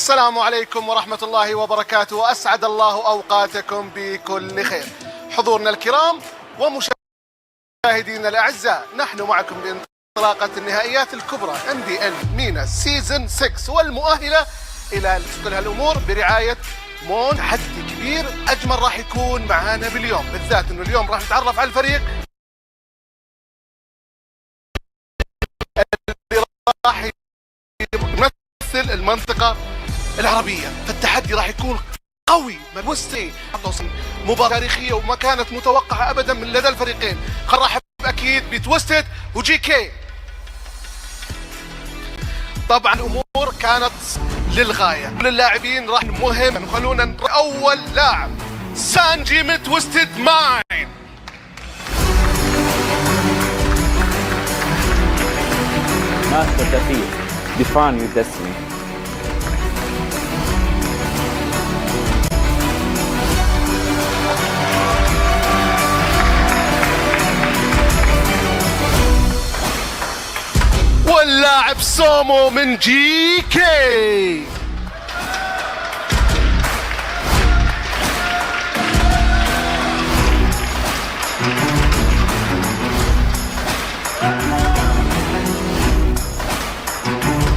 السلام عليكم ورحمة الله وبركاته، وأسعد الله أوقاتكم بكل خير. حضورنا الكرام ومشاهدينا الأعزاء، نحن معكم بانطلاقة النهائيات الكبرى MPL MENA سيزن 6 والمؤهلة إلى كل هالأمور برعاية مون. تحدي كبير أجمل راح يكون معانا باليوم، بالذات أنه اليوم راح نتعرف على الفريق اللي راح يمثل المنطقة العربية. فالتحدي راح يكون قوي مبوستي، مباراة تاريخية وما كانت متوقعة أبدا من لدى الفريقين. خل نرحب أكيد بتويستد وجي كي. طبعا الأمور كانت للغاية، كل اللاعبين راح مهم. خلونا أول لاعب سانجي من تويستد ماين. متخطيا define your destiny. واللاعب سومو من جي كي.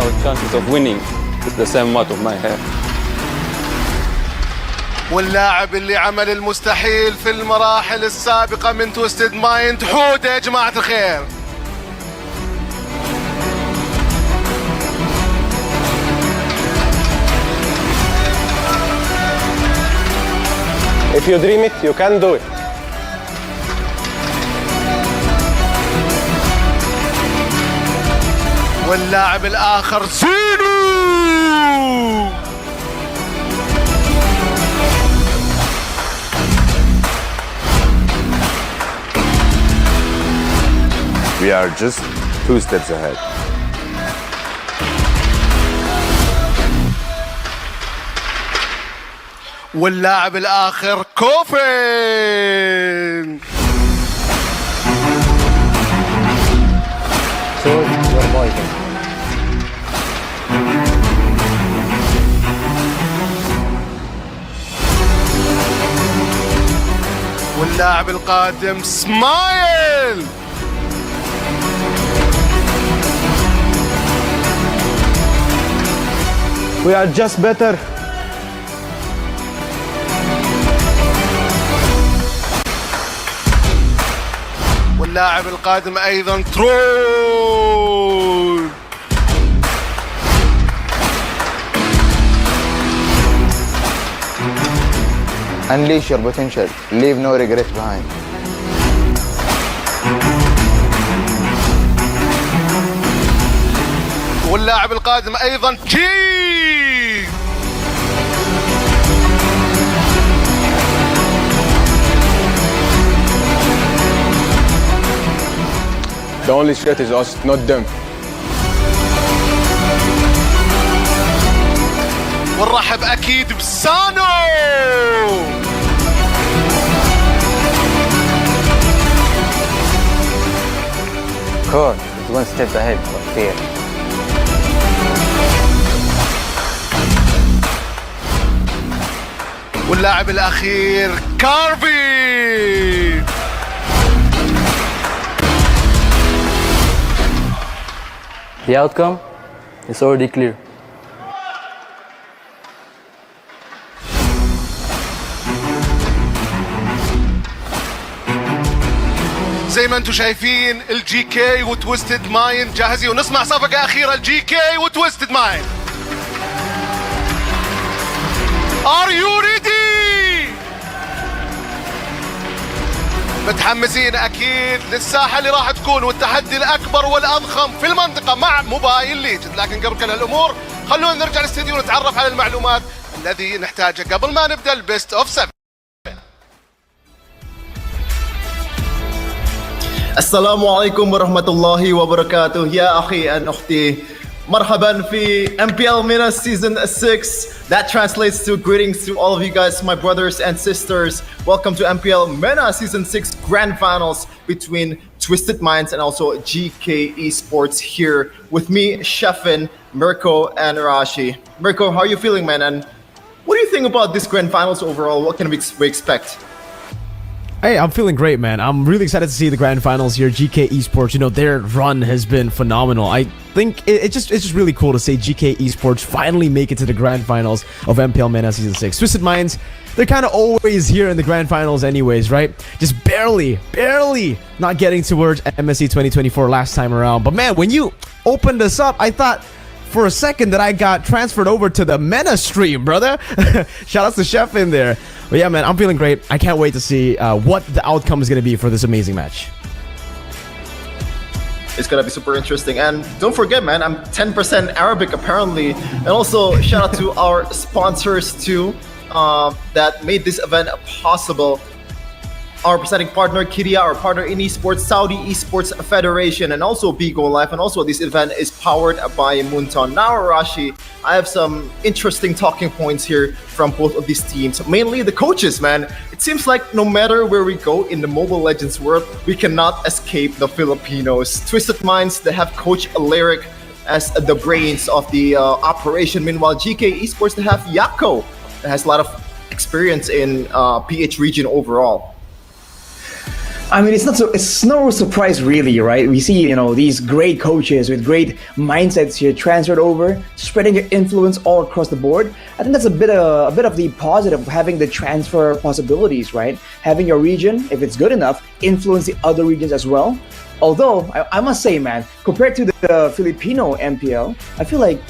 Our chances of winning is the same amount of my hair. واللاعب اللي عمل المستحيل في المراحل السابقة من تويستد مايند، حودة يا جماعة الخير. If you dream it, you can do it. واللاعب الآخر زينو. We are just 2 steps ahead. واللاعب الآخر كوفين. So you're fighting. واللاعب القادم سمايل. We are just better. واللاعب القادم أيضا ترول. Unleash your potential. Leave no regret behind. واللاعب القادم أيضا كي. The only threat is us, not them. ونرحب أكيد بسانو. Core is one step ahead of fear. واللاعب الأخير كارفي. The outcome is already clear. زي ما انتم شايفين الجي كي وتويستد مايند جاهزين، ونسمع صفقة أخيرة الجي كي وتويستد مايند. Are you ready؟ متحمسين أكيد للساحة اللي راح تكون والتحدي الأكبر والأضخم في المنطقة مع موبايل ليجند. لكن قبل كل هالأمور خلونا نرجع للاستديو ونتعرف على المعلومات الذي نحتاجها قبل ما نبدأ البيست أوف 7. السلام عليكم ورحمة الله وبركاته يا أخي أن أختي. مرحبا في MPL MENA Season 6. That translates to greetings to all of you guys, my brothers and sisters. Welcome to MPL MENA Season 6 Grand Finals between Twisted Minds and also GK Esports here with me, Sheffin, Mirko and Rashi. Mirko, how are you feeling, man? And what do you think about this grand finals overall? What can we expect? Hey, I'm feeling great, man. I'm really excited to see the grand finals here. GK Esports, you know, their run has been phenomenal. I think it's just really cool to see GK Esports finally make it to the grand finals of MPL MENA Season 6. Twisted Minds, they're kind of always here in the grand finals anyways, right? Just barely not getting towards MSC 2024 last time around. But man, when you opened this up, I thought for a second that I got transferred over to the MENA stream, brother. Shout out to Chef in there. But yeah, man, I'm feeling great. I can't wait to see what the outcome is going to be for this amazing match. It's gonna be super interesting. And don't forget, man, I'm 10% Arabic apparently. And also shout out to our sponsors too that made this event possible. Our presenting partner, Kiria, our partner in esports, Saudi Esports Federation, and also Bigo Life. And also this event is powered by Munton. Now, Rashi, I have some interesting talking points here from both of these teams. Mainly the coaches, man. It seems like no matter where we go in the Mobile Legends world, we cannot escape the Filipinos. Twisted Minds, they have Coach Lyric as the brains of the operation. Meanwhile, GK Esports, they have Yako, that has a lot of experience in PH region overall. I mean, it's no surprise really, right? We see, you know, these great coaches with great mindsets here transferred over, spreading their influence all across the board. I think that's a bit of the positive of having the transfer possibilities, right? Having your region, if it's good enough, influence the other regions as well. Although, I must say, man, compared to the Filipino MPL, I feel like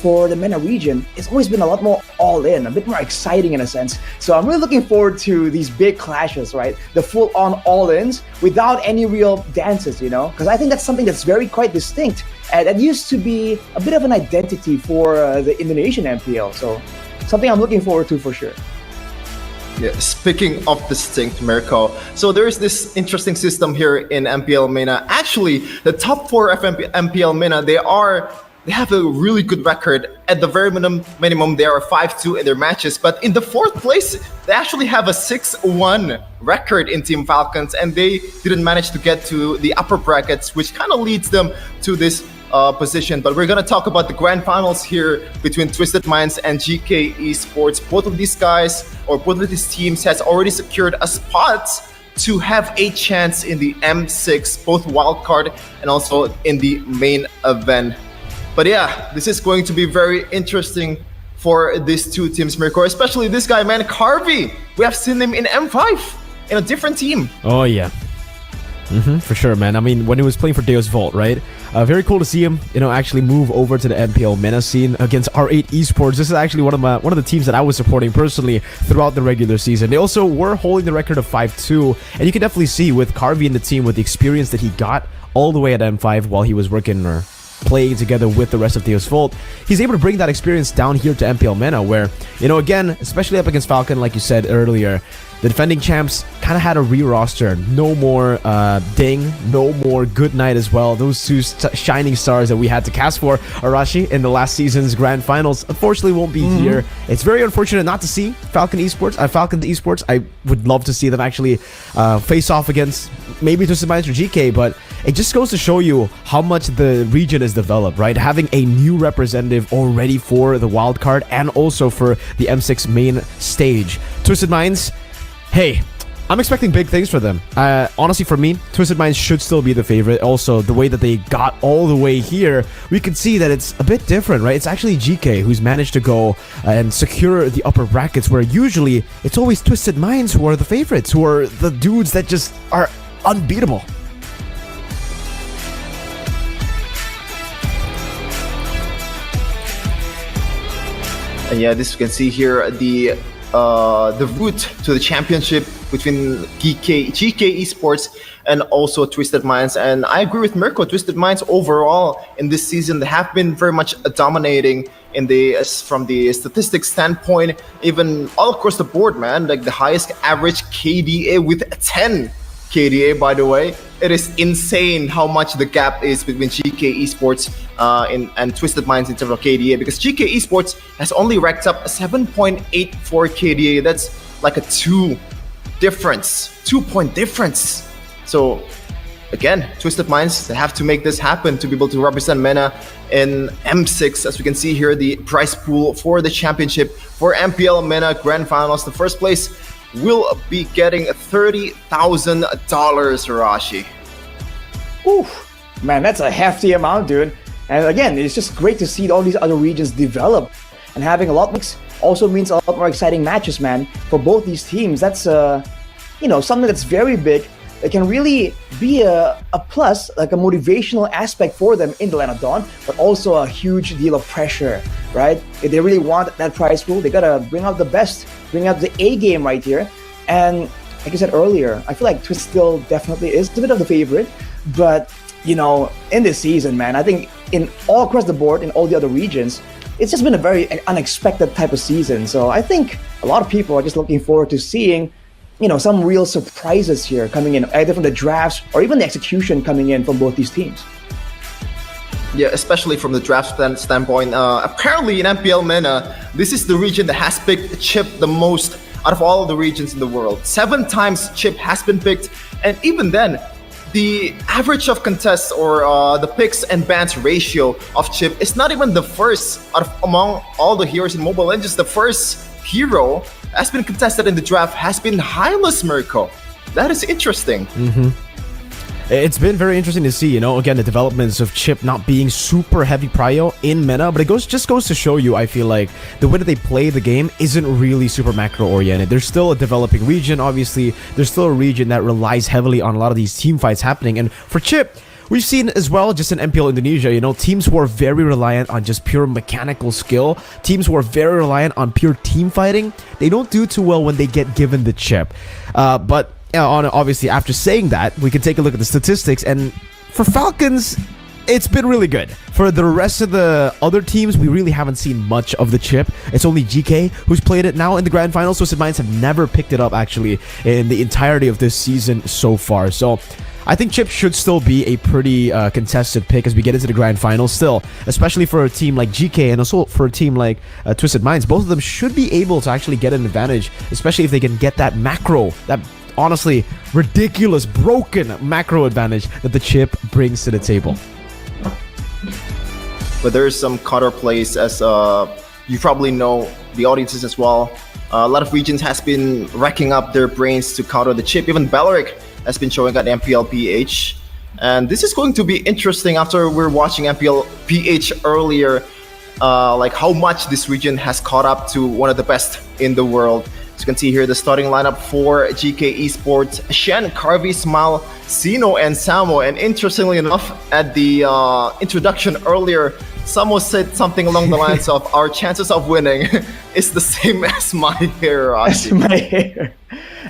for the MENA region, it's always been a lot more all-in, a bit more exciting in a sense. So I'm really looking forward to these big clashes, right? The full-on all-ins without any real dances, you know? Because I think that's something that's very quite distinct. And that used to be a bit of an identity for the Indonesian MPL. So something I'm looking forward to for sure. Yeah, speaking of distinct, Mirko, so there's this interesting system here in MPL MENA. Actually, the top 4 of MPL MENA, they have a really good record. At the very minimum, they are 5-2 in their matches. But in the 4th place, they actually have a 6-1 record in Team Falcons, and they didn't manage to get to the upper brackets, which kind of leads them to this position. But we're gonna talk about the grand finals here between Twisted Minds and GK Esports. Both of these guys, or both of these teams, has already secured a spot to have a chance in the M6, both wildcard and also in the main event. But yeah, this is going to be very interesting for these two teams, Mirko, especially this guy, man, Carvey. We have seen him in M5 in a different team. Oh, yeah. For sure, man. I mean, when he was playing for Deus Vault, right? Very cool to see him, you know, actually move over to the MPL MENA scene against R8 Esports. This is actually one of the teams that I was supporting personally throughout the regular season. They also were holding the record of 5-2, and you can definitely see with Carvey in the team, with the experience that he got all the way at M5 while he was working or playing together with the rest of Deus Vault, he's able to bring that experience down here to MPL MENA, where, you know, again, especially up against Falcon, like you said earlier, the defending champs kind of had a re-roster. No more Ding, no more Good Night as well. Those two shining stars that we had to cast for Arashi in the last season's grand finals unfortunately won't be here. It's very unfortunate not to see Falcon Esports. I would love to see them actually face off against maybe Twisted Minds or GK, but it just goes to show you how much the region is developed, right? Having a new representative already for the wild card and also for the M6 main stage. Twisted Minds, hey, I'm expecting big things for them. Honestly, for me, Twisted Minds should still be the favorite. Also, the way that they got all the way here, we can see that it's a bit different, right? It's actually GK who's managed to go and secure the upper brackets, where usually it's always Twisted Minds who are the favorites, who are the dudes that just are unbeatable. And yeah, this you can see here the route to the championship between GK Esports and also Twisted Minds. And I agree with Mirko. Twisted Minds overall in this season, they have been very much dominating in from the statistics standpoint, even all across the board, man. Like the highest average KDA with 10 KDA, by the way. It is insane how much the gap is between GK Esports and Twisted Minds in terms of KDA, because GK Esports has only racked up a 7.84 KDA. That's like a 2-point difference. So again, Twisted Minds, they have to make this happen to be able to represent MENA in M6. As we can see here, the prize pool for the championship for MPL MENA Grand Finals. The first place will be getting $30,000, Rashi. Ooh, man, that's a hefty amount, dude. And again, it's just great to see all these other regions develop. And having a lot mix also means a lot more exciting matches, man, for both these teams. That's, something that's very big. It can really be a plus, like a motivational aspect for them in the Land of Dawn, but also a huge deal of pressure, right? If they really want that prize pool, they gotta bring out the best, bring out the A game right here. And like I said earlier, I feel like Twist still definitely is a bit of the favorite, but in this season, man, I think in all across the board in all the other regions, it's just been a very unexpected type of season. So I think a lot of people are just looking forward to seeing some real surprises here coming in, either from the drafts or even the execution coming in from both these teams. Yeah, especially from the draft standpoint. Apparently in MPL MENA, this is the region that has picked Chip the most out of all of the regions in the world. 7 times Chip has been picked, and even then, the average of contests or the picks and bans ratio of Chip is not even the first among all the heroes in Mobile Legends. The first hero has been contested in the draft has been Hylas Mirko. That is interesting. It's been very interesting to see, again, the developments of Chip not being super heavy prio in MENA, but it just goes to show you, I feel like, the way that they play the game isn't really super macro-oriented. There's still a developing region, obviously. There's still a region that relies heavily on a lot of these team fights happening. And for Chip, we've seen as well, just in MPL Indonesia, teams who are very reliant on just pure mechanical skill, teams who are very reliant on pure team fighting, they don't do too well when they get given the chip. But obviously, after saying that, we can take a look at the statistics, and for Falcons, it's been really good. For the rest of the other teams, we really haven't seen much of the chip. It's only GK who's played it now in the Grand Finals. Twisted Minds have never picked it up, actually, in the entirety of this season so far. So I think Chip should still be a pretty contested pick as we get into the Grand Finals still, especially for a team like GK and also for a team like Twisted Minds. Both of them should be able to actually get an advantage, especially if they can get that macro, that honestly ridiculous, broken macro advantage that the chip brings to the table. But there's some counter plays, as you probably know, the audiences as well. A lot of regions has been racking up their brains to counter the chip. Even Balearic has been showing at MPL PH. And this is going to be interesting after we're watching MPL PH earlier, like how much this region has caught up to one of the best in the world. As you can see here, the starting lineup for GK Esports: Shen, Carvey, Smile, Sino, and Samo. And interestingly enough, at the introduction earlier, Samo said something along the lines of, our chances of winning is the same as my hair, That's Rashi. my hair.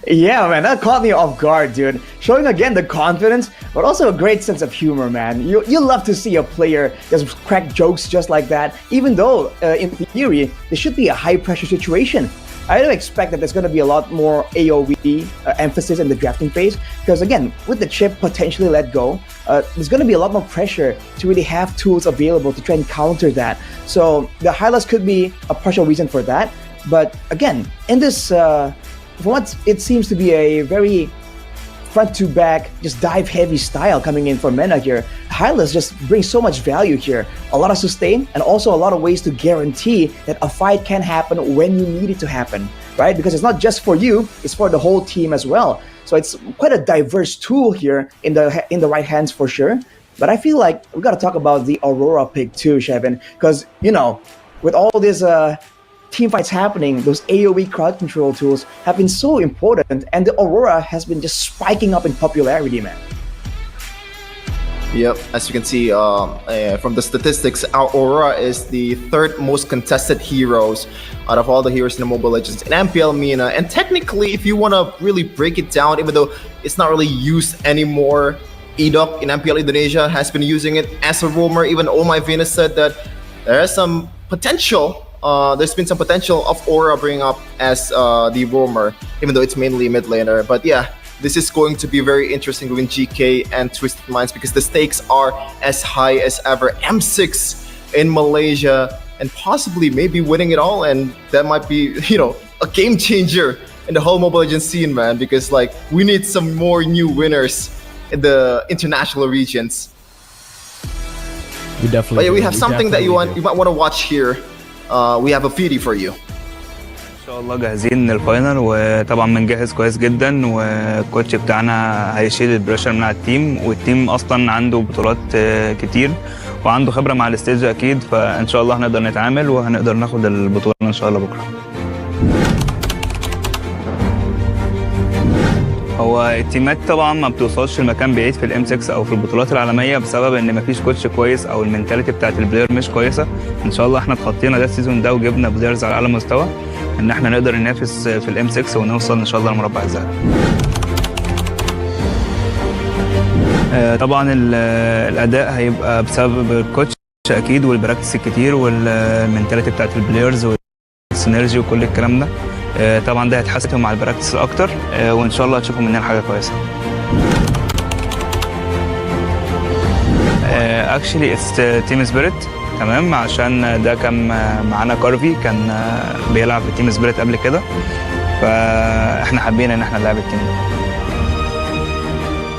Yeah, man, that caught me off guard, dude. Showing again the confidence, but also a great sense of humor, man. You love to see a player just crack jokes just like that, even though, in theory, there should be a high-pressure situation. I don't expect that there's going to be a lot more AoE emphasis in the drafting phase, because again, with the chip potentially let go, there's going to be a lot more pressure to really have tools available to try and counter that. So the Hylas could be a partial reason for that. But again, in this, for what it seems to be a very front to back, just dive heavy style coming in for MENA here, Hylas just brings so much value here. A lot of sustain and also a lot of ways to guarantee that a fight can happen when you need it to happen, right? Because it's not just for you, it's for the whole team as well. So it's quite a diverse tool here in the right hands for sure. But I feel like we got to talk about the Aurora pick too, Shevin, because with all this team fights happening, those AoE crowd control tools have been so important, and the Aurora has been just spiking up in popularity, man. Yep, as you can see from the statistics, our Aurora is the 3rd most contested heroes out of all the heroes in the Mobile Legends in MPL MENA. And technically, if you want to really break it down, even though it's not really used anymore, Edok in MPL Indonesia has been using it as a roamer. Even Oh My Venus said that there is some potential. There's been some potential of Aura bringing up as the roamer, even though it's mainly mid laner. But yeah, this is going to be very interesting between GK and Twisted Minds, because the stakes are as high as ever. M6 in Malaysia, and possibly maybe winning it all, and that might be, a game changer in the whole Mobile Legends scene, man, because like we need some more new winners in the international regions. We definitely. But yeah, we do. have something that you definitely might want to watch here. We have a video for you. ان شاء الله جاهزين للفاينل، وطبعا بنجهز كويس جدا، والكوتش بتاعنا هيشيل البريشر من على التيم، والتيم اصلا عنده بطولات كتير وعنده خبره مع الستيج اكيد، فان شاء الله هنقدر نتعامل وهنقدر ناخد البطوله ان شاء الله بكره. هو التيمات طبعا ما بتوصلش لمكان بعيد في الام 6 او في البطولات العالميه بسبب ان مفيش كوتش كويس او المينتاليتي بتاعت البلاير مش كويسه. ان شاء الله احنا اتخطينا ده السيزون ده وجبنا بلايرز على اعلى مستوى ان احنا نقدر ننافس في الام 6 ونوصل ان شاء الله لمربع الذهبي. طبعا الاداء هيبقى بسبب الكوتش اكيد والبراكتس الكتير والمينتاليتي بتاعت البلايرز والسينرجي وكل الكلام ده. طبعا ده هيتحسن مع البراكتس اكتر، وان شاء الله هتشوفوا مننا حاجه كويسه. اكشلي اتس تيم سبيريت، تمام، عشان ده كان معانا كارفي كان بيلعب في تيم سبيريت قبل كده، فاحنا حابين ان احنا نلعب التيم ده.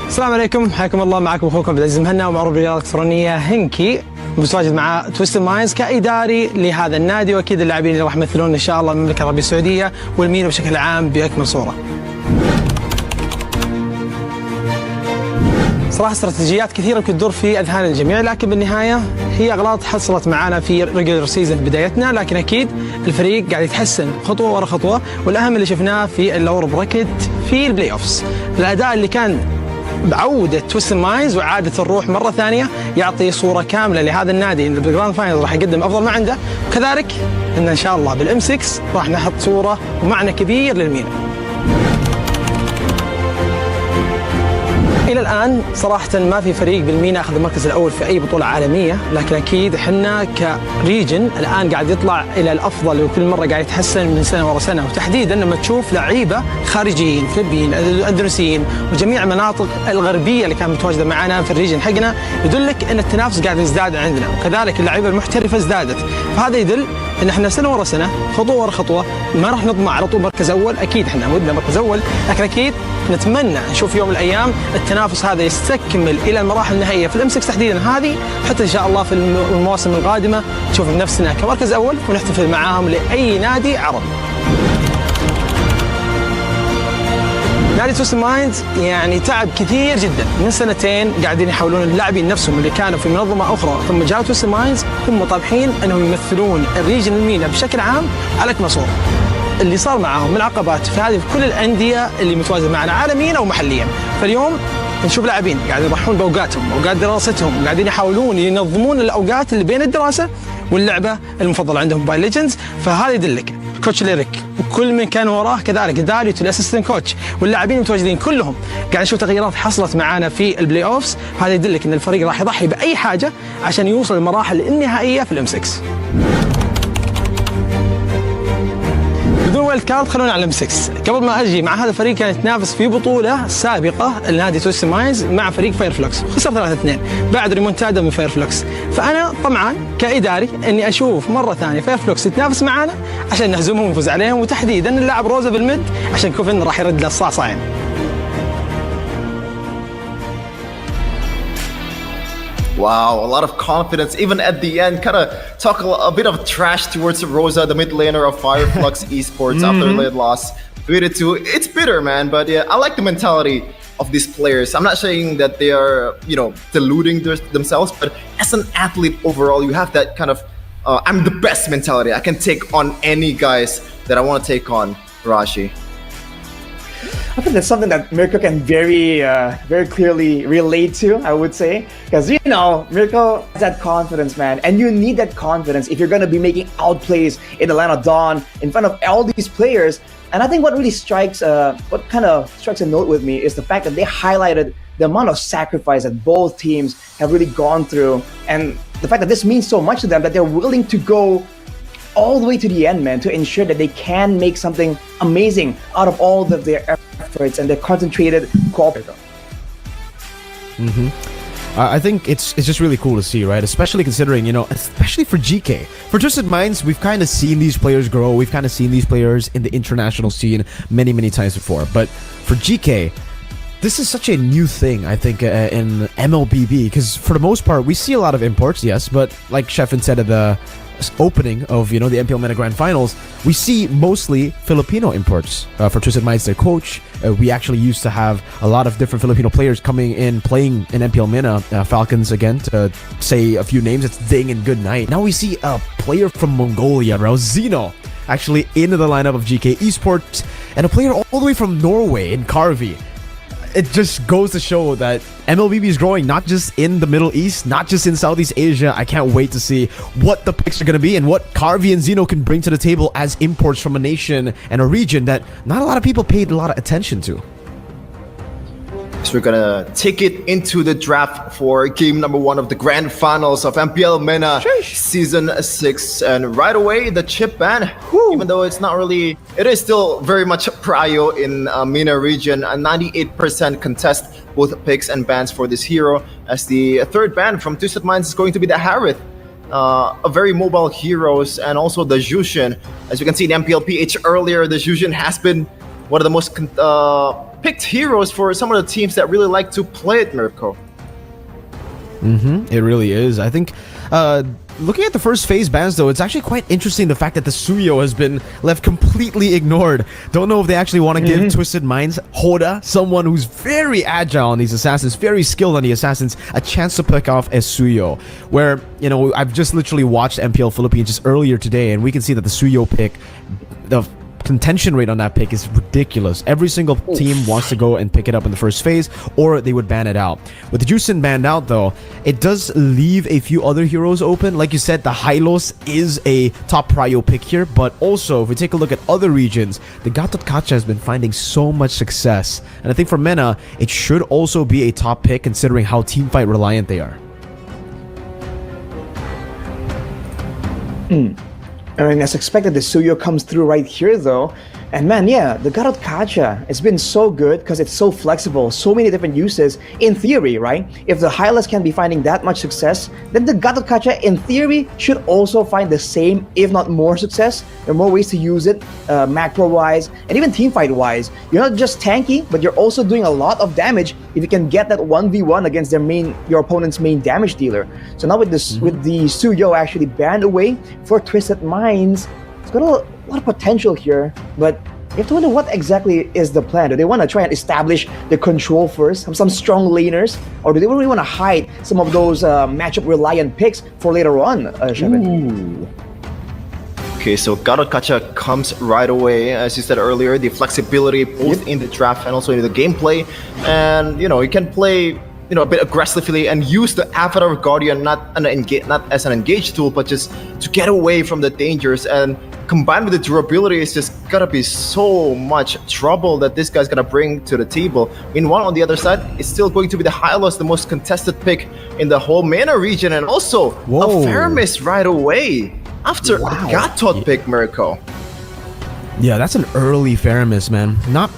السلام عليكم، حياكم الله، معكم اخوكم عبد العزيز مهنا ومعروف بالرياضه الالكترونيه هنكي، متواجد مع تويستد مايندز كاداري لهذا النادي، واكيد اللاعبين اللي راح يمثلون ان شاء الله المملكه العربيه السعوديه والمينا بشكل عام باكمل صوره. صراحه استراتيجيات كثيره يمكن تدور في اذهان الجميع، لكن بالنهايه هي اغلاط حصلت معنا في ريجولر سيزون في بدايتنا، لكن اكيد الفريق قاعد يتحسن خطوه ورا خطوه، والاهم اللي شفناه في اللور براكت في البلاي اوفز، الاداء اللي كان بعودة تويستد مايندز وإعادة الروح مرة ثانية يعطي صورة كاملة لهذا النادي إنه بالجراند فاينل راح يقدم أفضل ما عنده، وكذلك إن شاء الله بالإم 6 راح نحط صورة ومعنى كبير للمينا. إلى الآن صراحة ما في فريق بالمينا أخذ المركز الأول في أي بطولة عالمية، لكن أكيد إحنا كريجن الآن قاعد يطلع إلى الأفضل وكل مرة قاعد يتحسن من سنة ورا سنة، وتحديدا لما تشوف لعيبة خارجيين فلبين أندونيسيين وجميع المناطق الغربية اللي كانت متواجدة معنا في الريجن حقنا، يدلك أن التنافس قاعد يزداد عندنا، وكذلك اللعيبة المحترفة ازدادت، فهذا يدل ان احنا سنه ورا سنه خطوه ورا خطوه ما راح نضمع على طول مركز اول، اكيد احنا ودنا مركز اول، لكن اكيد نتمنى نشوف يوم من الايام التنافس هذا يستكمل الى المراحل النهائيه في الام 6 تحديدا هذه، حتى ان شاء الله في المواسم القادمه نشوف نفسنا كمركز اول ونحتفل معاهم لاي نادي عربي. نادي تويستد مايندز يعني تعب كثير جدا من سنتين قاعدين يحاولون اللاعبين نفسهم اللي كانوا في منظمه اخرى ثم جاءوا تويستد مايندز هم طامحين انهم يمثلون الريجن المينا بشكل عام على اكمل صوره. اللي صار معاهم من عقبات في هذه كل الانديه اللي متواجده معنا عالميا او محليا، فاليوم نشوف لاعبين قاعدين يضحون باوقاتهم اوقات دراستهم، قاعدين يحاولون ينظمون الاوقات اللي بين الدراسه واللعبه المفضله عندهم موبايل ليجندز، فهذا يدلك كوتش ليريك وكل من كان وراه كذلك داريو الاسيستنت كوتش واللاعبين المتواجدين كلهم قاعد نشوف تغييرات حصلت معانا في البلاي اوفز، هذا يدلك ان الفريق راح يضحي باي حاجه عشان يوصل للمراحل النهائيه في الام 6. بدون وايلد كارد خلونا على الام 6. قبل ما اجي مع هذا الفريق كان يتنافس في بطوله سابقه النادي تويستد مايندز مع فريق فايرفلوكس، خسر 3-2 بعد ريمونتادا من فايرفلوكس، فانا طمعان كاداري اني اشوف مره ثانيه فايرفلوكس يتنافس معنا عشان نهزمهم ونفوز عليهم، وتحديدا اللاعب روزا بالمد عشان كوفن راح يرد له الصعصعين. Wow, a lot of confidence. Even at the end, kind of talk a bit of trash towards Rosa, the mid laner of Fireflux Esports after their loss. It's bitter, man. But yeah, I like the mentality of these players. I'm not saying that they are, deluding themselves, but as an athlete overall, you have that kind of I'm the best mentality. I can take on any guys that I want to take on, Rashi. I think that's something that Mirko can very clearly relate to, I would say. Because, Mirko has that confidence, man. And you need that confidence if you're going to be making outplays in the Land of Dawn in front of all these players. And I think what really strikes a note with me is the fact that they highlighted the amount of sacrifice that both teams have really gone through. And the fact that this means so much to them that they're willing to go all the way to the end, man, to ensure that they can make something amazing out of all of their efforts and their concentrated cooperation. I think it's just really cool to see, right? Especially considering, especially for GK. For Twisted Minds, we've kind of seen these players grow. We've kind of seen these players in the international scene many, many times before. But for GK, this is such a new thing, I think, in MLBB, because for the most part, we see a lot of imports, yes, but like Sheffin said at the opening of, the MPL MENA Grand Finals, we see mostly Filipino imports. For Twisted Minds, their coach, we actually used to have a lot of different Filipino players coming in, playing in MPL MENA. Falcons, again, to say a few names, it's Ding and Goodnight. Now we see a player from Mongolia, Rauzino, actually into the lineup of GK Esports, and a player all the way from Norway in Carvi. It just goes to show that MLBB is growing, not just in the Middle East, not just in Southeast Asia. I can't wait to see what the picks are going to be and what Carvi and Zeno can bring to the table as imports from a nation and a region that not a lot of people paid a lot of attention to. So we're gonna take it into the draft for game number 1 of the grand finals of MPL MENA Season 6. And right away, the chip ban, even though it's not really, it is still very much prio in MENA region. A 98% contest both picks and bans for this hero, as the third ban from Twisted Minds is going to be the Harith. A very mobile heroes, and also the Jushin. As you can see in MPL PH earlier, the Jushin has been one of the most picked heroes for some of the teams that really like to play it, Mirko. It really is. I think looking at the first phase bans, though, it's actually quite interesting the fact that the Suyo has been left completely ignored. Don't know if they actually want to give Twisted Minds Hoda, someone who's very agile on these assassins, very skilled on the assassins, a chance to pick off a Suyo. Where, I've just literally watched MPL Philippines just earlier today, and we can see that the Suyo pick, the contention rate on that pick is ridiculous. Every single team wants to go and pick it up in the first phase, or they would ban it out. With the Juicin banned out, though, it does leave a few other heroes open. Like you said, the Hylos is a top prio pick here, but also, if we take a look at other regions, the Gatot Kacha has been finding so much success. And I think for MENA, it should also be a top pick considering how teamfight reliant they are. I mean, as expected, the Suyo comes through right here, though. And man, yeah, the Gatot Kacha, it's been so good because it's so flexible, so many different uses. In theory, right? If the Hylas can be finding that much success, then the Gatot Kacha, in theory, should also find the same, if not more success. There are more ways to use it, macro-wise, and even teamfight-wise. You're not just tanky, but you're also doing a lot of damage if you can get that 1v1 against your opponent's main damage dealer. So now with this, with the Suyo actually banned away for Twisted Minds, it's got a lot of potential here, but you have to wonder what exactly is the plan. Do they want to try and establish the control first, some strong laners, or do they really want to hide some of those matchup reliant picks for later on, Shevin? Okay, so Gatot Kacha comes right away. As you said earlier, the flexibility both in the draft and also in the gameplay, and you can play a bit aggressively and use the Avatar of Guardian not as an engage tool, but just to get away from the dangers. And combined with the durability, it's just gotta be so much trouble that this guy's gonna bring to the table. Meanwhile, on the other side, it's still going to be the Hylos, the most contested pick in the whole MENA region, and also a Faramis right away after the Gatot pick, Mirko. Yeah, that's an early Faramis, man. Not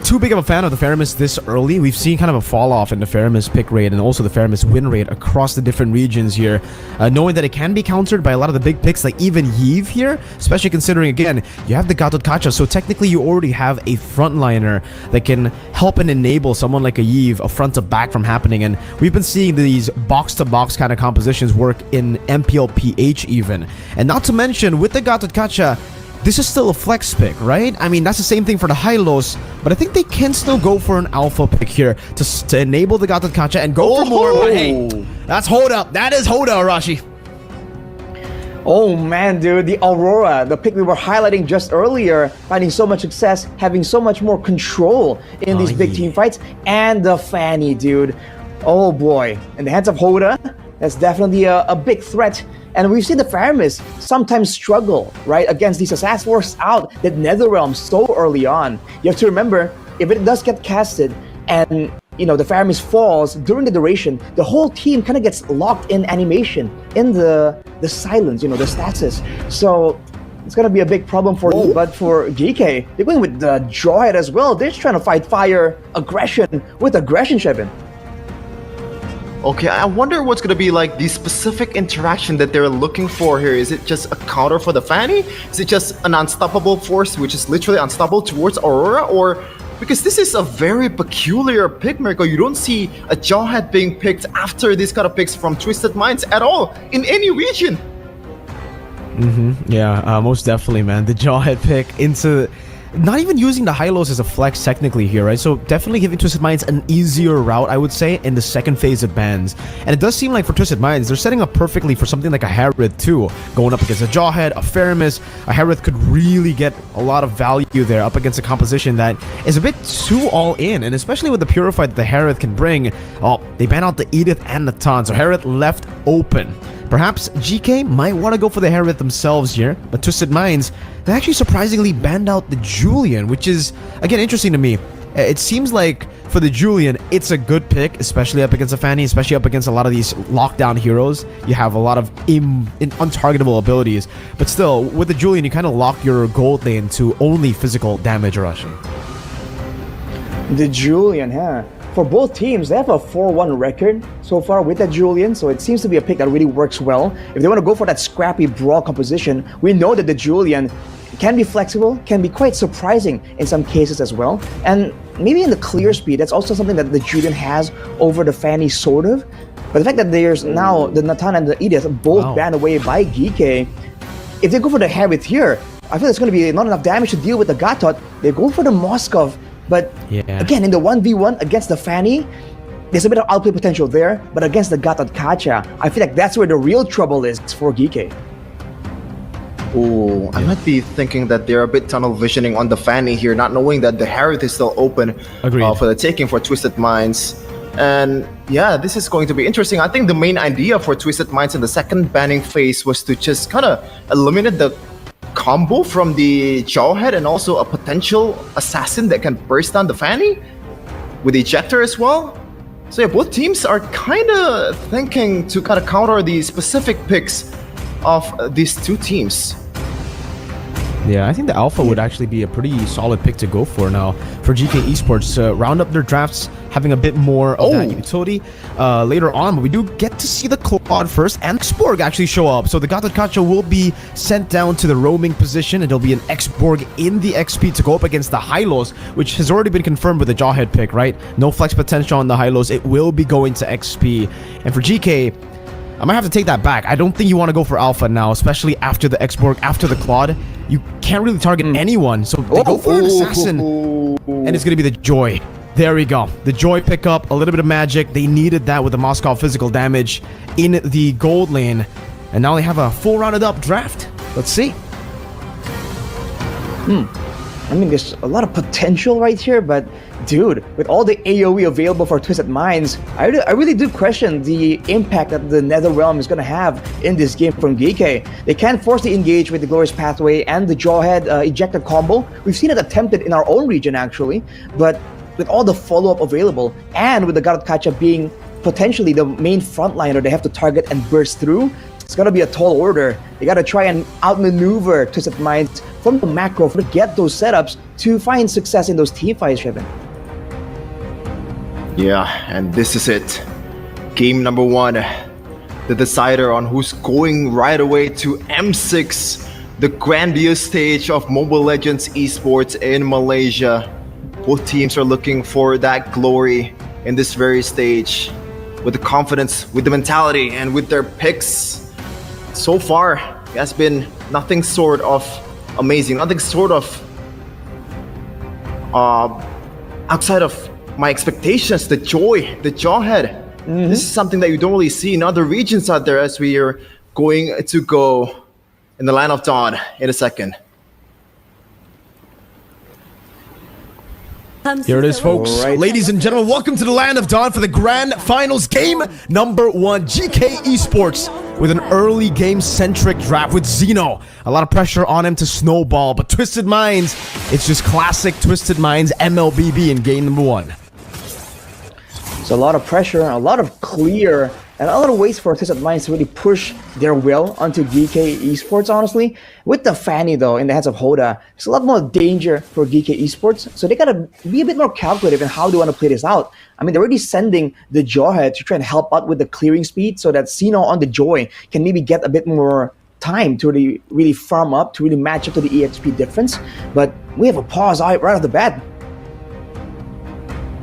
too big of a fan of the Faramis this early. We've seen kind of a fall off in the Faramis pick rate and also the Faramis win rate across the different regions here, knowing that it can be countered by a lot of the big picks like even Yves here, especially considering, again, you have the Gatot Kacha, so technically you already have a frontliner that can help and enable someone like a Yves, a front to back from happening. And we've been seeing these box to box kind of compositions work in MPL PH even. And not to mention, with the Gatot Kacha, this is still a flex pick, right? I mean, that's the same thing for the Hylos, but I think they can still go for an alpha pick here to enable the Gatot Kacha and go for more. But hey, that's Hoda. That is Hoda, Arashi. Oh man, dude, the Aurora, the pick we were highlighting just earlier, finding so much success, having so much more control in these big team fights, and the Fanny, dude. Oh boy, in the hands of Hoda, that's definitely a big threat. And we've seen the Faramis sometimes struggle, right, against these assassins, forced out that Netherrealm so early on. You have to remember, if it does get casted and, the Faramis falls during the duration, the whole team kind of gets locked in animation, in the silence, the stasis. So it's going to be a big problem for you, but for GK, they're going with the Droid as well. They're just trying to fight fire aggression with aggression, Shevin. Okay, I wonder what's going to be like the specific interaction that they're looking for here. Is it just a counter for the Fanny? Is it just an unstoppable force, which is literally unstoppable towards Aurora? Or Because this is a very peculiar pick, Mirko. You don't see a Jawhead being picked after these kind of picks from Twisted Minds at all in any region. Yeah, most definitely, man. The Jawhead pick into... Not even using the high-lows as a flex technically here, right? So definitely giving Twisted Minds an easier route, I would say, in the second phase of bans. And it does seem like for Twisted Minds, they're setting up perfectly for something like a Harith too. Going up against a Jawhead, a Faramis, a Harith could really get a lot of value there up against a composition that is a bit too all-in. And especially with the Purify that the Harith can bring, oh, they ban out the Edith and the Taunt, so Harith left open. Perhaps GK might want to go for the Harith themselves here, but Twisted Minds, they actually surprisingly banned out the Julian, which is, again, interesting to me. It seems like for the Julian, it's a good pick, especially up against a Fanny, especially up against a lot of these lockdown heroes. You have a lot of untargetable abilities, but still, with the Julian, you kind of lock your gold lane to only physical damage rushing. The Julian, huh? For both teams, they have a 4-1 record so far with that Julian, so it seems to be a pick that really works well. If they want to go for that scrappy brawl composition, we know that the Julian can be flexible, can be quite surprising in some cases as well. And maybe in the clear speed, that's also something that the Julian has over the Fanny, sort of. But the fact that there's now the Natan and the Edith both banned away by GK, if they go for the Harith here, I feel it's going to be not enough damage to deal with the Gatot. They go for the Moskov. But again, in the 1v1 against the Fanny, there's a bit of outplay potential there. But against the Gatot Kacha, I feel like that's where the real trouble is for GK. Oh, I might be thinking that they're a bit tunnel visioning on the Fanny here, not knowing that the Harith is still open for the taking for Twisted Minds. And yeah, this is going to be interesting. I think the main idea for Twisted Minds in the second banning phase was to just kind of eliminate the combo from the Jawhead and also a potential assassin that can burst down the Fanny with Ejector as well. So yeah, both teams are kind of thinking to kind of counter the specific picks of these two teams. Yeah, I think the Alpha would actually be a pretty solid pick to go for now for GK Esports to round up their drafts, having a bit more of that utility later on. But we do get to see the Claude first and Xborg actually show up. So the Gatot Kacha will be sent down to the roaming position, and there'll be an Xborg in the XP to go up against the Hylos, which has already been confirmed with the Jawhead pick, right? No flex potential on the Hylos. It will be going to XP. And for GK, I might have to take that back. I don't think you want to go for Alpha now, especially after the Xborg, after the Claude. You can't really target anyone, so they go for an Assassin, and it's going to be the Joy. There we go. The Joy pickup, a little bit of magic. They needed that with the Moskov physical damage in the gold lane, and now they have a full rounded up draft. Let's see. I mean, there's a lot of potential right here, but dude, with all the AoE available for Twisted Minds, I really do question the impact that the Nether Realm is going to have in this game from GK. They can't force the engage with the Glorious Pathway and the Jawhead ejected combo. We've seen it attempted in our own region actually, but with all the follow-up available and with the Gatot Kacha being potentially the main frontliner they have to target and burst through, it's going to be a tall order. They got to try and outmaneuver Twisted Minds from the macro to get those setups to find success in those team fights, Shevin. Yeah, and this is it. Game number 1. The decider on who's going right away to M6, the grandiose stage of Mobile Legends esports in Malaysia. Both teams are looking for that glory in this very stage. With the confidence, with the mentality, and with their picks. So far, it has been nothing sort of amazing, nothing sort of outside of my expectations. The Joy, the Jawhead. This is something that you don't really see in other regions out there, as we are going to go in the Land of Dawn in a second. Here it is, folks. Ladies and gentlemen, welcome to the Land of Dawn for the Grand Finals game number 1. GK Esports with an early game-centric draft with Xeno. A lot of pressure on him to snowball, but Twisted Minds, it's just classic Twisted Minds MLBB in game number 1. So a lot of pressure, a lot of clear, and a lot of ways for Twisted Minds to really push their will onto GK Esports, honestly. With the Fanny, though, in the hands of Hoda, there's a lot more danger for GK Esports, so they gotta be a bit more calculative in how they want to play this out. I mean, they're already sending the Jawhead to try and help out with the clearing speed so that Xeno on the Joy can maybe get a bit more time to really farm up, to really match up to the EXP difference. But we have a pause right off the bat.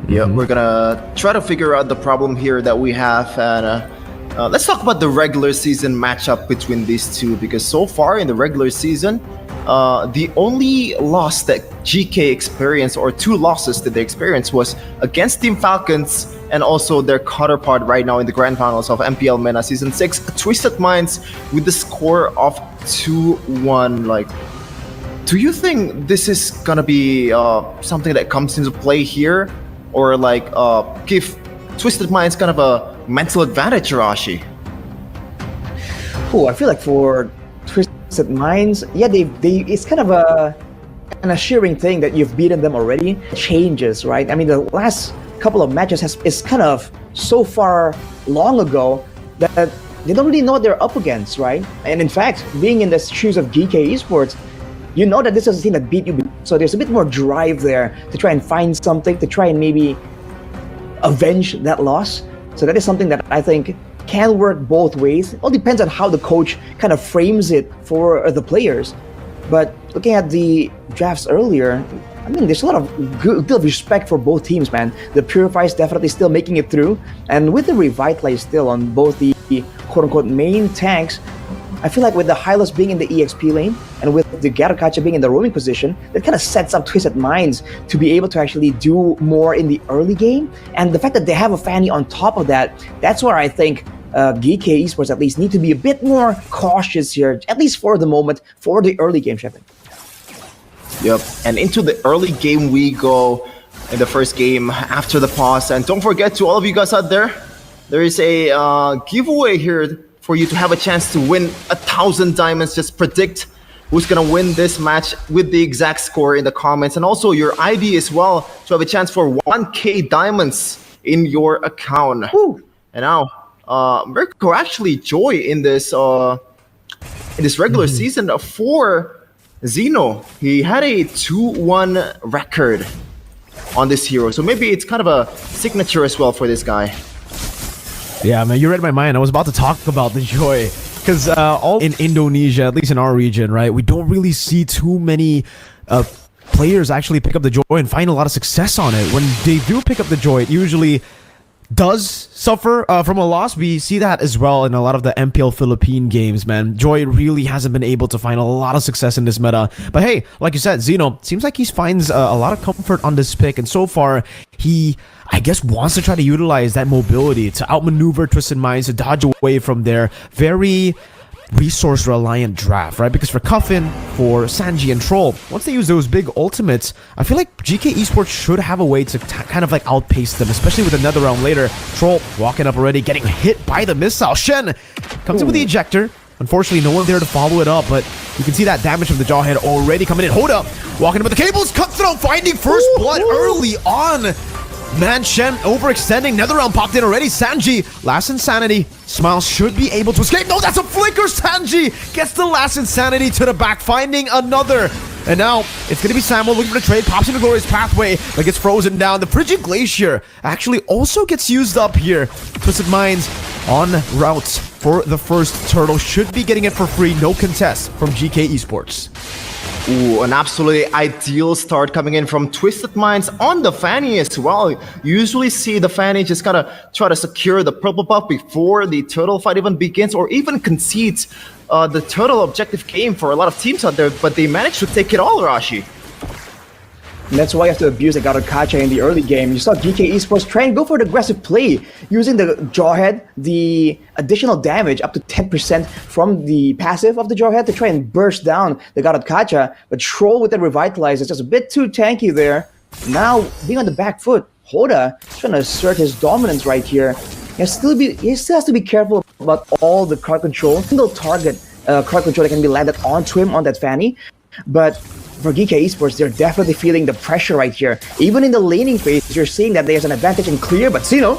Yeah, we're gonna try to figure out the problem here that we have, and let's talk about the regular season matchup between these two, because so far in the regular season, the only loss that GK experienced, or two losses that they experienced, was against Team Falcons and also their counterpart right now in the grand finals of MPL MENA Season 6, Twisted Minds, with the score of 2-1. Like, do you think this is gonna be something that comes into play here, or like give Twisted Minds kind of a mental advantage, Rashi? Oh, I feel like for Twisted Minds, yeah, they it's kind of an assuring thing that you've beaten them already. Changes, right? I mean, the last couple of matches is kind of so far long ago that they don't really know what they're up against, right? And in fact, being in the shoes of GK Esports, you know that this is a team that beat you, so there's a bit more drive there to try and find something, to try and maybe avenge that loss. So that is something that I think can work both ways. It all depends on how the coach kind of frames it for the players. But looking at the drafts earlier, I mean, there's a lot of good deal of respect for both teams, man. The Purify is definitely still making it through, and with the Revitalize still on both the quote-unquote main tanks, I feel like with the Hylos being in the EXP lane and with the Garukacha being in the roaming position, that kind of sets up Twisted Minds to be able to actually do more in the early game. And the fact that they have a Fanny on top of that, that's where I think GK Esports at least need to be a bit more cautious here, at least for the moment, for the early game, Shepard. Yep, and into the early game we go in the first game after the pause. And don't forget, to all of you guys out there, there is a giveaway here for you to have a chance to win 1,000 diamonds. Just predict who's gonna win this match with the exact score in the comments, and also your ID as well, to have a chance for 1K diamonds in your account. Woo. And now, Mirko actually Joy in this regular season for Zeno. He had a 2-1 record on this hero, so maybe it's kind of a signature as well for this guy. Yeah, man, you read my mind. I was about to talk about the Joy, because all in Indonesia, at least in our region, right, we don't really see too many players actually pick up the Joy and find a lot of success on it. When they do pick up the Joy, it usually does suffer from a loss. We see that as well in a lot of the MPL Philippine games, man. Joy really hasn't been able to find a lot of success in this meta. But hey, like you said, Zeno seems like he finds a lot of comfort on this pick, and so far he, I guess, wants to try to utilize that mobility to outmaneuver Twisted Minds, to dodge away from their very resource-reliant draft, right? Because for Cuffin, for Sanji and Troll, once they use those big ultimates, I feel like GK Esports should have a way to kind of like outpace them, especially with another round later. Troll walking up already, getting hit by the missile. Shen comes in with the ejector. Unfortunately, no one there to follow it up, but you can see that damage from the Jawhead already coming in. Hoda walking in with the cables, cutthroat, finding first blood early on. Man, Shen overextending. Another round popped in already. Sanji, last insanity. Smiles should be able to escape. No, that's a flicker. Sanji gets the last insanity to the back, finding another. And now it's going to be Samuel looking for the trade. Pops into Glorious Pathway, but gets frozen down. The Frigid Glacier actually also gets used up here. Twisted Minds on route for the first turtle. Should be getting it for free. No contest from GK Esports. Ooh, an absolutely ideal start coming in from Twisted Minds on the Fanny as well. You usually see the Fanny just kind of try to secure the purple buff before the turtle fight even begins, or even concedes the turtle objective game for a lot of teams out there, but they managed to take it all, Rashi. And that's why you have to abuse the Garukacha in the early game. You saw GK Esports try and go for the aggressive play, using the Jawhead, the additional damage up to 10% from the passive of the Jawhead to try and burst down the Garukacha. But Troll with the Revitalize is just a bit too tanky there. Now, being on the back foot, Hoda trying to assert his dominance right here. He still has to be careful about all the crowd control. Single target crowd control that can be landed onto him on that Fanny. But for GK Esports, they're definitely feeling the pressure right here. Even in the laning phase, you're seeing that there's an advantage in clear, but Zeno.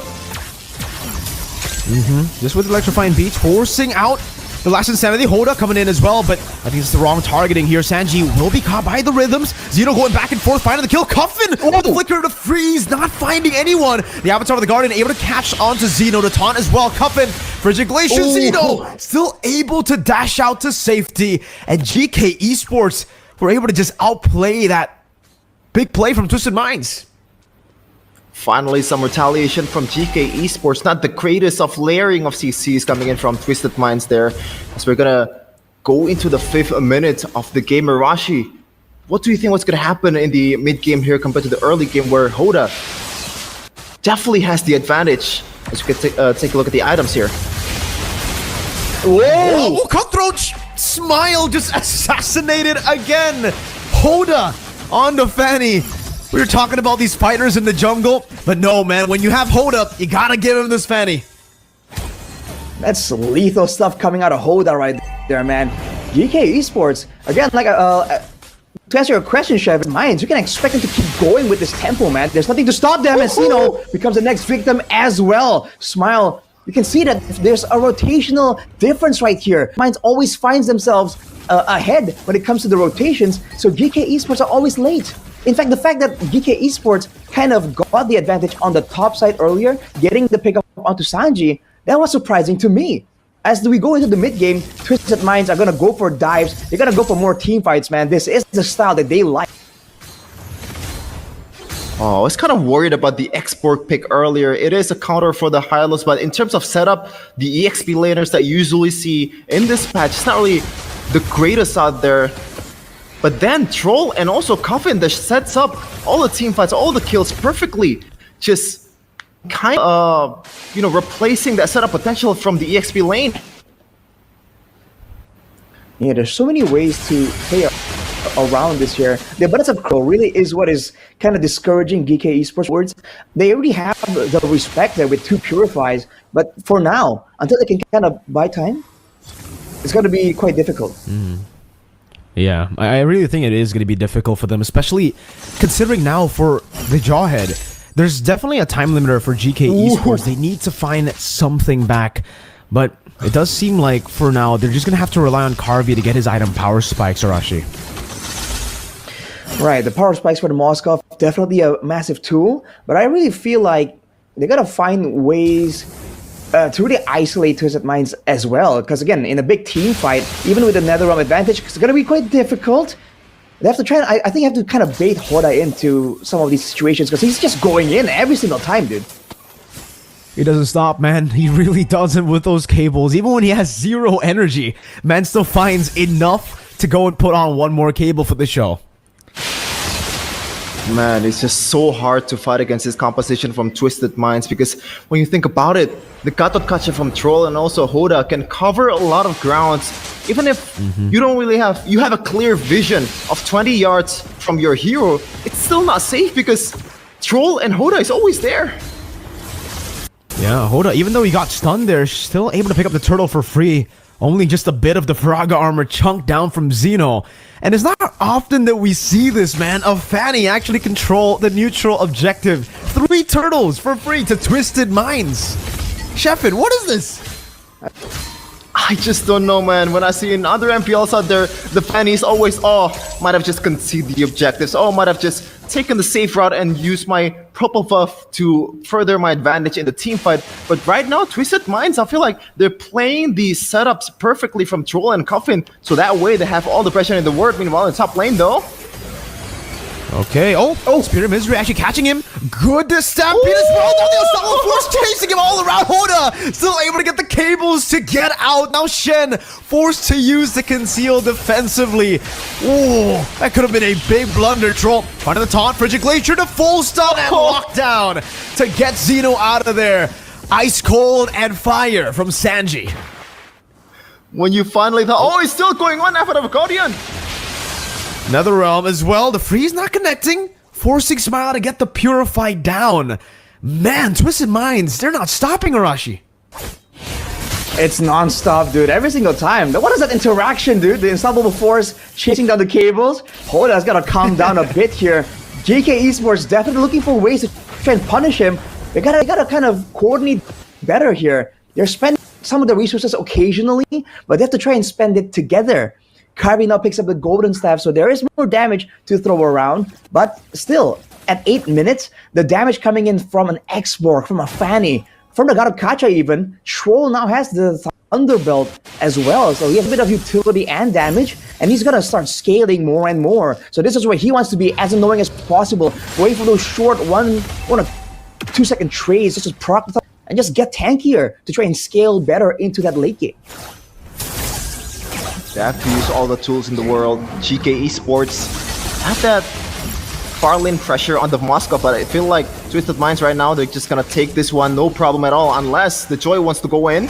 Just with electrifying beats, forcing out the last insanity. Hoda coming in as well, but I think it's the wrong targeting here. Sanji will be caught by the rhythms. Zeno going back and forth, finding the kill. Cuffin with the flicker to freeze, not finding anyone. The Avatar of the Guardian able to catch onto Zeno to taunt as well. Cuffin, Frigid Glacier, Zeno still able to dash out to safety, and GK Esports were able to just outplay that big play from Twisted Minds. Finally, some retaliation from GK Esports. Not the greatest of layering of CCs coming in from Twisted Minds there. As we're gonna go into the 5th minute of the game. Arashi, what do you think what's gonna happen in the mid game here compared to the early game where Hoda definitely has the advantage? As we can take a look at the items here. Whoa! Cutthroat Smile just assassinated again. Hoda on the Fanny. We were talking about these fighters in the jungle, but no, man, when you have Hoda, you gotta give him this Fanny. That's lethal stuff coming out of Hoda right there, man. GK Esports, again, like, to answer your question, Chef, Minds, you can expect them to keep going with this tempo, man. There's nothing to stop them as, you know, becomes the next victim as well. Smile, you can see that there's a rotational difference right here. Minds always finds themselves ahead when it comes to the rotations, so GK Esports are always late. In fact, the fact that GK Esports kind of got the advantage on the top side earlier, getting the pickup onto Sanji, that was surprising to me. As we go into the mid game, Twisted Minds are gonna go for dives. They're gonna go for more team fights, man. This is the style that they like. Oh, I was kind of worried about the export pick earlier. It is a counter for the Hylos, but in terms of setup, the EXP laners that you usually see in this patch, it's not really the greatest out there. But then Troll and also Coffin that sets up all the team fights, all the kills perfectly. Just kind of, you know, replacing that setup potential from the EXP lane. Yeah, there's so many ways to play around this here. The abundance of Crow really is what is kind of discouraging GK Esports words. They already have the respect there with 2 Purifies, but for now, until they can kind of buy time, it's going to be quite difficult. Yeah, I really think it is going to be difficult for them, especially considering now for the Jawhead. There's definitely a time limiter for GK Esports. They need to find something back, but it does seem like for now they're just going to have to rely on Carvey to get his item Power Spikes, Arashi. Right, the Power Spikes for the Moskov, definitely a massive tool, but I really feel like they got to find ways to really isolate Twisted Minds as well, because again, in a big team fight, even with the NetherRealm advantage, it's going to be quite difficult. They have to try, I think you have to kind of bait Hoda into some of these situations, because he's just going in every single time, dude. He doesn't stop, man. He really doesn't with those cables. Even when he has 0 energy, man still finds enough to go and put on one more cable for the show. Man, it's just so hard to fight against this composition from Twisted Minds, because when you think about it, the Gatot Kacha from Troll and also Hoda can cover a lot of grounds. Even if you don't really have, you have a clear vision of 20 yards from your hero, it's still not safe because Troll and Hoda is always there. Yeah, Hoda, even though he got stunned there, still able to pick up the turtle for free. Only just a bit of the Faraga armor chunked down from Xeno. And it's not often that we see this, man. A Fanny actually control the neutral objective. 3 turtles for free to Twisted Minds. Sheffin, what is this? I just don't know, man. When I see in other MPLs out there, the Fannies always, might have just conceded the objectives. Might have just taken the safe route and used my purple buff to further my advantage in the team fight. But right now, Twisted Minds, I feel like they're playing these setups perfectly from Troll and Coffin. So that way they have all the pressure in the world. Meanwhile, in top lane though, okay, Spirit of Misery actually catching him. Good to Stampede as well. Now the Force chasing him all around. Hoda still able to get the cables to get out. Now Shen forced to use the conceal defensively. Ooh, that could have been a big blunder. Troll finding the taunt. Frigid Glacier to full stun and lockdown to get Xeno out of there. Ice Cold and Fire from Sanji. when you finally thought, it's still going on after the Guardian. NetherRealm as well. The freeze not connecting. Forcing Smile to get the Purify down. Man, Twisted Minds, they're not stopping Arashi. It's non-stop, dude. Every single time. What is that interaction, dude? The Unstoppable Force chasing down the cables. Hoda's got to calm down a bit here. GK Esports definitely looking for ways to try and punish him. They gotta kind of coordinate better here. They're spending some of the resources occasionally, but they have to try and spend it together. Kirby now picks up the golden staff, so there is more damage to throw around. But still, at 8 minutes, the damage coming in from an X-Borg, from a Fanny, from the God of Kacha even, Troll now has the Thunderbelt as well. So he has a bit of utility and damage, and he's gonna start scaling more and more. So this is where he wants to be as annoying as possible, waiting for those short one 2-second trades just to proc and just get tankier to try and scale better into that late game. They have to use all the tools in the world. GK Esports have that far lane pressure on the Moscow, but I feel like Twisted Minds right now, they're just gonna take this one no problem at all, unless the Joy wants to go in.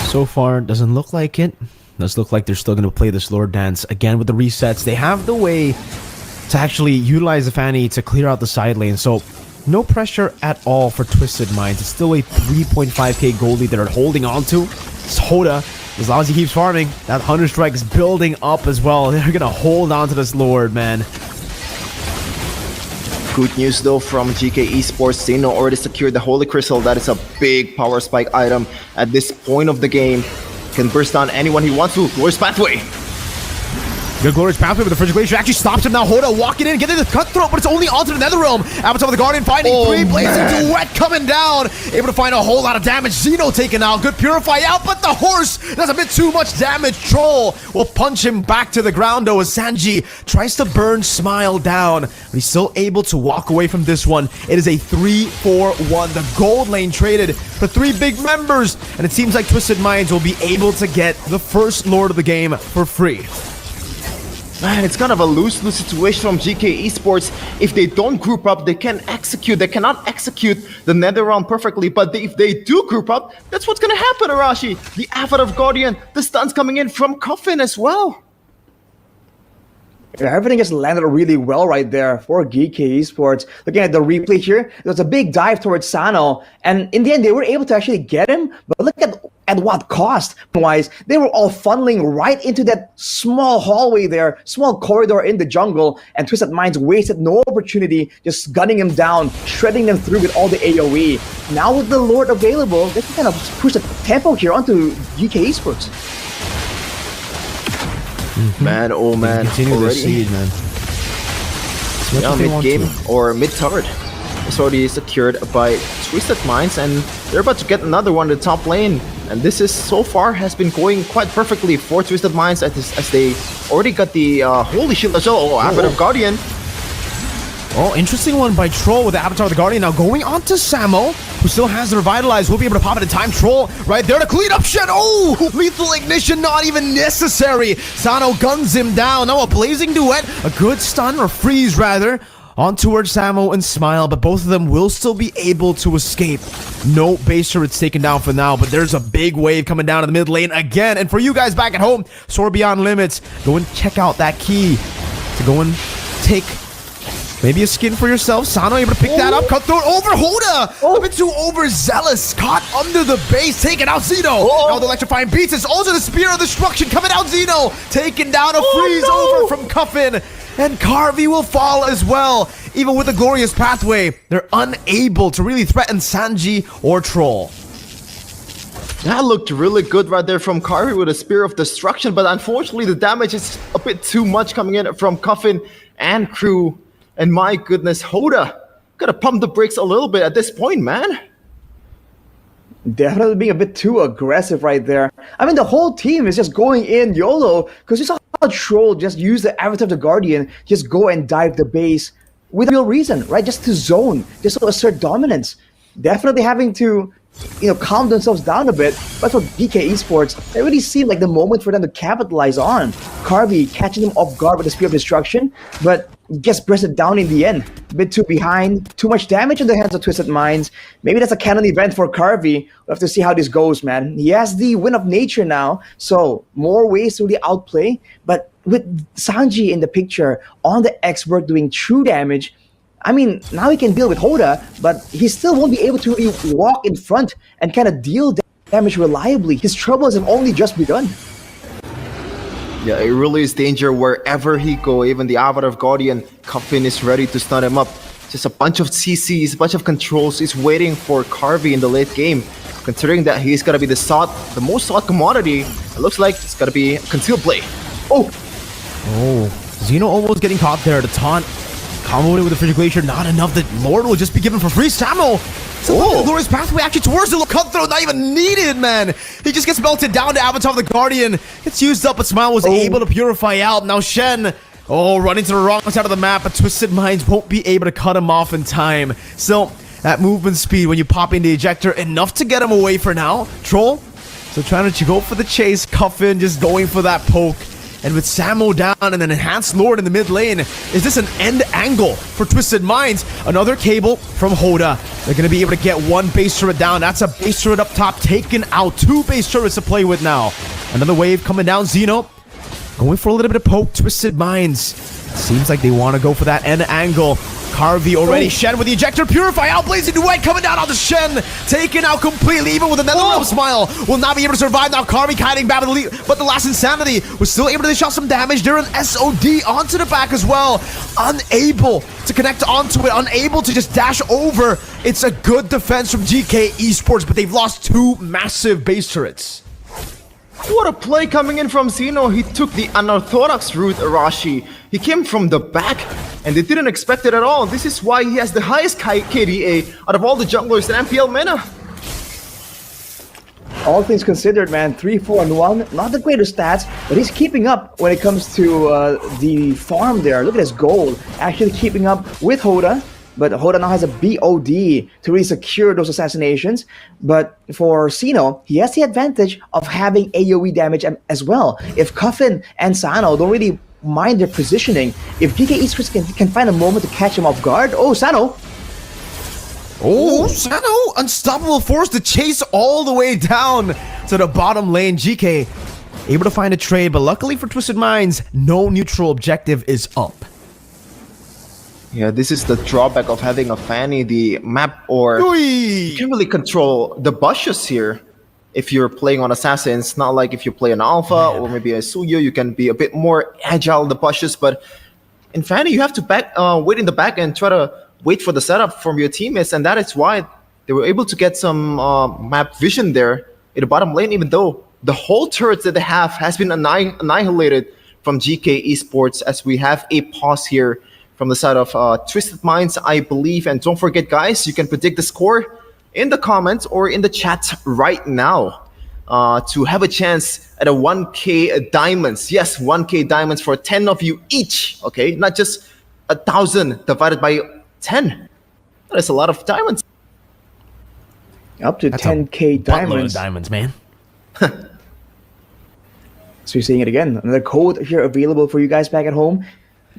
So far, doesn't look like it. Does look like they're still going to play this Lord Dance again with the resets. They have the way to actually utilize the Fanny to clear out the side lane, so no pressure at all for Twisted Minds. It's still a 3.5k gold lead that they're holding on to. It's Hoda, as long as he keeps farming, that Hunter Strike is building up as well. They're going to hold on to this Lord, man. Good news though from GK Esports. Zeno already secured the Holy Crystal. That is a big power spike item at this point of the game. Can burst down anyone he wants to. Glorious Pathway. Good Glorious Pathway, but the Frigid Glacier actually stops him now. Hoda walking in, getting the cutthroat, but it's only onto the Netherrealm. Avatar of the Guardian finding three, blazing duet coming down. Able to find a whole lot of damage. Zeno taken out. Good Purify out, but the horse does a bit too much damage. Troll will punch him back to the ground though as Sanji tries to burn Smile down. But he's still able to walk away from this one. It is a 3-4-1. The gold lane traded for 3 big members. And it seems like Twisted Minds will be able to get the first Lord of the game for free. Man, it's kind of a lose-lose situation from GK Esports. If they don't group up, they cannot execute the Netherrealm perfectly. But if they do group up, that's what's gonna happen, Arashi. The Avatar of Guardian, the stuns coming in from Coffin as well. Yeah, everything just landed really well right there for GK Esports. Looking at the replay here, there was a big dive towards Sano, and in the end, they were able to actually get him. But look at what cost wise. They were all funneling right into that small hallway there, small corridor in the jungle, and Twisted Minds wasted no opportunity, just gunning him down, shredding them through with all the AoE. Now with the Lord available, they can kind of push the tempo here onto GK Esports. Man, oh man, continue the siege, man. Yeah, mid-game or mid-turret. It's already secured by Twisted Minds, and they're about to get another one in the top lane. And this is, so far, has been going quite perfectly for Twisted Minds as they already got the Holy Shield as well. Oh, Avatar of Guardian. Oh, interesting one by Troll with the Avatar of the Guardian. Now going on to Samo, who still has the Revitalize. Will be able to pop it in time. Troll right there to clean up shit. Oh, lethal ignition not even necessary. Sano guns him down. Now a blazing duet. A good stun, or freeze rather, on towards Samo and Smile, but both of them will still be able to escape. No base turrets taken down for now, but there's a big wave coming down in the mid lane again. And for you guys back at home, Soar Beyond Limits, go and check out that key to go and take maybe a skin for yourself. Sano able to pick that up. Cutthroat over Hoda. A bit too overzealous. Caught under the base. Taking out Zeno. Now the electrifying beats. It's also the Spear of Destruction coming out. Zeno taking down a freeze over from Cuffin. And Carvey will fall as well. Even with the Glorious Pathway, they're unable to really threaten Sanji or Troll. That looked really good right there from Carvey with a Spear of Destruction, but unfortunately the damage is a bit too much coming in from Cuffin and crew. And my goodness, Hoda gotta pump the brakes a little bit at this point, man. Definitely being a bit too aggressive right there. I mean, the whole team is just going in YOLO, because you saw how Troll just use the Avatar of the Guardian, just go and dive the base with a real reason, right? Just to zone, just to assert dominance. Definitely having to, calm themselves down a bit. But for GK Esports, it really seemed like the moment for them to capitalize on. Carvey catching them off guard with the Spear of Destruction, but gets breasted down in the end. A bit too behind, too much damage in the hands of Twisted Minds. Maybe that's a canon event for Carvey. We'll have to see how this goes, man. He has the Win of Nature now, so more ways to really outplay. But with Sanji in the picture, on the expert doing true damage, I mean, now he can deal with Hoda, but he still won't be able to really walk in front and kind of deal damage reliably. His troubles have only just begun. Yeah, it really is danger wherever he go. Even the Avatar of Guardian, Cuffin is ready to stun him up. Just a bunch of CCs, a bunch of controls is waiting for Carvey in the late game. Considering that he's gonna be the most sought commodity, it looks like it's gonna be a concealed play. Oh, Zeno almost getting caught there. The taunt comboing with the Frigid Glacier, not enough. The Lord will just be given for free. Samo, the Glorious Pathway actually towards the Cutthroat, not even needed, man. He just gets melted down to Avatar of the Guardian. Gets used up, but Smile was able to purify out. Now Shen Oh, running to the wrong side of the map, but Twisted Minds won't be able to cut him off in time. Still, that movement speed when you pop in the ejector, enough to get him away for now. Troll, so trying to go for the chase. Cuffin just going for that poke. And with Samo down and an enhanced Lord in the mid lane, is this an end angle for Twisted Minds? Another cable from Hoda. They're going to be able to get one base turret down. That's a base turret up top taken out. 2 base turrets to play with now. Another wave coming down. Xeno going for a little bit of poke. Twisted Minds. Seems like they want to go for that end angle. Carvey already. Shen with the ejector. Purify out. Blazing Duet coming down on the Shen. Taken out completely. Even with another realm smile. Will not be able to survive now. Carvey kiting back to the lead. But the last Insanity was still able to dish out some damage. They're an SOD onto the back as well. Unable to connect onto it. Unable to just dash over. It's a good defense from GK Esports, but they've lost 2 massive base turrets. What a play coming in from Xeno. He took the unorthodox route, Arashi. He came from the back, and they didn't expect it at all. This is why he has the highest KDA out of all the junglers in MPL MENA. All things considered, man, 3-4-1, not the greatest stats, but he's keeping up when it comes to the farm there. Look at his gold, actually keeping up with Hoda. But Hoda now has a BOD to really secure those assassinations. But for Xeno, he has the advantage of having AoE damage as well. If Cuffin and Sano don't really mind their positioning, if GK Esports can find a moment to catch him off guard, oh, Sano! Oh, Sano! Unstoppable force to chase all the way down to the bottom lane. GK able to find a trade, but luckily for Twisted Minds, no neutral objective is up. Yeah, this is the drawback of having a Fanny. The map, or you can't really control the bushes here. If you're playing on Assassins, not like if you play an Alpha or maybe a Suyo, you can be a bit more agile in the bushes. But in Fanny, you have to wait in the back and try to wait for the setup from your teammates, and that is why they were able to get some map vision there in the bottom lane, even though the whole turrets that they have has been annihilated from GK Esports, as we have a pause here from the side of Twisted Minds, I believe. And don't forget, guys, you can predict the score in the comments or in the chat right now to have a chance at a 1K diamonds. Yes, 1K diamonds for 10 of you each, okay? Not just 1,000 divided by 10. That is a lot of diamonds. Up to 10K diamonds. Of diamonds, man. So you're seeing it again. Another code here available for you guys back at home.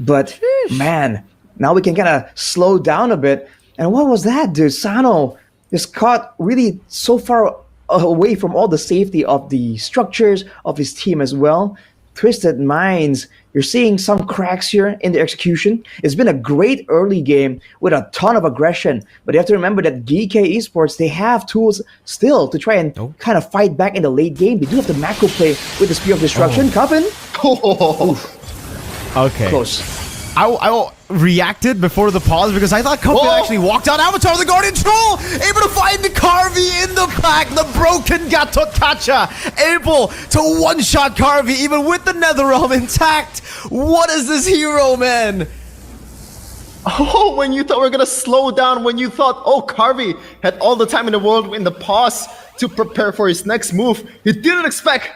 But man, now we can kind of slow down a bit. And what was that, dude? Sano just caught really so far away from all the safety of the structures of his team as well. Twisted Minds, you're seeing some cracks here in the execution. It's been a great early game with a ton of aggression. But you have to remember that GK Esports, they have tools still to try and kind of fight back in the late game. They do have the macro play with the Spear of Destruction. Coven. Okay. Close. I reacted before the pause because I thought Cuffin actually walked out. Avatar of the Guardian Troll able to find the Carvey in the pack. The broken Gato Kacha able to one-shot Carvey even with the Netherrealm intact. What is this hero, man? Oh, when you thought we were going to slow down, when you thought, oh, Carvey had all the time in the world in the pause to prepare for his next move, he didn't expect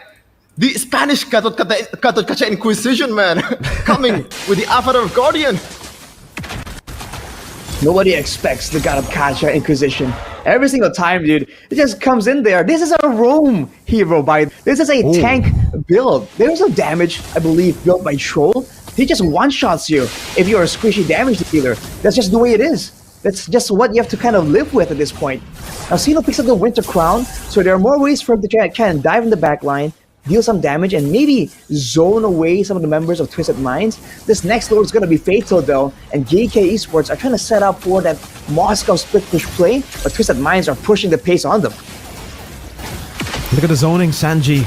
the Spanish Gatot Kacha Inquisition, man, coming with the Avatar of Guardian. Nobody expects the God of Kacha Inquisition. Every single time, dude, it just comes in there. This is a roam hero this is a tank build. There's no damage, I believe, built by Troll. He just one-shots you if you're a squishy damage dealer. That's just the way it is. That's just what you have to kind of live with at this point. Now, Xeno picks up the Winter Crown, so there are more ways for him to try and dive in the back line, deal some damage, and maybe zone away some of the members of Twisted Minds. This next Lord is going to be fatal, though, and GK Esports are trying to set up for that Moscow split push play, but Twisted Minds are pushing the pace on them. Look at the zoning, Sanji.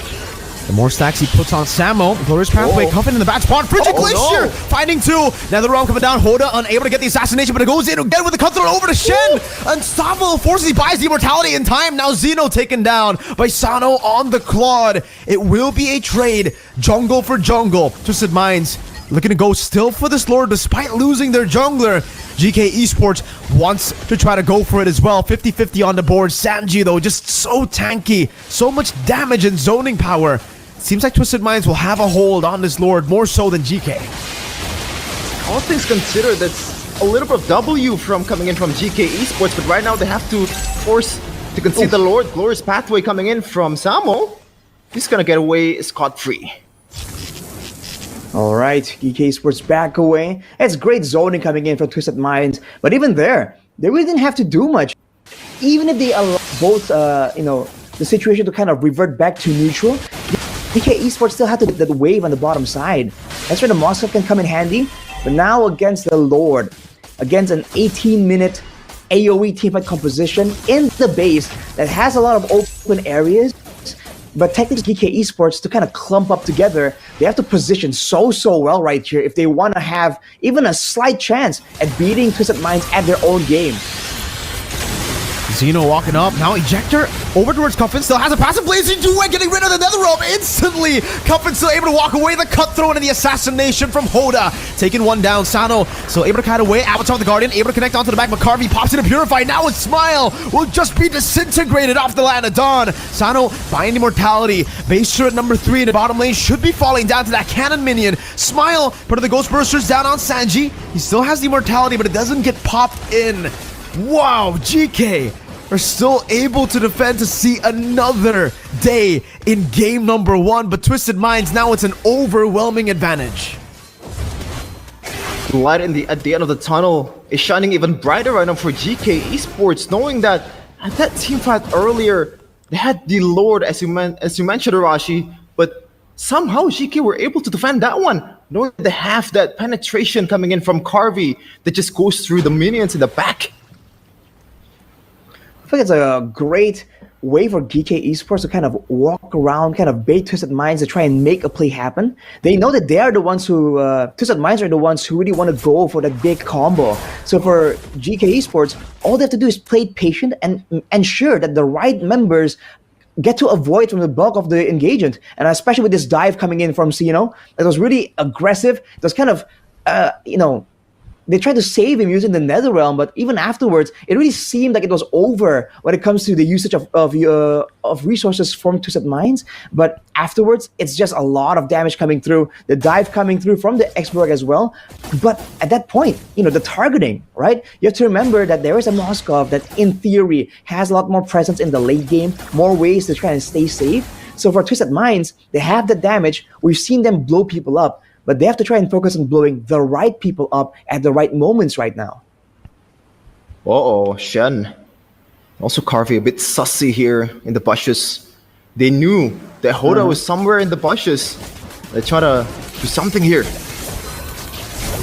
The more stacks he puts on Samo. Glorious Pathway, Cuffin in the back spot. Frigid Glacier finding 2. Netherrealm coming down. Hoda unable to get the assassination, but it goes in again with the cutthroat over to Shen. Unstoppable forces. He buys the immortality in time. Now Xeno taken down by Sano on the Claude. It will be a trade. Jungle for jungle. Twisted Minds looking to go still for this Lord despite losing their jungler. GK Esports wants to try to go for it as well. 50-50 on the board. Sanji, though, just so tanky. So much damage and zoning power. Seems like Twisted Minds will have a hold on this Lord more so than GK. all things considered, that's a little bit of W from coming in from GK Esports, but right now they have to force to concede the Lord. Glorious pathway coming in from Samo. He's gonna get away scot-free. All right, GK Esports back away. It's great zoning coming in from Twisted Minds, but even there, they really didn't have to do much. Even if they allow both, the situation to kind of revert back to neutral, GK Esports still had to get that wave on the bottom side. That's where the Moscow can come in handy. But now against the Lord, against an 18-minute AoE teamfight composition in the base that has a lot of open areas, but technically GK Esports, to kind of clump up together, they have to position so well right here if they want to have even a slight chance at beating Twisted Minds at their own game. Xeno walking up, now Ejector over towards Cuffin, still has a passive blazing duet, getting rid of the nether realm instantly. Cuffin still able to walk away, the cutthroat and the assassination from Hoda. Taking one down, Sano still able to kite away, Avatar the Guardian able to connect onto the back, McCarvey pops in a Purify, now it's Smile, will just be disintegrated off the land of Dawn. Sano buying immortality, base turret number 3 in the bottom lane should be falling down to that cannon minion. Smile, part of the Ghost Bursters down on Sanji, he still has the immortality, but it doesn't get popped in. Wow, GK are still able to defend to see another day in game number 1, but Twisted Minds, now it's an overwhelming advantage. The light at the end of the tunnel is shining even brighter right now for GK Esports, knowing that at that team fight earlier, they had the Lord, as you mentioned, Arashi, but somehow GK were able to defend that one, knowing they have that penetration coming in from Carvey that just goes through the minions in the back. I think it's a great way for GK Esports to kind of walk around, kind of bait Twisted Minds to try and make a play happen. They know that they are the ones who, Twisted Minds are the ones who really want to go for that big combo. So for GK Esports, all they have to do is play patient and ensure that the right members get to avoid from the bulk of the engagement. And especially with this dive coming in from Xeno, it was really aggressive. It was kind of, they tried to save him using the Netherrealm, but even afterwards, it really seemed like it was over when it comes to the usage of resources from Twisted Minds. But afterwards, it's just a lot of damage coming through, the dive coming through from the Xborg as well. But at that point, the targeting, right? You have to remember that there is a Moskov that, in theory, has a lot more presence in the late game, more ways to try and stay safe. So for Twisted Minds, they have the damage. We've seen them blow people up, but they have to try and focus on blowing the right people up at the right moments right now. Uh-oh, Shen. Also Carvey a bit sussy here in the bushes. They knew that Hoda was somewhere in the bushes. They try to do something here.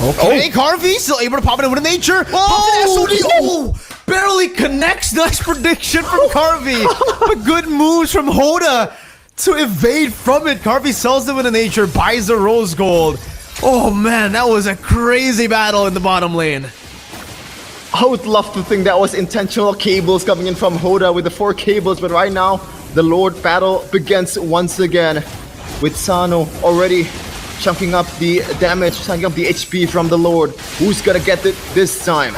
Okay, Carvey still able to pop it in with nature. Oh, barely connects. Nice prediction from Carvey. But good moves from Hoda to evade from it. Carvey sells them in the nature, buys the rose gold. Oh man, that was a crazy battle in the bottom lane. I would love to think that was intentional cables coming in from Hoda with the 4 cables, but right now, the Lord battle begins once again with Sano already chunking up the damage, chunking up the HP from the Lord. Who's gonna get it this time?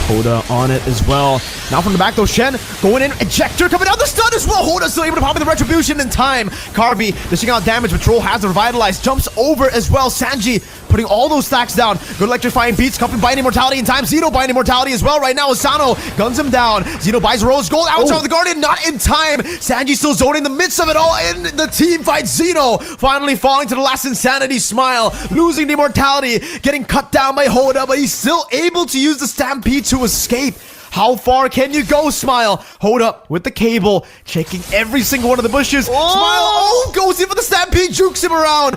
Hoda on it as well. Now from the back though, Shen going in, ejector coming out the stun as well. Hoda still able to pop in the retribution in time. Carvey dishing out damage, but Troll has the revitalize, jumps over as well. Sanji putting all those stacks down. Good electrifying beats, Cuffin buying immortality in time. Xeno buying immortality as well right now. Asano guns him down. Xeno buys rose gold, out of the Guardian, not in time. Sanji still zoning in the midst of it all, and the team fight. Xeno finally falling to the last insanity. Smile losing the immortality, getting cut down by Hoda, but he's still able to use the stampede to escape. How far can you go, Smile? Hoda with the cable, checking every single one of the bushes. Smile, goes in for the stampede, jukes him around.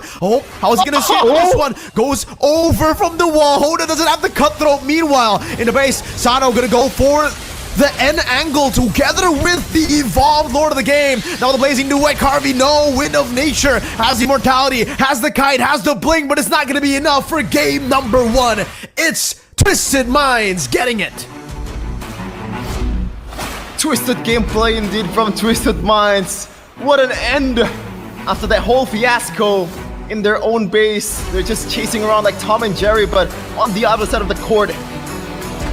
How's he gonna shoot this one? Goes over from the wall. Hoda doesn't have the cutthroat. Meanwhile, in the base, Sano gonna go for the N angle together with the evolved Lord of the Game. Now the blazing duet, Carvey, no wind of nature, has the immortality, has the kite, has the bling, but it's not gonna be enough for game number 1. It's Twisted Minds getting it. Twisted gameplay indeed from Twisted Minds. What an end after that whole fiasco in their own base. They're just chasing around like Tom and Jerry, but on the other side of the court,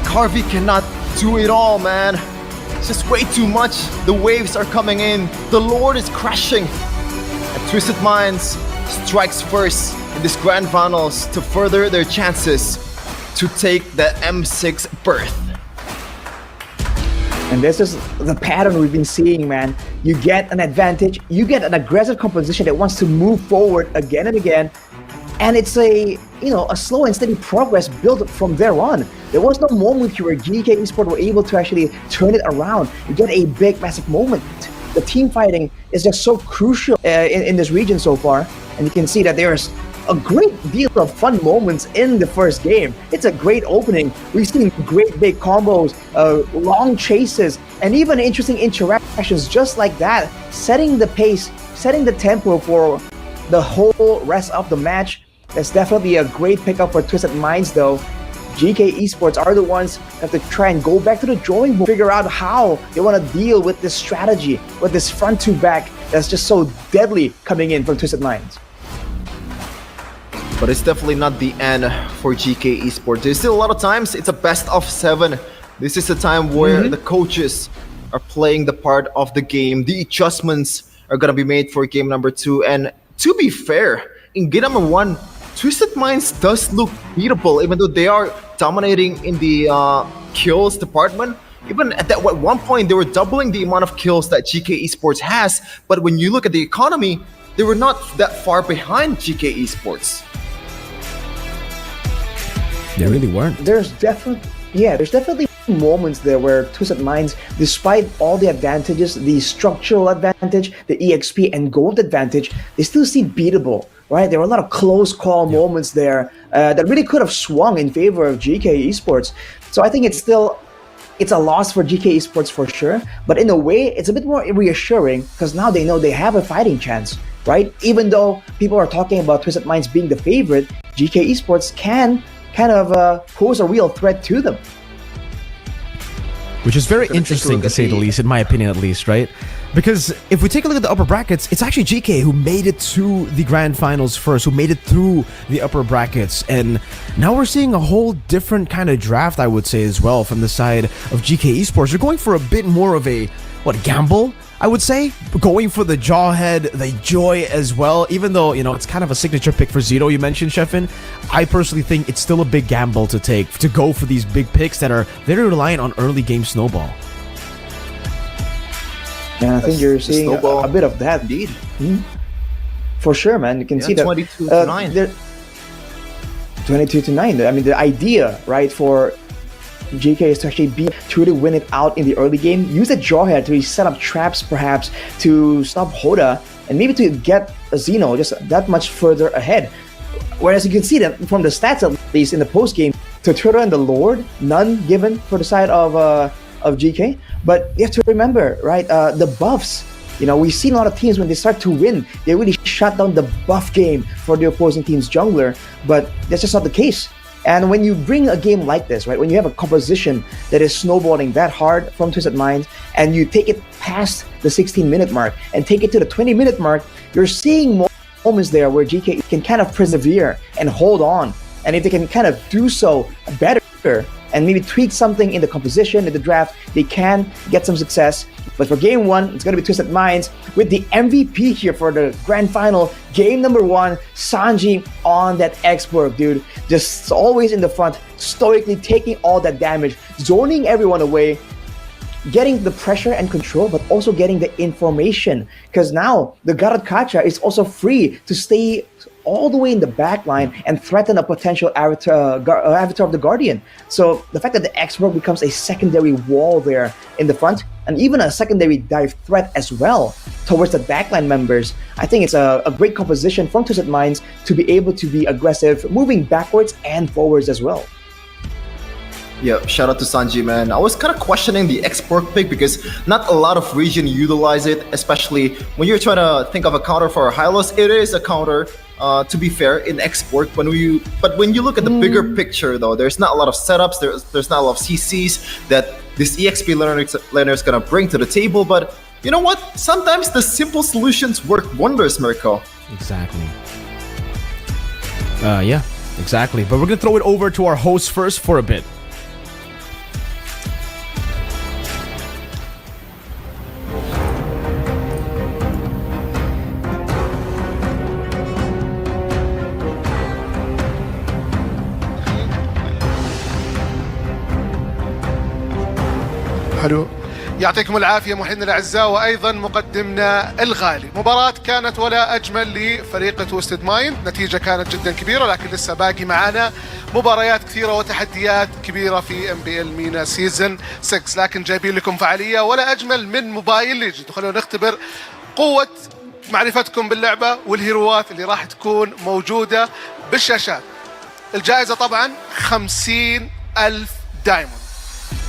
Carvey cannot do it all, man. It's just way too much. The waves are coming in. The Lord is crashing. And Twisted Minds strikes first. in this grand finals to further their chances to take the M6 berth. And this is the pattern we've been seeing, man. You get an advantage, you get an aggressive composition that wants to move forward again and again, and it's a slow and steady progress built from there on. There was no moment where GK Esports were able to actually turn it around. You get a big, massive moment. The team fighting is just so crucial in this region so far, and you can see that there's a great deal of fun moments in the first game. It's a great opening. We've seen great big combos, long chases, and even interesting interactions just like that, setting the pace, setting the tempo for the whole rest of the match. That's definitely a great pickup for Twisted Minds though. GK Esports are the ones that have to try and go back to the drawing board, figure out how they want to deal with this strategy, with this front to back that's just so deadly coming in from Twisted Minds. But it's definitely not the end for GK Esports. There's still a lot of times. It's a best of 7. This is the time where the coaches are playing the part of the game. The adjustments are going to be made for game number 2. And to be fair, in game number 1, Twisted Minds does look beatable, even though they are dominating in the kills department. Even at one point, they were doubling the amount of kills that GK Esports has. But when you look at the economy, they were not that far behind GK Esports. They really weren't. There's definitely moments there where Twisted Minds, despite all the advantages, the structural advantage, the EXP and gold advantage, they still seem beatable, right? There were a lot of close call moments there that really could have swung in favor of GK Esports. So I think it's a loss for GK Esports for sure, but in a way, it's a bit more reassuring because now they know they have a fighting chance, right? Even though people are talking about Twisted Minds being the favorite, GK Esports can kind of pose a real threat to them. Which is very interesting to say the least, in my opinion at least, right? Because if we take a look at the upper brackets, it's actually GK who made it to the grand finals first, who made it through the upper brackets. And now we're seeing a whole different kind of draft, I would say, as well, from the side of GK Esports. They're going for a bit more of a, gamble? I would say, going for the Jawhead, the Joy as well, even though, it's kind of a signature pick for Zito, you mentioned, Sheffin. I personally think it's still a big gamble to take, to go for these big picks that are very reliant on early game snowball. Yeah, I think you're seeing a bit of that. Indeed. For sure, man. You can see that. 22 to 9. 22 to 9. I mean, the idea, right, for GK is to actually truly win it out in the early game. Use the Jawhead to set up traps, perhaps, to stop Hoda, and maybe to get a Xeno just that much further ahead. Whereas you can see that from the stats, at least in the post game, Tutura and the Lord, none given for the side of GK. But you have to remember, right, the buffs. We've seen a lot of teams when they start to win, they really shut down the buff game for the opposing team's jungler. But that's just not the case. And when you bring a game like this, right, when you have a composition that is snowballing that hard from Twisted Minds, and you take it past the 16-minute mark and take it to the 20-minute mark, you're seeing moments there where GK can kind of persevere and hold on. And if they can kind of do so better and maybe tweak something in the composition, in the draft, they can get some success. But for game 1, it's going to be Twisted Minds with the MVP here for the grand final. Game number 1, Sanji on that X-Borg, dude. Just always in the front, stoically taking all that damage, zoning everyone away, getting the pressure and control, but also getting the information. Because now the Garad Kacha is also free to stay all the way in the back line and threaten a potential avatar of the Guardian. So the fact that the X-Borg becomes a secondary wall there in the front, and even a secondary dive threat as well towards the backline members, I think it's a great composition from Twisted Minds to be able to be aggressive, moving backwards and forwards as well. Yeah, shout out to Sanji, man. I was kind of questioning the X-Borg pick because not a lot of region utilize it, especially when you're trying to think of a counter for a Hylos. It is a counter, to be fair, in X-Borg. But when you look at the bigger picture, though, there's not a lot of setups. There's not a lot of CCs that this EXP laner is gonna bring to the table. But you know what? Sometimes the simple solutions work wonders, Mirko. Exactly. Yeah, exactly. But we're gonna throw it over to our host first for a bit. حلو. يعطيكم العافية محيطنا الأعزاء وأيضا مقدمنا الغالي. مباراة كانت ولا أجمل لفريق تويستد مايند، نتيجة كانت جدا كبيرة، لكن لسه باقي معانا مباريات كثيرة وتحديات كبيرة في MPL MENA سيزن 6، لكن جايبين لكم فعالية ولا أجمل من موبايل ليجند. خلونا نختبر قوة معرفتكم باللعبة والهيروات اللي راح تكون موجودة بالشاشات. الجائزة طبعا 50,000 دايموند.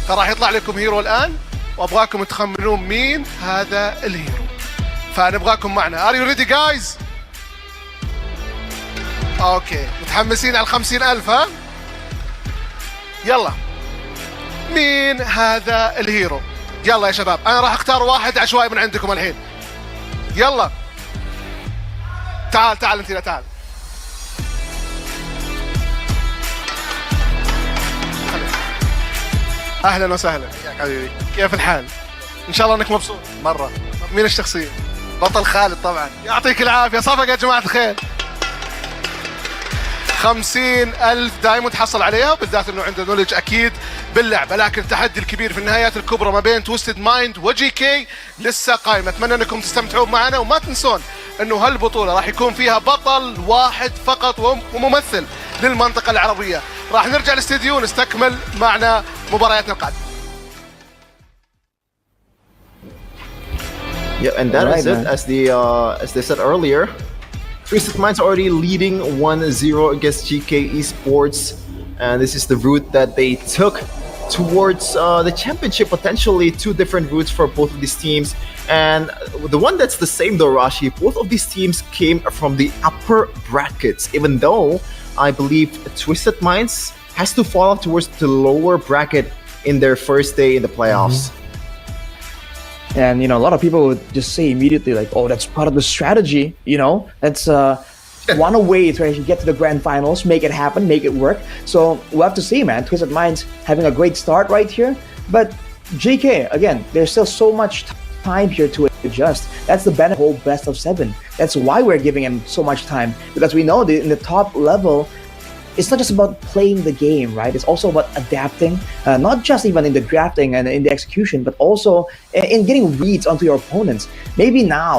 فراح يطلع لكم هيرو الآن وابغاكم تخمنون مين هذا الهيرو، فنبغاكم معنا. Are you ready guys؟ اوكي متحمسين على 50,000 ها؟ يلا مين هذا الهيرو؟ يلا يا شباب انا راح اختار واحد عشوائي من عندكم الحين. يلا تعال انت، لا تعال. اهلا وسهلا يا حبيبي، كيف الحال؟ ان شاء الله انك مبسوط مره. مين الشخصيه؟ بطل خالد طبعا. يعطيك العافيه، صفقه يا جماعه الخير. 50,000 دايموند حصل عليها، بالذات انه عنده نولج اكيد باللعبه، لكن التحدي الكبير في النهايات الكبرى ما بين تويستد مايند وجي كي لسه قايم. اتمنى انكم تستمتعون معنا، وما تنسون انه هالبطوله راح يكون فيها بطل واحد فقط وممثل للمنطقه العربيه. راح نرجع الاستديو ونستكمل معنا مبارياتنا القادمه. Yeah, and that is it. As they said earlier, Twisted Minds already leading 1-0 against GK Esports, and this is the route that they took towards the championship. Potentially two different routes for both of these teams, and the one that's the same though, Rashi, both of these teams came from the upper brackets, even though I believe Twisted Minds has to fall off towards the lower bracket in their first day in the playoffs. And you know, a lot of people would just say immediately like, oh, that's part of the strategy, you know, that's one way to actually get to the grand finals, make it happen, make it work. So we'll have to see, man. Twisted Minds having a great start right here, but GK, again, there's still so much time here to adjust. That's the benefit of whole best of 7. That's why we're giving him so much time, because we know that in the top level, it's not just about playing the game, right? It's also about adapting, not just even in the drafting and in the execution, but also in getting reads onto your opponents. Maybe now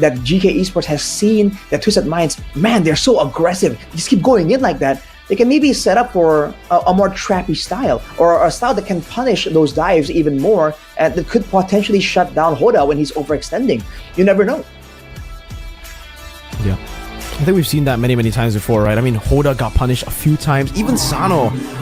that GK Esports has seen that Twisted Minds, man, they're so aggressive, just keep going in like that, they can maybe set up for a more trappy style, or a style that can punish those dives even more, and that could potentially shut down Hoda when he's overextending. You never know. Yeah. I think we've seen that many times before, right? I mean, Hoda got punished a few times. Even Sano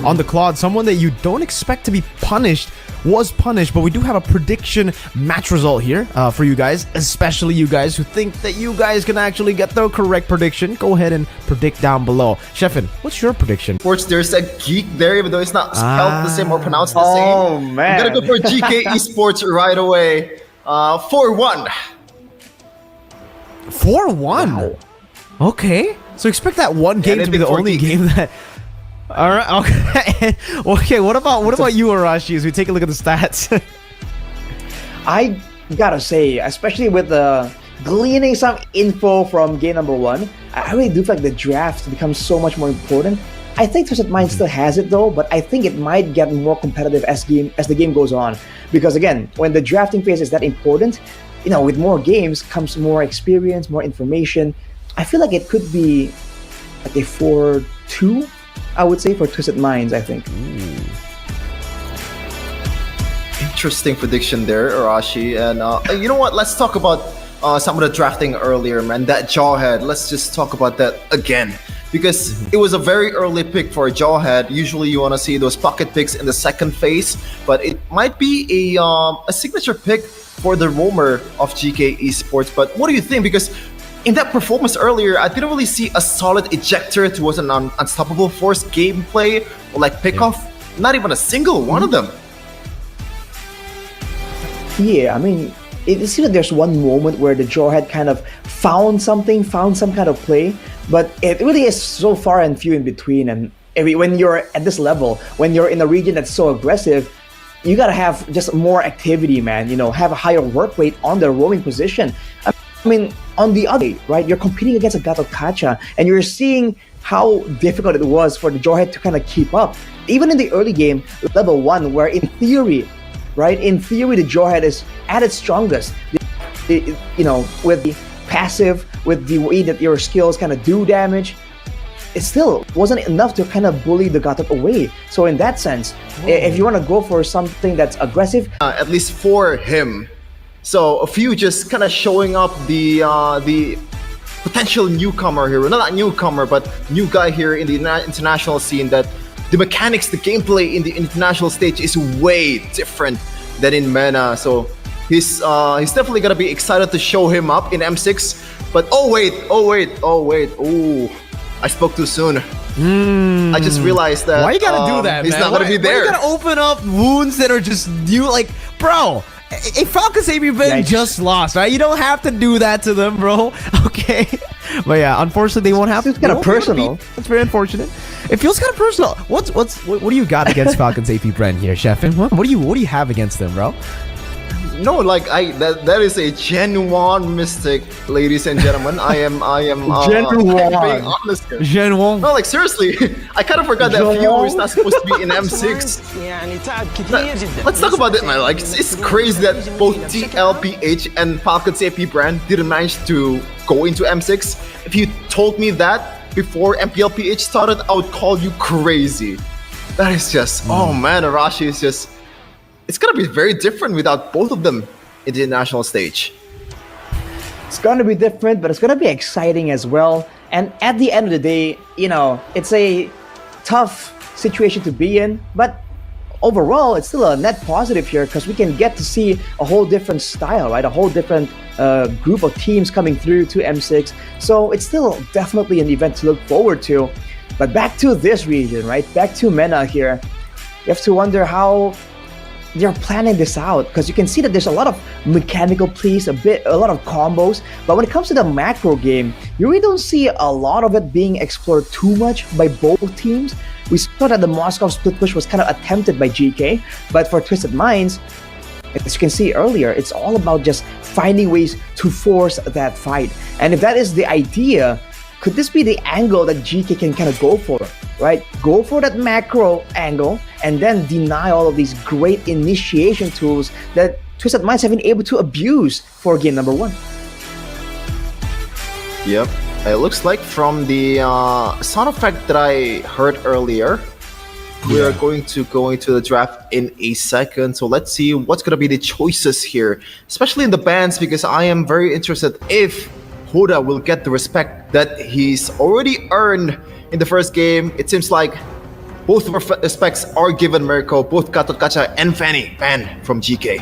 on the Claude, someone that you don't expect to be punished, was punished. But we do have a prediction match result here for you guys, especially you guys who think that you guys can actually get the correct prediction. Go ahead and predict down below. Sheffin, what's your prediction? Of course, there's a geek there, even though it's not spelled the same or pronounced the same. Oh, man. I'm gonna go for GK Esports right away. 4-1. 4-1? Wow. Okay. So expect that one game to be the only game that... Alright, okay. Okay, what about you, Arashi, as we take a look at the stats? I gotta say, especially with gleaning some info from game number 1, I really do feel like the draft becomes so much more important. I think Twisted Mind still has it though, but I think it might get more competitive as the game goes on. Because again, when the drafting phase is that important, you know, with more games comes more experience, more information. I feel like it could be like a 4-2, I would say, for Twisted Minds, I think. Interesting prediction there, Arashi. And you know what? Let's talk about some of the drafting earlier, man. That Jawhead, let's just talk about that again. Because it was a very early pick for a Jawhead. Usually you want to see those pocket picks in the second phase, but it might be a signature pick for the roamer of GK Esports. But what do you think? Because in that performance earlier, I didn't really see a solid ejector towards an unstoppable force gameplay or like pickoff. Not even a single one of them. Yeah, I mean, it seems like there's one moment where the Jawhead kind of found some kind of play, but it really is so far and few in between. And when you're at this level, when you're in a region that's so aggressive, you gotta have just more activity, man. You know, have a higher work rate on the roaming position. I mean, on the other, right, you're competing against a Gato Kacha, and you're seeing how difficult it was for the Jawhead to kind of keep up. Even in the early game, level 1, where in theory, right? In theory, the Jawhead is at its strongest. With the passive, with the way that your skills kind of do damage, it still wasn't enough to kind of bully the Gatot away. So in that sense, if you want to go for something that's aggressive, at least for him. So a few just kind of showing up the potential newcomer here, not a newcomer, but new guy here in the international scene, that the mechanics, the gameplay in the international stage is way different than in MENA. So he's definitely gonna be excited to show him up in M6. But oh, I spoke too soon. I just realized that. Why you gotta do that, he's man? not gonna be there. Why you gotta open up wounds that are just new? Like, bro, a Falcon Savior Ben just lost, right? You don't have to do that to them, bro. Okay, but yeah, unfortunately, they won't have to. It's kind of personal. That's very unfortunate. It feels kind of personal. What do you got against Falcon Savior Bren here, Chefin? What do you have against them, bro? No, like that is a genuine mistake, ladies and gentlemen. I am being honest here. Genuine. No, like seriously, I kind of forgot that Fuel is not supposed to be in M6. Let's talk about it, man. Like it's crazy that both TLPH and Falcon CP brand didn't manage to go into M6. If you told me that before MPLPH started, I would call you crazy. That is just, oh man, Arashi is just. It's gonna be very different without both of them in the international stage. It's gonna be different, but it's gonna be exciting as well. And at the end of the day, it's a tough situation to be in, but overall, it's still a net positive here because we can get to see a whole different style, right? A whole different group of teams coming through to M6. So it's still definitely an event to look forward to. But back to this region, right? Back to MENA here. You have to wonder how they're planning this out, because you can see that there's a lot of mechanical plays, a lot of combos, but when it comes to the macro game, you really don't see a lot of it being explored too much by both teams. We saw that the Moscow split push was kind of attempted by GK, but for Twisted Minds, as you can see earlier, it's all about just finding ways to force that fight. And if that is the idea, could this be the angle that GK can kind of go for, right? Go for that macro angle and then deny all of these great initiation tools that Twisted Minds have been able to abuse for game number 1. Yep, it looks like from the sound effect that I heard earlier, we are going to go into the draft in a second. So let's see what's going to be the choices here, especially in the bans, because I am very interested if Hoda will get the respect that he's already earned in the first game. It seems like both respects are given Mirko, both Gatot Kacha and Fanny banned from GK.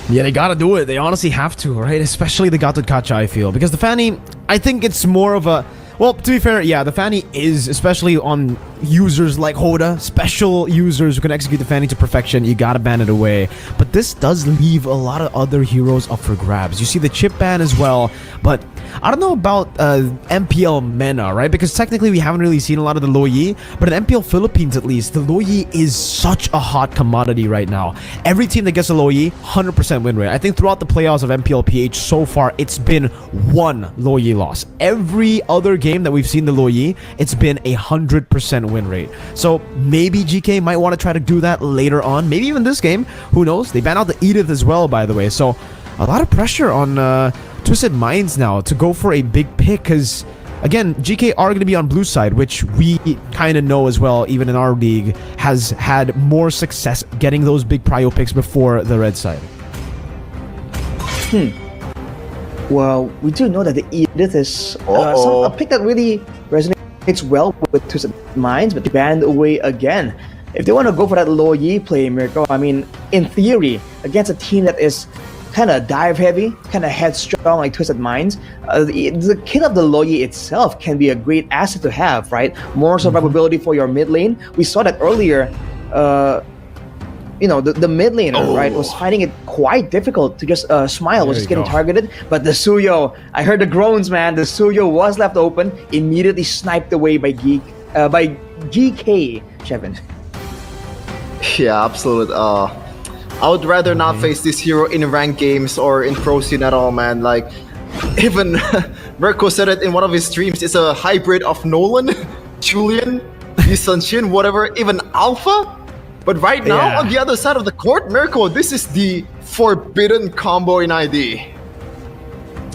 Yeah, they gotta do it. They honestly have to, right? Especially the Gatot Kacha, I feel. Because the Fanny, I think it's more of a... Well, to be fair, yeah, the Fanny is, especially on users like Hoda, special users who can execute the Fanny to perfection, you gotta ban it away. But this does leave a lot of other heroes up for grabs. You see the chip ban as well, but I don't know about MPL MENA, right? Because technically we haven't really seen a lot of the Loyi, but in MPL Philippines at least, the Loyi is such a hot commodity right now. Every team that gets a Loyi, 100% win rate. I think throughout the playoffs of MPL PH so far, it's been one Loyi loss. Every other game that we've seen the Loyi, it's been 100% win rate. So maybe GK might want to try to do that later on. Maybe even this game. Who knows? They banned out the Edith as well, by the way. So a lot of pressure on Twisted Minds now to go for a big pick, because again, GK are going to be on blue side, which we kind of know as well, even in our league, has had more success getting those big prio picks before the red side. Well, we do know that the Edith is a pick that really resonates well with Twisted Minds, but banned away again. If they want to go for that Loyi play, Mirko, I mean, in theory, against a team that is kind of dive heavy, kind of headstrong like Twisted Minds, the kit of the Loyi itself can be a great asset to have, right? More survivability for your mid lane. We saw that earlier. The mid laner, right, was finding it quite difficult to just smile, was just getting targeted. But the Suyo, I heard the groans, man. The Suyo was left open, immediately sniped away by GK, Chevin. Yeah, absolutely. I would rather not face this hero in ranked games or in pro scene at all, man. Like, even Mirko said it in one of his streams, it's a hybrid of Nolan, Julian, Lee Sun-shin, whatever, even Alpha. But right now, Yeah. on the other side of the court, Mirko, this is the forbidden combo in ID.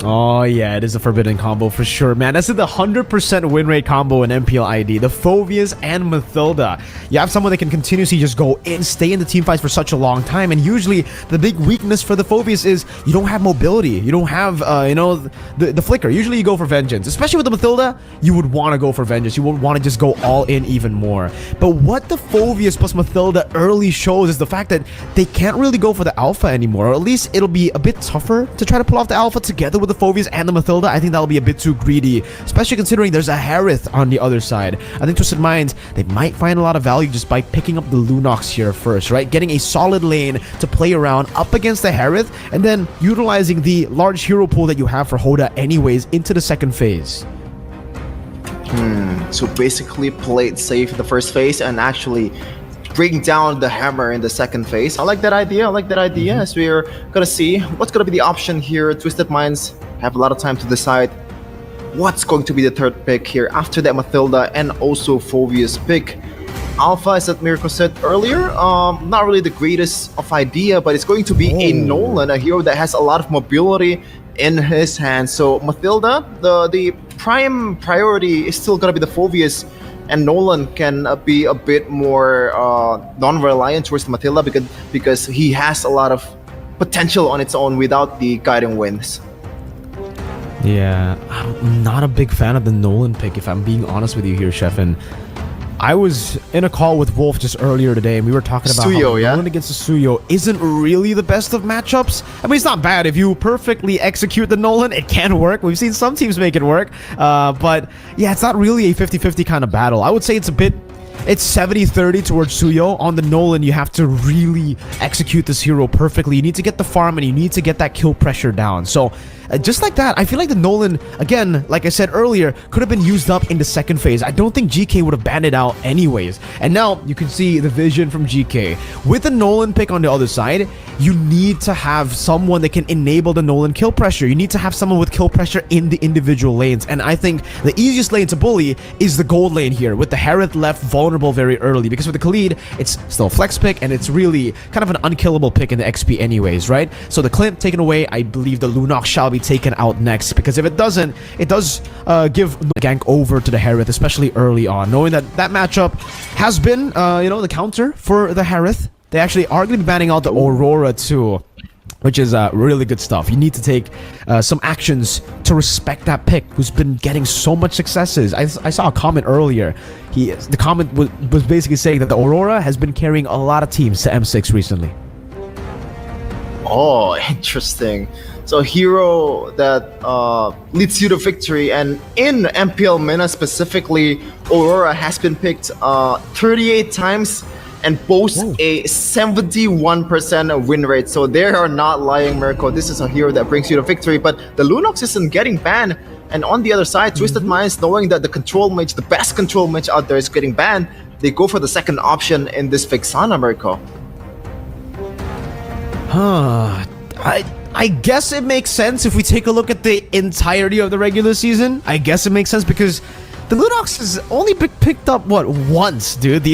Oh yeah, it is a forbidden combo for sure, man. That's the 100% win rate combo in MPL ID. The Phobias and Mathilda. You have someone that can continuously just go in, stay in the team fights for such a long time. And usually, the big weakness for the Phobias is you don't have mobility. You don't have, the flicker. Usually, you go for Vengeance. Especially with the Mathilda, you would want to go for Vengeance. You would want to just go all in even more. But what the Phobias plus Mathilda early shows is the fact that they can't really go for the Alpha anymore. Or at least it'll be a bit tougher to try to pull off the Alpha together with the Phobias and the Mathilda. I think that'll be a bit too greedy, especially considering there's a Harith on the other side. I think Twisted Minds, they might find a lot of value just by picking up the Lunox here first, right? Getting a solid lane to play around up against the Harith, and then utilizing the large hero pool that you have for Hoda anyways into the second phase. So basically play it safe in the first phase and actually bring down the hammer in the second phase. I like that idea. As we're gonna see what's gonna be the option here. Twisted Minds have a lot of time to decide what's going to be the third pick here after that Mathilda and also Phobia's pick. Alpha, as that Mirko said earlier, not really the greatest of idea, but it's going to be a Nolan, a hero that has a lot of mobility in his hands. So Mathilda, the prime priority is still gonna be the Phobias, and Nolan can be a bit more non-reliant towards the Mathilda because he has a lot of potential on its own without the guiding winds. Yeah, I'm not a big fan of the Nolan pick, if I'm being honest with you here, Chef. And I was in a call with Wolf just earlier today, and we were talking about Suyo, how yeah? Nolan against the Suyo isn't really the best of matchups. I mean, it's not bad. If you perfectly execute the Nolan, it can work. We've seen some teams make it work. But yeah, it's not really a 50-50 kind of battle. I would say it's 70-30 towards Suyo. On the Nolan, you have to really execute this hero perfectly. You need to get the farm, and you need to get that kill pressure down. So just like that, I feel like the Nolan, again, like I said earlier, could have been used up in the second phase. I don't think GK would have banned it out anyways. And now you can see the vision from GK. With the Nolan pick on the other side, you need to have someone that can enable the Nolan kill pressure. You need to have someone with kill pressure in the individual lanes. And I think the easiest lane to bully is the gold lane here, with the Harith left vulnerable very early. Because with the Khalid, it's still a flex pick, and it's really kind of an unkillable pick in the XP anyways, right? So the Clint taken away, I believe the Lunox shall be taken out next, because if it doesn't, it does give the gank over to the Harith, especially early on, knowing that that matchup has been the counter for the Harith. They actually are going to be banning out the Aurora too, which is really good stuff. You need to take some actions to respect that pick, who's been getting so much successes. I saw a comment earlier. The comment was basically saying that the Aurora has been carrying a lot of teams to M6 recently. Oh, interesting. So hero that leads you to victory, and in MPL MENA specifically, Aurora has been picked 38 times and boasts a 71% win rate. So they are not lying, Mirko. This is a hero that brings you to victory, but the Lunox isn't getting banned. And on the other side, Twisted Minds, knowing that the control mage, the best control mage out there, is getting banned, they go for the second option in this Vexana, Mirko. I guess it makes sense if we take a look at the entirety of the regular season. I guess it makes sense because the Lunox has only been picked up, once, dude?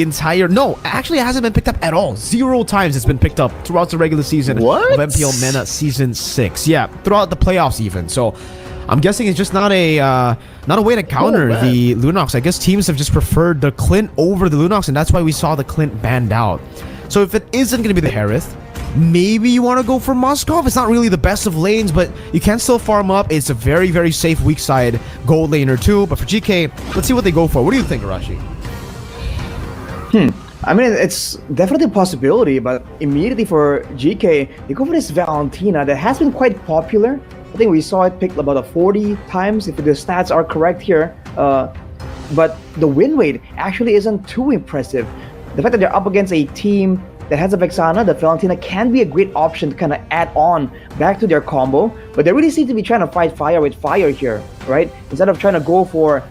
No, actually it hasn't been picked up at all. 0 times it's been picked up throughout the regular season of MPL MENA Season 6. Yeah, throughout the playoffs even. So I'm guessing it's just not a way to counter the Lunox. I guess teams have just preferred the Clint over the Lunox, and that's why we saw the Clint banned out. So if it isn't going to be the Harith, maybe you want to go for Moskov. It's not really the best of lanes, but you can still farm up. It's a very, very safe weak side gold laner too. But for GK, let's see what they go for. What do you think, Arashi? I mean, it's definitely a possibility, but immediately for GK, they go for this Valentina that has been quite popular. I think we saw it picked about 40 times, if the stats are correct here. But the win rate actually isn't too impressive. The fact that they're up against a team that has a Vexana, the Valentina can be a great option to kind of add on back to their combo, but they really seem to be trying to fight fire with fire here, right? Instead of trying to go for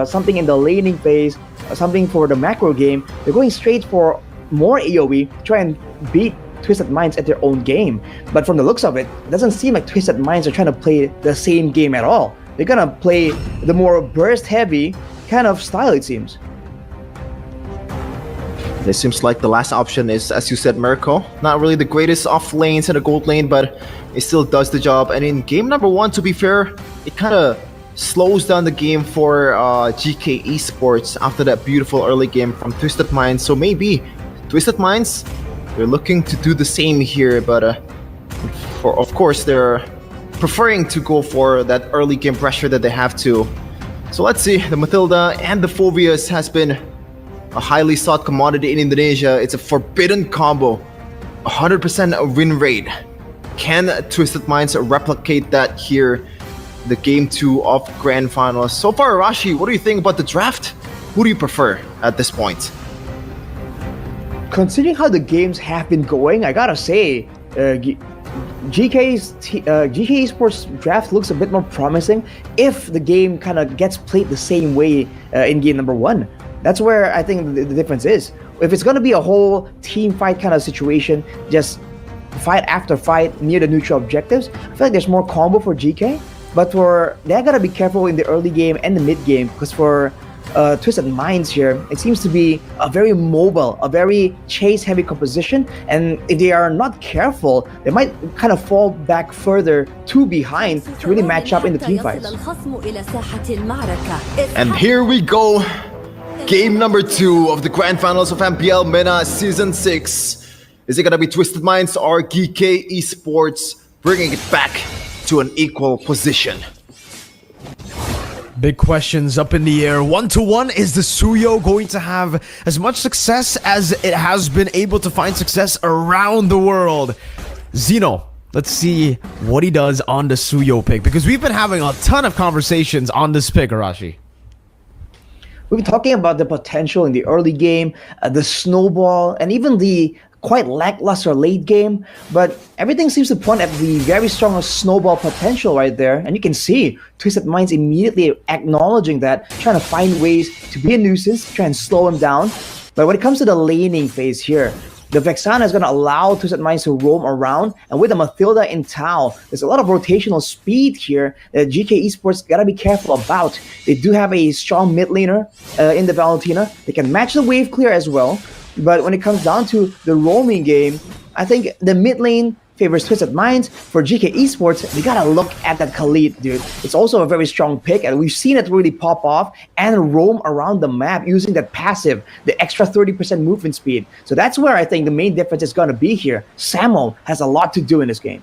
something in the laning phase, something for the macro game, they're going straight for more AoE to try and beat Twisted Minds at their own game. But from the looks of it, it doesn't seem like Twisted Minds are trying to play the same game at all. They're gonna play the more burst heavy kind of style, it seems. It seems like the last option is, as you said, Mirko. Not really the greatest off lanes in the gold lane, but it still does the job. And in game number 1, to be fair, it kind of slows down the game for GK Esports after that beautiful early game from Twisted Minds. So maybe Twisted Minds, they're looking to do the same here, but of course they're preferring to go for that early game pressure that they have to. So let's see, the Matilda and the Phobius has been a highly sought commodity in Indonesia. It's a forbidden combo, 100% win rate. Can Twisted Minds replicate that here, the game 2 of Grand Finals? So far, Arashi, what do you think about the draft? Who do you prefer at this point? Considering how the games have been going, I gotta say, GK Esports draft looks a bit more promising if the game kind of gets played the same way in game number 1. That's where I think the difference is. If it's going to be a whole team fight kind of situation, just fight after fight near the neutral objectives, I feel like there's more combo for GK. But they gotta be careful in the early game and the mid game, because for Twisted Minds here, it seems to be a very mobile, a very chase-heavy composition, and if they are not careful, they might kind of fall back further to behind to really match up in the team fights. And here we go. Game number 2 of the Grand Finals of MPL MENA Season 6. Is it gonna be Twisted Minds or GK Esports bringing it back to an equal position? Big questions up in the air. 1-1, is the Suyo going to have as much success as it has been able to find success around the world? Zeno, let's see what he does on the Suyo pick, because we've been having a ton of conversations on this pick, Arashi. We've been talking about the potential in the early game, the snowball, and even the quite lackluster late game, but everything seems to point at the very strong snowball potential right there, and you can see Twisted Minds immediately acknowledging that, trying to find ways to be a nuisance, try and slow him down. But when it comes to the laning phase here, the Vexana is going to allow Twisted Minds to roam around, and with the Matilda in Tau, there's a lot of rotational speed here that GK Esports got to be careful about. They do have a strong mid laner in the Valentina. They can match the wave clear as well. But when it comes down to the roaming game, I think the mid lane favors Twisted Minds. For GK Esports, they gotta look at that Khalid, dude. It's also a very strong pick, and we've seen it really pop off and roam around the map using that passive, the extra 30% movement speed. So that's where I think the main difference is gonna be here. Samo has a lot to do in this game.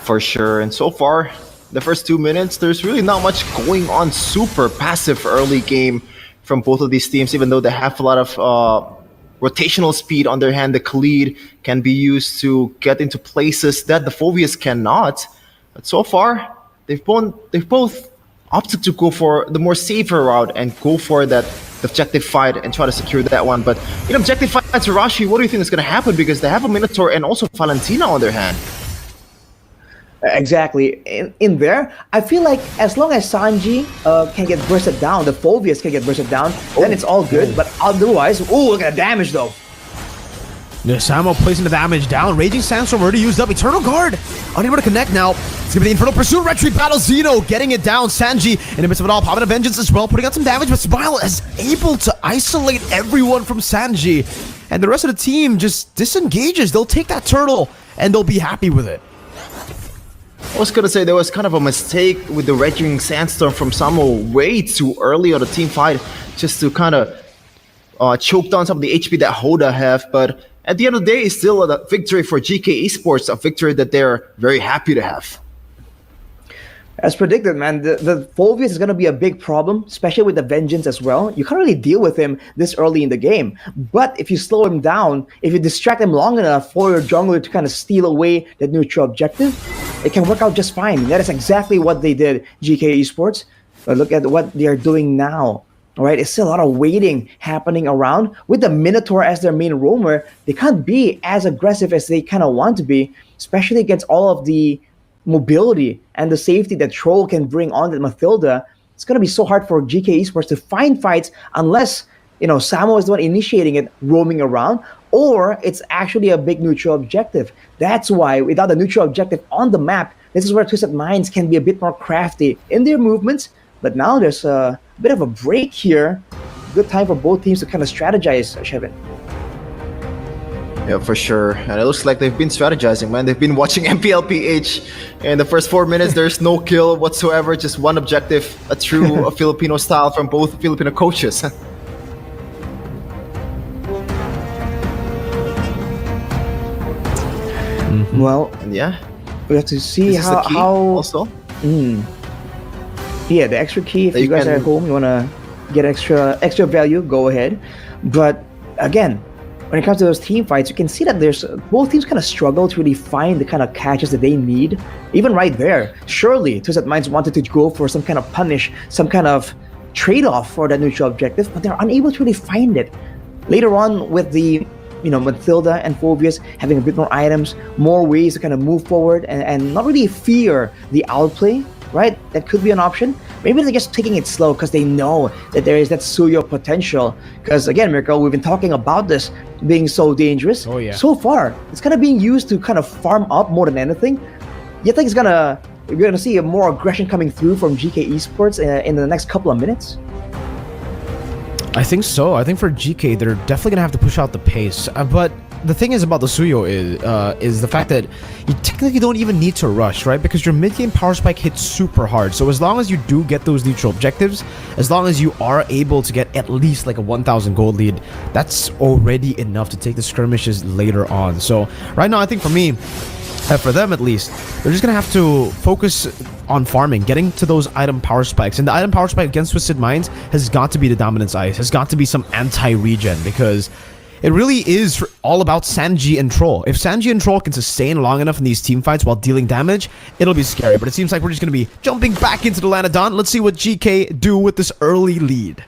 For sure, and so far, the first 2 minutes, there's really not much going on. Super passive early game from both of these teams, even though they have a lot of rotational speed on their hand. The Khalid can be used to get into places that the Phobius cannot. But so far, they've both opted to go for the more safer route and go for that objective fight and try to secure that one. But in objective fight, Rashi, what do you think is going to happen? Because they have a Minotaur and also Valentina on their hand. Exactly. In there, I feel like as long as Sanji can get bursted down, the Phobius can get bursted down, then it's all good. But otherwise, look at the damage though. Yeah, Samo placing the damage down. Raging Sandstorm already used up. Eternal Guard unable to connect now. It's gonna be the Infernal Pursuit. Retreat Battle. Zeno getting it down. Sanji in the midst of it all. Popping a Vengeance as well, putting out some damage, but Smile is able to isolate everyone from Sanji. And the rest of the team just disengages. They'll take that turtle and they'll be happy with it. I was gonna say there was kind of a mistake with the Raging Sandstorm from Samo way too early on the team fight, just to kind of choke down some of the HP that Hoda have. But at the end of the day, it's still a victory for GK Esports, a victory that they're very happy to have. As predicted, man, the Phobius is going to be a big problem, especially with the Vengeance as well. You can't really deal with him this early in the game. But if you slow him down, if you distract him long enough for your jungler to kind of steal away that neutral objective, it can work out just fine. That is exactly what they did, GK Esports. But look at what they are doing now. All right, it's still a lot of waiting happening around. With the Minotaur as their main roamer, they can't be as aggressive as they kind of want to be, especially against all of the mobility and the safety that Troll can bring on that Matilda. It's going to be so hard for GK Esports to find fights unless, Samo is the one initiating it, roaming around, or it's actually a big neutral objective. That's why without the neutral objective on the map, this is where Twisted Minds can be a bit more crafty in their movements. But now there's a bit of a break here. good time for both teams to kind of strategize, Shevin. Yeah, for sure. And it looks like they've been strategizing, man. They've been watching MPL PH. In the first 4 minutes, there's no kill whatsoever, just one objective, a true Filipino style from both Filipino coaches. Well, And yeah, we have to see this is the key how also. Yeah, the extra key. If That you you guys are can- at home, you wanna get extra value, go ahead. But again, when it comes to those team fights, you can see that there's both teams kind of struggle to really find the kind of catches that they need. Even right there, surely Twisted Minds wanted to go for some kind of punish, some kind of trade-off for that neutral objective, but they're unable to really find it. Later on, with the Matilda and Phobius having a bit more items, more ways to kind of move forward and not really fear the outplay, right? That could be an option. Maybe they're just taking it slow because they know that there is that Suyo potential. Because again, Miracle, we've been talking about this being so dangerous. Oh, yeah. So far, it's kind of being used to kind of farm up more than anything. You think you're gonna see a more aggression coming through from GK Esports in the next couple of minutes? I think so. I think for GK, they're definitely gonna have to push out the pace. But the thing is about the Suyo is the fact that you technically don't even need to rush, right? Because your mid-game power spike hits super hard. So as long as you do get those neutral objectives, as long as you are able to get at least like a 1,000 gold lead, that's already enough to take the skirmishes later on. So right now, I think for me, for them at least, they're just gonna have to focus on farming, getting to those item power spikes. And the item power spike against Twisted Minds has got to be the Dominance Ice, has got to be some anti-regen, because it really is all about Sanji and Troll. If Sanji and Troll can sustain long enough in these team fights while dealing damage, it'll be scary. But it seems like we're just gonna be jumping back into the land of Dawn. Let's see what GK do with this early lead.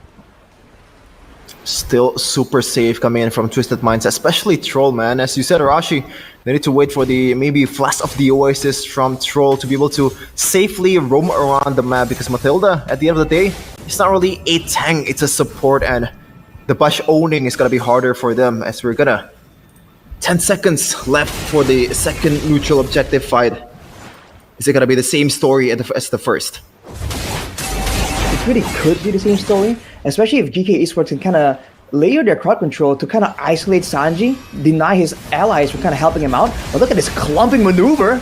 Still super safe coming in from Twisted Minds, especially Troll, man. As you said, Arashi, they need to wait for the maybe Flash of the Oasis from Troll to be able to safely roam around the map, because Matilda, at the end of the day, it's not really a tank, it's a support, and the Bash owning is gonna be harder for them, as we're gonna 10 seconds left for the second neutral objective fight. Is it gonna be the same story as the first? It really could be the same story, especially if GK Esports can kind of layer their crowd control to kind of isolate Sanji, deny his allies from kind of helping him out. But look at this clumping maneuver.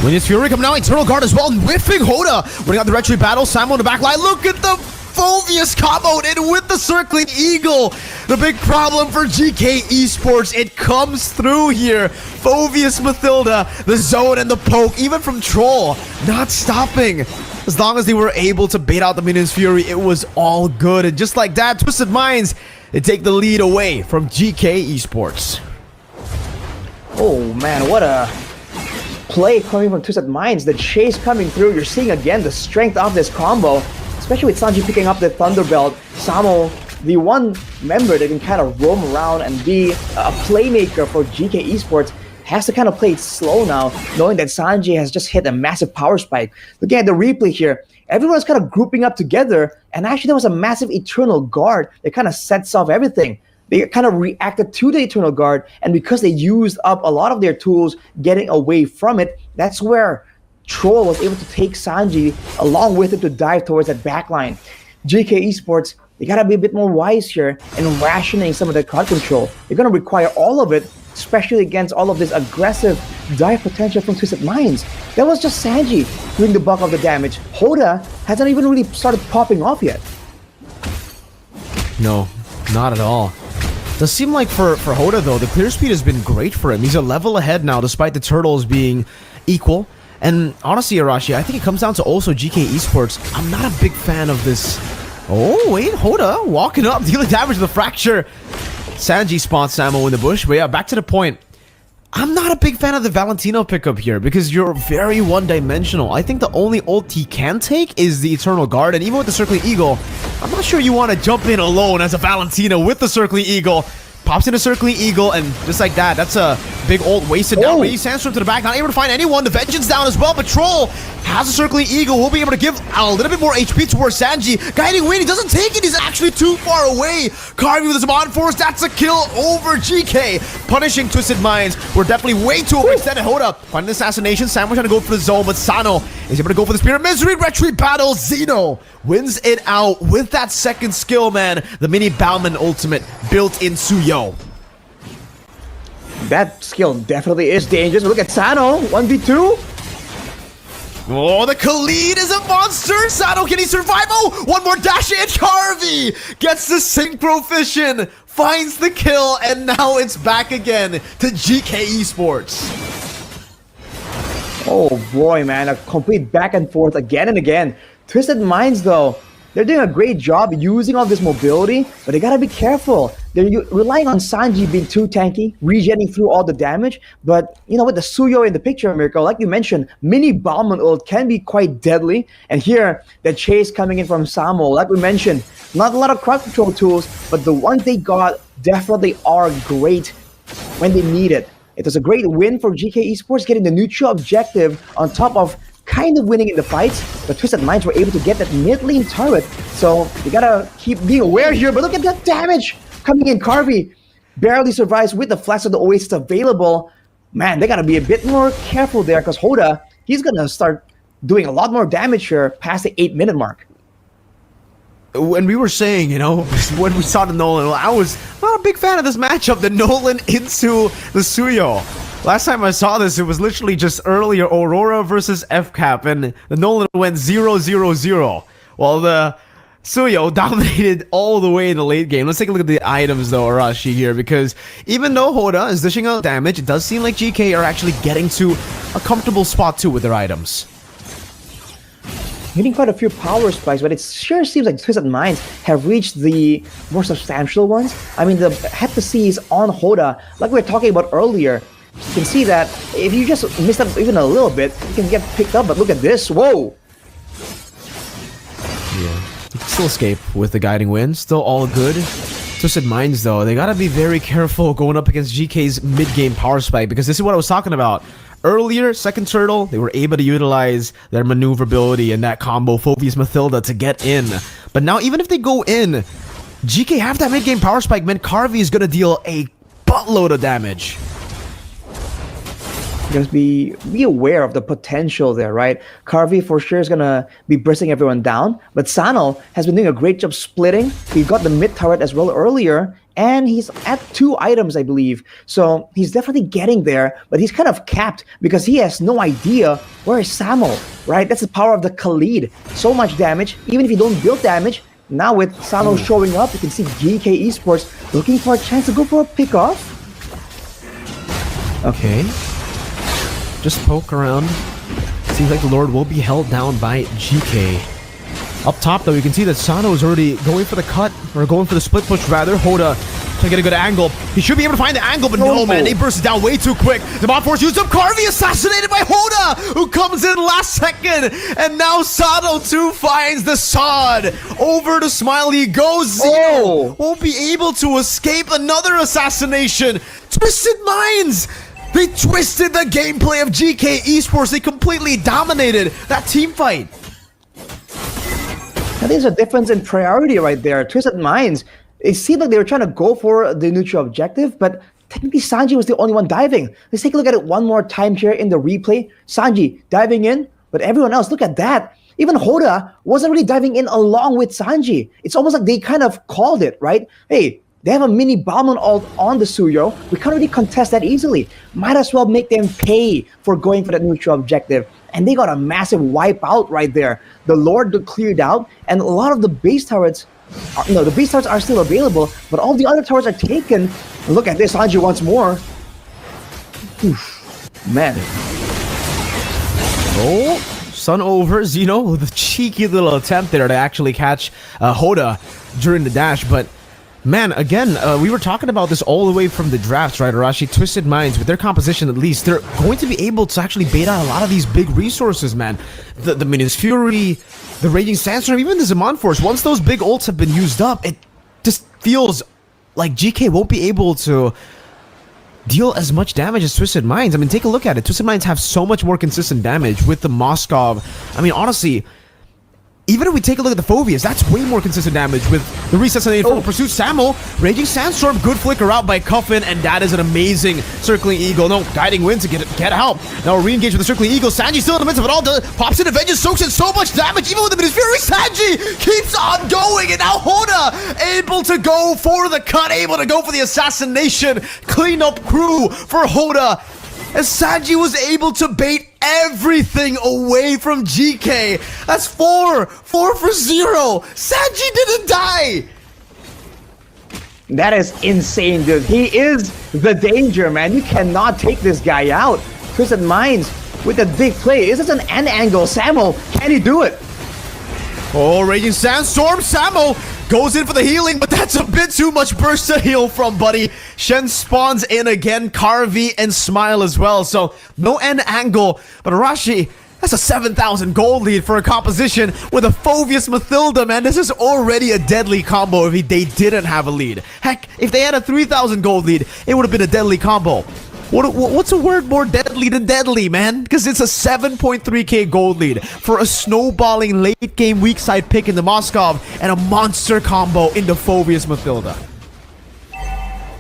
Luna's Fury coming out, Eternal Guard as well, whiffing Hoda. Winning out the retreat battle, Samo in the back line. Look at the Phobius combo in with the Circling Eagle. The big problem for GK Esports, it comes through here. Phobius, Matilda, the zone and the poke, even from Troll, not stopping. As long as they were able to bait out the Minions Fury, it was all good. And just like that, Twisted Minds, they take the lead away from GK Esports. Oh man, what a play coming from Twisted Minds. The chase coming through. You're seeing again the strength of this combo, especially with Sanji picking up the Thunderbelt. Samo, the one member that can kind of roam around and be a playmaker for GK Esports, has to kind of play it slow now, knowing that Sanji has just hit a massive power spike. Looking at the replay here, everyone's kind of grouping up together, and actually there was a massive Eternal Guard that kind of sets off everything. They kind of reacted to the Eternal Guard, and because they used up a lot of their tools getting away from it, that's where Troll was able to take Sanji along with him to dive towards that backline. GK Esports, they gotta be a bit more wise here in rationing some of their crowd control. They're gonna require all of it, especially against all of this aggressive dive potential from Twisted Minds. That was just Sanji doing the bulk of the damage. Hoda hasn't even really started popping off yet. No, not at all. Does seem like for Hoda though, the clear speed has been great for him. He's a level ahead now despite the turtles being equal. And honestly, Arashi, I think it comes down to also GK Esports. I'm not a big fan of this. Oh, wait, Hoda walking up, dealing damage to the fracture. Sanji spawns Samo in the bush. But yeah, back to the point. I'm not a big fan of the Valentino pickup here because you're very one-dimensional. I think the only ult he can take is the Eternal Guard, and even with the Circling Eagle, I'm not sure you want to jump in alone as a Valentino with the Circling Eagle. Pops in a Circling Eagle, and just like that, that's a Big ult wasted down. Raging Sandstorm to the back, not able to find anyone. The Vengeance down as well. Patrol has a Circling Eagle. Will be able to give a little bit more HP towards Sanji. Guiding Wind, he doesn't take it. He's actually too far away. Carvey with his Zaman Force. That's a kill over GK. Punishing Twisted Minds. We're definitely way too overextended. Hold up. Finding the assassination. Sam was trying to go for the zone, but Sano is able to go for the Spirit Misery. Retreat battle. Zeno wins it out with that second skill, man. The mini Bauman ultimate built in Suyo. That skill definitely is dangerous. Look at Sano, 1v2. Oh, the Khalid is a monster! Sano, can he survive? Oh, one more dash in. Carvey gets the Synchro Fission, finds the kill, and now it's back again to GK Esports. Oh boy, man, a complete back and forth again and again. Twisted Minds, though, they're doing a great job using all this mobility, but they gotta be careful. They're relying on Sanji being too tanky, regenning through all the damage. But, you know, with the Suyo in the picture, Mirko, like you mentioned, mini Bauman ult can be quite deadly. And here, the chase coming in from Samo, like we mentioned, not a lot of crowd control tools, but the ones they got definitely are great when they need it. It was a great win for GK Esports, getting the neutral objective on top of kind of winning in the fights, but Twisted Minds were able to get that mid-lane turret, so you gotta keep being aware here. But look at that damage coming in. Carvey barely survives with the flash of the Oasis available. Man, they gotta be a bit more careful there, because Hoda, he's gonna start doing a lot more damage here past the 8-minute mark. When we were saying, you know, when we saw the Nolan, I was not a big fan of this matchup, the Nolan into the Suyo. Last time I saw this, it was literally just earlier Aurora versus FCAP, and the Nolan went 0-0-0, while the Suyo dominated all the way in the late game. Let's take a look at the items, though, Arashi, here, because even though Hoda is dishing out damage, it does seem like GK are actually getting to a comfortable spot, too, with their items. Hitting quite a few power spikes, but it sure seems like Twisted Minds have reached the more substantial ones. I mean, the head to see is on Hoda, like we were talking about earlier. You can see that if you just miss up even a little bit, you can get picked up, but look at this, whoa! Yeah, you can still escape with the Guiding Wind, still all good. Twisted Minds, though, they gotta be very careful going up against GK's mid-game power spike, because this is what I was talking about. Earlier, second turtle, they were able to utilize their maneuverability and that combo Phoebus Mathilda to get in. But now, even if they go in, GK have that mid-game power spike, meant Carvey is gonna deal a buttload of damage. Just be aware of the potential there, right? Carvey for sure is gonna be bursting everyone down, but Sano has been doing a great job splitting. He got the mid turret as well earlier, and he's at 2 items, I believe. So he's definitely getting there, but he's kind of capped because he has no idea where is Samo, right? That's the power of the Khalid. So much damage, even if you don't build damage. Now with Sano showing up, you can see GK Esports looking for a chance to go for a pickoff. Okay. Just poke around. Seems like the Lord will be held down by GK. Up top, though, you can see that Sano is already going for the cut, or going for the split push, rather. Hoda to get a good angle. He should be able to find the angle, but no, man, they burst it down way too quick. The bot force used up. Carvey assassinated by Hoda, who comes in last second. And now Sano, too, finds the sod. Over to Smiley goes. Zeno won't be able to escape another assassination. Twisted Minds! They twisted the gameplay of GK Esports. They completely dominated that team fight. Now, there's a difference in priority right there. Twisted Minds, it seemed like they were trying to go for the neutral objective, but technically Sanji was the only one diving. Let's take a look at it one more time here in the replay. Sanji diving in, but everyone else, look at that. Even Hoda wasn't really diving in along with Sanji. It's almost like they kind of called it, right? Hey, they have a mini Bauman ult on the Suyo. We can't really contest that easily. Might as well make them pay for going for that neutral objective. And they got a massive wipeout right there. The Lord got cleared out, and a lot of the base turrets, the base turrets are still available, but all the other turrets are taken. And look at this, Sanji once more. Oof, man. Oh, sun over. Zeno with a cheeky little attempt there to actually catch Hoda during the dash, but man, again, we were talking about this all the way from the drafts, right, Arashi? Twisted Minds, with their composition at least, they're going to be able to actually bait out a lot of these big resources, man. The Minions Fury, the Raging Sandstorm, even the Zaman Force. Once those big ults have been used up, it just feels like GK won't be able to deal as much damage as Twisted Minds. I mean, take a look at it. Twisted Minds have so much more consistent damage with the Moskov. I mean, honestly, even if we take a look at the Phobias, that's way more consistent damage with the Recess and the Infernal Pursuit. Samo, Raging Sandstorm, good flicker out by Cuffin, and that is an amazing Circling Eagle. No, Guiding Wind to get help. Now we re-engage with the Circling Eagle. Sanji still in the midst of it all. Pops in, avenges, soaks in so much damage, even with the Midas Fury. Sanji keeps on going, and now Hoda able to go for the cut, able to go for the assassination. Clean up crew for Hoda, as Sanji was able to bait everything away from GK. That's 4 for 0. Sanji didn't die. That is insane, dude. He is the danger, man. You cannot take this guy out. Twisted Minds with that big play. Is this an end angle? Samo, can he do it? Oh, Raging Sandstorm. Samo goes in for the healing, but that's a bit too much burst to heal from, buddy. Shen spawns in again, Carvey and Smile as well, so no end angle. But Arashi, that's a 7,000 gold lead for a composition with a Phobius Mathilda, man. This is already a deadly combo if they didn't have a lead. Heck, if they had a 3,000 gold lead, it would have been a deadly combo. What's a word more deadly than deadly, man? Because it's a 7.3k gold lead for a snowballing late game weak side pick in the Moskov and a monster combo in the Phobius Mathilda.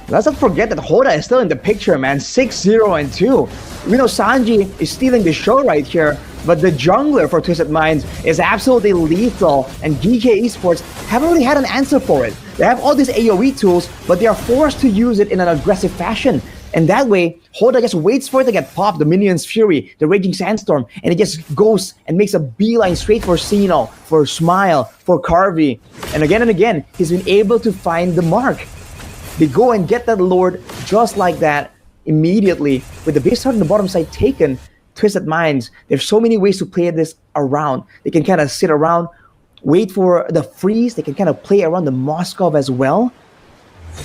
Let's not forget that Hoda is still in the picture, man. 6-0 and 2. We know Sanji is stealing the show right here, but the jungler for Twisted Minds is absolutely lethal, and GK Esports haven't really had an answer for it. They have all these AoE tools, but they are forced to use it in an aggressive fashion. And that way, Hoda just waits for it to get popped, the Minion's Fury, the Raging Sandstorm, and it just goes and makes a beeline straight for Sino, for Smile, for Carvey. And again, he's been able to find the mark. They go and get that Lord just like that immediately. With the base start on the bottom side taken, Twisted Minds, there's so many ways to play this around. They can kind of sit around, wait for the freeze. They can kind of play around the Moskov as well.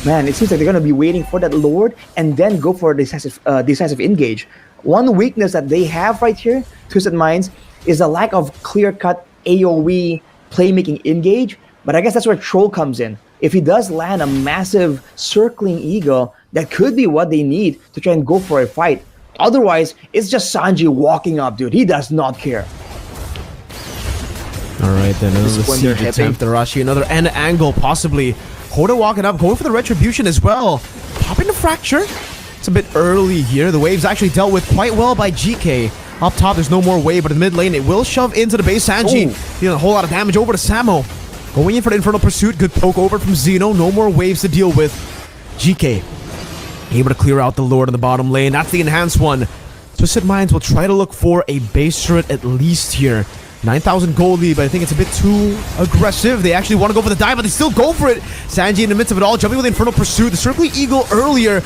Man, it seems like they're going to be waiting for that Lord and then go for a decisive engage. One weakness that they have right here, Twisted Minds, is a lack of clear-cut AoE playmaking engage. But I guess that's where Troll comes in. If he does land a massive Circling Eagle, that could be what they need to try and go for a fight. Otherwise, it's just Sanji walking up, dude. He does not care. Alright, then another siege attempt. Arashi, another end angle, possibly. Hoda walking up, going for the Retribution as well. Popping the Fracture. It's a bit early here. The wave's actually dealt with quite well by GK. Up top, there's no more wave, but in the mid lane, it will shove into the base. Sanji dealing a whole lot of damage over to Samo. Going in for the Infernal Pursuit. Good poke over from Zeno. No more waves to deal with. GK able to clear out the Lord in the bottom lane. That's the enhanced one. Twisted Minds will try to look for a base turret at least here. 9,000 gold lead, but I think it's a bit too aggressive. They actually want to go for the dive, but they still go for it. Sanji in the midst of it all, jumping with the Infernal Pursuit. The Circling Eagle earlier.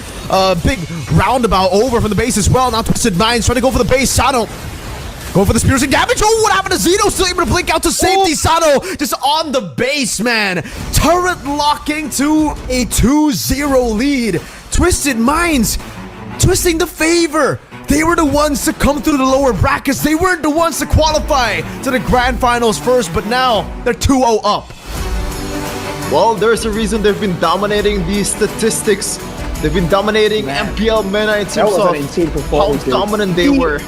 Big roundabout over from the base as well. Now Twisted Minds trying to go for the base. Sano going for the piercing damage. Oh, what happened to Zeno? Still able to blink out to safety. Sano just on the base, man. Turret locking to a 2-0 lead. Twisted Minds twisting the favor. They were the ones to come through the lower brackets. They weren't the ones to qualify to the grand finals first, but now they're 2-0 up. Well, there's a reason they've been dominating these statistics. They've been dominating MPL MENA in terms of how dominant they were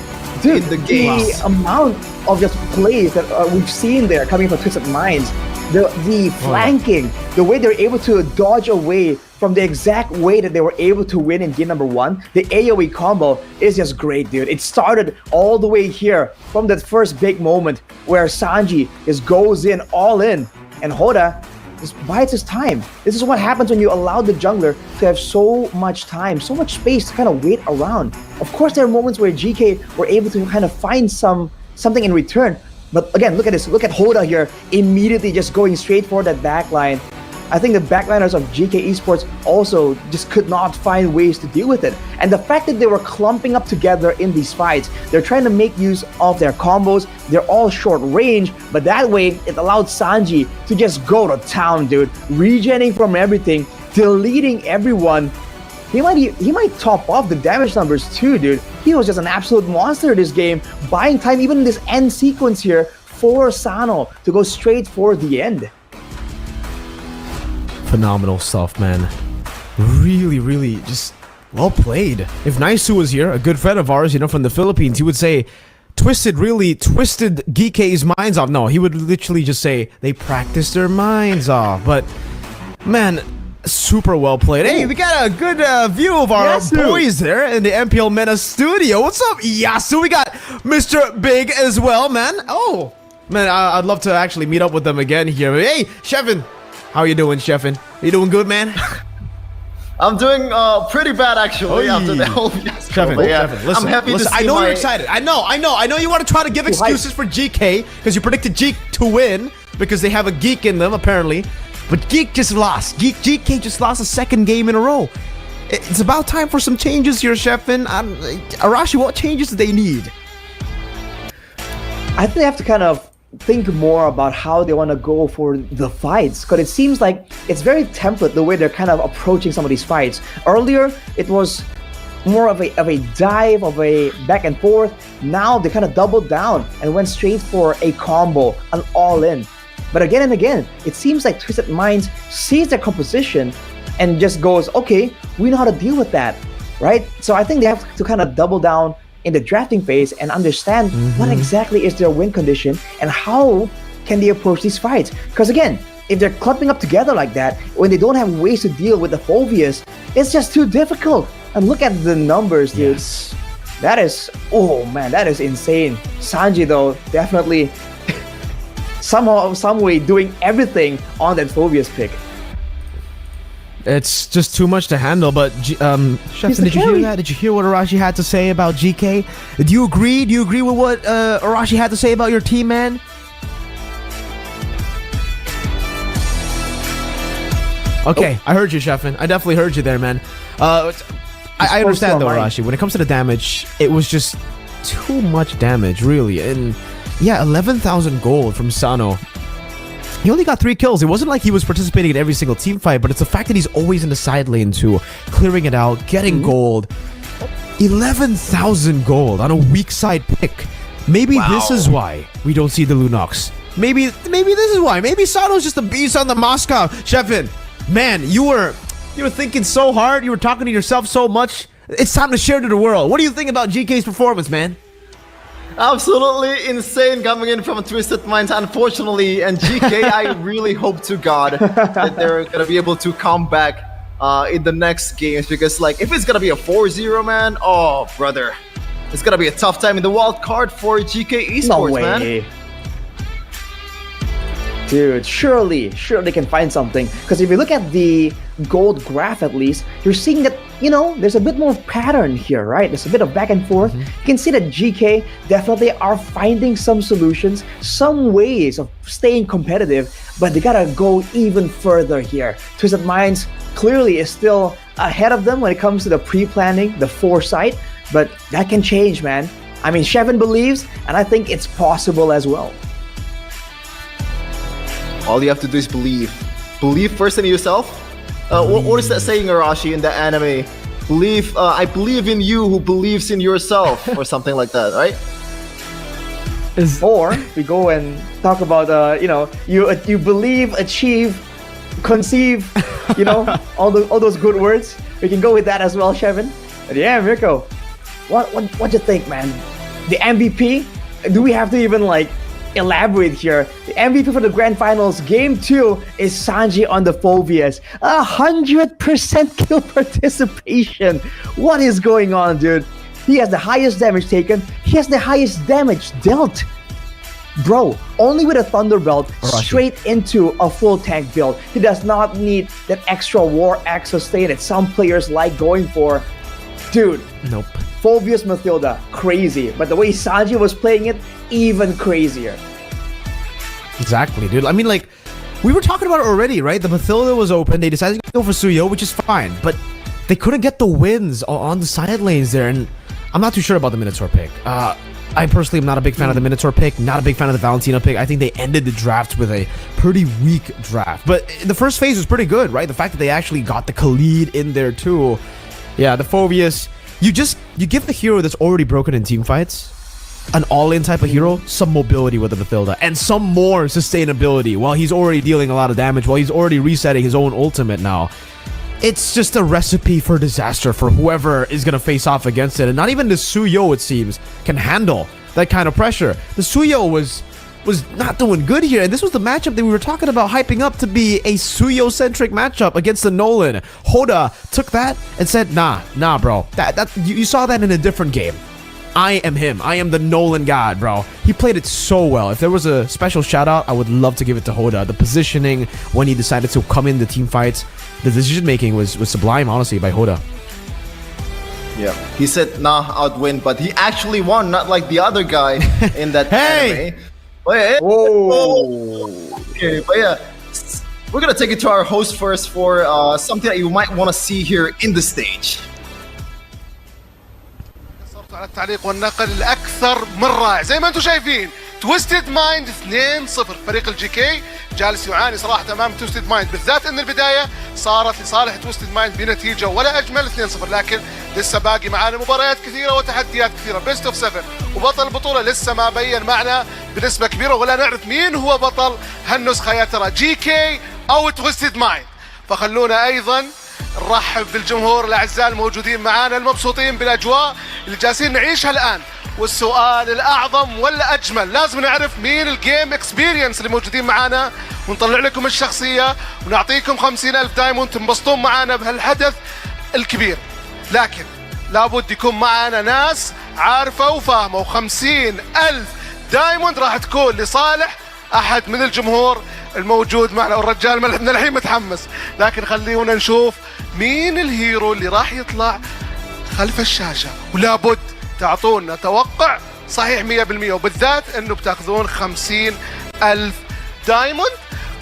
in the game. The amount of just plays that we've seen there coming from Twisted Minds, the flanking, the way they're able to dodge away from the exact way that they were able to win in game number 1, the AoE combo is just great, dude. It started all the way here from that first big moment where Sanji just goes in all in, and Hoda just bides his time. This is what happens when you allow the jungler to have so much time, so much space to kind of wait around. Of course, there are moments where GK were able to kind of find something in return, but again, look at this. Look at Hoda here, immediately just going straight for that backline. I think the backliners of GK Esports also just could not find ways to deal with it. And the fact that they were clumping up together in these fights, they're trying to make use of their combos. They're all short range, but that way it allowed Sanji to just go to town, dude. Regenerating from everything, deleting everyone. He might top off the damage numbers too, dude. He was just an absolute monster this game, buying time even in this end sequence here for Sano to go straight for the end. Phenomenal stuff, man. Really, really just Well played. If Naisu was here, a good friend of ours, from the Philippines, he would say, Twisted really twisted Geek's minds off. No, he would literally just say, they practiced their minds off. But, man, super well played. Hey, we got a good view of our boys there in the MPL MENA studio. What's up, Yasu? We got Mr. Big as well, man. Oh, man, I'd love to actually meet up with them again here. Hey, Shevin. How you doing, Shevin? You doing good, man? I'm doing pretty bad actually after the whole fiasco. Shevin, listen, I'm happy to see I know you're excited. I know you want to try to give excuses for GK because you predicted Geek to win because they have a geek in them apparently, but Geek just lost. GK just lost a second game in a row. It's about time for some changes here, Shevin. Arashi, what changes do they need? I think they have to kind of think more about how they want to go for the fights, because it seems like it's very template the way they're kind of approaching some of these fights. Earlier it was more of a dive, of a back and forth. Now they kind of doubled down and went straight for a combo, an all-in. But again and again, it seems like Twisted Minds sees their composition and just goes, okay, we know how to deal with that, right? So I think they have to kind of double down in the drafting phase and understand what exactly is their win condition and how can they approach these fights. Because again, if they're clumping up together like that, when they don't have ways to deal with the Phobias, it's just too difficult. And look at the numbers, dude. Yes. That is, oh man, that is insane. Sanji though, definitely somehow, some way doing everything on that Phobias pick. It's just too much to handle, but Shefton, did you hear that? Did you hear what Arashi had to say about GK? Do you agree? Do you agree with what Arashi had to say about your team, man? Okay, I heard you, Shefton. I definitely heard you there, man. I understand though, Arashi. When it comes to the damage, it was just too much damage, really. And yeah, 11,000 gold from Sano. He only got 3 kills. It wasn't like he was participating in every single team fight, but it's the fact that he's always in the side lane too, clearing it out, getting gold. 11,000 gold on a weak side pick. Maybe this is why we don't see the Lunox. Maybe this is why. Maybe Sano's just a beast on the Moscow. Shevin, man, you were thinking so hard. You were talking to yourself so much. It's time to share to the world. What do you think about GK's performance, man? Absolutely insane coming in from Twisted Minds, unfortunately. And GK, I really hope to God that they're going to be able to come back in the next games. Because, like, if it's going to be a 4-0, man, oh, brother. It's going to be a tough time in the wild card for GK Esports, no way. man. Dude, surely they can find something. Because if you look at the gold graph at least, you're seeing that, there's a bit more pattern here, right? There's a bit of back and forth. You can see that GK definitely are finding some solutions, some ways of staying competitive, but they gotta go even further here. Twisted Minds clearly is still ahead of them when it comes to the pre-planning, the foresight, but that can change, man. I mean, Shevin believes, and I think it's possible as well. All you have to do is believe. Believe first in yourself. What is that saying, Arashi, in the anime? Believe, I believe in you who believes in yourself, or something like that, right? Or we go and talk about, you believe, achieve, conceive, all those good words. We can go with that as well, Shevin. But yeah, Mirko, what you think, man? The MVP? Do we have to even elaborate here? The MVP for the grand finals game 2 is Sanji on the Phobias. 100% kill participation. What is going on, dude? He has the highest damage taken. He has the highest damage dealt. Bro, only with a Thunderbelt straight into a full tank build. He does not need that extra War Axe sustain that some players like going for. Dude. Nope. Phobias Mathilda, crazy. But the way Sanji was playing it, even crazier. Exactly, dude. I mean, we were talking about it already, right? The Mathilda was open. They decided to go for Suyo, which is fine. But they couldn't get the wins on the side lanes there. And I'm not too sure about the Minotaur pick. I personally am not a big fan of the Minotaur pick. Not a big fan of the Valentina pick. I think they ended the draft with a pretty weak draft. But the first phase was pretty good, right? The fact that they actually got the Khalid in there too. Yeah, the Phobias. You give the hero that's already broken in team fights, an all-in type of hero, some mobility with the Mathilda, and some more sustainability while he's already dealing a lot of damage, while he's already resetting his own ultimate now. it's just a recipe for disaster for whoever is going to face off against it. And not even the Suyo, it seems, can handle that kind of pressure. The Suyo was not doing good here, and this was the matchup that we were talking about hyping up to be a Suyo-centric matchup against the Nolan. Hoda took that and said, nah, bro. You saw that in a different game. I am him. I am the Nolan god, bro. He played it so well. If there was a special shout-out, I would love to give it to Hoda. The positioning, when he decided to come in the team fights, the decision-making was sublime, honestly, by Hoda. Yeah, he said, nah, I'd win, but he actually won, not like the other guy in that anime. But yeah, okay, but yeah, we're gonna take it to our host first for something that you might want to see here in the stage. صرت على التعليق والنقل الأكثر من رائع زي ما أنتم شايفين. تويستد مايند 2-0. فريق الجي كي جالس يعاني صراحة أمام تويستد مايند، بالذات أن البداية صارت لصالح تويستد مايند بنتيجة ولا أجمل 2-0، لكن لسه باقي معانا مباريات كثيرة وتحديات كثيرة. بيست اوف 7 وبطل البطولة لسه ما بين معنا بنسبة كبيرة، ولا نعرف مين هو بطل هالنسخة، يا ترى جي كي أو تويستد مايند. فخلونا أيضا نرحب بالجمهور الأعزاء الموجودين معانا المبسوطين بالأجواء اللي جالسين نعيشها الآن. والسؤال الأعظم والأجمل، لازم نعرف مين الجيم اكسبيرينس اللي موجودين معانا، ونطلع لكم الشخصية ونعطيكم 50,000 دايموند تنبسطون معانا بهالحدث الكبير. لكن لابد يكون معانا ناس عارفة وفاهمة، و50,000 دايموند راح تكون لصالح أحد من الجمهور الموجود معنا. والرجال من الحين متحمس، لكن خلينا نشوف مين الهيرو اللي راح يطلع خلف الشاشة، ولابد تعطونا توقع صحيح 100%، وبالذات انه بتاخذون 50,000 دايموند.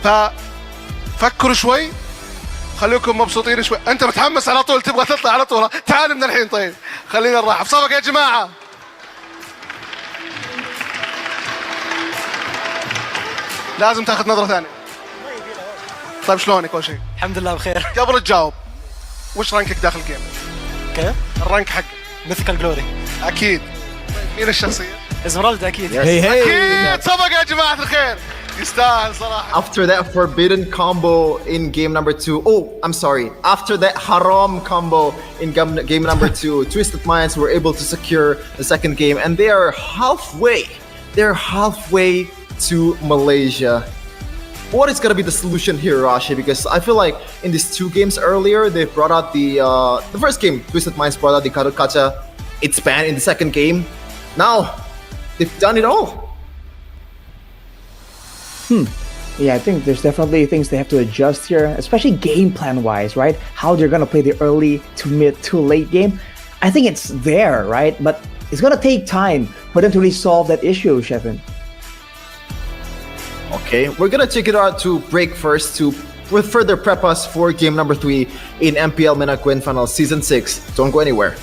ففكروا شوي، خليكم مبسوطين شوي. انت متحمس على طول، تبغى تطلع على طول، تعال من الحين. طيب خلينا نرحب. صفق يا جماعة. لازم تاخذ نظرة ثانية. طيب شلونك اول شيء؟ الحمد لله بخير. قبل تجاوب، وش رانكك داخل الجيم؟ كيف؟ الرانك حقك. مثل جلوري. اكيد. مين الشخصية؟ ازمرالدا اكيد. اكيد. صفق يا جماعة الخير. يستاهل صراحة. After that forbidden combo in game number 2, I'm sorry. After that haram combo in game number 2, Twisted Minds were able to secure the second game, and they are halfway. They're halfway to Malaysia. What is gonna be the solution here, Rashi? Because I feel like in these 2 games earlier, they brought out the first game, Twisted Minds brought out the Karukacha. It's banned in the second game. Now, they've done it all. Yeah, I think there's definitely things they have to adjust here, especially game plan wise, right? How they're gonna play the early to mid to late game. I think it's there, right? But it's gonna take time for them to really solve that issue, Shevin. Okay, we're gonna take it out to break first to further prep us for game number 3 in MPL MENA Grand Final Season 6. Don't go anywhere.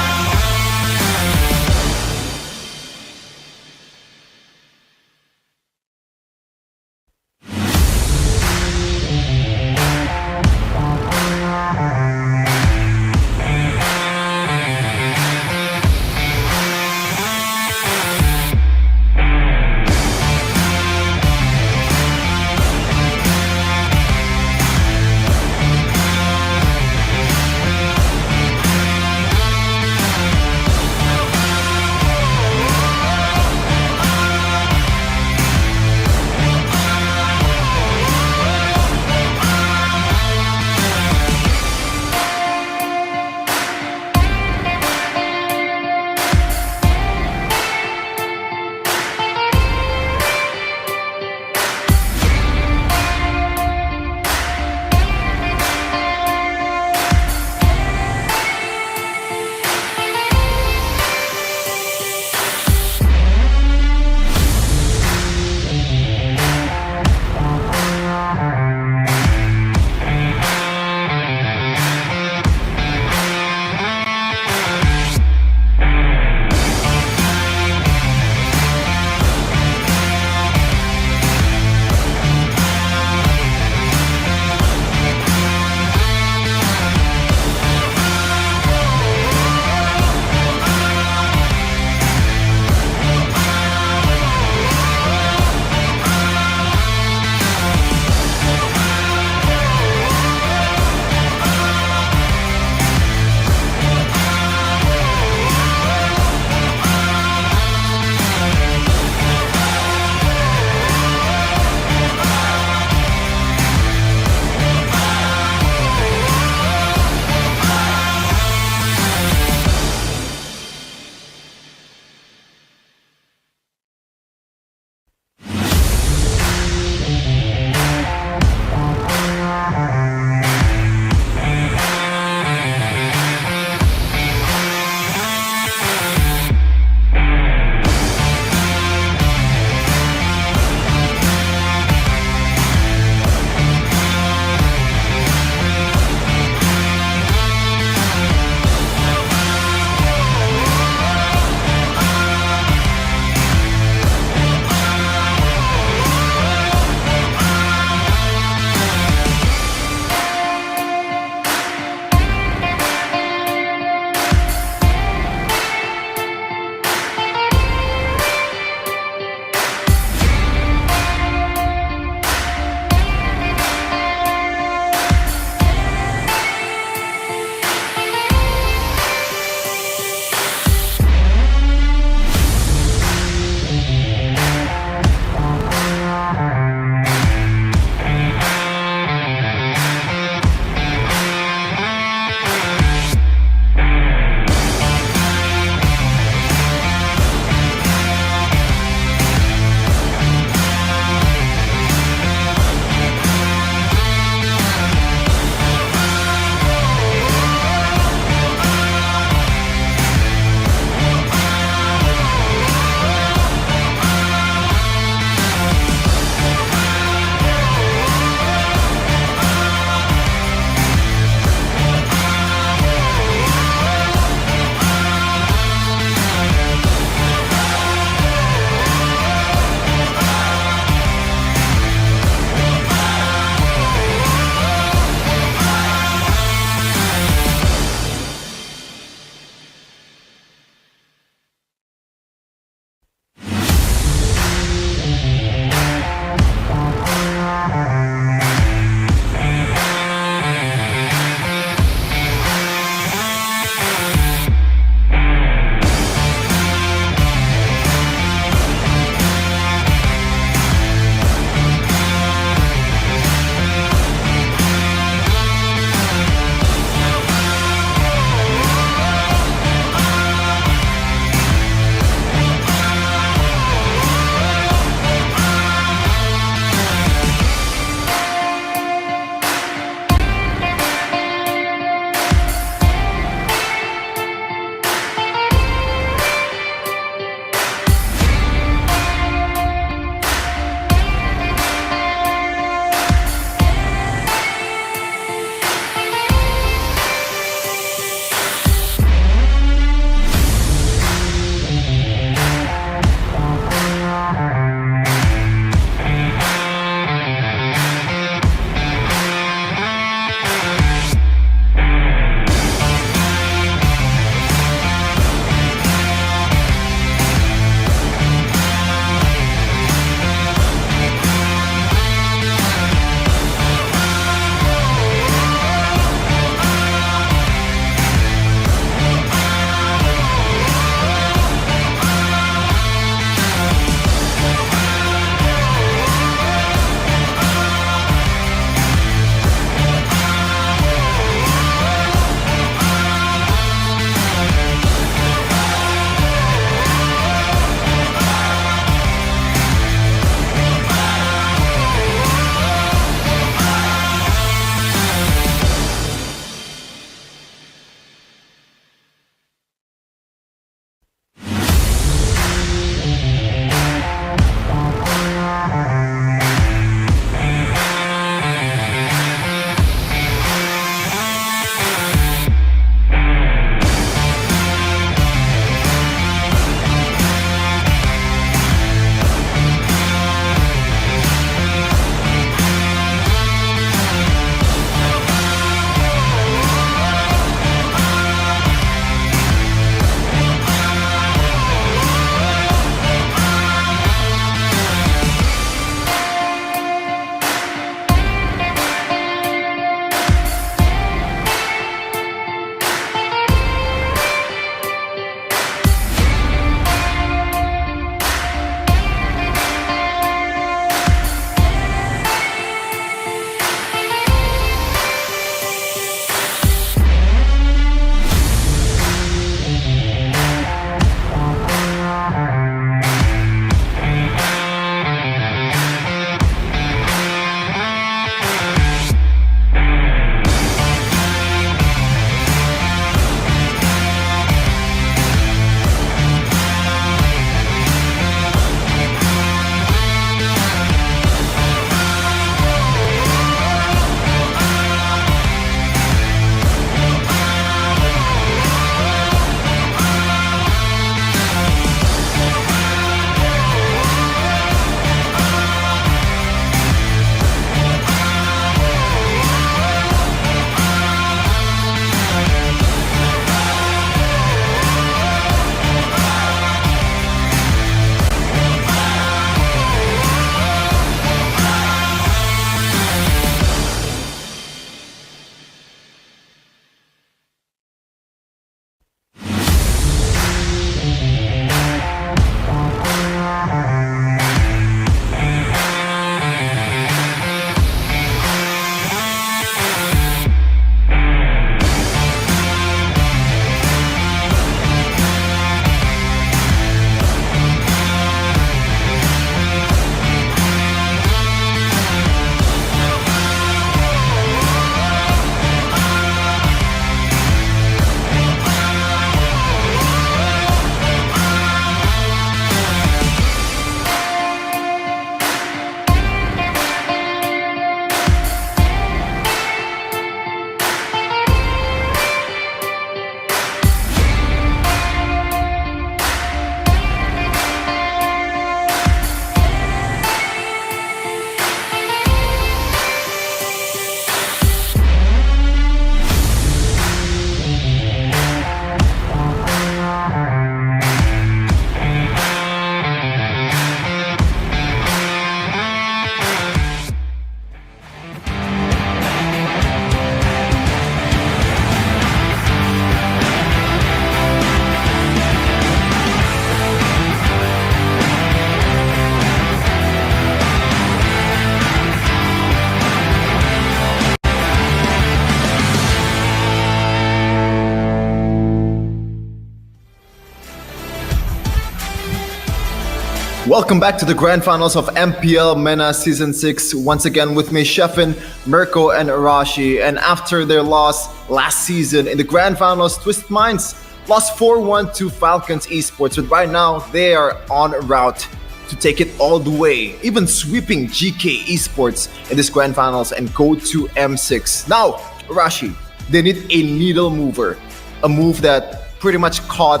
Welcome back to the grand finals of MPL MENA Season 6. Once again with me, Sheffin, Mirko, and Arashi. And after their loss last season in the grand finals, Twisted Minds lost 4-1 to Falcons Esports. But right now, they are on route to take it all the way, even sweeping GK Esports in this grand finals and go to M6. Now, Arashi, they need a needle mover, a move that pretty much caught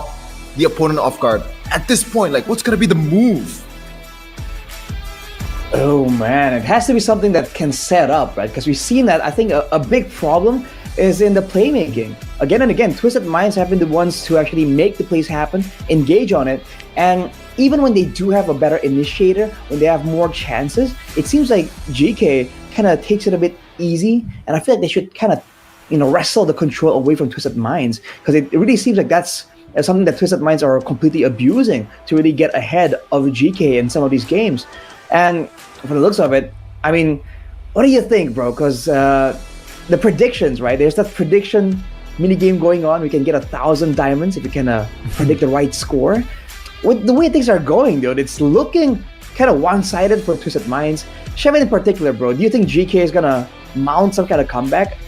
the opponent off guard. At this point, like, what's gonna be the move? Oh man, it has to be something that can set up, right? Because we've seen that. I think a big problem is in the playmaking. Again and again, Twisted Minds have been the ones to actually make the plays happen, engage on it, and even when they do have a better initiator, when they have more chances, it seems like GK kind of takes it a bit easy, and I feel like they should kind of, wrestle the control away from Twisted Minds, because it really seems like that's something that Twisted Minds are completely abusing to really get ahead of GK in some of these games. And from the looks of it, I mean, what do you think, bro? Because the predictions, right? There's that prediction mini game going on. We can get 1,000 diamonds if we can predict the right score. With the way things are going, dude, it's looking kind of one-sided for Twisted Minds. Shevin in particular, bro, do you think GK is gonna mount some kind of comeback?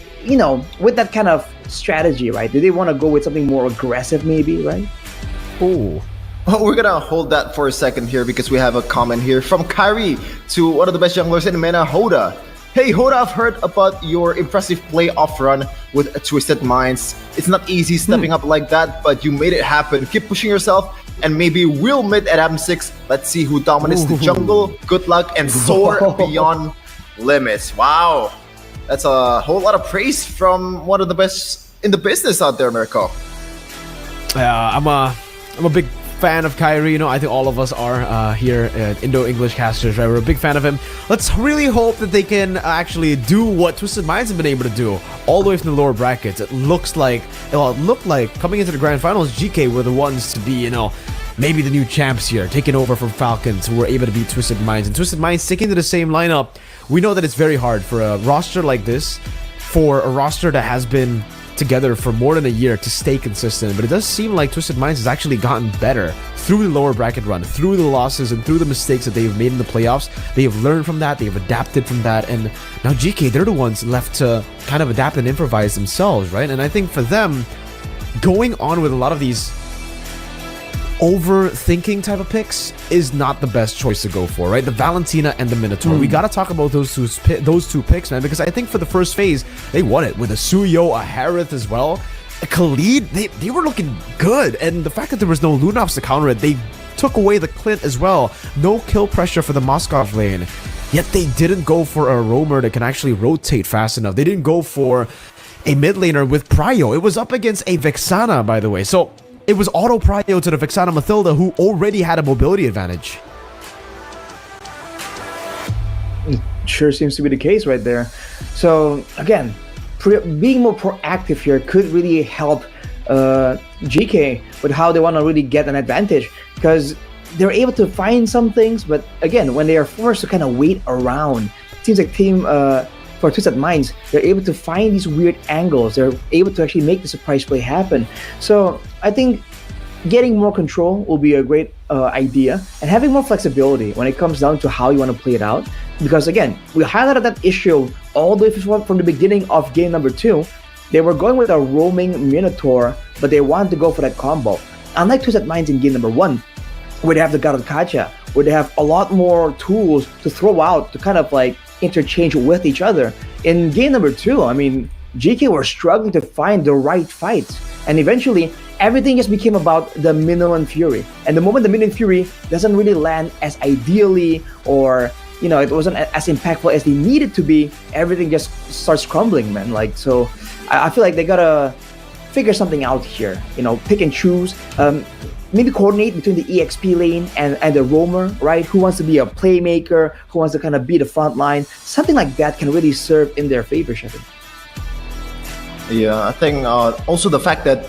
With that kind of strategy, right? Do they want to go with something more aggressive, maybe, right? Ooh. Well, we're gonna hold that for a second here because we have a comment here from Kyrie to one of the best junglers in MENA, Hoda. Hey Hoda, I've heard about your impressive playoff run with Twisted Minds. It's not easy stepping up like that, but you made it happen. Keep pushing yourself, and maybe we'll meet at M6. Let's see who dominates the jungle. Good luck and soar beyond limits. Wow, that's a whole lot of praise from one of the best in the business out there, Mirko. I'm a big fan of Kyrie. I think all of us are here at Indo-English casters, right? We're a big fan of him. Let's really hope that they can actually do what Twisted Minds have been able to do all the way from the lower brackets. It looked like coming into the grand finals, GK were the ones to be, maybe the new champs here, taking over from Falcons, who were able to beat Twisted Minds. And Twisted Minds sticking to the same lineup. We know that it's very hard for a roster like this, for a roster that has been together for more than a year, to stay consistent. But it does seem like Twisted Minds has actually gotten better through the lower bracket run, through the losses and through the mistakes that they've made in the playoffs. They have learned from that, they've adapted from that, and now GK, they're the ones left to kind of adapt and improvise themselves, right? And I think for them, going on with a lot of these overthinking type of picks is not the best choice to go for, right? The Valentina and the Minotaur. We got to talk about those two picks, man, because I think for the first phase, they won it with a Suyo, a Harith as well. A Khalid, they were looking good. And the fact that there was no Lunops to counter it, they took away the Clint as well. No kill pressure for the Moskov lane. Yet they didn't go for a roamer that can actually rotate fast enough. They didn't go for a mid laner with Pryo. It was up against a Vexana, by the way. So it was auto Pryo to the Vexana Mathilda, who already had a mobility advantage. It sure seems to be the case right there. So again, being more proactive here could really help GK with how they want to really get an advantage, because they're able to find some things, but again, when they are forced to kind of wait around, it seems like for Twisted Minds, they're able to find these weird angles. They're able to actually make the surprise play happen. So I think getting more control will be a great idea, and having more flexibility when it comes down to how you want to play it out. Because again, we highlighted that issue all the way from the beginning of game number 2. They were going with a roaming Minotaur, but they wanted to go for that combo. Unlike Twisted Minds in game number 1, where they have the Garadkacha, where they have a lot more tools to throw out to kind of like interchange with each other. In game number 2, I mean, GK were struggling to find the right fights, and eventually everything just became about the Minion Fury. And the moment the Minion Fury doesn't really land as ideally, or it wasn't as impactful as they needed to be, everything just starts crumbling, man. Like, so I feel like they gotta figure something out here, pick and choose, maybe coordinate between the EXP lane and the roamer, right? Who wants to be a playmaker, who wants to kind of be the front line. Something like that can really serve in their favor, Shepard. Yeah, I think also the fact that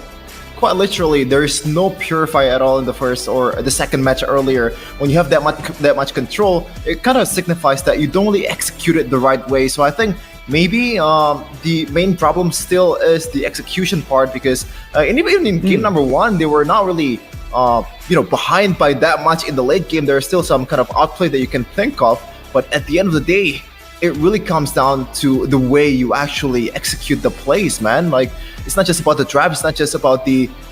quite literally there is no purify at all in the first or the second match earlier. When you have that much control, it kind of signifies that you don't really execute it the right way. So I think maybe the main problem still is the execution part, because even in game number 1, they were not really behind by that much in the late game, there is still some kind of outplay that you can think of. But at the end of the day, it really comes down to the way you actually execute the plays, man. Like, it's not just about the drive, it's not just about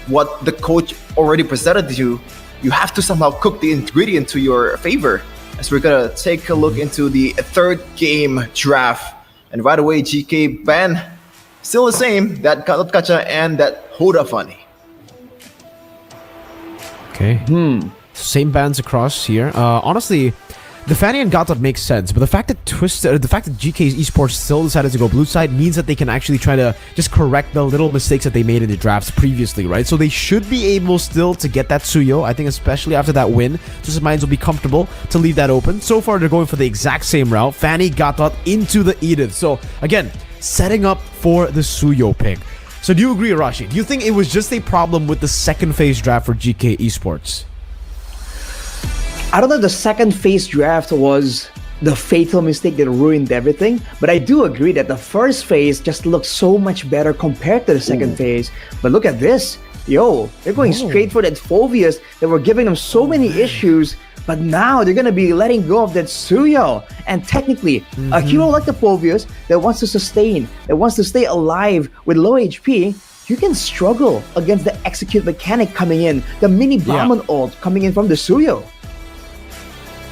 what the coach already presented to you. You have to somehow cook the ingredient to your favor. As we're gonna take a look into the third game draft. And right away, GK ban still the same, that Gacha and that Hoda Funny. Okay. Same bans across here. Honestly, the Fanny and Gatot makes sense, but the fact that GK's esports still decided to go blue side means that they can actually try to just correct the little mistakes that they made in the drafts previously, right? So they should be able still to get that Suyo. I think especially after that win, Twisted Minds will be comfortable to leave that open. So far, they're going for the exact same route. Fanny, Gatot into the Edith. So again, setting up for the Suyo pick. So do you agree, Arashi? Do you think it was just a problem with the second phase draft for GK esports? I don't know if the second phase draft was the fatal mistake that ruined everything, but I do agree that the first phase just looked so much better compared to the second phase. But look at this. Yo, they're going straight for that Phobius that were giving them so many issues, but now they're going to be letting go of that Suyo. And technically, a hero like the Phobius that wants to sustain, that wants to stay alive with low HP, you can struggle against the execute mechanic coming in, the mini Brahman ult coming in from the Suyo.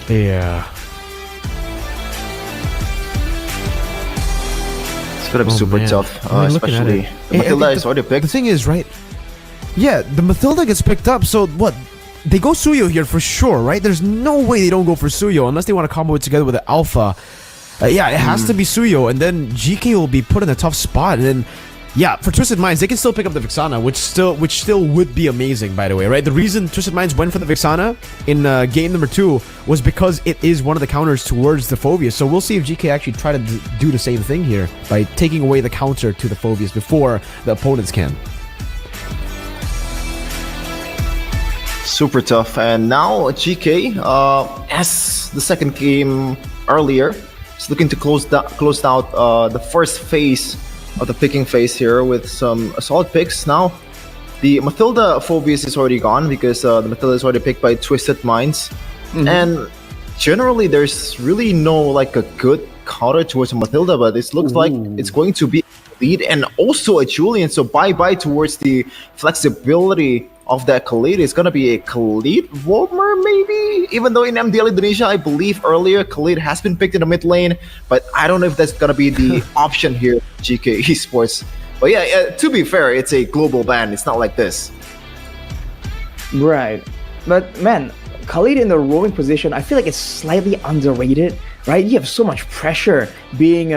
Yeah. It's gonna be super tough, especially Matilda is already picked. The thing is, right? Yeah, the Matilda gets picked up, so what? They go Suyo here for sure, right? There's no way they don't go for Suyo unless they want to combo it together with the Alpha. Yeah, it has to be Suyo, and then GK will be put in a tough spot, and then yeah, for Twisted Minds, they can still pick up the Vixana, which still would be amazing, by the way, right? The reason Twisted Minds went for the Vixana in game number 2 was because it is one of the counters towards the Phobius. So we'll see if GK actually try to do the same thing here by taking away the counter to the Phobius before the opponents can. Super tough. And now GK, as the second game earlier, is looking to close out the first phase of the picking phase here with some solid picks. Now, the Matilda Phobius is already gone because the Matilda is already picked by Twisted Minds. And generally, there's really no like a good counter towards Matilda, but it looks like it's going to be a lead and also a Julian. So bye-bye towards the flexibility of that Khalid. It's gonna be a Khalid Volmer maybe, even though in MDL Indonesia I believe earlier Khalid has been picked in the mid lane, but I don't know if that's gonna be the option here GK Esports. But yeah, to be fair, it's a global ban, it's not like this. Right, but man, Khalid in the roaming position, I feel like it's slightly underrated, right? You have so much pressure being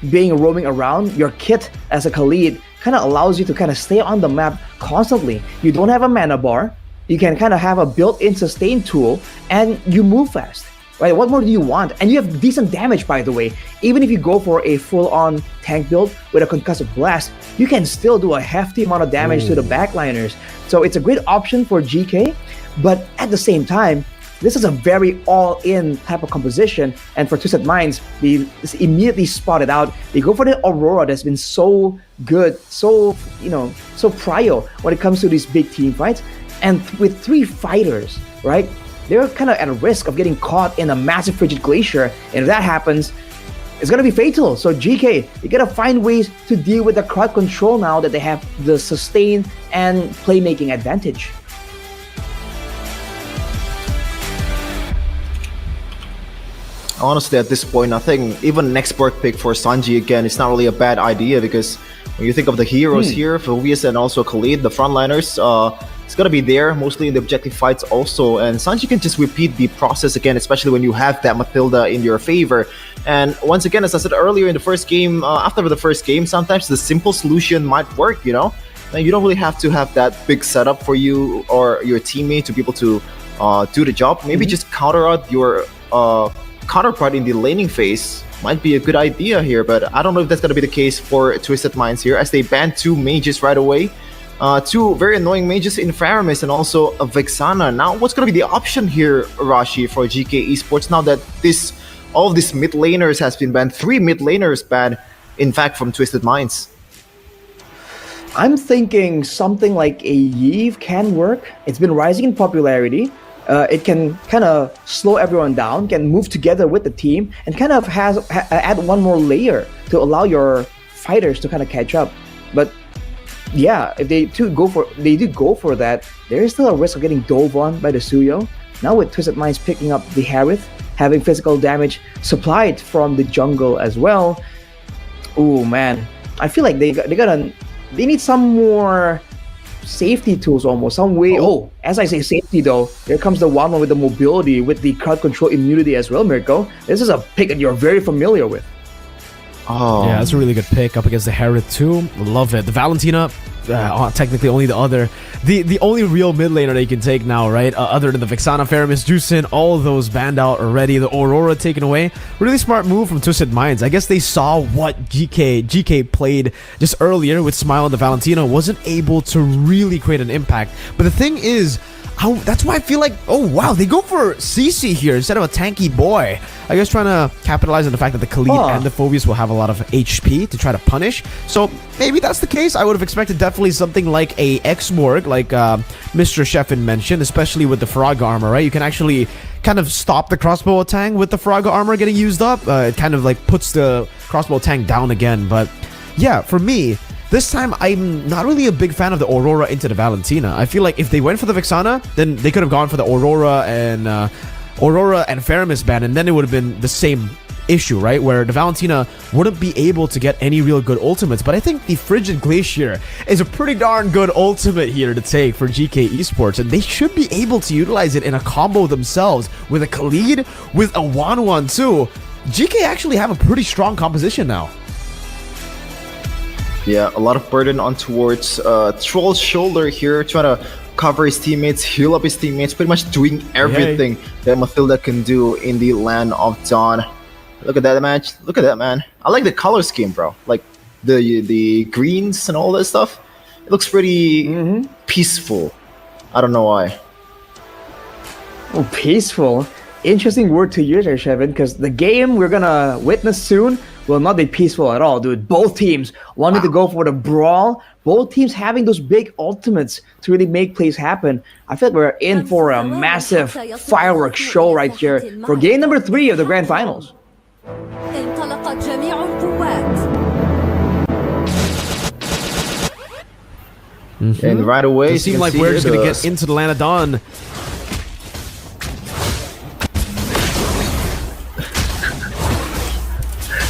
roaming around. Your kit as a Khalid kind of allows you to kind of stay on the map constantly. You don't have a mana bar, you can kind of have a built-in sustain tool, and you move fast, right? What more do you want? And you have decent damage, by the way. Even if you go for a full-on tank build with a concussive blast, you can still do a hefty amount of damage to the backliners. So it's a great option for GK, but at the same time, this is a very all-in type of composition, and for Twisted Minds, they immediately spotted out. They go for the Aurora that's been so good, so prio when it comes to these big team fights. And with 3 fighters, right, they're kind of at a risk of getting caught in a massive frigid glacier, and if that happens, it's gonna be fatal. So GK, you gotta find ways to deal with the crowd control now that they have the sustain and playmaking advantage. Honestly, at this point, I think even next bird pick for Sanji again, it's not really a bad idea because when you think of the heroes here, Phobius and also Khalid, the frontliners, it's gonna be there mostly in the objective fights also, and Sanji can just repeat the process again, especially when you have that Matilda in your favor. And once again, as I said earlier in the first game, after the first game, sometimes the simple solution might work, you know? And you don't really have to have that big setup for you or your teammate to be able to do the job. Maybe just counter out your counterpart in the laning phase might be a good idea here, but I don't know if that's going to be the case for Twisted Minds here, as they banned 2 mages right away. 2 very annoying mages in Faramis and also a Vexana. Now, what's going to be the option here, Rashi, for GK Esports now that all of these mid laners has been banned? 3 mid laners banned, in fact, from Twisted Minds. I'm thinking something like a Yeve can work. It's been rising in popularity. It can kind of slow everyone down, can move together with the team, and kind of add one more layer to allow your fighters to kind of catch up. But yeah, if they do go for that, there is still a risk of getting dove on by the Suyo. Now with Twisted Minds picking up the Harith, having physical damage supplied from the jungle as well. Oh man, I feel like they need some more safety tools, almost some way. Oh, as I say safety though, here comes the one with the mobility, with the crowd control immunity as well, Mirko. This is a pick that you're very familiar with. Oh yeah, that's a really good pick up against the Harith too. Love it. The Valentina, technically only the only real mid laner they can take now, right? Other than the Vexana, Faramis, Juicin, all of those banned out already. The Aurora taken away. Really smart move from Twisted Minds. I guess they saw what GK played just earlier with Smile and the Valentina, wasn't able to really create an impact. But the thing is, that's why I feel like, oh wow, they go for CC here instead of a tanky boy. I guess trying to capitalize on the fact that the Khalid and the Phobius will have a lot of HP to try to punish. So maybe that's the case. I would have expected definitely something like a X-Morg, like Mr. Sheffin mentioned, especially with the Faraga armor, right? You can actually kind of stop the crossbow tank with the Faraga armor getting used up. It kind of like puts the crossbow tank down again. But yeah, for me, this time, I'm not really a big fan of the Aurora into the Valentina. I feel like if they went for the Vexana, then they could have gone for the Aurora and Faramis ban, and then it would have been the same issue, right? Where the Valentina wouldn't be able to get any real good ultimates. But I think the Frigid Glacier is a pretty darn good ultimate here to take for GK Esports, and they should be able to utilize it in a combo themselves with a Khalid, with a 1-1 too. GK actually have a pretty strong composition now. Yeah, a lot of burden on towards Troll's shoulder here, trying to cover his teammates, heal up his teammates, pretty much doing everything that Mathilda can do in the Land of Dawn. Look at that match. Look at that, man. I like the color scheme, bro. Like the greens and all that stuff. It looks pretty peaceful. I don't know why. Oh, peaceful. Interesting word to use there, Shevin, because the game we're gonna witness soon will not be peaceful at all, dude. Both teams wanted to go for the brawl. Both teams having those big ultimates to really make plays happen. I feel like we're in for a massive fireworks show right here for game number 3 of the Grand Finals. And right away, it seems like we're just gonna get into the Land of Dawn.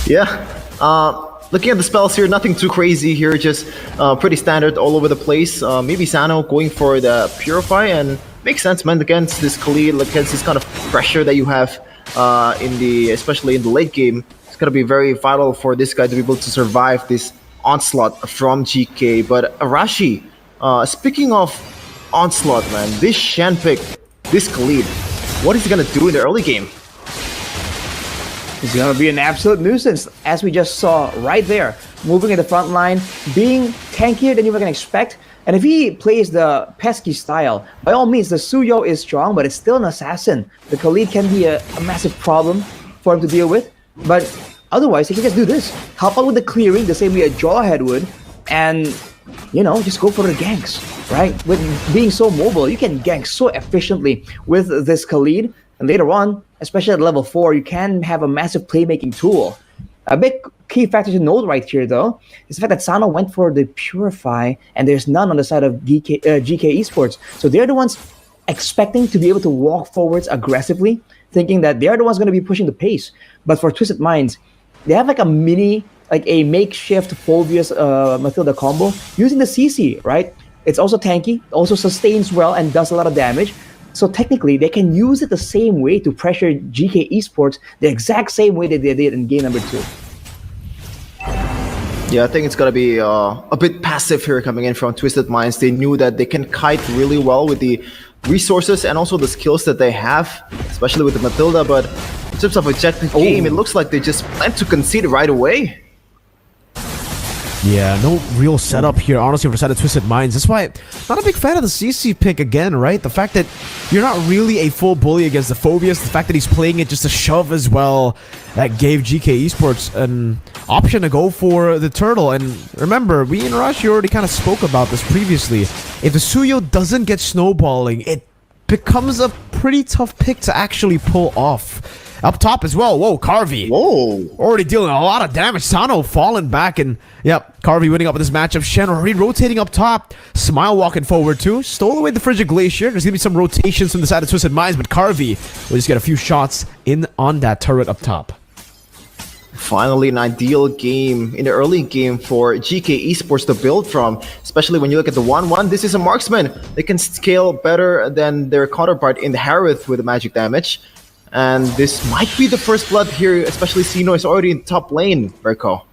Yeah, looking at the spells here, nothing too crazy here, just pretty standard all over the place. Maybe Sano going for the Purify, and makes sense, man, against this Khalid, against this kind of pressure that you have especially in the late game. It's gonna be very vital for this guy to be able to survive this onslaught from GK. But Arashi, speaking of onslaught, man, this Shen pick, this Khalid, what is he gonna do in the early game? He's going to be an absolute nuisance, as we just saw right there. Moving in the front line, being tankier than you were going to expect. And if he plays the pesky style, by all means, the Suyo is strong, but it's still an assassin. The Khalid can be a massive problem for him to deal with. But otherwise, he can just do this. Help out with the clearing, the same way a Jawhead would. And, you know, just go for the ganks, right? With being so mobile, you can gank so efficiently with this Khalid. And later on, especially at level 4, you can have a massive playmaking tool. A big key factor to note right here, though, is the fact that Sano went for the Purify, and there's none on the side of GK Esports. So they're the ones expecting to be able to walk forwards aggressively, thinking that they're the ones going to be pushing the pace. But for Twisted Minds, they have like a makeshift Phobius Mathilda combo using the CC, right? It's also tanky, also sustains well and does a lot of damage. So technically, they can use it the same way to pressure GK Esports, the exact same way that they did in game number 2. Yeah, I think it's gonna be a bit passive here coming in from Twisted Minds. They knew that they can kite really well with the resources and also the skills that they have, especially with the Mathilda, but in terms of objective game, it looks like they just plan to concede right away. Yeah, no real setup here, honestly, for the side of Twisted Minds. That's why not a big fan of the CC pick again, right? The fact that you're not really a full bully against the Phobias, the fact that he's playing it just to shove as well, that gave GK Esports an option to go for the turtle. And remember, we in Arashi already kind of spoke about this previously. If the Suyo doesn't get snowballing, it becomes a pretty tough pick to actually pull off. Up top as well. Whoa, Carvey. Whoa. Already dealing a lot of damage. Sano falling back, and yep, Carvey winning up with this matchup. Shen already rotating up top. Smile walking forward too. Stole away the Frigid Glacier. There's going to be some rotations from the side of Twisted Minds, but Carvey will just get a few shots in on that turret up top. Finally, an ideal game in the early game for GK Esports to build from, especially when you look at the 1-1. This is a marksman. They can scale better than their counterpart in the Harith with the magic damage. And this might be the first blood here, especially Sino is already in top lane, Berko.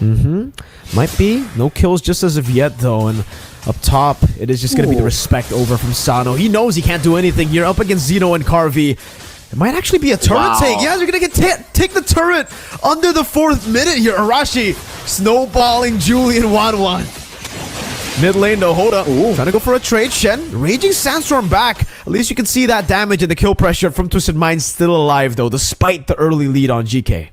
Might be. No kills just as of yet, though. And up top, it is just going to be the respect over from Sano. He knows he can't do anything here up against Zeno and Carvey. It might actually be a turret take. Yeah, they're going to get take the turret under the 4th minute here. Arashi snowballing Julian 1-1. Mid lane though, Hoda trying to go for a trade. Shen, Raging Sandstorm back. At least you can see that damage and the kill pressure from Twisted Minds still alive though, despite the early lead on GK.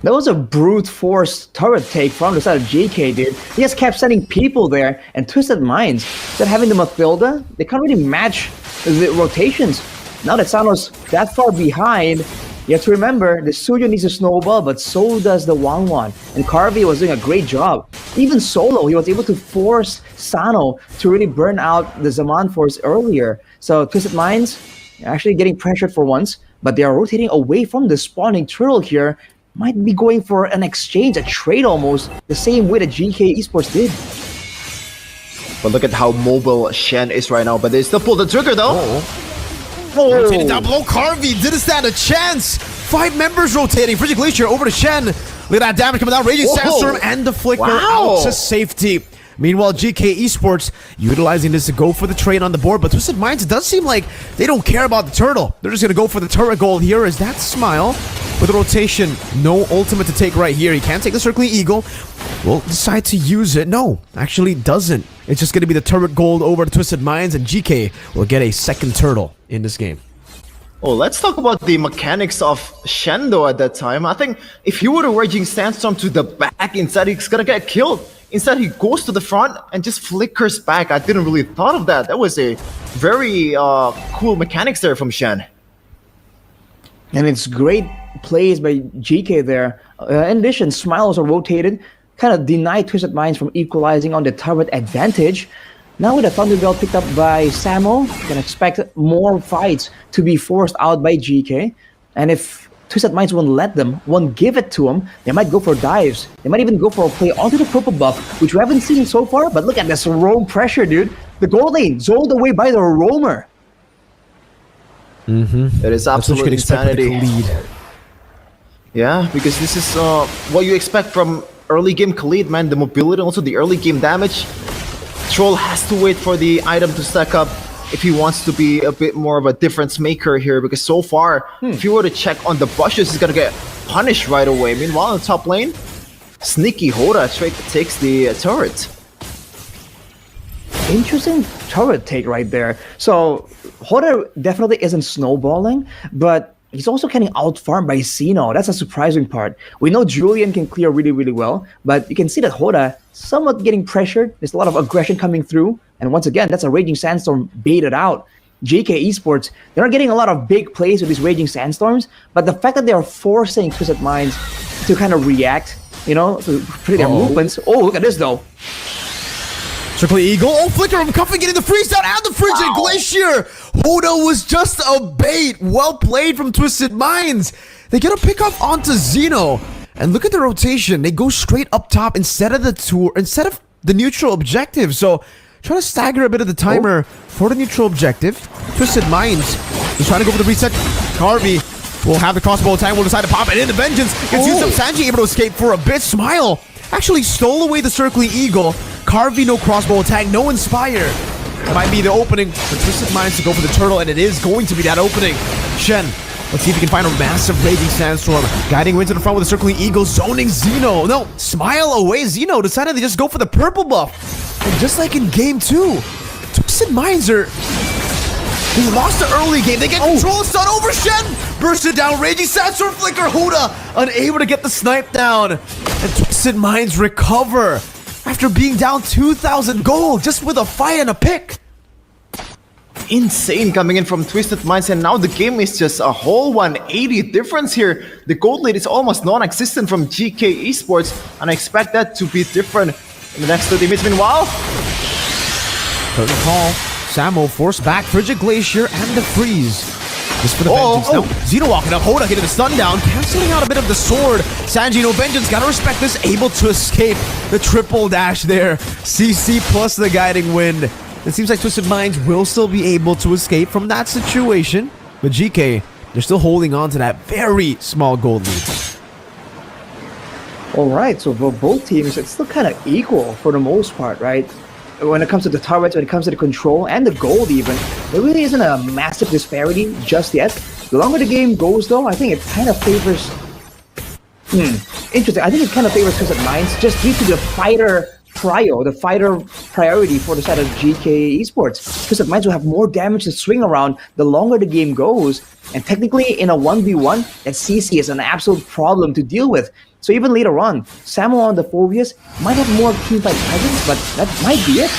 That was a brute force turret take from the side of GK, dude. He just kept sending people there, and Twisted Minds, instead of having the Mathilda, they can't really match the rotations. Now that Sano's that far behind, you have to remember, the Suyo needs a snowball, but so does the Wangwan. And Carvey was doing a great job. Even solo, he was able to force Sano to really burn out the Zaman Force earlier. So Twisted Minds actually getting pressured for once, but they are rotating away from the spawning turtle here. Might be going for an exchange, a trade almost, the same way that GK Esports did. But look at how mobile Shen is right now, but they still pull the trigger though. Rotating down below, Carvey didn't stand a chance. 5 members rotating. Frigid Glacier over to Shen. Look at that damage coming down. Raging Sandstorm and the Flicker out to safety. Meanwhile, GK Esports utilizing this to go for the trade on the board, but Twisted Minds, it does seem like they don't care about the turtle. They're just going to go for the turret gold here as that Smile with the rotation. No ultimate to take right here. He can't take the Circling Eagle. Will decide to use it. No, actually doesn't. It's just going to be the turret gold over to Twisted Minds, and GK will get a second turtle in this game. Oh, let's talk about the mechanics of Shen though at that time. I think if he were to Raging Sandstorm to the back inside, he's gonna get killed. Instead, he goes to the front and just flickers back. I didn't really thought of that. That was a very cool mechanics there from Shen. And it's great plays by GK there. In addition, Smile also rotated, kind of denied Twisted Minds from equalizing on the turret advantage. Now with the Thunderbell picked up by Samo, you can expect more fights to be forced out by GK. And if Twisted Minds won't give it to them, they might go for dives. They might even go for a play onto the purple buff, which we haven't seen so far, but look at this roam pressure, dude. The gold lane zoned away by the roamer. It is absolute insanity. Yeah, because this is what you expect from early game Khalid, man. The mobility, also the early game damage. Troll has to wait for the item to stack up if he wants to be a bit more of a difference maker here, because so far, if you were to check on the bushes, he's gonna get punished right away. Meanwhile, in the top lane, sneaky Hoda straight takes the turret. Interesting turret take right there. So Hoda definitely isn't snowballing, but he's also getting out-farmed by Sino. That's a surprising part. We know Julian can clear really, really well, but you can see that Hoda somewhat getting pressured. There's a lot of aggression coming through. And once again, that's a Raging Sandstorm baited out. GK Esports, they're not getting a lot of big plays with these Raging Sandstorms, but the fact that they are forcing Twisted Minds to kind of react, you know, to their movements. Oh, look at this though. Circling Eagle. Oh, Flicker from Cuffing getting the freeze down and the Frigid Glacier. Hoda was just a bait. Well played from Twisted Minds. They get a pickup onto Zeno. And look at the rotation. They go straight up top instead of the neutral objective. So trying to stagger a bit of the timer for the neutral objective. Twisted Minds is trying to go for the reset. Carvey will have the crossbow attack. Will decide to pop it in. The Vengeance gets used up. Sanji able to escape for a bit. Smile actually stole away the Circling Eagle. Carvey, no crossbow attack, no Inspire. Might be the opening for Twisted Minds to go for the turtle, and it is going to be that opening. Shen Let's see if he can find a massive Raging Sandstorm. Guiding into the front with a Circling Eagle, zoning Xeno. No, smile away. Xeno decided to just go for the purple buff. And just like in game 2, Twisted Minds are... He lost the early game. They get control. Stun over Shen. Bursted down. Raging Sandstorm Flicker. Hoda unable to get the snipe down. And Twisted Minds recover after being down 2,000 gold just with a fight and a pick. Insane coming in from Twisted Minds, and now the game is just a whole 180 difference here. The gold lead is almost non-existent from GK Esports, and I expect that to be different in the next 30 minutes. Meanwhile, curtain call. Samo forced back Frigid Glacier and the freeze. Just for the vengeance. Now, Xeno walking up. Hoda getting the stun down, canceling out a bit of the sword. Sanji, no vengeance. Gotta respect this. Able to escape the triple dash there. CC plus the guiding wind. It seems like Twisted Minds will still be able to escape from that situation. But GK, they're still holding on to that very small gold lead. Alright, so for both teams, it's still kind of equal for the most part, right? When it comes to the turrets, when it comes to the control, and the gold even, there really isn't a massive disparity just yet. The longer the game goes though, I think it kind of favors... interesting. I think it kind of favors Twisted Minds just due to the fighter priority for the side of GK Esports. Twisted Minds will have more damage to swing around the longer the game goes, and technically in a 1v1, that CC is an absolute problem to deal with. So even later on, Samo on the Phobius might have more teamfight presence, but that might be it.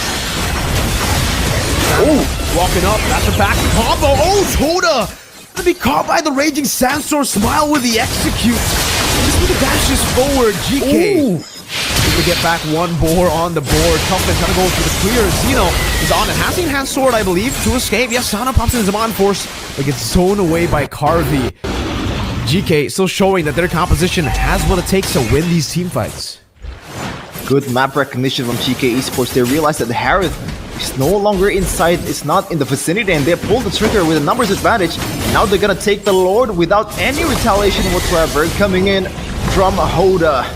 Walking up, that's a back combo. Hoda! To be caught by the Raging Sandstorm, smile with the execute. Just with the dashes forward, GK. To get back one boar on the board. Toughness gonna go for the clear. Xeno is on it. Has the enhanced sword, I believe, to escape. Yes, Sana pops in Zaman Force, but gets zoned away by Carvey. GK still showing that their composition has what it takes to win these team fights. good map recognition from GK Esports. They realize that Harith is no longer inside, is not in the vicinity, and they pull the trigger with a numbers advantage. Now they're gonna take the Lord without any retaliation whatsoever, coming in from Hoda.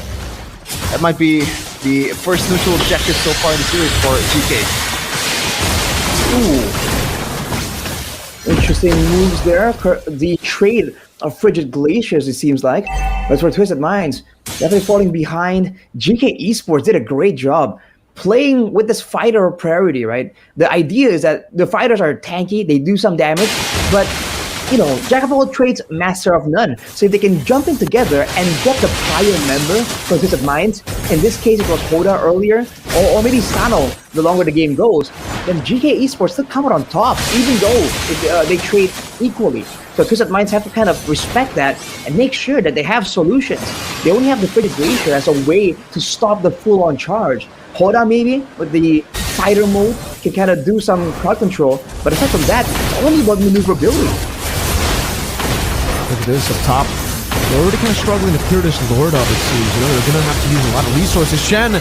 That might be the first neutral objective so far in the series for GK. Ooh. Interesting moves there. The trade of Frigid Glaciers, it seems like. But for Twisted Minds, definitely falling behind. GK Esports did a great job playing with this fighter priority, right? The idea is that the fighters are tanky, they do some damage, but you know, jack of all trades, master of none. So if they can jump in together and get the prior member from Twisted Minds, in this case it was Hoda earlier, or maybe Sano, the longer the game goes, then GK Esports still come out on top, even though they trade equally. So Twisted Minds have to kind of respect that and make sure that they have solutions. They only have the Frigid Glacier as a way to stop the full-on charge. Hoda maybe, with the fighter mode, can kind of do some crowd control, but aside from that, it's only about maneuverability. Look at this up top. They're already kind of struggling to clear this Lord up, it seems. You know, they're going to have to use a lot of resources. Shen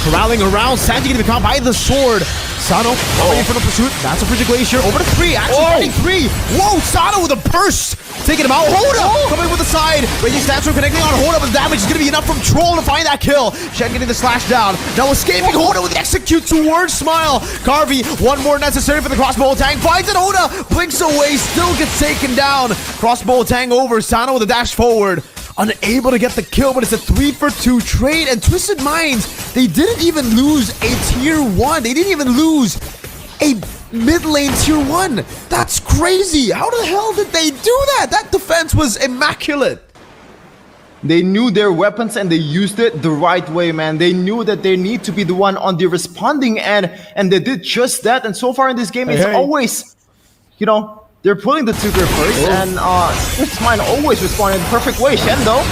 corralling around. Sanji going to be caught by the sword. Sano waiting for the pursuit. That's a Frigid Glacier. Over to 3. Actually fighting 3. Whoa, Sano with a burst. Taking him out. Hoda coming with the side. Raging Sandstorm connecting on Hoda, but damage is going to be enough from Troll to find that kill. Shen getting the slash down. Now escaping Hoda with the execute towards Smile. Carvey, one more necessary for the crossbow tang. Finds it. Hoda blinks away. Still gets taken down. Crossbow tang over. Sano with a dash forward. Unable to get the kill, but it's a 3-for-2 trade. And Twisted Minds, they didn't even lose a tier 1. They didn't even lose a mid lane tier 1. That's crazy. How the hell did they do that? That defense was immaculate. They knew their weapons and they used it the right way, man. They knew that they need to be the one on the responding end, and they did just that. And so far in this game, it's always, you know, they're pulling the trigger first, and Twisted Minds always respond in the perfect way. Shen, though.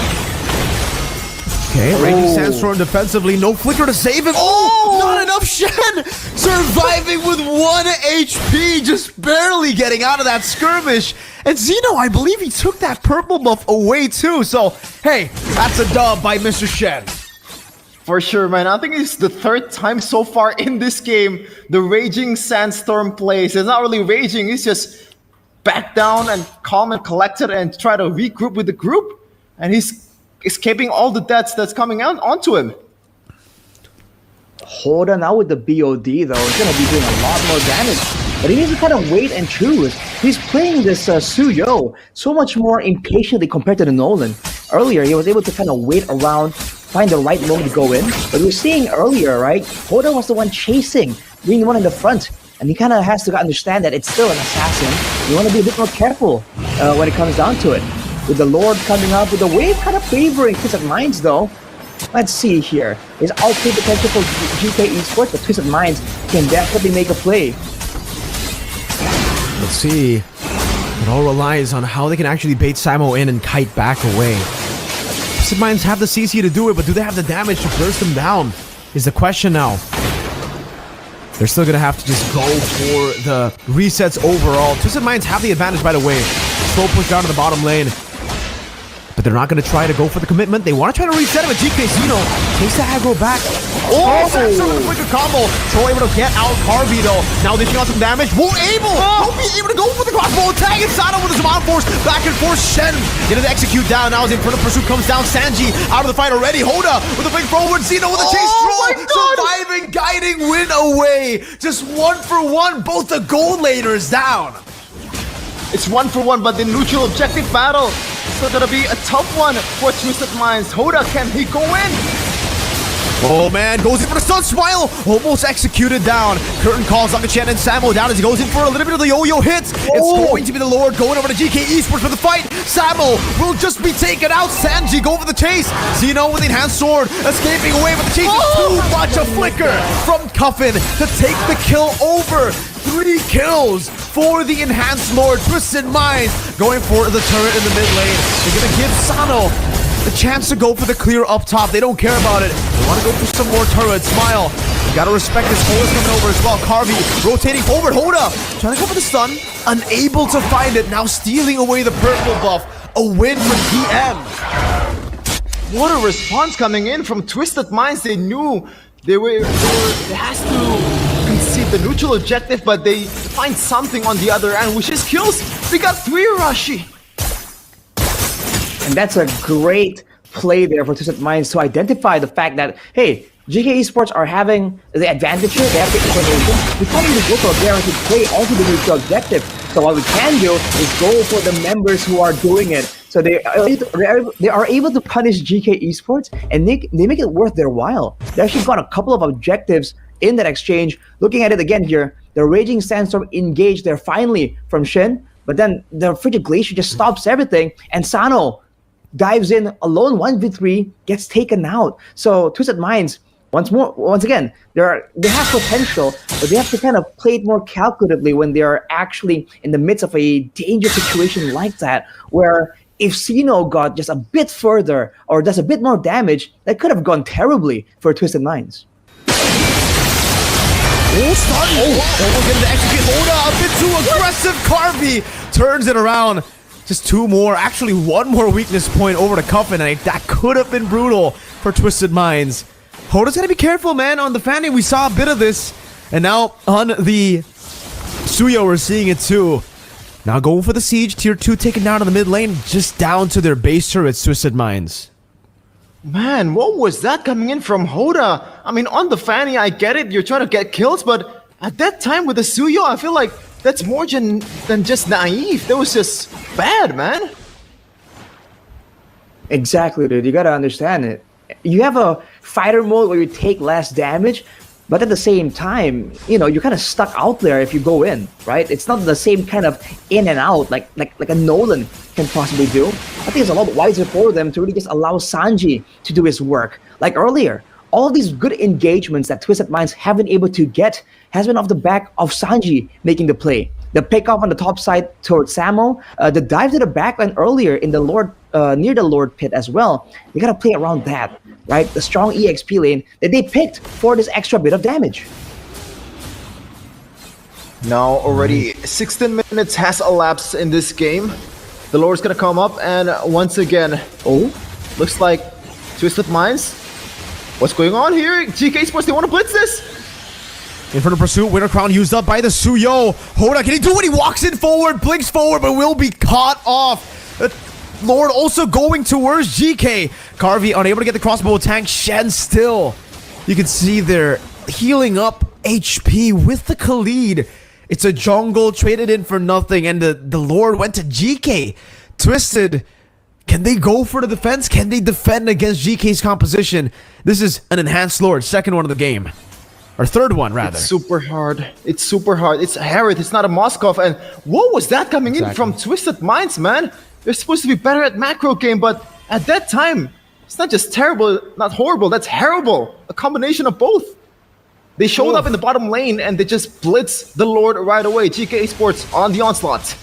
Okay, Raging Sandstorm defensively, no flicker to save him. Oh, not enough. Shen surviving with 1 HP, just barely getting out of that skirmish. And Xeno, I believe he took that purple buff away too. So, hey, that's a dub by Mr. Shen. For sure, man. I think it's the 3rd time so far in this game the Raging Sandstorm plays. It's not really raging, it's just back down and calm and collected and try to regroup with the group. And he's escaping all the deaths that's coming out onto him. Hoda now with the BOD though, is going to be doing a lot more damage. but he needs to kind of wait and choose. He's playing this Suyo so much more impatiently compared to the Nolan. Earlier, he was able to kind of wait around, find the right moment to go in. But we were seeing earlier, right? Hoda was the one chasing, being the one in the front. And he kind of has to understand that it's still an assassin. You want to be a bit more careful when it comes down to it. With the Lord coming up, with the wave kind of favoring Twisted Minds though. Let's see here. There's outplay potential for GK Esports, but Twisted Minds can definitely make a play. Let's see. It all relies on how they can actually bait Samo in and kite back away. Twisted Minds have the CC to do it, but do they have the damage to burst them down? Is the question now. They're still gonna have to just go for the resets overall. Twisted Minds have the advantage, by the way. Slow push down to the bottom lane. But they're not going to try to go for the commitment. They want to try to reset him with GK Zeno. Takes the aggro back. Oh, Sansa with a quicker combo. Troy able to get out Carvey though. Now dishing out some damage. Won't be able to go for the crossbow attack. And Sana with his Zaman Force. Back and forth. Shen getting the execute down. Now as in front of pursuit comes down. Sanji out of the fight already. Hoda with a big forward. Zeno with a chase throw. Surviving, guiding win away. Just 1-for-1. Both the gold laners down. It's 1-for-1, but the neutral objective battle still gonna be a tough one for Twisted Minds. Hoda, can he go in? Oh man, goes in for the Sun Smile, almost executed down. Curtain calls Chen and Samo down as he goes in for a little bit of the yo-yo hits. It's going to be the Lord going over to GK Esports for the fight. Samo will just be taken out. Sanji go for the chase. Zeno with the enhanced sword, escaping away, but the chase is too much. A flicker from Cuffin to take the kill over. 3 kills for the enhanced Lord. Twisted Minds going for the turret in the mid lane. They're gonna give Sano the chance to go for the clear up top. They don't care about it. They want to go for some more turrets. Smile. You gotta respect this. Hola's coming over as well. Carvey rotating forward. Hoda trying to go for the stun. Unable to find it. Now stealing away the purple buff. A win for DM. What a response coming in from Twisted Minds. They knew they has to concede the neutral objective, but they find something on the other end, which is kills. They got 3 Rashi. And that's a great play there for Twisted Minds to identify the fact that, hey, GK Esports are having the advantage here. They have the information. We can't even go for a guaranteed play onto the neutral objective. So what we can do is go for the members who are doing it. So they are able to punish GK Esports, and they make it worth their while. They actually got a couple of objectives in that exchange. Looking at it again here, the Raging Sandstorm engaged there finally from Shin, but then the Frigid Glacier just stops everything, and Sano dives in alone 1v3, gets taken out. So Twisted Minds, once again, they have potential, but they have to kind of play it more calculatively when they are actually in the midst of a dangerous situation like that, where if Sino got just a bit further or does a bit more damage, that could have gone terribly for Twisted Minds. Almost getting to execute Hoda, a bit too aggressive. Carvey turns it around. Just 2 more, actually 1 more weakness point over to Cuffin, and that could have been brutal for Twisted Minds. Hoda's gotta be careful, man. On the Fanny, we saw a bit of this, and now on the Suyo, we're seeing it too. Now going for the siege, tier 2 taken down in the mid lane, just down to their base turrets, Twisted Minds. Man, what was that coming in from Hoda? I mean, on the Fanny, I get it. You're trying to get kills, but at that time with the Suyo, I feel like that's more than just naive. That was just bad, man. Exactly, dude. You gotta understand it. You have a fighter mode where you take less damage, but at the same time, you know, you're kind of stuck out there if you go in, right? It's not the same kind of in and out like a Nolan can possibly do. I think it's a lot wiser for them to really just allow Sanji to do his work. Like earlier, all these good engagements that Twisted Minds haven't been able to get has been off the back of Sanji making the play. The pick up on the top side towards Samo, the dive to the backline earlier in the Lord, near the Lord pit as well. You gotta play around that, right? The strong EXP lane that they picked for this extra bit of damage. Now already 16 minutes has elapsed in this game. The Lord's gonna come up, and once again, looks like Twisted Minds. What's going on here? GK Sports, they want to blitz this? In front of pursuit, Winter Crown used up by the Suyo. Hoda, can he do it? He walks in forward, blinks forward, but will be caught off. Lord also going towards GK. Carvey unable to get the crossbow tank. Shen still. You can see they're healing up HP with the Khalid. It's a jungle traded in for nothing, and the Lord went to GK. Twisted, can they go for the defense? Can they defend against GK's composition? This is an enhanced Lord, second one of the game. Or third one, rather. It's super hard. It's super hard. It's Harith. It's not a Moskov. And what was that coming in from Twisted Minds, man? They're supposed to be better at macro game, but at that time, it's not just terrible, not horrible. That's terrible. A combination of both. They showed up in the bottom lane and they just blitzed the Lord right away. GK Esports on the onslaught.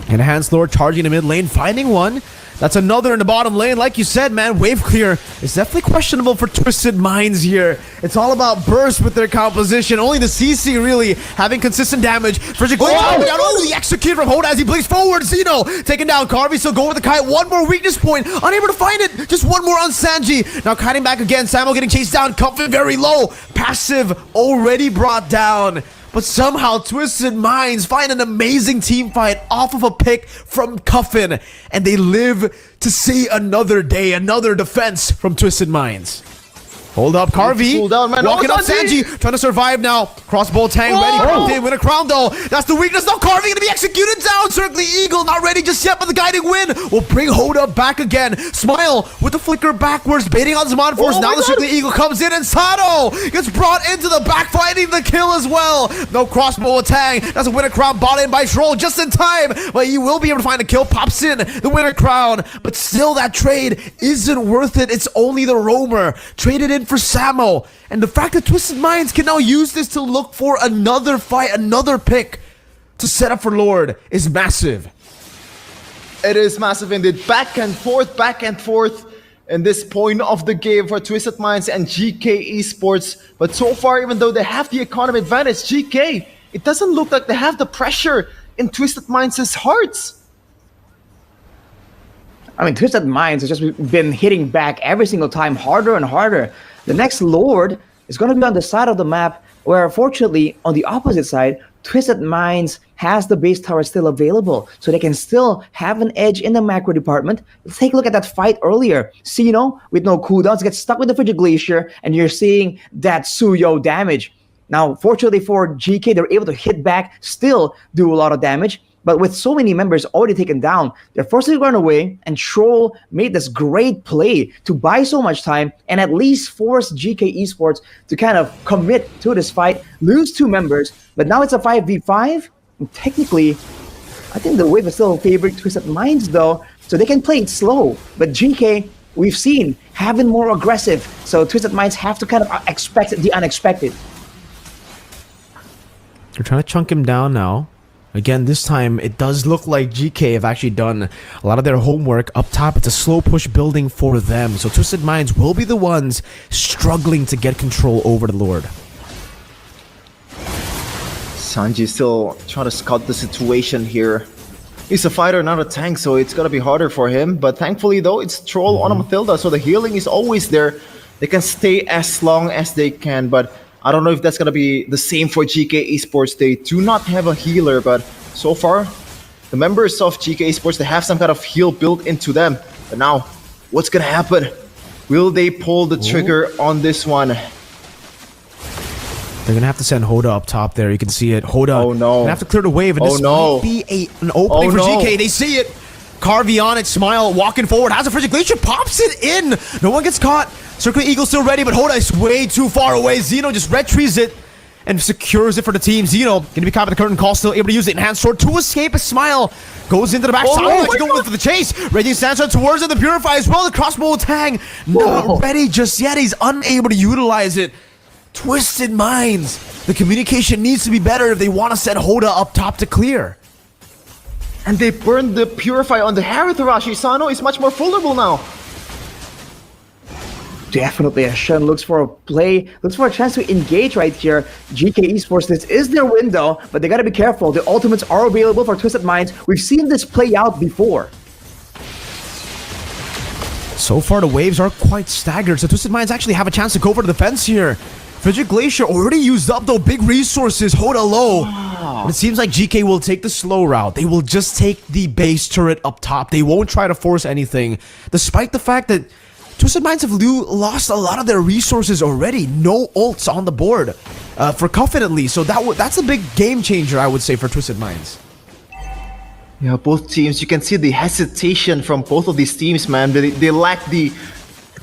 Enhanced Lord charging the mid lane, finding one. That's another in the bottom lane. Like you said, man, wave clear is definitely questionable for Twisted Minds here. It's all about burst with their composition. Only the CC really having consistent damage. Frigid Glaive coming down. Oh, the execute from Hoda as he blinks forward. Zeno taking down Carvey. Still going with the kite. One more weakness point. Unable to find it. Just one more on Sanji. Now kiting back again. Samuel getting chased down. Comfort very low. Passive already brought down. But somehow Twisted Minds find an amazing team fight off of a pick from Cuffin. And they live to see another day, another defense from Twisted Minds. Hold up, Carvey. Walking up Sanji. Trying to survive now. Crossbow Tang ready. Win a crown though. That's the weakness. Now Carvey going to be executed down. Circling Eagle not ready just yet, but the guiding win will bring Hoda back again. Smile with the flicker backwards, baiting on Zaman Force. Now the Circling Eagle comes in and Sato gets brought into the back, finding the kill as well. No crossbow Tang. That's a winner crown bought in by Troll just in time, but he will be able to find a kill. Pops in the winner crown, but still that trade isn't worth it. It's only the roamer traded in for Samo, and the fact that Twisted Minds can now use this to look for another fight, another pick to set up for Lord is massive. It is massive indeed. Back and forth in this point of the game for Twisted Minds and GK Esports. But so far, even though they have the economy advantage, GK, it doesn't look like they have the pressure in Twisted Minds' hearts. I mean, Twisted Minds has just been hitting back every single time, harder and harder. The next Lord is going to be on the side of the map, where fortunately, on the opposite side, Twisted Minds has the base tower still available, so they can still have an edge in the macro department. Let's take a look at that fight earlier. Sino, with no cooldowns, gets stuck with the Frigid Glacier, and you're seeing that Suyo damage. Now, fortunately for GK, they're able to hit back, still do a lot of damage. But with so many members already taken down, they're forced to run away, and Troll made this great play to buy so much time and at least force GK Esports to kind of commit to this fight, lose 2 members, but now it's a 5v5. And technically, I think the wave is still favoring Twisted Minds though, so they can play it slow. But GK, we've seen, have been more aggressive, so Twisted Minds have to kind of expect the unexpected. They're trying to chunk him down now. Again, this time, it does look like GK have actually done a lot of their homework. Up top, it's a slow push building for them. So Twisted Minds will be the ones struggling to get control over the Lord. Sanji still trying to scout the situation here. He's a fighter, not a tank, so it's gonna be harder for him. But thankfully, though, it's Troll on a Mathilda, so the healing is always there. They can stay as long as they can, but I don't know if that's going to be the same for GK Esports. They do not have a healer, but so far, the members of GK Esports, they have some kind of heal built into them. But now, what's going to happen? Will they pull the trigger on this one? They're going to have to send Hoda up top there. You can see it. Hoda going to have to clear the wave. And this might be an opening for GK. They see it. Carvey on it. Smile walking forward. Has a Frigid Glacier. Pops it in. No one gets caught. Circling Eagle still ready, but Hoda is way too far away. Zeno just retrieves it and secures it for the team. Zeno going to be caught by the curtain call, still able to use it. Enhanced sword to escape. A Smile goes into the back. Going for the chase. Raging Sandstorm towards it. The Purify as well. The crossbow Tang not ready just yet. He's unable to utilize it. Twisted Minds. The communication needs to be better if they want to send Hoda up top to clear. And they burned the Purify on the Harutharashi. Sano is much more vulnerable now. Definitely, Shen looks for a play, looks for a chance to engage right here. GK Esports, this is their window, but they gotta be careful. The ultimates are available for Twisted Minds. We've seen this play out before. So far, the waves are quite staggered, so Twisted Minds actually have a chance to go for the defense here. Frigid Glacier already used up, though. Big resources, Hoda low. But it seems like GK will take the slow route. They will just take the base turret up top. They won't try to force anything, despite the fact that Twisted Minds have lost a lot of their resources already. No ults on the board. For Cuffin at least. So that's a big game changer, I would say, for Twisted Minds. Yeah, both teams, you can see the hesitation from both of these teams, man. They lack the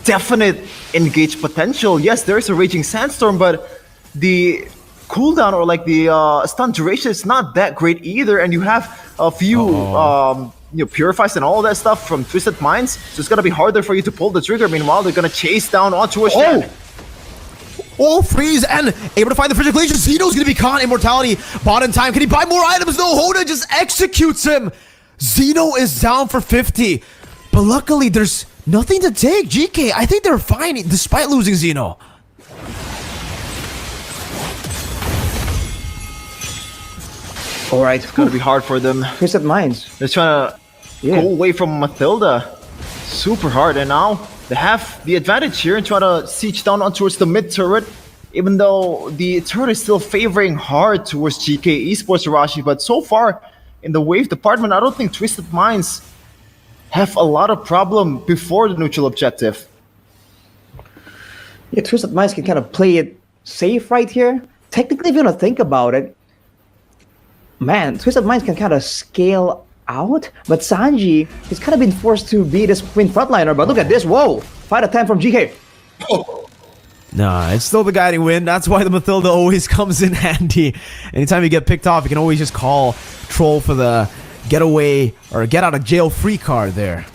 definite engage potential. Yes, there is a Raging Sandstorm, but the cooldown or like the stun duration is not that great either. And you have a few purifies and all that stuff from Twisted Minds, so it's gonna be harder for you to pull the trigger. Meanwhile, they're gonna chase down onto a Shen. Oh, freeze and able to find the Frigid Glacier. Zeno's gonna be caught. Immortality bought in time. Can he buy more items? No, Hoda just executes him. Zeno is down for 50. But luckily, there's nothing to take. GK, I think they're fine despite losing Zeno. Alright, it's gonna be hard for them. Twisted Minds. They're trying to go away from Mathilda. Super hard, and now they have the advantage here and try to siege down on towards the mid turret. Even though the turret is still favoring hard towards GK Esports Arashi, but so far in the wave department, I don't think Twisted Minds have a lot of problem before the neutral objective. Yeah, Twisted Minds can kind of play it safe right here. Technically, if you want to think about it, man, Twisted Minds can kind of scale out, but Sanji has kind of been forced to be this queen frontliner. But look at this, whoa! 5 to 10 from GK. Nah, it's still the guiding wind. That's why the Mathilda always comes in handy. Anytime you get picked off, you can always just call Troll for the getaway or get out of jail free card there.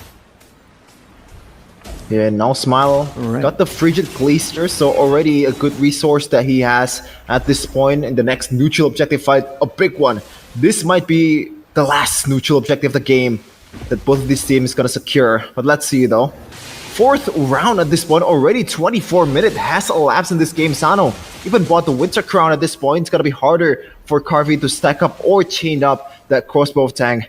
Yeah, now Smile got the Frigid Glacier, so already a good resource that he has at this point in the next neutral objective fight, a big one. This might be the last neutral objective of the game that both of these teams gonna secure. But let's see though. 4th round at this point, already 24 minutes has elapsed in this game. Sano even bought the Winter Crown at this point. It's gonna be harder for Carvey to stack up or chain up that crossbow of Tang.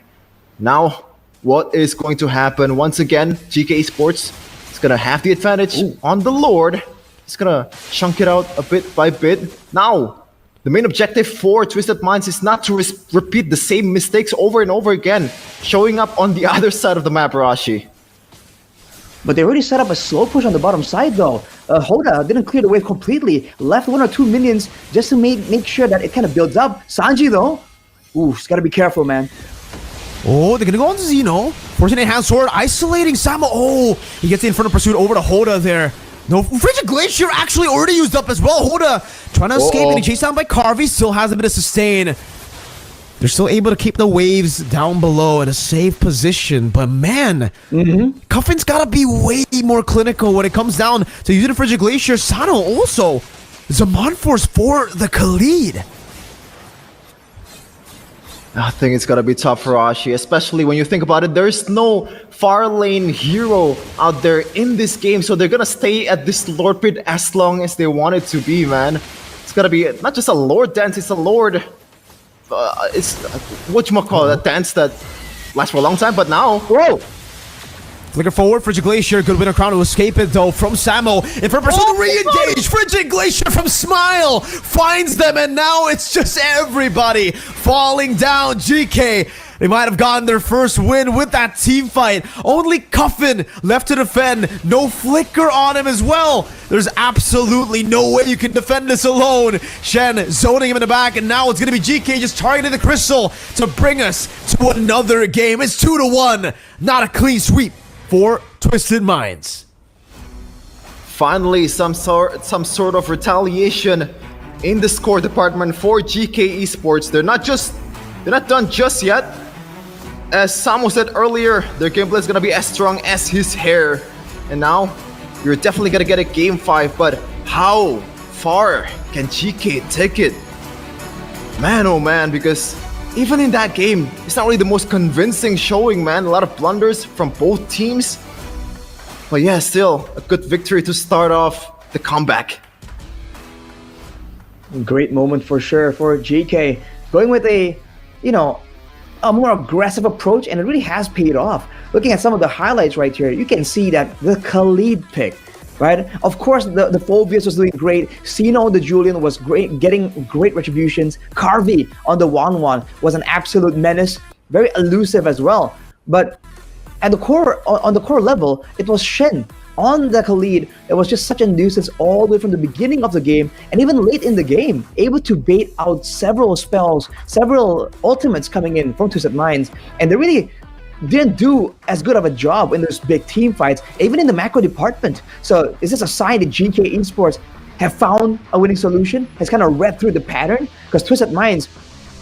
Now, what is going to happen? Once again, GK Esports is gonna have the advantage on the Lord. It's gonna chunk it out a bit by bit. Now, the main objective for Twisted Minds is not to repeat the same mistakes over and over again, showing up on the other side of the map, Arashi. But they already set up a slow push on the bottom side though. Hoda didn't clear the wave completely, left 1 or 2 minions just to make sure that it kind of builds up. Sanji though, ooh, he's gotta be careful, man. Oh, they're gonna go on to Zeno. Fortune hand sword, isolating Samo. Oh, he gets the Infernal Pursuit over to Hoda there. No, Frigid Glacier actually already used up as well. Hoda trying to escape, and he chased down by Carvey. Still has a bit of sustain. They're still able to keep the waves down below in a safe position. But man, Cuffin's got to be way more clinical when it comes down to using the Frigid Glacier. Sano also. Zaman Force for the Khalid. I think it's gonna be tough for Ashi, especially when you think about it. There's no far lane hero out there in this game, so they're gonna stay at this Lord Pit as long as they want it to be, man. It's gonna be not just a Lord dance, it's a Lord... it's whatchamacallit, a dance that lasts for a long time, but now... Whoa! Flicker forward, Frigid Glacier, good winner crown to escape it though from Samo. And for pursuit to re-engage, Frigid Glacier from Smile finds them, and now it's just everybody falling down. GK, they might have gotten their first win with that team fight. Only Cuffin left to defend, no Flicker on him as well. There's absolutely no way you can defend this alone. Shen zoning him in the back, and now it's gonna be GK just targeting the Crystal to bring us to another game. It's 2-1, not a clean sweep for Twisted Minds. Finally, some sort of retaliation in the score department for GK Esports. They're not done just yet. As Samu said earlier, their gameplay is gonna be as strong as his hair. And now, you're definitely gonna get a game 5, but how far can GK take it? Man, oh man, because even in that game, it's not really the most convincing showing, man. A lot of blunders from both teams. But yeah, still a good victory to start off the comeback. Great moment for sure for GK. Going with a more aggressive approach, and it really has paid off. Looking at some of the highlights right here, you can see that the Khalid pick, right? Of course, the Phobius was doing great. Sino the Julian was great, getting great retributions. Carvey on the 1-1 was an absolute menace, very elusive as well. But at the core, on the core level, it was Shen on the Khalid that was just such a nuisance all the way from the beginning of the game and even late in the game, able to bait out several spells, several ultimates coming in from Twisted Minds, and they really didn't do as good of a job in those big team fights, even in the macro department. So is this a sign that GK Esports have found a winning solution, has kind of read through the pattern? Because Twisted Minds,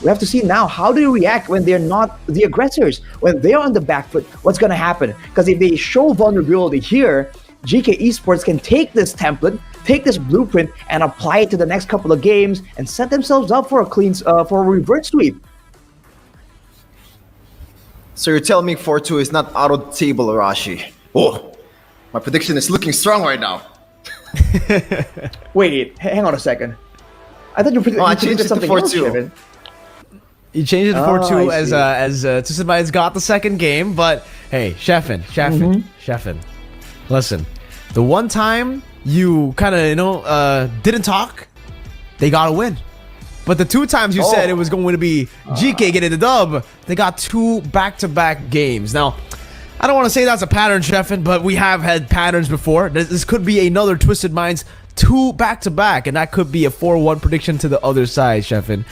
we have to see now, how do they react when they're not the aggressors? When they're on the back foot, what's going to happen? Because if they show vulnerability here, GK Esports can take this template, take this blueprint, and apply it to the next couple of games and set themselves up for a clean, for a reverse sweep. So you're telling me 4-2 is not out of the table, Arashi? Oh, my prediction is looking strong right now. Wait, hang on a second. I thought you I changed it to something 4-2. else, Kevin. You changed it to Oh, 4-2 I as Twisted Minds got the second game, but hey, Sheffin, listen, the one time you kind of, didn't talk, they got a win. But the two times you said it was going to be GK getting the dub, they got 2 back-to-back games. Now, I don't want to say that's a pattern, Sheffin, but we have had patterns before. This could be another Twisted Minds 2 back-to-back, and that could be a 4-1 prediction to the other side, Sheffin.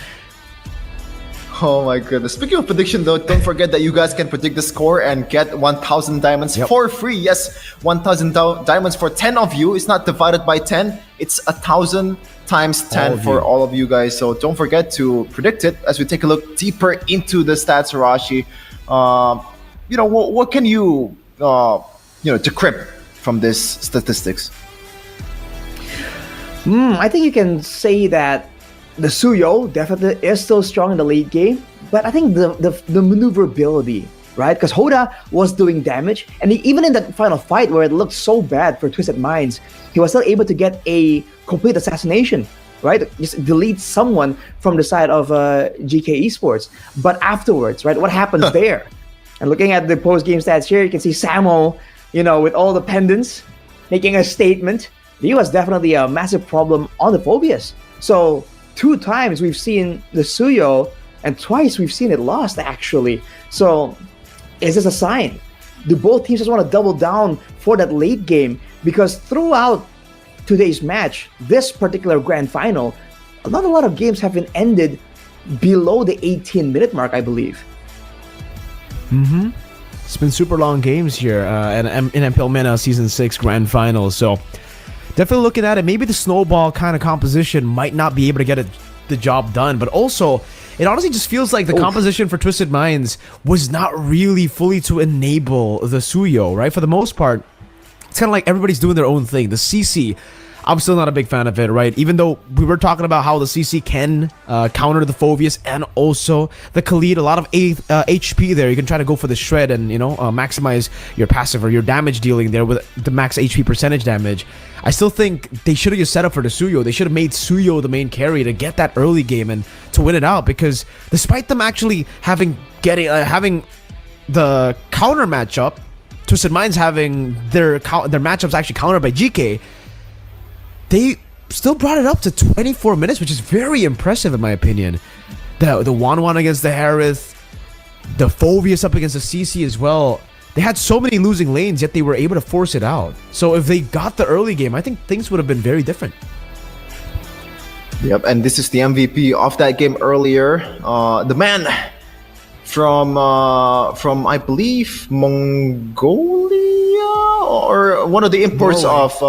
Oh my goodness. Speaking of prediction though, don't forget that you guys can predict the score and get 1,000 diamonds for free. Yes, 1,000 diamonds for 10 of you. It's not divided by 10. It's 1,000 times 10 for all of you guys. So don't forget to predict it as we take a look deeper into the stats, Arashi. What can you, decrypt from this statistics? I think you can say that the Suyo definitely is still strong in the late game, but I think the maneuverability, right? Because Hoda was doing damage, and even in that final fight where it looked so bad for Twisted Minds, he was still able to get a complete assassination, right? Just delete someone from the side of GK Esports. But afterwards, right, what happens there? And looking at the post-game stats here, you can see Samo, with all the pendants, making a statement. He was definitely a massive problem on the Phobias. So 2 times we've seen the Suyo, and twice we've seen it lost, actually. So, is this a sign? Do both teams just want to double down for that late game? Because throughout today's match, this particular grand final, not a lot of games have been ended below the 18-minute mark, I believe. It's been super long games here in MPL MENA Season 6 Grand Finals, so definitely looking at it, maybe the snowball kind of composition might not be able to get the job done, but also, it honestly just feels like the composition for Twisted Minds was not really fully to enable the Suyo, right? For the most part, it's kind of like everybody's doing their own thing. The CC, I'm still not a big fan of it, right? Even though we were talking about how the CC can counter the Phobias and also the Khalid, a lot of HP there. You can try to go for the shred and, maximize your passive or your damage dealing there with the max HP percentage damage. I still think they should have just set up for the Suyo. They should have made Suyo the main carry to get that early game and to win it out, because despite them actually having the counter matchup, Twisted Minds having their matchups actually countered by GK, they still brought it up to 24 minutes, which is very impressive in my opinion. The 1-1 against the Harith, the Phobias up against the CC as well. They had so many losing lanes, yet they were able to force it out. So if they got the early game, I think things would have been very different. Yep, and this is the MVP of that game earlier. The man from I believe Mongolia, or one of the imports of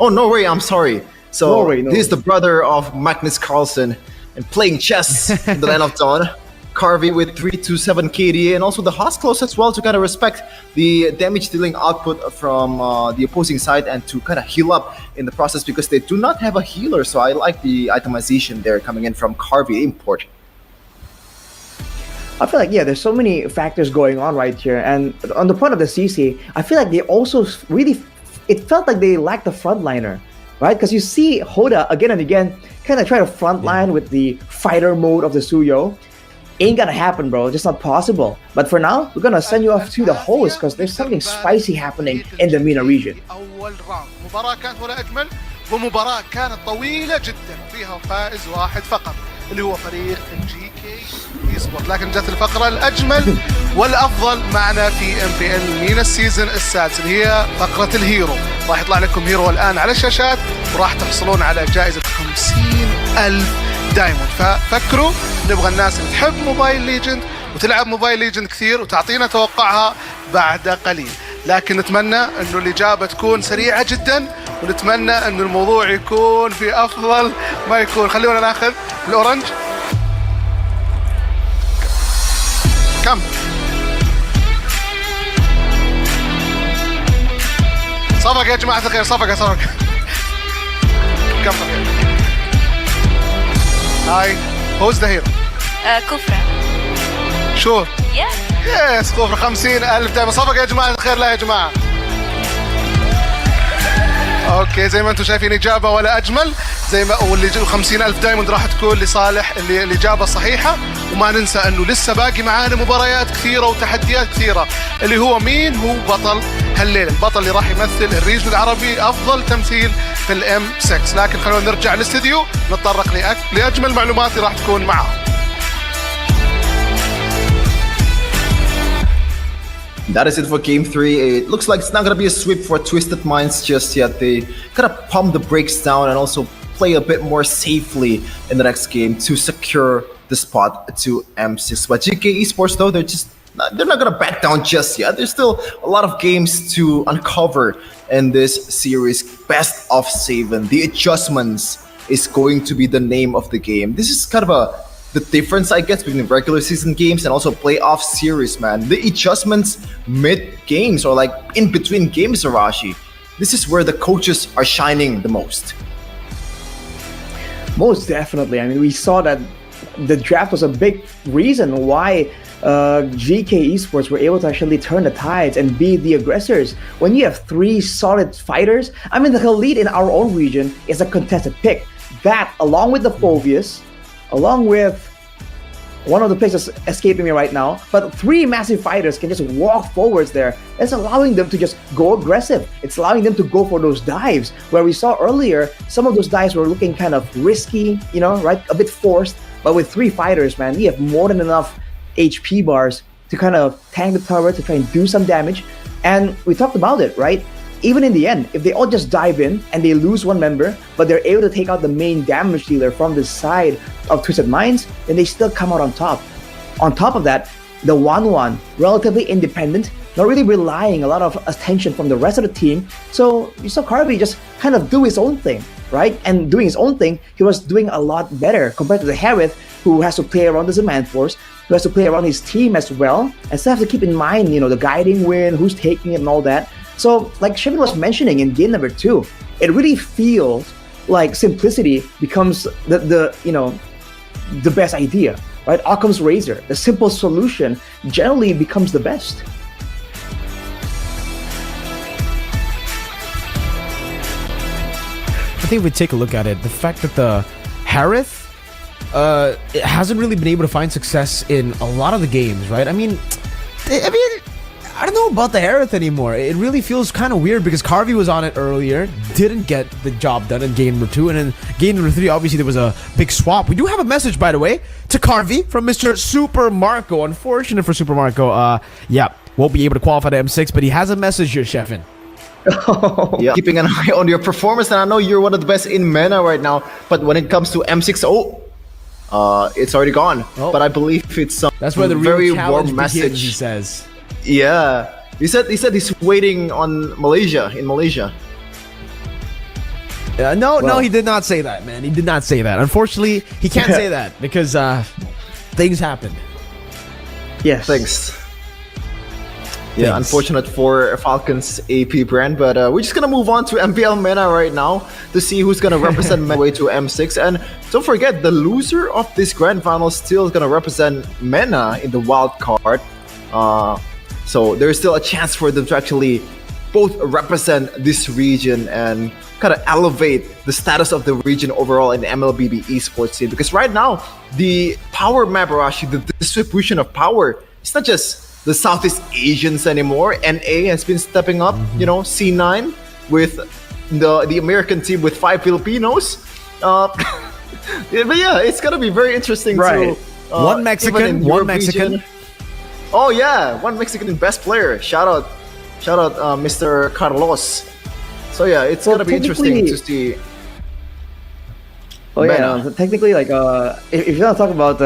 Norway, I'm sorry. So Norway. He's the brother of Magnus Carlsen and playing chess in the Land of Dawn. Carvey with 327 KDA, and also the Hosklos as well, to kind of respect the damage dealing output from the opposing side and to kind of heal up in the process, because they do not have a healer. So I like the itemization there coming in from Carvey import. I feel like, there's so many factors going on right here. And on the point of the CC, I feel like they also really, it felt like they lacked the frontliner, right? Because you see Hoda again and again kind of try to frontline with the fighter mode of the Suyo. Ain't gonna happen, bro. Just not possible. But for now, we're gonna send you off to the host because there's something spicy happening in the MENA region. مباراة كانت ولا أجمل، ومباراة كانت طويلة جدا فيها فائز واحد فقط. اللي هو فريق الجي كي اي سبورت. لكن جت الفقرة الأجمل والأفضل معنا في MPL مينا السيزون السادس اللي هي فقرة الهيرو. راح يطلع لكم هيرو الآن على الشاشات وراح تحصلون على جائزة 50,000 دايموند. ففكروا، نبغى الناس اللي تحب موبايل ليجند وتلعب موبايل ليجند كثير وتعطينا توقعها بعد قليل. لكن نتمنى انه الاجابه تكون سريعه جدا، ونتمنى انه الموضوع يكون في افضل ما يكون. خلونا ناخذ الاورنج. كم صفق يا جماعه الخير؟ صفق كم صفق؟ هاي هوز ذا هيرو؟ كفرة. شور؟ يس كفرة. 50,000 دايما. صفق يا جماعة الخير. لا يا جماعة. اوكي زي ما انتم شايفين اجابة ولا اجمل. زي ما واللي 50,000 دايموند راح تكون لصالح الاجابة الصحيحة. وما ننسى انه لسه باقي معانا مباريات كثيرة وتحديات كثيرة. اللي هو مين هو بطل هالليلة؟ البطل اللي راح يمثل الريجن العربي افضل تمثيل في الام 6. لكن خلونا نرجع للاستديو نتطرق لاجمل معلومات اللي راح تكون معاهم. That is it for Game 3. It looks like it's not going to be a sweep for Twisted Minds just yet. They kind of pump the brakes down and also play a bit more safely in the next game to secure the spot to M6. But GK Esports, though, they're not going to back down just yet. There's still a lot of games to uncover in this series. Best of 7. The adjustments is going to be the name of the game. This is kind of the difference, I guess, between regular season games and also playoff series, man. The adjustments mid-games or like in between games, Arashi. This is where the coaches are shining the most. Most definitely. I mean, we saw that the draft was a big reason why GK Esports were able to actually turn the tides and be the aggressors. When you have 3 solid fighters, I mean, the Khalid in our own region is a contested pick. That, along with the Phobius, along with one of the places escaping me right now, but 3 massive fighters can just walk forwards there. It's allowing them to just go aggressive. It's allowing them to go for those dives. Where we saw earlier, some of those dives were looking kind of risky, you know, right? A bit forced. But with 3 fighters, man, we have more than enough HP bars to kind of tank the tower, to try and do some damage. And we talked about it, right? Even in the end, if they all just dive in and they lose one member, but they're able to take out the main damage dealer from the side of Twisted Minds, then they still come out on top. On top of that, the 1-1, relatively independent, not really relying a lot of attention from the rest of the team. So you saw Carvey just kind of do his own thing, right? And doing his own thing, he was doing a lot better compared to the Harith, who has to play around the Zaman Force, who has to play around his team as well, and still have to keep in mind, you know, the guiding win, who's taking it and all that. So, like Shevin was mentioning in game number 2, it really feels like simplicity becomes the best idea, right? Occam's razor, the simple solution generally becomes the best. I think if we take a look at it, the fact that the Harith it hasn't really been able to find success in a lot of the games, right? I mean, I don't know about the Harith anymore. It really feels kind of weird because Carvey was on it earlier, didn't get the job done in game number 2, and in game number 3, obviously there was a big swap. We do have a message, by the way, to Carvey from Mr. Super Marco. Unfortunate for Super Marco. Yeah, won't be able to qualify to M6, but he has a message here, Shevin. Yeah, keeping an eye on your performance, and I know you're one of the best in MENA right now, but when it comes to M6, it's already gone. Oh. But I believe it's some that's where the real very challenge warm message. Begins, he says. Yeah, he said he's waiting on Malaysia, in Malaysia. No, he did not say that, man. He did not say that. Unfortunately, he can't say that because things happened. Yes. Thanks. Yeah, unfortunate for Falcon's AP brand, but we're just gonna move on to MPL MENA right now to see who's gonna represent MENA way to M6. And don't forget, the loser of this grand final still is gonna represent MENA in the wild card. So there's still a chance for them to actually both represent this region and kind of elevate the status of the region overall in the MLBB esports scene. Because right now, the power map, Arashi, the distribution of power, it's not just the Southeast Asians anymore. NA has been stepping up, you know, C9 with the American team with 5 Filipinos. But yeah, it's gonna be very interesting Right. to One Mexican, even in one your Mexican. region. Oh yeah, one Mexican best player. Shout out, Mr. Carlos. So yeah, it's Well, gonna be interesting to technically- see. Oh yeah, Mena. technically, like if you want to talk about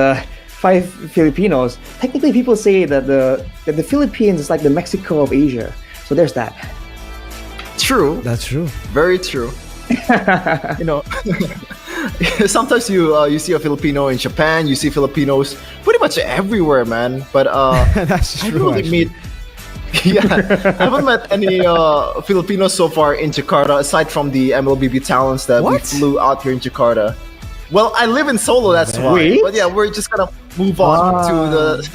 5 Filipinos, technically people say that the Philippines is like the Mexico of Asia. So there's that. True, That's true. very true. You know, sometimes you see a Filipino in Japan, you see Filipinos pretty much everywhere, man. But That's I true. don't Actually. meet. Yeah, I haven't met any Filipinos so far in Jakarta aside from the MLBB talents that we What? flew out here in Jakarta. Well, I live in Solo, that's why. Wait? But yeah, we're just gonna move on to the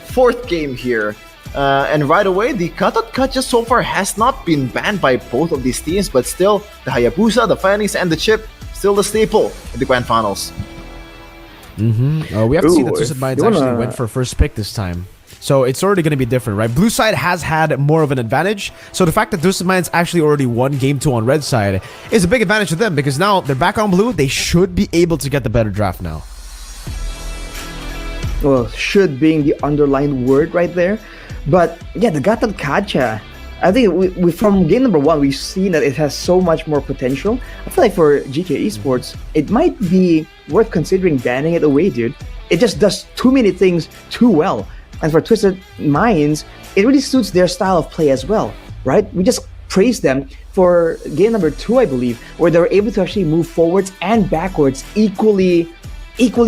4th game here. And right away, the Katot Kacha so far has not been banned by both of these teams, but still, the Hayabusa, the Phoenix, and the Chip, still the staple in the Grand Finals. We have to see that Ooh, Twisted if Minds you actually wanna- went for first pick this time. So it's already going to be different, right? Blue side has had more of an advantage. So the fact that Twisted Minds actually already won game 2 on red side is a big advantage to them because now they're back on blue. They should be able to get the better draft now. Well, should being the underlined word right there. But yeah, the Gatot Kacha, I think we from game number 1, we've seen that it has so much more potential. I feel like for GK Esports, it might be worth considering banning it away, dude. It just does too many things too well. And for Twisted Minds, it really suits their style of play as well, right? We just praised them for game number 2, I believe, where they were able to actually move forwards and backwards equally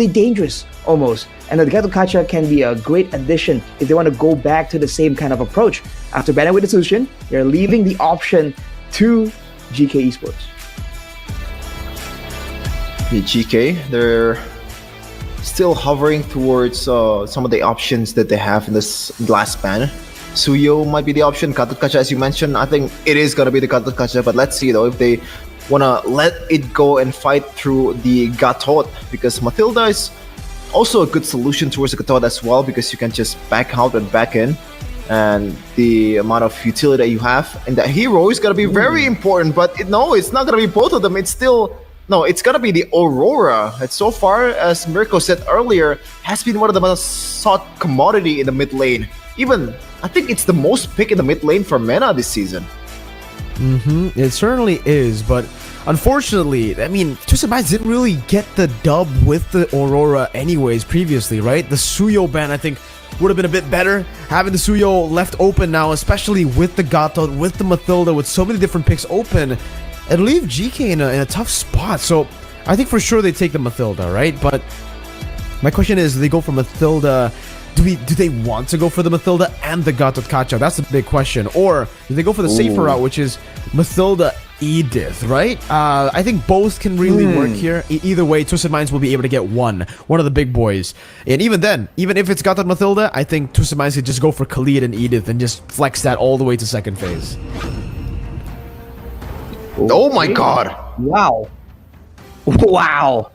dangerous almost. And the Gato Kacha can be a great addition if they want to go back to the same kind of approach. After banning with the solution, they're leaving the option to GK Esports. The GK, they're still hovering towards some of the options that they have in this last ban. Suyo might be the option. Gatot Kacha, as you mentioned, I think it is gonna be the Gatot Kacha. But let's see though if they wanna let it go and fight through the Gatot, because Matilda is also a good solution towards the Gatot as well, because you can just back out and back in, and the amount of utility that you have. And that hero is gonna be very important. But no, it's not gonna be both of them. It's still. No, it's gonna be the Aurora. And so far, as Mirko said earlier, has been one of the most sought commodity in the mid lane. Even, I think it's the most pick in the mid lane for MENA this season. It certainly is, but unfortunately, I mean, Twisted Minds didn't really get the dub with the Aurora anyways previously, right? The Suyo ban, I think, would have been a bit better. Having the Suyo left open now, especially with the Gatot, with the Mathilda, with so many different picks open, it leave GK in a tough spot. So I think for sure they take the Mathilda, right? But my question is, do they go for Mathilda? Do they want to go for the Mathilda and the Gatot Kacha? That's the big question. Or do they go for the safer route, which is Mathilda Edith, right? I think both can really work here. Either way, Twisted Minds will be able to get one of the big boys. And even then, even if it's Gatot Mathilda, I think Twisted Minds could just go for Khalid and Edith and just flex that all the way to second phase. Oh my god! Wow. Wow.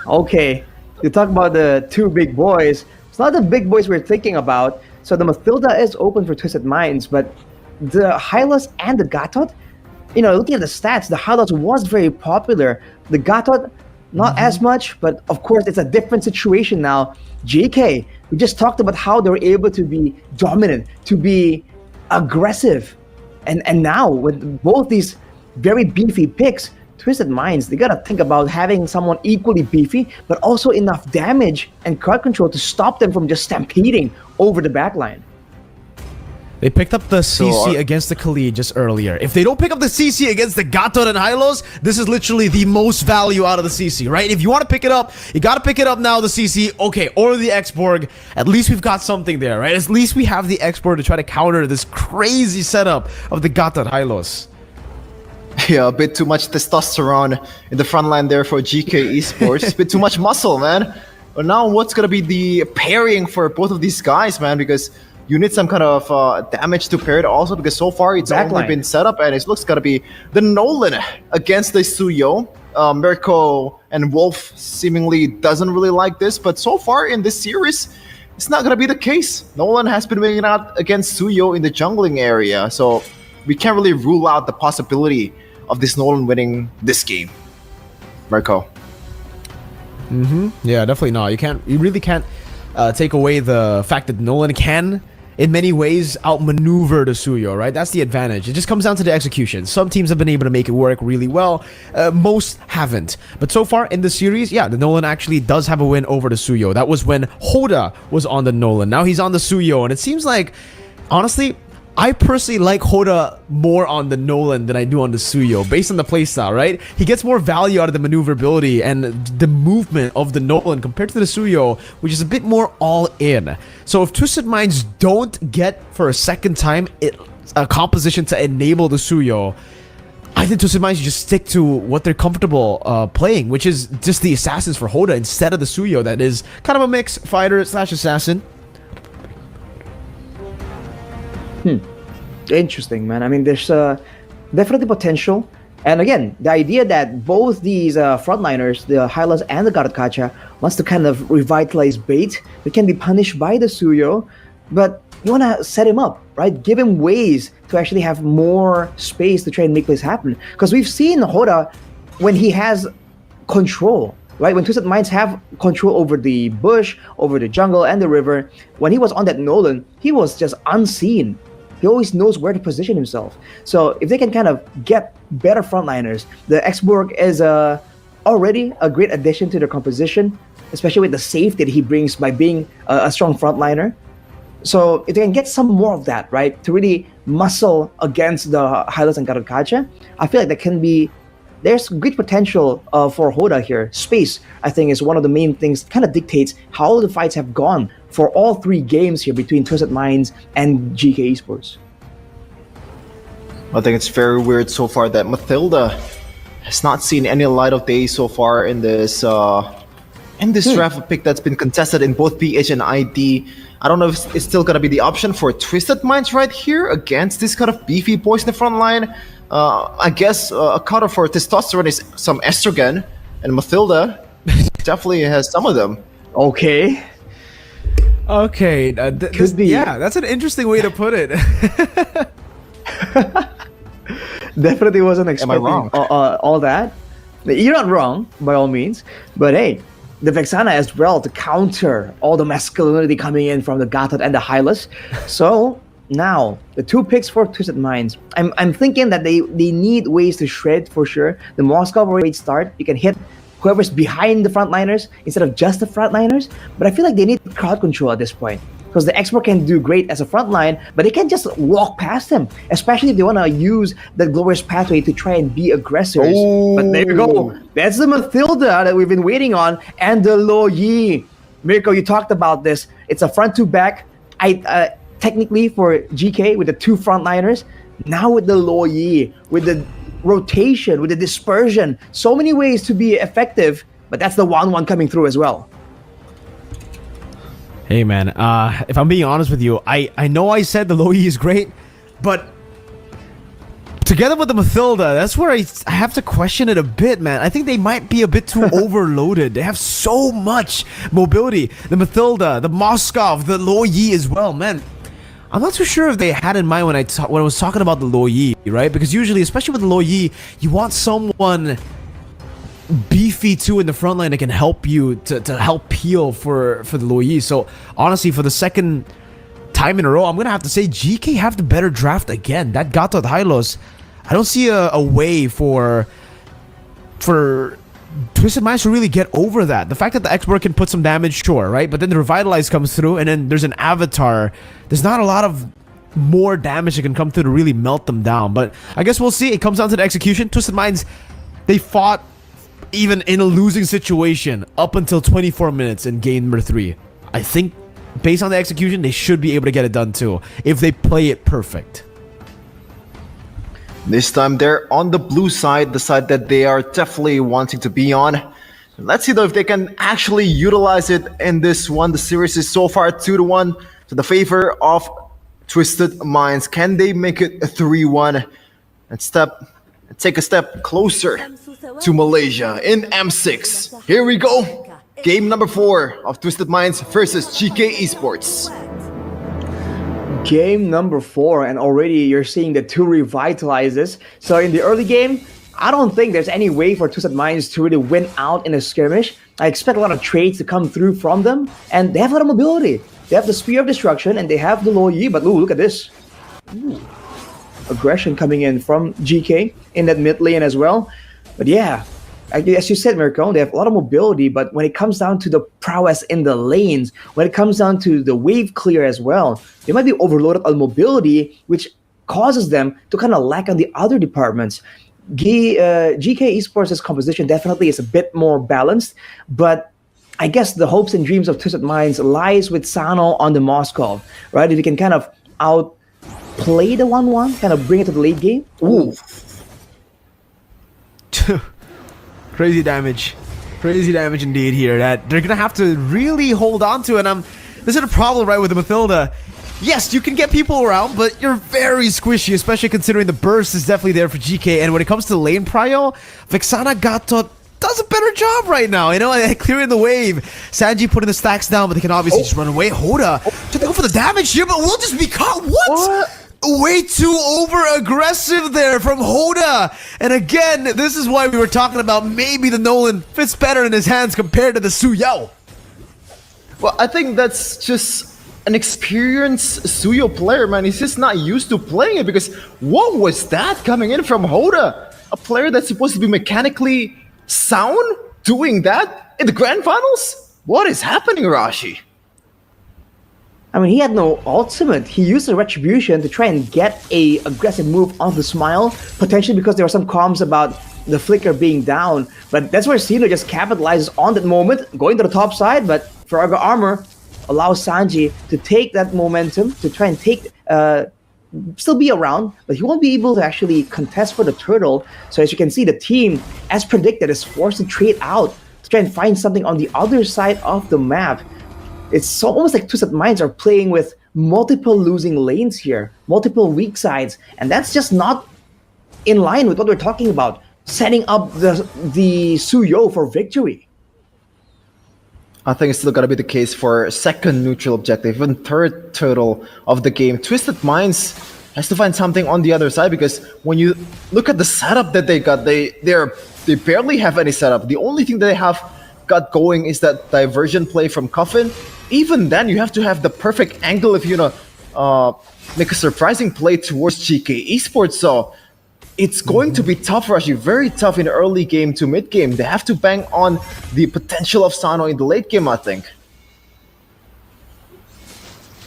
Okay. You talk about the 2 big boys. It's not the big boys we're thinking about. So the Mathilda is open for Twisted Minds, but the Hylos and the Gatot, you know, looking at the stats, the Hylos was very popular. The Gatot, not as much, but of course it's a different situation now. JK, we just talked about how they were able to be dominant, to be aggressive. And now with both these very beefy picks, Twisted Minds, they gotta think about having someone equally beefy, but also enough damage and card control to stop them from just stampeding over the backline. They picked up the CC against the Khalid just earlier. If they don't pick up the CC against the Gatot and Hylos, this is literally the most value out of the CC, right? If you want to pick it up, you got to pick it up now, the CC, okay, or the X-Borg. At least we've got something there, right? At least we have the X-Borg to try to counter this crazy setup of the Gatot Hylos. Yeah, a bit too much testosterone in the front line there for GK Esports. A bit too much muscle, man. But now what's going to be the pairing for both of these guys, man? Because you need some kind of damage to pair it also, because so far it's only been set up, and it looks going to be the Nolan against the Suyo. Mirko and Wolf seemingly doesn't really like this, but so far in this series, it's not going to be the case. Nolan has been winning out against Suyo in the jungling area, so we can't really rule out the possibility of this Nolan winning this game. Mirko. Yeah, definitely not. You really can't take away the fact that Nolan can, in many ways, outmaneuver the Suyo, right? That's the advantage. It just comes down to the execution. Some teams have been able to make it work really well. Most haven't. But so far in the series, yeah, the Nolan actually does have a win over the Suyo. That was when Hoda was on the Nolan. Now he's on the Suyo, and it seems like, honestly, I personally like Hoda more on the Nolan than I do on the Suyo, based on the playstyle, right? He gets more value out of the maneuverability and the movement of the Nolan compared to the Suyo, which is a bit more all-in. So if Twisted Minds don't get, for a second time, a composition to enable the Suyo, I think Twisted Minds should just stick to what they're comfortable playing, which is just the Assassins for Hoda instead of the Suyo that is kind of a mix fighter/assassin. Interesting, man. I mean, there's definitely potential. And again, the idea that both these frontliners, the Hylas and the Garrett Kacha, wants to kind of revitalize Bait, that can be punished by the Suyo, but you want to set him up, right? Give him ways to actually have more space to try and make this happen. Because we've seen Hoda when he has control, right? When Twisted Minds have control over the bush, over the jungle, and the river, when he was on that Nolan, he was just unseen. He always knows where to position himself. So if they can kind of get better frontliners, the X-Borg is already a great addition to their composition, especially with the safety that he brings by being a strong frontliner. So if they can get some more of that, right, to really muscle against the Hylas and Garrett Kacha, I feel like there's great potential for Hoda here. Space, I think, is one of the main things that kind of dictates how the fights have gone for all three games here between Twisted Minds and GK Esports. I think it's very weird so far that Mathilda has not seen any light of day so far in this draft pick that's been contested in both PH and ID. I don't know if it's still gonna be the option for Twisted Minds right here against this kind of beefy boys in the front line. I guess a counter for testosterone is some estrogen, and Mathilda definitely has some of them. Okay. Could be. Yeah, that's an interesting way to put it. Definitely wasn't expecting all that. You're not wrong, by all means. But hey, the Vexana as well to counter all the masculinity coming in from the Gatot and the Hylas. So now, the two picks for Twisted Minds. I'm thinking that they need ways to shred for sure. The Moscow great start. You can hit whoever's behind the frontliners instead of just the frontliners. But I feel like they need crowd control at this point. Because the Expert can do great as a frontline, but they can't just walk past them. Especially if they want to use the glorious pathway to try and be aggressors. Oh. But there you go. That's the Mathilda that we've been waiting on. And the Lo Yi. Mirko, you talked about this. It's a front to back. Technically for GK with the two frontliners, now with the Lo Yi, with the rotation, with the dispersion, so many ways to be effective, but that's the 1-1 coming through as well. Hey man, if I'm being honest with you, I know I said the Lo Yi is great, but together with the Mathilda, that's where I have to question it a bit, man. I think they might be a bit too overloaded. They have so much mobility. The Mathilda, the Moskov, the Lo Yi as well, man. I'm not too sure if they had in mind when I was talking about the Lo Yi, right? Because usually, especially with the Lo Yi, you want someone beefy too in the front line that can help you to help peel for the Lo Yi. So honestly, for the second time in a row, I'm gonna have to say GK have the better draft again. That Gatot Hylos, I don't see a way for Twisted Minds to really get over that. The fact that the expert can put some damage, sure, right? But then the Revitalize comes through, and then there's an Avatar. There's not a lot of more damage that can come through to really melt them down. But I guess we'll see. It comes down to the execution. Twisted Minds, they fought even in a losing situation up until 24 minutes in game number 3. I think based on the execution, they should be able to get it done too, if they play it perfect. This time they're on the blue side, the side that they are definitely wanting to be on. Let's see though if they can actually utilize it in this one. The series is so far 2-1 to the favor of Twisted Minds. Can they make it a 3-1 and take a step closer to Malaysia in M6? Here we go. Game number 4 of Twisted Minds versus GK Esports. Game number 4, and already you're seeing the two revitalizes. So in the early game, I don't think there's any way for Twisted Minds to really win out in a skirmish. I expect a lot of trades to come through from them, and they have a lot of mobility. They have the Spear of Destruction, and they have the Lo Yi, but ooh, look at this. Ooh. Aggression coming in from GK in that mid lane as well. But yeah, as you said, Mirko, they have a lot of mobility, but when it comes down to the prowess in the lanes, when it comes down to the wave clear as well, they might be overloaded on mobility, which causes them to kind of lack on the other departments. GK Esports' composition definitely is a bit more balanced, but I guess the hopes and dreams of Twisted Minds lies with Sano on the Moskov, right? If you can kind of outplay the 1-1, kind of bring it to the late game. Ooh. Crazy damage indeed here that they're gonna have to really hold on to. And this is a problem, right, with the Mathilda. Yes, you can get people around, but you're very squishy, especially considering the burst is definitely there for GK. And when it comes to lane prio, Vexana Gato does a better job right now, you know, clearing the wave. Sanji putting the stacks down, but they can obviously just run away. Hoda to go for the damage here, but we'll just be caught. What? Way too over-aggressive there from Hoda. And again, this is why we were talking about maybe the Nolan fits better in his hands compared to the Suyo. Well, I think that's just an experienced Suyo player, man. He's just not used to playing it, because what was that coming in from Hoda? A player that's supposed to be mechanically sound doing that in the grand finals? What is happening, Rashi? I mean, he had no ultimate. He used the Retribution to try and get a aggressive move on the Smile, potentially because there were some comms about the Flicker being down. But that's where Sino just capitalizes on that moment, going to the top side, but Faraga Armor allows Sanji to take that momentum, to try and take, still be around, but he won't be able to actually contest for the turtle. So as you can see, the team, as predicted, is forced to trade out to try and find something on the other side of the map. It's so almost like Twisted Minds are playing with multiple losing lanes here, multiple weak sides, and that's just not in line with what we're talking about, setting up the Suyo for victory. I think it's still gonna be the case for second neutral objective, even third turtle of the game. Twisted Minds has to find something on the other side, because when you look at the setup that they got, they barely have any setup. The only thing that they have got going is that diversion play from Coffin. Even then, you have to have the perfect angle if you make a surprising play towards GK Esports. So it's going to be tough, Rashi, very tough in the early game to mid game. They have to bank on the potential of Sano in the late game, I think.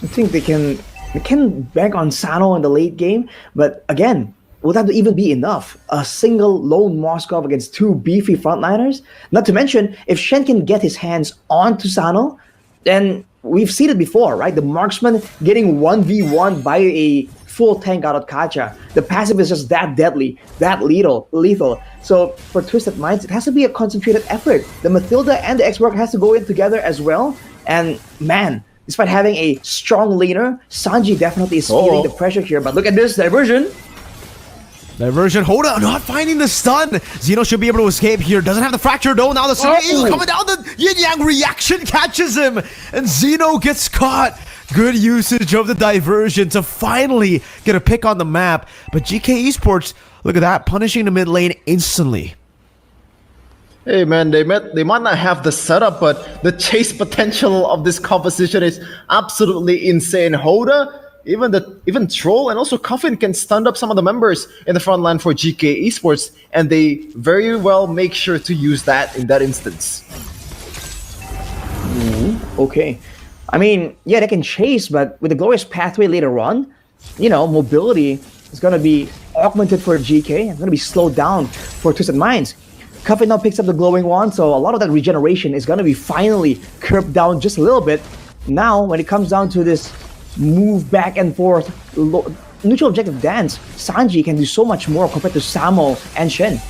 I think they can bank on Sano in the late game, but again, would that even be enough? A single lone Moskov against two beefy frontliners? Not to mention, if Shen can get his hands onto Sano, then we've seen it before, right? The marksman getting 1v1 by a full tank out of Kacha. The passive is just that deadly, that lethal. So for Twisted Minds, it has to be a concentrated effort. The Mathilda and the X-Work has to go in together as well. And man, despite having a strong laner, Sanji definitely is feeling the pressure here. But look at this diversion. Hoda not finding the stun. Zeno should be able to escape here. Doesn't have the fracture though. Now the Sun Eagle coming down. The Yin Yang reaction catches him. And Zeno gets caught. Good usage of the diversion to finally get a pick on the map. But GK Esports, look at that, punishing the mid lane instantly. Hey man, they might not have the setup, but the chase potential of this composition is absolutely insane. Hoda, even Troll and also Coffin can stun up some of the members in the front line for GK Esports, and they very well make sure to use that in that instance. Okay. I mean, yeah, they can chase, but with the Glorious Pathway later on, you know, mobility is going to be augmented for GK. It's going to be slowed down for Twisted Minds. Coffin now picks up the Glowing Wand, so a lot of that regeneration is going to be finally curbed down just a little bit. Now, when it comes down to this move back and forth, neutral objective dance, Sanji can do so much more compared to Samo and Shen.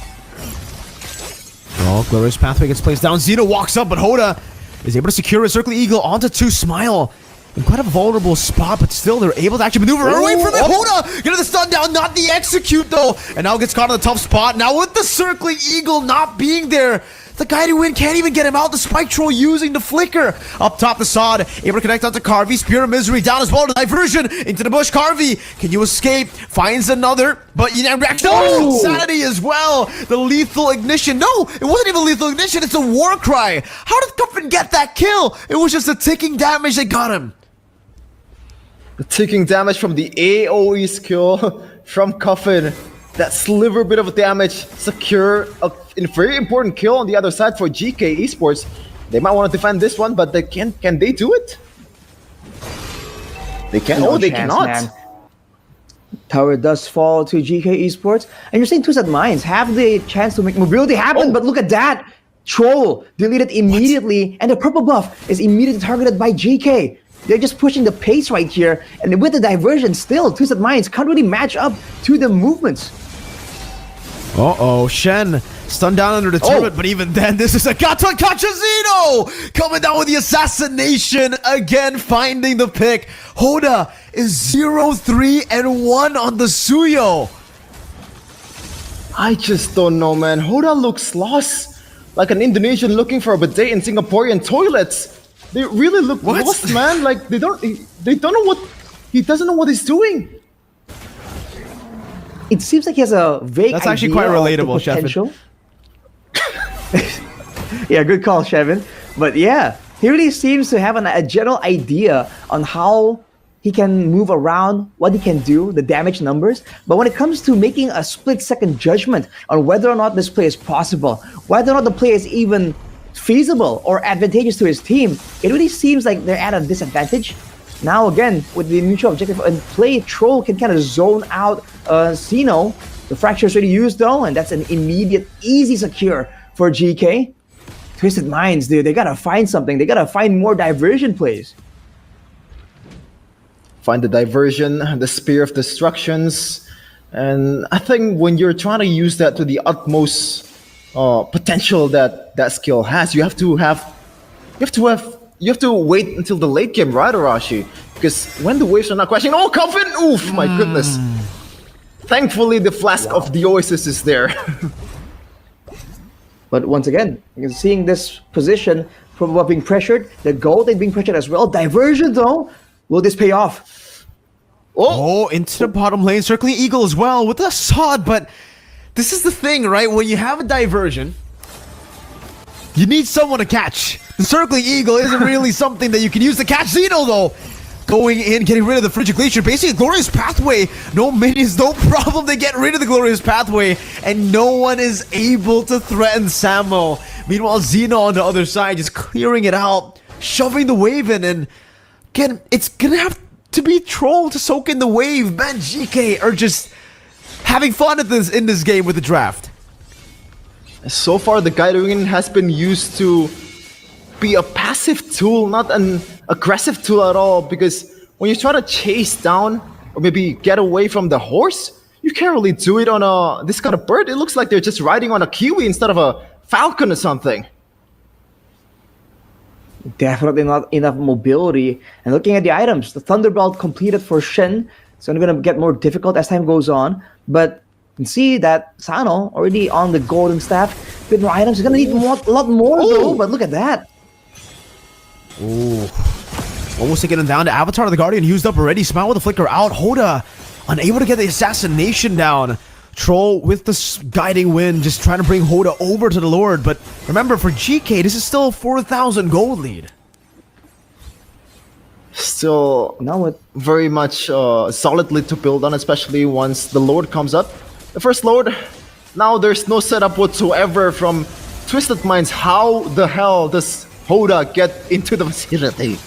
Well, Glorious Pathway gets placed down. Zeno walks up, but Hoda is able to secure a Circle Eagle onto 2 Smile. In quite a vulnerable spot, but still they're able to actually maneuver away from it. Hoda getting the stun down, not the execute though. And now gets caught in a tough spot. Now with the Circling Eagle not being there The guiding wind can't even get him out. The spike troll using the flicker. Up top, the Sod able to connect onto Carvey. Spear of Misery down as well. The diversion into the bush. Carvey, can you escape? Finds another, but you know, Insanity as well. The lethal ignition. No, it wasn't even lethal ignition. It's a war cry. How did Cuffin get that kill? It was just the ticking damage that got him. The ticking damage from the AoE skill from Cuffin. That sliver bit of damage secure a very important kill on the other side for GK Esports. They might want to defend this one, but they can they do it? They can. No Oh, they chance, cannot. man. Tower does fall to GK Esports, and you're saying Twisted Minds have the chance to make mobility happen, but look at that. Troll deleted immediately, and the purple buff is immediately targeted by GK. They're just pushing the pace right here, and with the diversion still, Twisted Minds can't really match up to the movements. Uh-oh, Shen stunned down under the turret, but even then, this is a Gato Cachazino coming down with the assassination again, finding the pick. Hoda is 0-3-1 on the Suyo. I just don't know, man. Hoda looks lost, like an Indonesian looking for a bidet in Singaporean toilets. They really look lost, man. Like they don't know what he doesn't know what he's doing. It seems like he has a vague That's actually idea quite relatable, of the potential. Yeah, good call, Shevin. But yeah, he really seems to have a general idea on how he can move around, what he can do, the damage numbers. But when it comes to making a split-second judgment on whether or not this play is possible, whether or not the play is even feasible or advantageous to his team, it really seems like they're at a disadvantage. Now again, with the mutual objective and play, Troll can kind of zone out Xeno. The fracture is already used though, and that's an immediate, easy secure for GK. Twisted Minds, dude, they gotta find something. They gotta find more diversion plays. Find the diversion, the Spear of Destructions, and I think when you're trying to use that to the utmost potential that that skill has, you have to wait until the late game, right, Arashi? Because when the waves are not crashing, oh, Coffin! Oof, my goodness. Thankfully, the Flask of the Oasis is there. But once again, seeing this position from being pressured, the gold and being pressured as well. Diversion though, will this pay off? Oh, into the bottom lane, circling Eagle as well with the Sod, but this is the thing, right? When you have a diversion, you need someone to catch. The circling Eagle isn't really something that you can use to catch Xeno though. Going in, getting rid of the Frigid Glacier, basically a Glorious Pathway. No minions, no problem. They get rid of the Glorious Pathway, and no one is able to threaten Samo. Meanwhile, Xeno on the other side just clearing it out, shoving the wave in, and again, it's gonna have to be Troll to soak in the wave. Man, GK are just having fun at this in this game with the draft. So far, the Guiding has been used to be a passive tool, not an aggressive tool at all, because when you try to chase down or maybe get away from the horse, you can't really do it on this kind of bird. It looks like they're just riding on a kiwi instead of a falcon or something. Definitely not enough mobility. And looking at the items, the Thunderbolt completed for Shen. It's only going to get more difficult as time goes on. But you can see that Sano already on the golden staff. With more items, he's going to need a lot more though. But look at that. Ooh. Almost taking him down. The Avatar of the Guardian used up already. Smile with the flicker out. Hoda unable to get the assassination down. Troll with the guiding wind, just trying to bring Hoda over to the Lord. But remember, for GK, this is still a 4,000 gold lead. Still very much solidly to build on, especially once the Lord comes up. The first Lord, now there's no setup whatsoever from Twisted Minds. How the hell does Hoda get into the vicinity?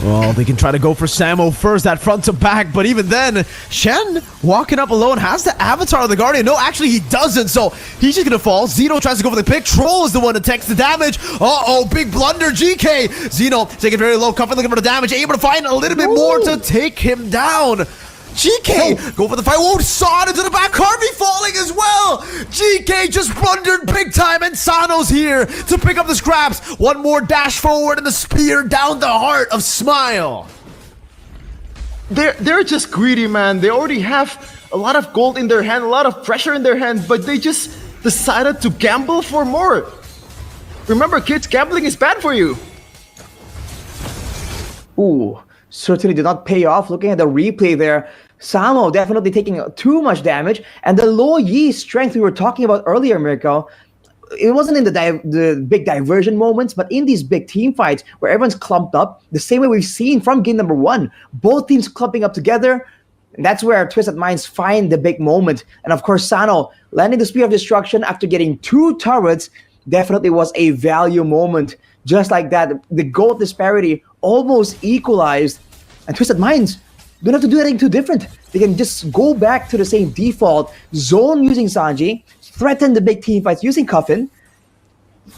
Well, they can try to go for Samo first, that front to back, but even then, Shen walking up alone has the Avatar of the Guardian. No, actually he doesn't, so he's just gonna fall. Xeno tries to go for the pick. Troll is the one that takes the damage. Uh-oh, big blunder, GK. Xeno taking very low, Cuffin looking for the damage, able to find a little bit more to take him down. GK, go for the fight. Whoa, Sod into the back. Harvey falling as well. GK just blundered big time, and Sano's here to pick up the scraps. One more dash forward and the spear down the heart of Smile. They're just greedy, man. They already have a lot of gold in their hand, a lot of pressure in their hand, but they just decided to gamble for more. Remember, kids, gambling is bad for you. Ooh, certainly did not pay off. Looking at the replay there, Samo definitely taking too much damage. And the low Yi strength we were talking about earlier, Mirko, it wasn't in the big diversion moments, but in these big team fights where everyone's clumped up, the same way we've seen from game number 1, both teams clumping up together. And that's where Twisted Minds find the big moment. And of course, Sano landing the Spear of Destruction after getting 2 turrets definitely was a value moment. Just like that, the gold disparity almost equalized. And Twisted Minds don't have to do anything too different. They can just go back to the same default, zone using Sanji, threaten the big team fights using Coffin,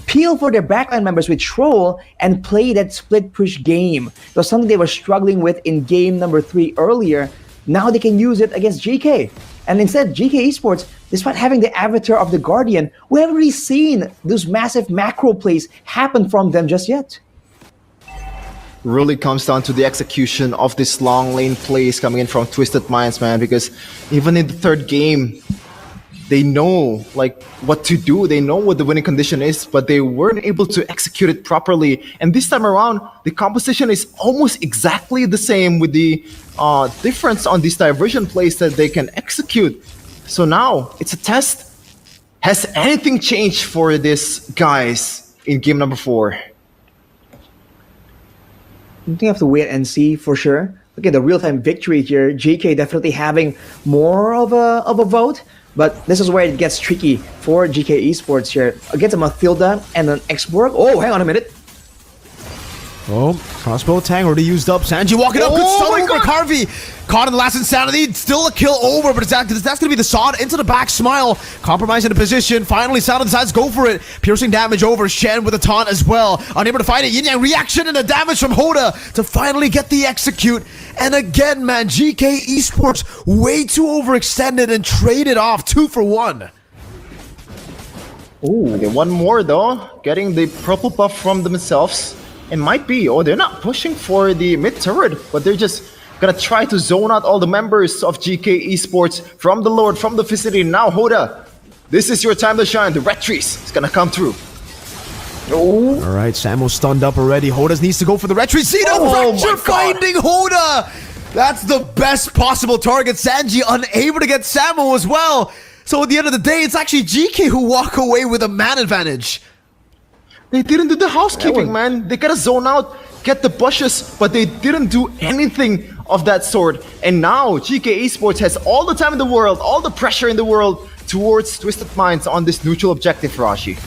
peel for their backline members with Troll, and play that split push game. It was something they were struggling with in game number 3 earlier. Now they can use it against GK. And instead, GK Esports, despite having the avatar of the Guardian, we haven't really seen those massive macro plays happen from them just yet. Really comes down to the execution of this long lane plays coming in from Twisted Minds, man, because even in the 3rd game, they know like what to do. They know what the winning condition is, but they weren't able to execute it properly. And this time around, the composition is almost exactly the same, with the difference on these diversion plays that they can execute. So now it's a test. Has anything changed for these guys in game number 4? I think you have to wait and see for sure. Look at the real-time victory here. GK definitely having more of a vote. But this is where it gets tricky for GK Esports here. Against a Mathilda and an X-Borg. Oh, hang on a minute. Oh, crossbow tang already used up. Sanji walking up. Good stun over Carvey. Caught in the last insanity. Still a kill over, but that's going to be the Sod into the back. Smile. Compromising the position. Finally, Sod decides to go for it. Piercing damage over. Shen with a taunt as well. Unable to find it. Yin Yang reaction and the damage from Hoda to finally get the execute. And again, man, GK Esports way too overextended and traded off 2 for 1. Ooh, okay, one more though. Getting the purple buff from themselves. It might be, they're not pushing for the mid turret, but they're just gonna try to zone out all the members of GK Esports from the Lord, from the vicinity. Now, Hoda, this is your time to shine. The Retries is gonna come through. Oh. All right, Samuel's stunned up already. Hoda needs to go for the Retries. Zeno Fracture finding Hoda. That's the best possible target. Sanji unable to get Samuel as well. So at the end of the day, it's actually GK who walk away with a man advantage. They didn't do the housekeeping, man. They gotta zone out, get the bushes, but they didn't do anything of that sort. And now GK Esports has all the time in the world, all the pressure in the world towards Twisted Minds on this neutral objective, Rashi.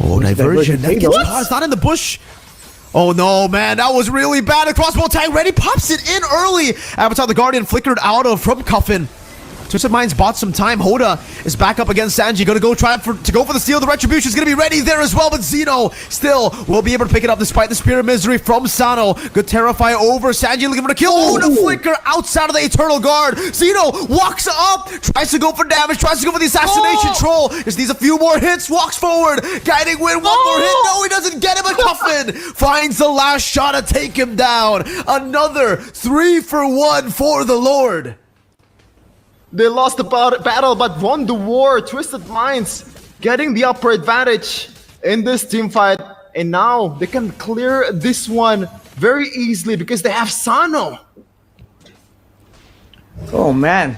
Oh, diversion. That gets caught. It's not in the bush. Oh no, man, that was really bad. A crossbow tag ready, pops it in early. Avatar the Guardian flickered out of from Coffin. Twisted Minds bought some time. Hoda is back up against Sanji. Gonna go try to go for the steal. The Retribution is gonna be ready there as well, but Zeno still will be able to pick it up despite the Spear of Misery from Sano. Good Terrify over. Sanji looking for the kill. Oh, the flicker outside of the Eternal Guard. Zeno walks up, tries to go for damage, tries to go for the assassination troll. Just needs a few more hits, walks forward. Guiding Wind, one more hit. No, he doesn't get him. A Coffin finds the last shot to take him down. Another 3 for 1 for the Lord. They lost the battle but won the war. Twisted Minds getting the upper advantage in this team fight. And now they can clear this one very easily because they have Sano. Oh man.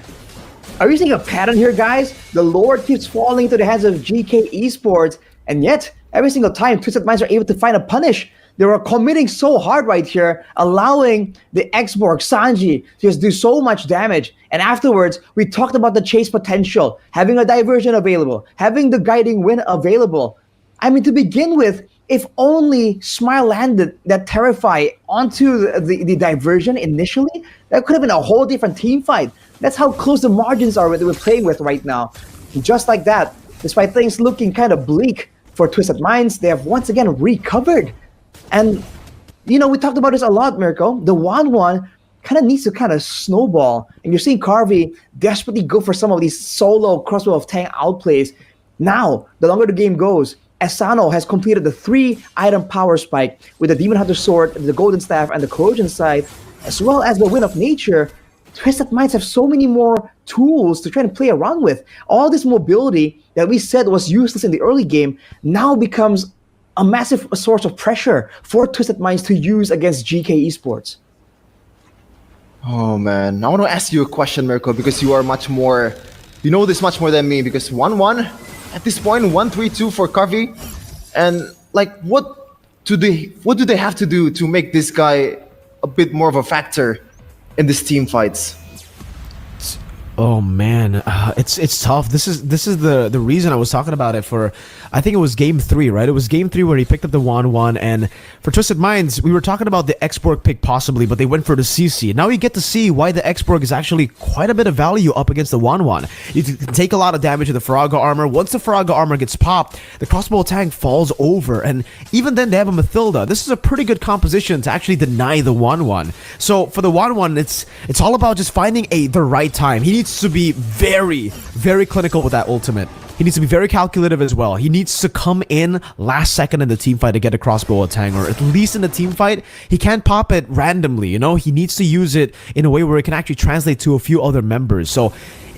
Are you seeing a pattern here, guys? The Lord keeps falling into the hands of GK Esports. And yet, every single time Twisted Minds are able to find a punish, they were committing so hard right here, allowing the X-Borg, Sanji, to just do so much damage. And afterwards, we talked about the chase potential, having a diversion available, having the guiding wind available. I mean, to begin with, if only Smile landed that Terrify onto the diversion initially, that could have been a whole different team fight. That's how close the margins are that we're playing with right now. And just like that, despite things looking kind of bleak for Twisted Minds, they have once again recovered. And, you know, we talked about this a lot, Mirko. The 1-1 kind of needs to kind of snowball. And you're seeing Carvey desperately go for some of these solo crossbow of Tang outplays. Now, the longer the game goes, Asano has completed the 3-item power spike with the Demon Hunter Sword, the Golden Staff, and the Corrosion Scythe, as well as the Wind of Nature. Twisted Minds have so many more tools to try and play around with. All this mobility that we said was useless in the early game now becomes a massive source of pressure for Twisted Minds to use against GK Esports. Oh man, I want to ask you a question, Mirko, because you are much more, you know this much more than me. Because 1-1 at this point, 1-3-2 for Carvey, and like what do they have to do to make this guy a bit more of a factor in these team fights? Oh man, it's tough. This is the reason I was talking about it for, I think it was game 3, right? It was game 3 where he picked up the 1-1, and for Twisted Minds, we were talking about the Xborg pick possibly, but they went for the CC. Now you get to see why the Xborg is actually quite a bit of value up against the 1-1. You can take a lot of damage to the Faraga armor. Once the Faraga armor gets popped, the crossbow tank falls over, and even then they have a Mathilda. This is a pretty good composition to actually deny the 1-1. So for the 1-1, it's all about just finding the right time. He needs to be very, very clinical with that ultimate. He needs to be very calculative as well. He needs to come in last second in the team fight to get a crossbow attack, or at least in the team fight, he can't pop it randomly, you know? He needs to use it in a way where it can actually translate to a few other members. So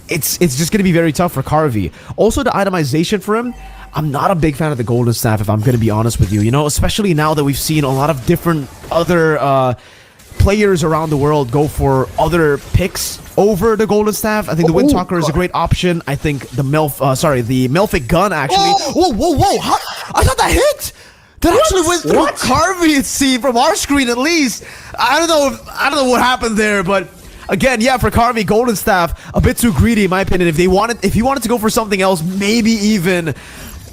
it's just going to be very tough for Carvey. Also, the itemization for him, I'm not a big fan of the Golden Staff, if I'm going to be honest with you, you know? Especially now that we've seen a lot of different other players around the world go for other picks over the Golden Staff. I think the Windtalker is a great option. I think the Melphic gun actually. Whoa! I thought that hit. That actually went through Carvey. It seemed from our screen at least. I don't know what happened there, but again, yeah, for Carvey, Golden Staff a bit too greedy in my opinion. If he wanted to go for something else, maybe even.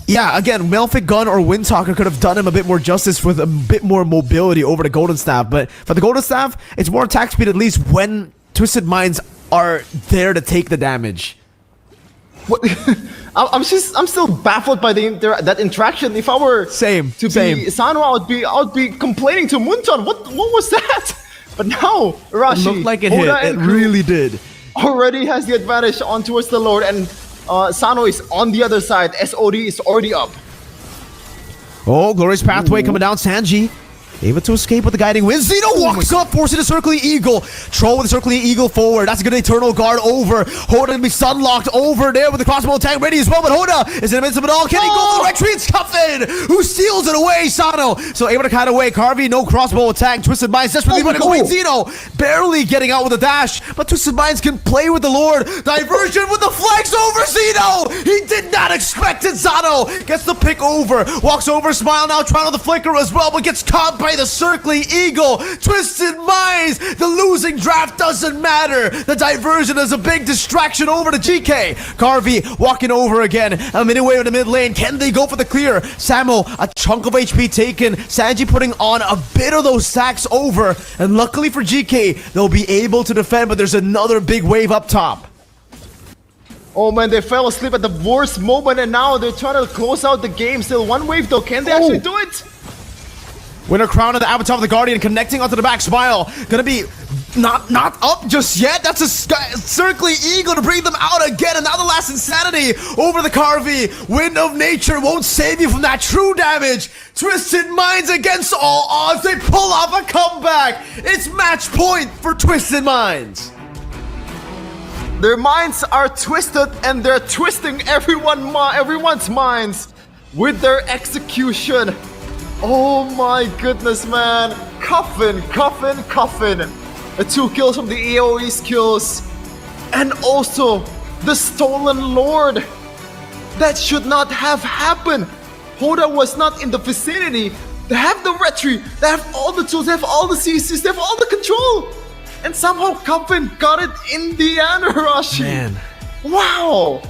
Yeah, again, Melphic Gun or Windtalker could have done him a bit more justice with a bit more mobility over the Golden Staff. But for the Golden Staff, it's more attack speed at least when Twisted Minds are there to take the damage. What? I'm still baffled by that interaction. If I were to be Sano, I would be complaining to Munton. What was that? But now Rashi, it looked like it hit. It really did. Already has the advantage on towards the Lord, and Sano is on the other side. SOD is already up. Oh, Glorious Pathway coming down. Sanji able to escape with the guiding wind. Zeno walks up, forcing the Circling Eagle. Troll with the Circling Eagle forward. That's a good Eternal Guard over. Hoda gonna be stun-locked over there with the crossbow attack ready as well. But Hoda is in the midst of it all. Can he go for the retreat? It's Cuffin who steals it away. Sano so able to cut away. Carvey, no crossbow attack. Twisted Minds desperately running away. Zeno barely getting out with a dash. But Twisted Minds can play with the Lord. Diversion with the flex over Zeno. He did not expect it. Sano gets the pick over. Walks over. Smile now trying on the flicker as well, but gets caught by the Circling Eagle. Twisted Minds, the losing draft doesn't matter. The diversion is a big distraction over to GK. Carvey walking over again. A minute away in the mid lane. Can they go for the clear? Samo, a chunk of HP taken. Sanji putting on a bit of those stacks over. And luckily for GK, they'll be able to defend, but there's another big wave up top. Oh man, they fell asleep at the worst moment, and now they're trying to close out the game. Still one wave though. Can they actually do it? Winter Crown of the Avatar of the Guardian connecting onto the back. Smile gonna be not up just yet. That's a Circling Eagle to bring them out again. Another last insanity over the Carvey. Wind of Nature won't save you from that true damage. Twisted Minds against all odds. They pull off a comeback. It's match point for Twisted Minds. Their minds are twisted, and they're twisting everyone's minds with their execution. Oh my goodness, man. Cuffin. The 2 kills from the AoE skills. And also, the Stolen Lord. That should not have happened. Hoda was not in the vicinity. They have the retreat. They have all the tools. They have all the CCs. They have all the control. And somehow Cuffin got it in the end, Rashi. Man. Wow.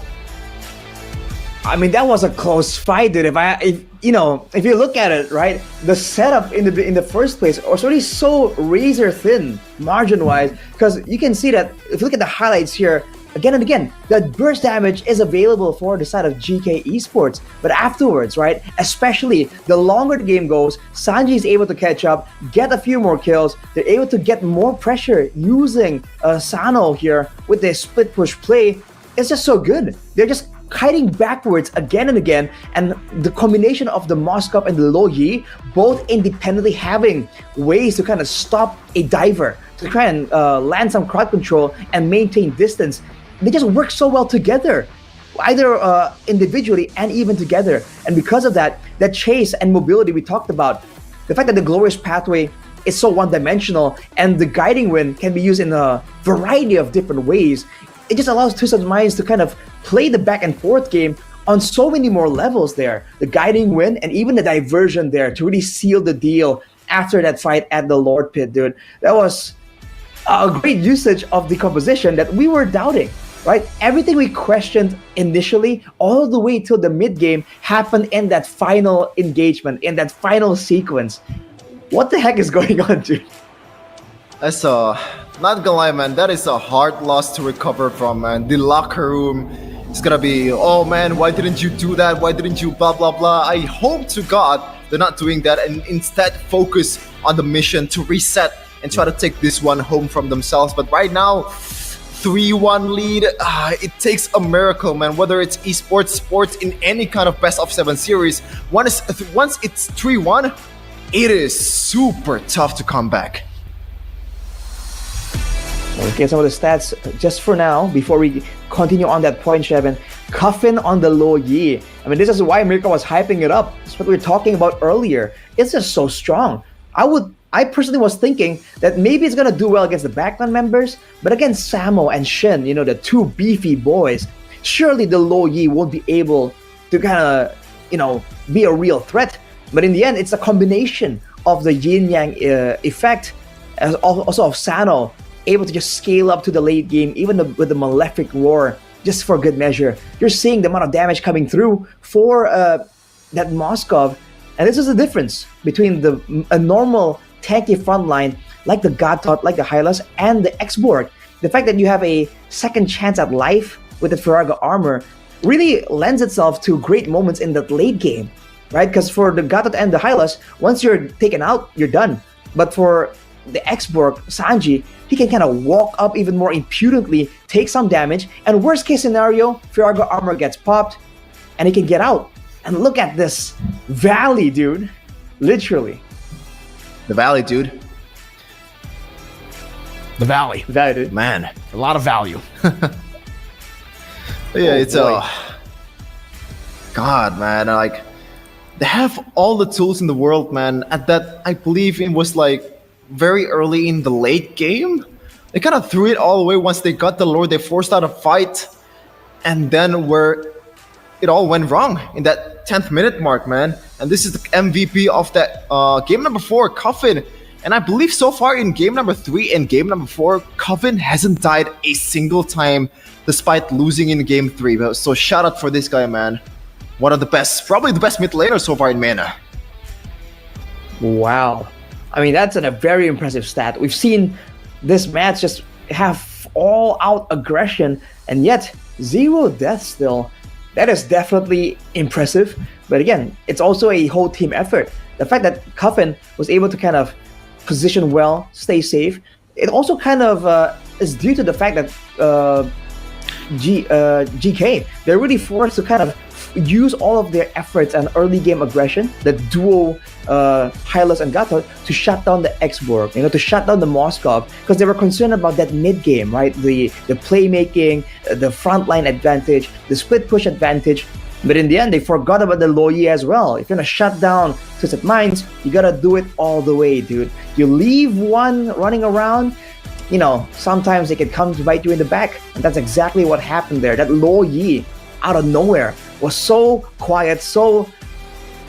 I mean, that was a close fight, dude. If you look at it, right, the setup in the first place was already so razor thin margin-wise, because you can see that if you look at the highlights here, again and again, that burst damage is available for the side of GK Esports. But afterwards, right, especially the longer the game goes, Sanji is able to catch up, get a few more kills. They're able to get more pressure using Sano here with their split push play. It's just so good. They're just kiting backwards again and again, and the combination of the Moskov and the Lo Yi both independently having ways to kind of stop a diver, to try and land some crowd control and maintain distance. They just work so well together, either individually and even together. And because of that, that chase and mobility we talked about, the fact that the glorious pathway is so one-dimensional and the guiding wind can be used in a variety of different ways, it just allows Twisted Minds to kind of play the back and forth game on so many more levels there. The guiding wind and even the diversion there to really seal the deal after that fight at the Lord Pit, dude. That was a great usage of the composition that we were doubting, right? Everything we questioned initially, all the way till the mid-game, happened in that final engagement, in that final sequence. What the heck is going on, dude? That's not gonna lie, man, that is a hard loss to recover from, man. The locker room is gonna be, oh man, why didn't you do that? Why didn't you blah blah blah? I hope to God they're not doing that and instead focus on the mission to reset and try to take this one home from themselves. But right now, 3-1 lead, it takes a miracle, man. Whether it's esports, sports, in any kind of best of 7 series, once it's 3-1, it is super tough to come back. Okay, some of the stats just for now, before we continue on that point, Shevin. Coffin on the Lo Yi. I mean, this is why Mirka was hyping it up. It's what we were talking about earlier. It's just so strong. I personally was thinking that maybe it's gonna do well against the backline members, but against Samo and Shin, you know, the two beefy boys, surely the Lo Yi won't be able to kind of, you know, be a real threat. But in the end, it's a combination of the yin-yang effect, as also of Sano able to just scale up to the late game, even with the Malefic Roar, just for good measure. You're seeing the amount of damage coming through for that Moskov, and this is the difference between a normal tanky frontline like the Gatot, like the Hylas, and the Xborg. The fact that you have a second chance at life with the Firaga armor really lends itself to great moments in the late game, right? Because for the Gatot and the Hylas, once you're taken out, you're done. But for the Xborg, Sanji, he can kind of walk up even more impudently, take some damage, and worst case scenario, Firaga armor gets popped, and he can get out. And look at this valley, dude. Literally. The valley, dude. The valley. The valley, dude. Man. A lot of value. Yeah, it's God, man, like, they have all the tools in the world, man. At that, I believe it was like very early in the late game. They kind of threw it all away once they got the Lord. They forced out a fight, and then where it all went wrong in that 10th minute mark, man. And this is the MVP of that game number 4, Coffin. And I believe so far in game number 3 and game number 4, Coffin hasn't died a single time despite losing in game 3. So shout out for this guy, man. One of the best, probably the best mid laner so far in MENA. Wow. I mean, that's a very impressive stat. We've seen this match just have all-out aggression, and yet 0 deaths still. That is definitely impressive. But again, it's also a whole team effort. The fact that Coffin was able to kind of position well, stay safe, it also kind of is due to the fact that GK, they're really forced to kind of use all of their efforts and early game aggression, the duo Hylas and Gatot, to shut down the Xborg, you know, to shut down the Moskov, because they were concerned about that mid game, right? The playmaking, the frontline advantage, the split push advantage. But in the end, they forgot about the Lo Yi as well. If you're gonna shut down Twisted Minds, you gotta do it all the way, dude. You leave one running around, you know, sometimes they can come to bite you in the back, and that's exactly what happened there. That Lo Yi, out of nowhere, was so quiet, so,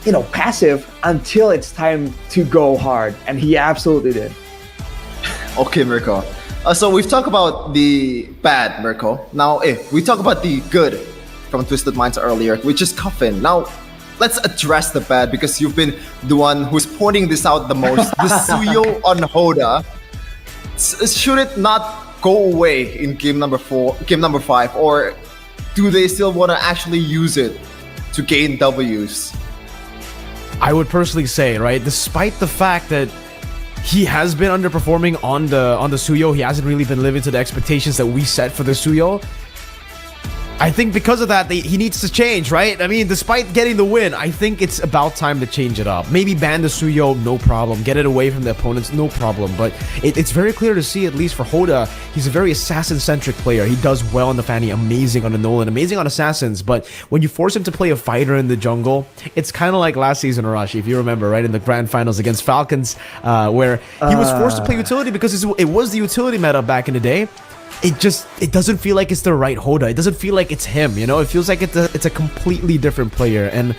you know, passive until it's time to go hard, and he absolutely did. Okay, Mirko. So we've talked about the bad, Mirko. Now, we talk about the good from Twisted Minds earlier, which is Coffin. Now, let's address the bad, because you've been the one who's pointing this out the most. The Suyo on Hoda. Should it not go away in game number 5, or do they still want to actually use it to gain W's? I would personally say, right, despite the fact that he has been underperforming on the Suyo, he hasn't really been living to the expectations that we set for the Suyo. I think because of that, he needs to change, right? I mean, despite getting the win, I think it's about time to change it up. Maybe ban the Suyo, no problem. Get it away from the opponents, no problem. But it's very clear to see, at least for Hoda, he's a very assassin-centric player. He does well on the Fanny, amazing on the Nolan, amazing on Assassins. But when you force him to play a fighter in the jungle, it's kind of like last season, Arashi, if you remember, right? In the Grand Finals against Falcons, where he was forced to play utility because it was the utility meta back in the day. It doesn't feel like it's the right Hoda. It doesn't feel like it's him, you know? It feels like it's a completely different player, and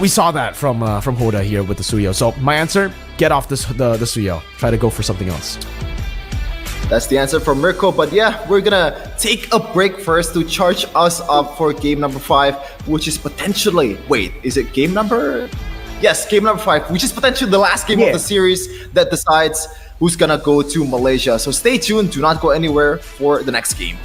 we saw that from Hoda here with the Suyo. So my answer, get off the Suyo. Try to go for something else. That's the answer from Mirko. But yeah, we're gonna take a break first to charge us up for game number 5, which is potentially... Wait, is it game number... Yes, game number 5, which is potentially the last game of the series that decides who's gonna go to Malaysia. So stay tuned, do not go anywhere for the next game.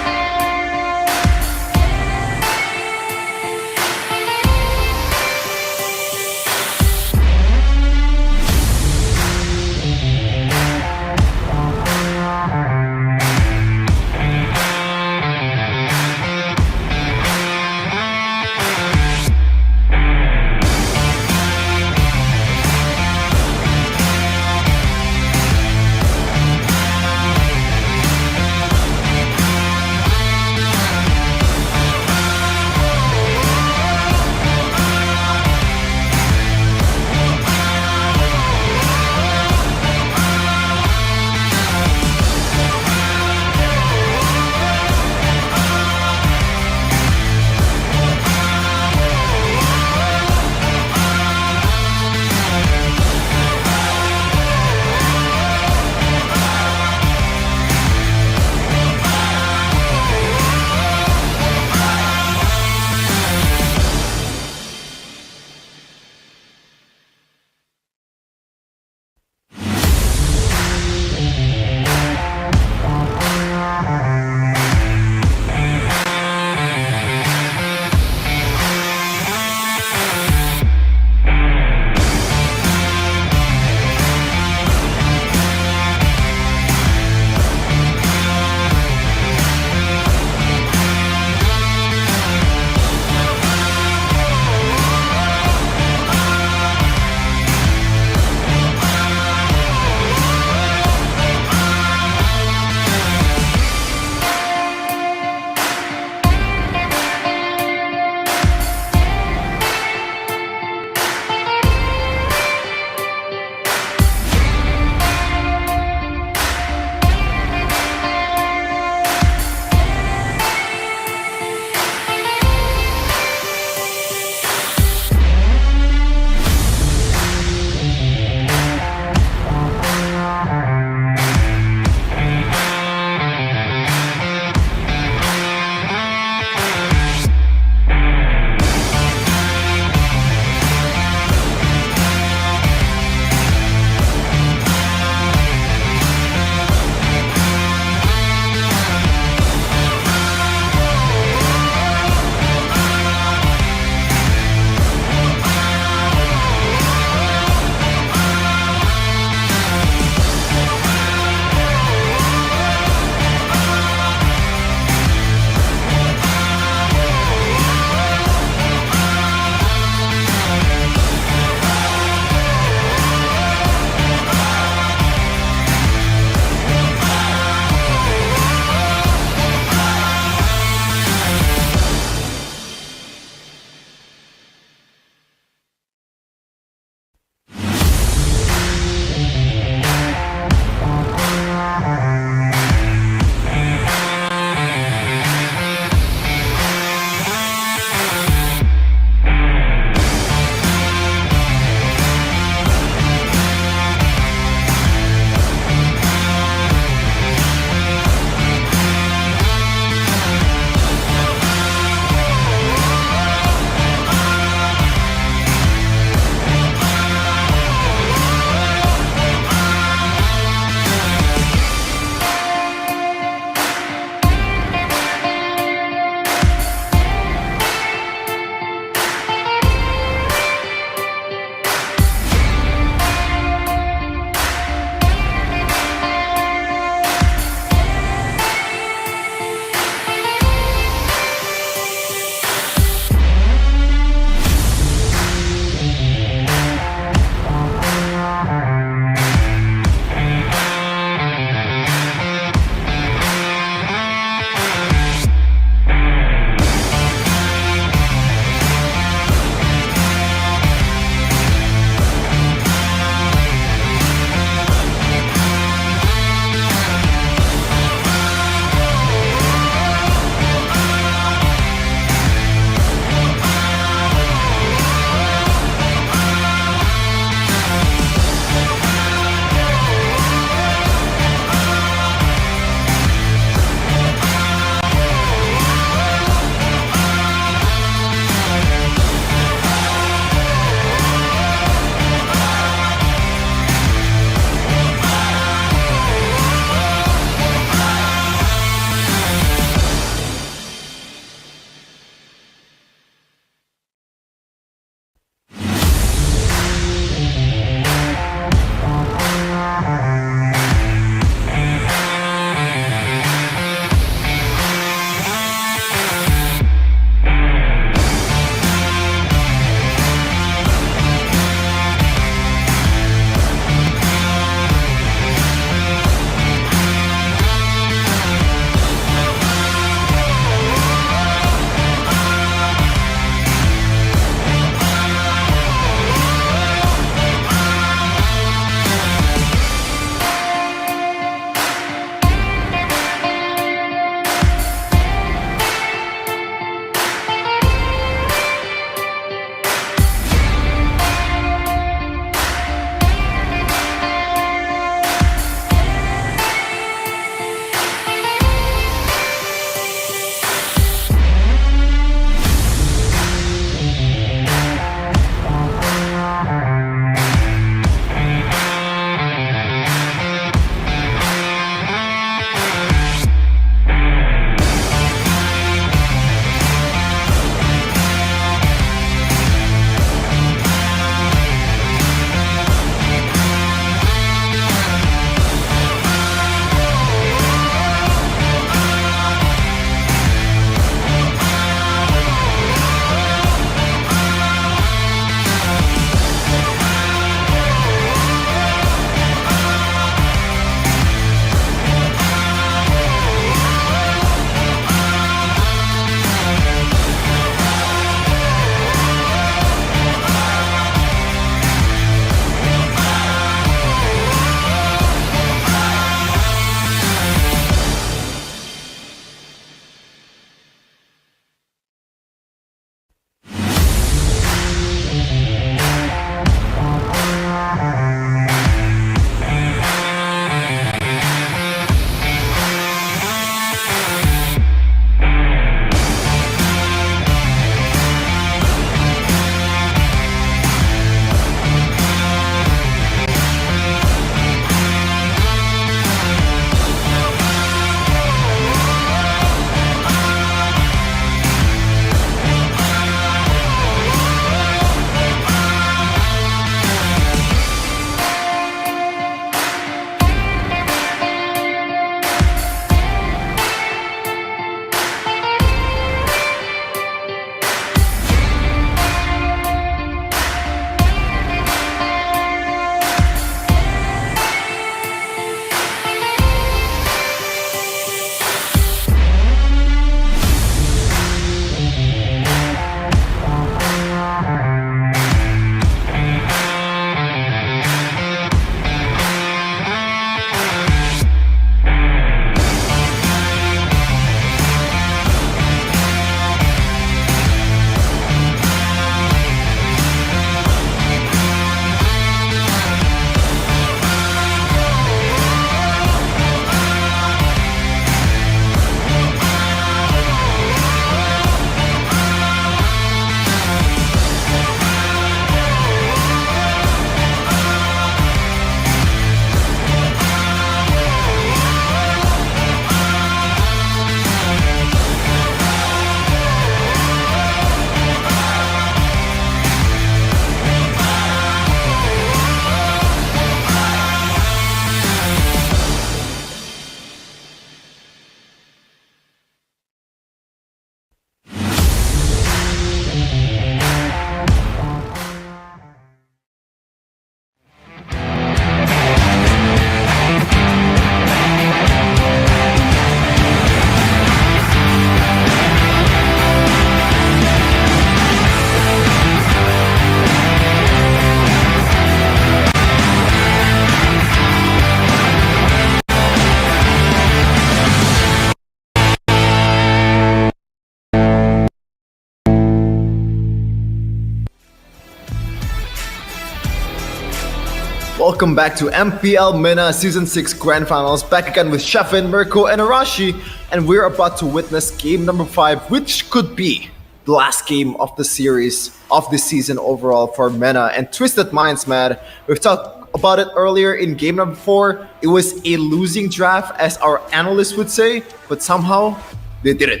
Welcome back to MPL MENA Season 6 Grand Finals. Back again with Shefin, Mirko, and Arashi. And we're about to witness game number 5, which could be the last game of the series of this season overall for MENA. And Twisted Minds, man, we've talked about it earlier in game number 4. It was a losing draft, as our analysts would say, but somehow they did it.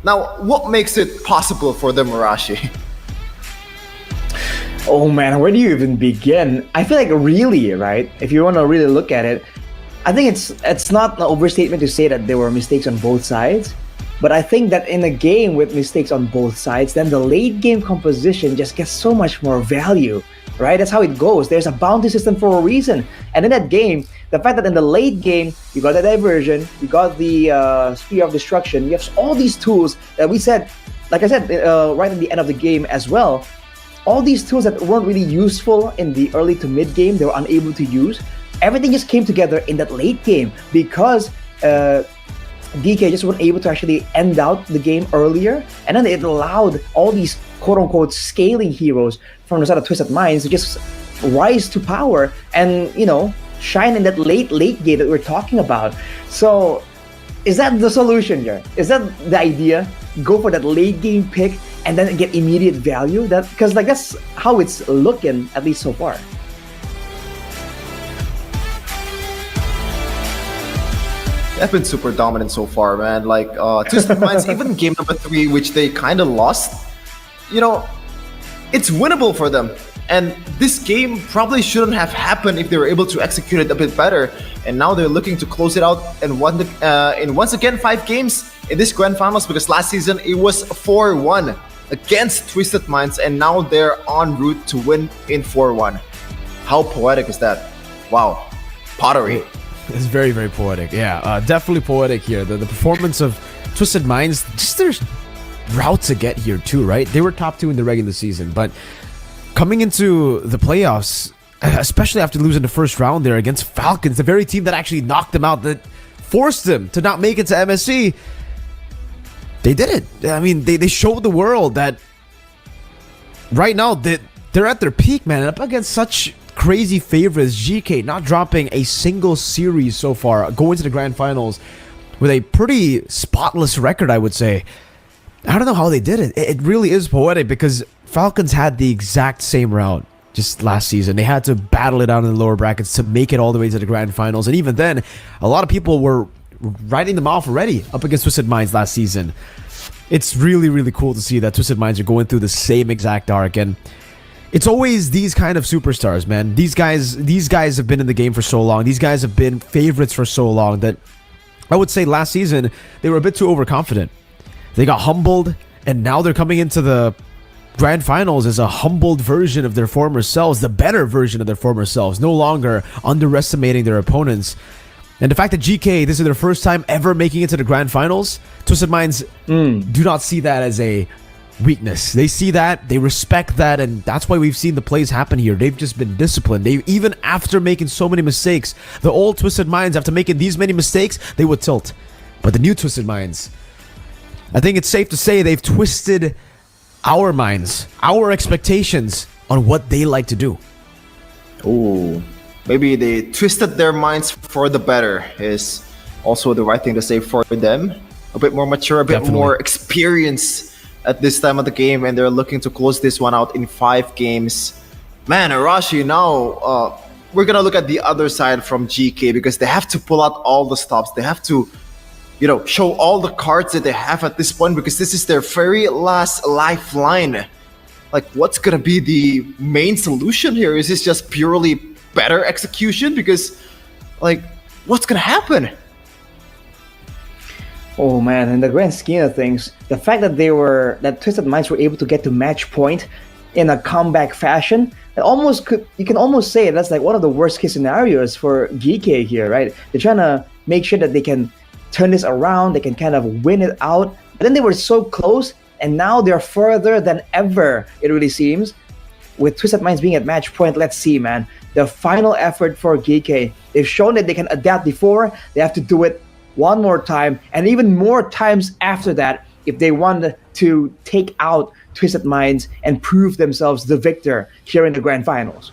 Now, what makes it possible for them, Arashi? Oh man, where do you even begin? I feel like really, right? If you want to really look at it, I think it's not an overstatement to say that there were mistakes on both sides. But I think that in a game with mistakes on both sides, then the late game composition just gets so much more value, right? That's how it goes. There's a bounty system for a reason. And in that game, the fact that in the late game, you got the diversion, you got the Spear of Destruction, you have all these tools that we said, like I said, right at the end of the game as well, all these tools that weren't really useful in the early to mid game, they were unable to use. Everything just came together in that late game because DK just weren't able to actually end out the game earlier. And then it allowed all these quote-unquote scaling heroes from the side of Twisted Minds to just rise to power and, you know, shine in that late game that we're talking about. So is that the solution here? Is that the idea? Go for that late game pick and then get immediate value? That because like that's how it's looking, at least so far. They've been super dominant so far, man. Like Twisted Minds, even game number 3, which they kind of lost, you know, it's winnable for them. And this game probably shouldn't have happened if they were able to execute it a bit better. And now they're looking to close it out and won in once again 5 games in this Grand Finals, because last season it was 4-1 against Twisted Minds, and now they're en route to win in 4-1. How poetic is that? Wow. Pottery. It's very, very poetic. Yeah, definitely poetic here. The performance of Twisted Minds, just their route to get here too, right? They were top 2 in the regular season, but coming into the playoffs, especially after losing the first round there against Falcons, the very team that actually knocked them out, that forced them to not make it to MSC, they did it. I mean, they showed the world that right now they're at their peak, man. And up against such crazy favorites, GK not dropping a single series so far, going to the Grand Finals with a pretty spotless record, I would say. I don't know how they did it. It really is poetic because Falcons had the exact same route just last season. They had to battle it out in the lower brackets to make it all the way to the Grand Finals. And even then, a lot of people were writing them off already up against Twisted Minds last season. It's really, really cool to see that Twisted Minds are going through the same exact arc. And it's always these kind of superstars, man. These guys have been in the game for so long. These guys have been favorites for so long that I would say last season they were a bit too overconfident. They got humbled, and now they're coming into the Grand Finals as a humbled version of their former selves, the better version of their former selves, no longer underestimating their opponents. And the fact that GK, this is their first time ever making it to the Grand Finals, Twisted Minds do not see that as a weakness. They see that, they respect that, and that's why we've seen the plays happen here. They've just been disciplined. They, even after making so many mistakes, the old Twisted Minds, after making these many mistakes, they would tilt. But the new Twisted Minds, I think it's safe to say they've twisted our minds, our expectations on what they like to do. Ooh, maybe they twisted their minds for the better is also the right thing to say for them. A bit more mature, a bit more experience at this time of the game, and they're looking to close this one out in 5 games. Man, Arashi, now we're gonna look at the other side from GK, because they have to pull out all the stops. They have to, you know, show all the cards that they have at this point, because this is their very last lifeline. Like, what's gonna be the main solution here? Is this just purely better execution? Because, like, what's gonna happen? Oh man, in the grand scheme of things, the fact that Twisted Minds were able to get to match point in a comeback fashion, you can almost say that's like one of the worst case scenarios for GK here, right? They're trying to make sure that they can turn this around, they can kind of win it out. But then they were so close, and now they're further than ever, it really seems. With Twisted Minds being at match point, let's see, man. The final effort for GK. They've shown that they can adapt before, they have to do it one more time, and even more times after that, if they want to take out Twisted Minds and prove themselves the victor here in the Grand Finals.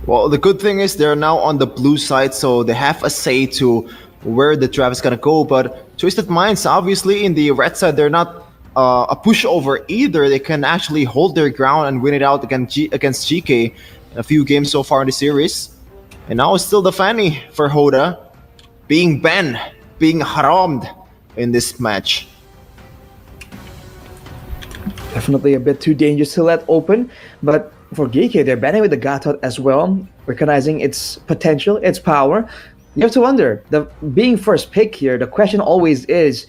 Well, the good thing is they're now on the blue side, so they have a say to where the draft is gonna go. But Twisted Minds, obviously, in the red side, they're not a pushover either. They can actually hold their ground and win it out against GK in a few games so far in the series. And now it's still the Fanny for Hoda, being banned, being harammed in this match. Definitely a bit too dangerous to let open, but for GK, they're banning with the Gatot as well, recognizing its potential, its power. You have to wonder, being first pick here, the question always is,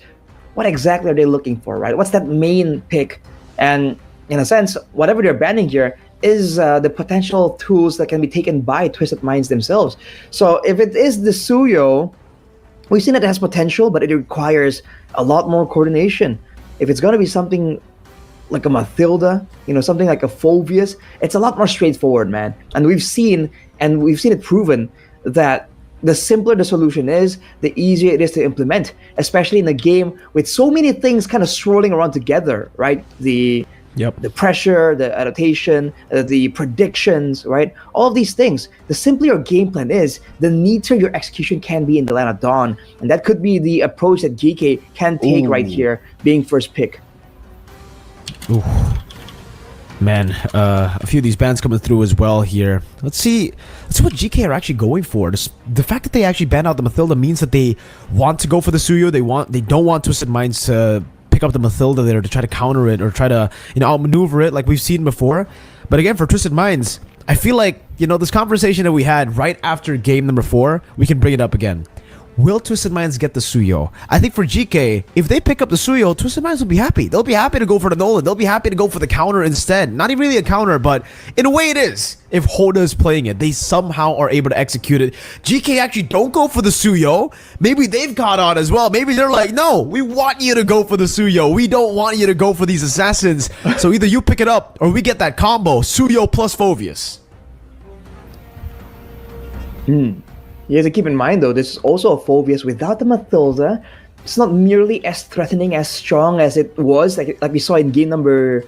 what exactly are they looking for, right? What's that main pick? And in a sense, whatever they're banning here is the potential tools that can be taken by Twisted Minds themselves. So if it is the Suyo, we've seen that it has potential, but it requires a lot more coordination. If it's going to be something like a Mathilda, something like a Phoveus, it's a lot more straightforward, man. And we've seen it proven that the simpler the solution is, the easier it is to implement, especially in a game with so many things kind of swirling around together, right? The pressure, the adaptation, the predictions, right? All of these things. The simpler your game plan is, the neater your execution can be in the Land of Dawn. And that could be the approach that GK can take right here, being first pick. Ooh. Man, a few of these bans coming through as well here. Let's see what GK are actually going for. The fact that they actually ban out the Mathilda means that they want to go for the Suyo. They don't want Twisted Minds to pick up the Mathilda there to try to counter it or try to outmaneuver it like we've seen before. But again, for Twisted Minds, I feel like this conversation that we had right after game number 4, we can bring it up again. Will Twisted Minds get the Suyo? I think for GK, if they pick up the Suyo, Twisted Minds will be happy. They'll be happy to go for the Nolan. They'll be happy to go for the counter instead. Not even really a counter, but in a way it is. If Hoda is playing it, they somehow are able to execute it. GK actually don't go for the Suyo. Maybe they've caught on as well. Maybe they're like, no, we want you to go for the Suyo. We don't want you to go for these assassins. So either you pick it up or we get that combo, Suyo plus Phoveus. You have to keep in mind, though, this is also a Phoveus without the Mathilda. It's not nearly as threatening, as strong as it was, like we saw in game number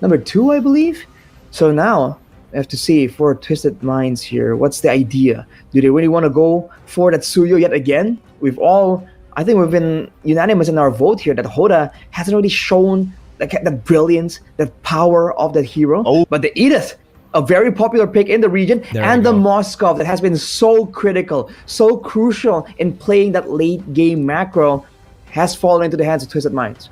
2, I believe. So now, I have to see for Twisted Minds here, what's the idea? Do they really want to go for that Suyo yet again? I think we've been unanimous in our vote here that Hoda hasn't really shown that brilliance, that power of that hero. But the Edith, a very popular pick in the region, and the Moskov that has been so critical, so crucial in playing that late game macro, has fallen into the hands of Twisted Minds.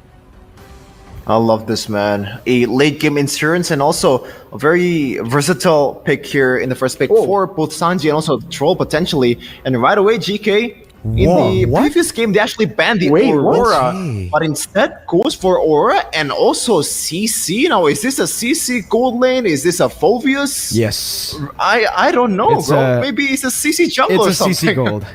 I love this, man. A late game insurance and also a very versatile pick here in the first pick for both Sanji and also Troll potentially. And right away, GK, in the previous game, they actually banned the Aurora, but instead goes for Aurora and also CC. Now, is this a CC gold lane? Is this a Phoveus? Yes. I don't know, bro. Maybe it's a CC jungle or something. It's a CC gold.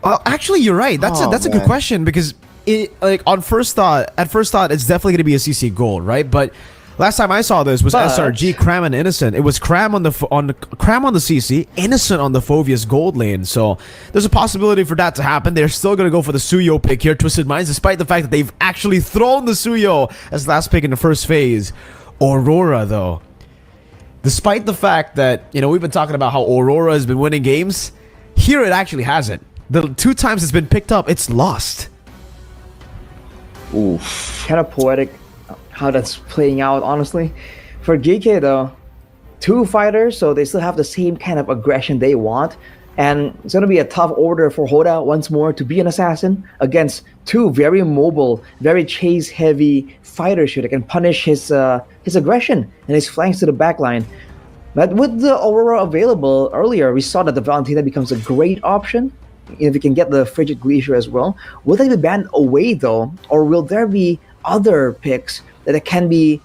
Well, actually, you're right. That's a good question because at first thought, it's definitely going to be a CC gold, right? But last time I saw this was SRG, Cram, and Innocent. It was Cram on the CC, Innocent on the Phoveus gold lane. So there's a possibility for that to happen. They're still going to go for the Suyo pick here, Twisted Minds, despite the fact that they've actually thrown the Suyo as last pick in the first phase. Aurora, though. Despite the fact that, we've been talking about how Aurora has been winning games, here it actually hasn't. The 2 times it's been picked up, it's lost. Oof. Kind of poetic how that's playing out, honestly. For GK, though, 2 fighters, so they still have the same kind of aggression they want. And it's going to be a tough order for Hoda once more to be an assassin against 2 very mobile, very chase-heavy fighters here that can punish his aggression and his flanks to the backline. But with the Aurora available earlier, we saw that the Valentina becomes a great option. If we can get the Frigid Glacier as well. Will they be banned away, though? Or will there be other picks that can be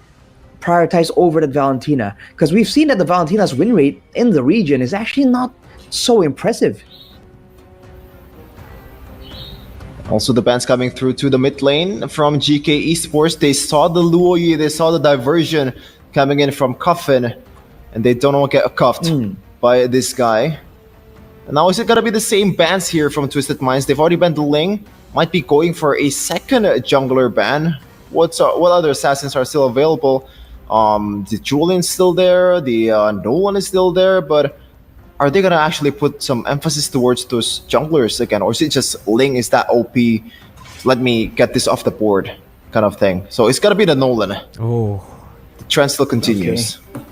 prioritized over that Valentina? Because we've seen that the Valentina's win rate in the region is actually not so impressive. Also, the bans coming through to the mid lane from GK Esports. They saw the Luoyi, they saw the diversion coming in from Coffin, and they don't want to get cuffed by this guy. And now is it gonna be the same bans here from Twisted Minds? They've already banned the Ling. Might be going for a second jungler ban. What other assassins are still available? The Julian's still there. The Nolan is still there. But are they gonna actually put some emphasis towards those junglers again, or is it just Ling is that OP? Let me get this off the board, kind of thing. So it's gotta be the Nolan. Oh, The trend still continues. Okay.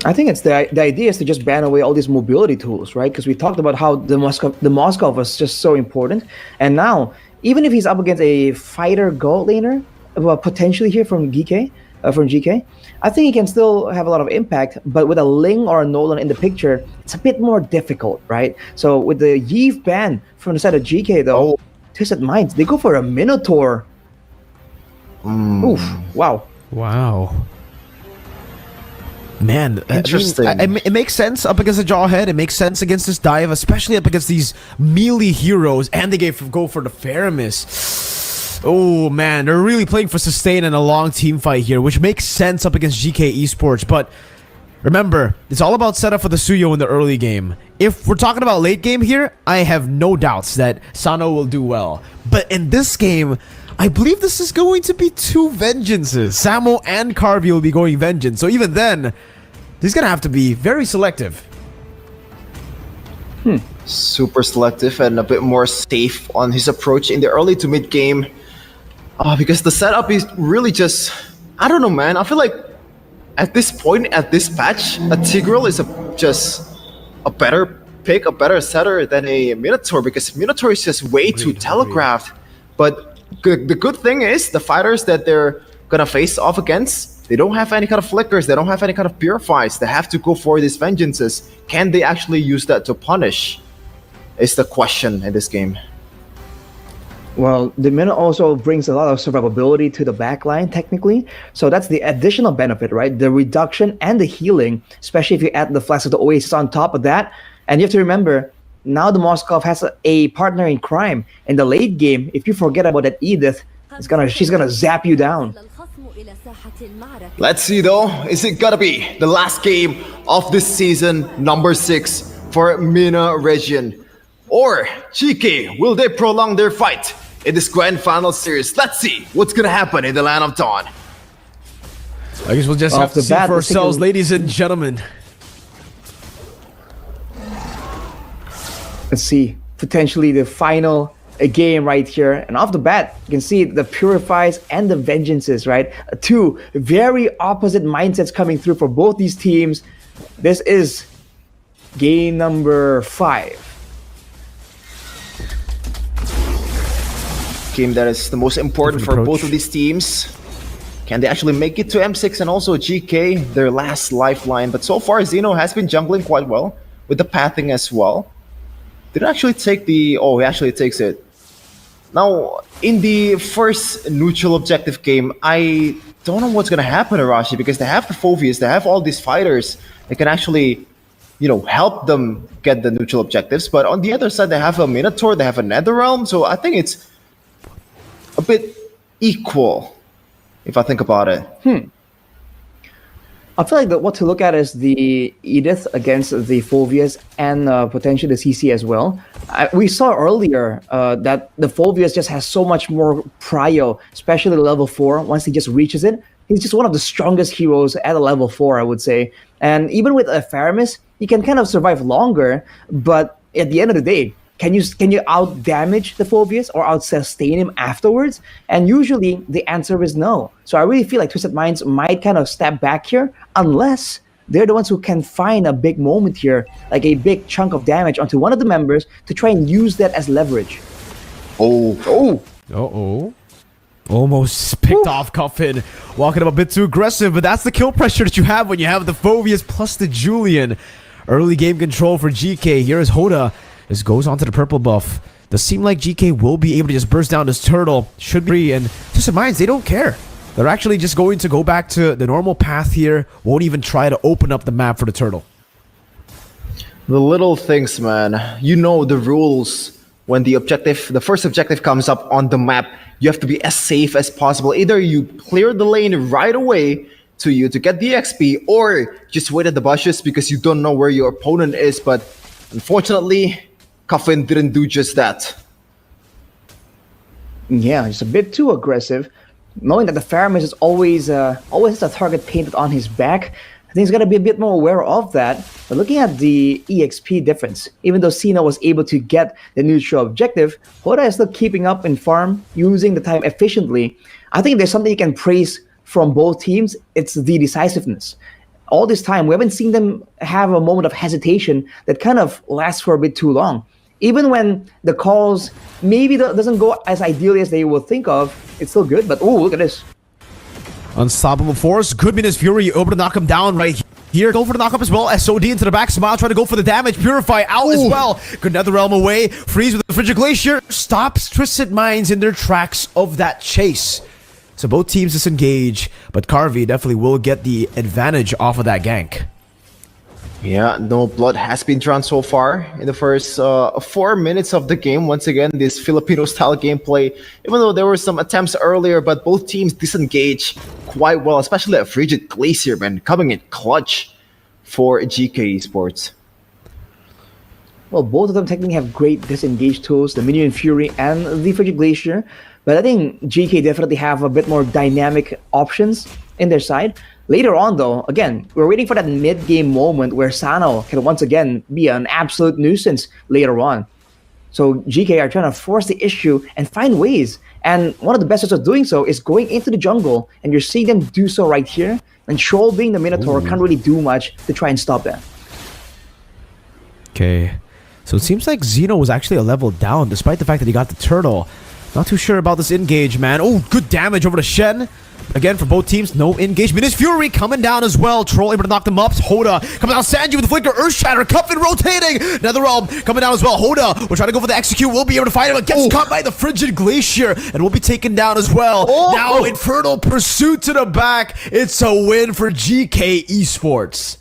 I think it's the idea is to just ban away all these mobility tools, right? Because we talked about how the Moscow was just so important, and now even if he's up against a fighter gold laner, potentially here from GK, I think he can still have a lot of impact. But with a Ling or a Nolan in the picture, it's a bit more difficult, right? So with the Yve ban from the side of GK, though, Twisted Minds, they go for a Minotaur. Oof! Wow. wow. Man, Interesting. It makes sense up against the Jawhead. It makes sense against this dive, especially up against these melee heroes. And they go for the Faramis. Oh man, they're really playing for sustain and a long team fight here, which makes sense up against GK Esports. But remember, it's all about setup for the Suyo in the early game. If we're talking about late game here, I have no doubts that Sano will do well. But in this game, I believe this is going to be two Vengeances. Samo and Carvey will be going Vengeance. So even then, he's going to have to be very selective. Super selective and a bit more safe on his approach in the early to mid game. Because the setup is really just, I don't know, man. I feel like at this point, at this patch, a Tigreal is just a better pick, a better setter than a Minotaur, because Minotaur is just way too telegraphed. But the good thing is the fighters that they're gonna face off against, they don't have any kind of flickers, they don't have any kind of purifies. They have to go for these vengeances. Can they actually use that to punish? Is the question in this game. Well, the Mina also brings a lot of survivability to the backline, technically. So that's the additional benefit, right? The reduction and the healing, especially if you add the Flask of the Oasis on top of that. And you have to remember, now the Moskov has a partner in crime. In the late game, if you forget about that Edith, she's gonna zap you down. Let's see though, is it gonna be the last game of this season, number 6 for MENA region? Or GK, will they prolong their fight in this grand final series? Let's see what's gonna happen in the Land of Dawn. I guess we'll just have to see for ourselves, ladies and gentlemen. Let's see, potentially the final game right here. And off the bat, you can see the Purifies and the Vengeances, right? Two very opposite mindsets coming through for both these teams. This is game number 5. Game that is the most important for both of these teams. Can they actually make it to M6 and also GK, their last lifeline? But so far, Zeno has been jungling quite well with the pathing as well. Did actually take the... Oh, he actually takes it. Now, in the first neutral objective game, I don't know what's going to happen, Arashi, because they have the Phoveus, they have all these fighters that can actually, you know, help them get the neutral objectives. But on the other side, they have a Minotaur, they have a Netherrealm, so I think it's a bit equal, if I think about it. I feel like what to look at is the Edith against the Phoveus and potentially the CC as well. We saw earlier that the Phoveus just has so much more prio, especially level 4. Once he just reaches it, he's just one of the strongest heroes at a level 4, I would say. And even with a Faramis, he can kind of survive longer, but at the end of the day, can you out damage the Phoveus or out sustain him afterwards? And usually the answer is no. So I really feel like Twisted Minds might kind of step back here, unless they're the ones who can find a big moment here, like a big chunk of damage onto one of the members to try and use that as leverage. Almost picked off Coffin, walking up a bit too aggressive, but that's the kill pressure that you have when you have the Phoveus plus the Julian. Early game control for GK. Here is Hoda. This goes onto the purple buff. Does seem like GK will be able to just burst down this turtle. Should be, and just in minds, they don't care. They're actually just going to go back to the normal path here. Won't even try to open up the map for the turtle. The little things, man. You know the rules. When the first objective comes up on the map, you have to be as safe as possible. Either you clear the lane right away to get the XP, or just wait at the bushes because you don't know where your opponent is. But unfortunately, Coffin didn't do just that. Yeah, it's a bit too aggressive. knowing that the Faramis is always has a target painted on his back, I think he's gonna be a bit more aware of that. But looking at the EXP difference, even though Cena was able to get the neutral objective, Hoda is still keeping up in farm, using the time efficiently. I think if there's something you can praise from both teams, it's the decisiveness. All this time, we haven't seen them have a moment of hesitation that kind of lasts for a bit too long. Even when the calls maybe doesn't go as ideally as they would think of, it's still good. But oh, look at this. Unstoppable force. Good Minas Fury able to knock him down right here. Go for the knock up as well. SOD into the back. Smile trying to go for the damage. Purify out as well. Good Netherrealm away. Freeze with the Frigid Glacier. Stops Twisted Minds in their tracks of that chase. So both teams disengage, but Carvey definitely will get the advantage off of that gank. Yeah, no blood has been drawn so far in the first 4 minutes of the game. Once again, this Filipino-style gameplay, even though there were some attempts earlier, but both teams disengage quite well, especially a Frigid Glacier, man, coming in clutch for GK Esports. Well, both of them technically have great disengage tools, the Minion Fury and the Frigid Glacier. But I think GK definitely have a bit more dynamic options in their side. Later on, though, again, we're waiting for that mid-game moment where Sano can once again be an absolute nuisance later on. So GK are trying to force the issue and find ways. And one of the best ways of doing so is going into the jungle, and you're seeing them do so right here. And Shoal being the Minotaur can't really do much to try and stop that. Okay, so it seems like Xeno was actually a level down despite the fact that he got the turtle. Not too sure about this engage, man. Oh, good damage over to Shen. Again, for both teams, no engagement. His Fury coming down as well. Troll able to knock them up. Hoda coming down. Sanji with the flicker. Earth Shatter. Cuffin rotating. Netherrealm coming down as well. Hoda will try to go for the execute. We'll be able to fight him. But gets caught by the Frigid Glacier and will be taken down as well. Now, Infernal Pursuit to the back. It's a win for GK Esports.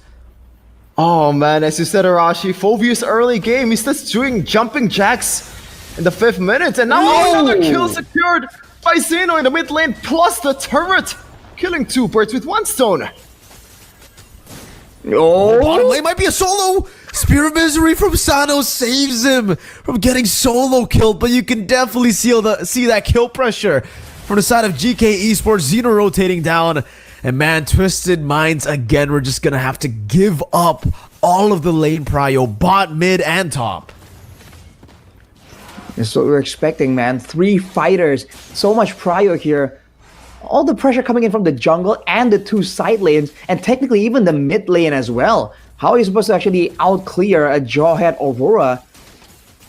Oh man, as you said, Arashi, Phobius early game, he starts doing jumping jacks in the 5th minute, and now another kill secured by Xeno in the mid lane, plus the turret, killing 2 birds with 1 stone. Bottom lane might be a solo. Spear of Misery from Sano saves him from getting solo killed, but you can definitely see that kill pressure from the side of GK Esports. Xeno rotating down, and man, Twisted Minds again, we're just gonna have to give up all of the lane prio, bot, mid, and top. That's what we're expecting, man. 3 fighters, so much prio here. All the pressure coming in from the jungle and the 2 side lanes, and technically even the mid lane as well. How are you supposed to actually out-clear a Jawhead Aurora,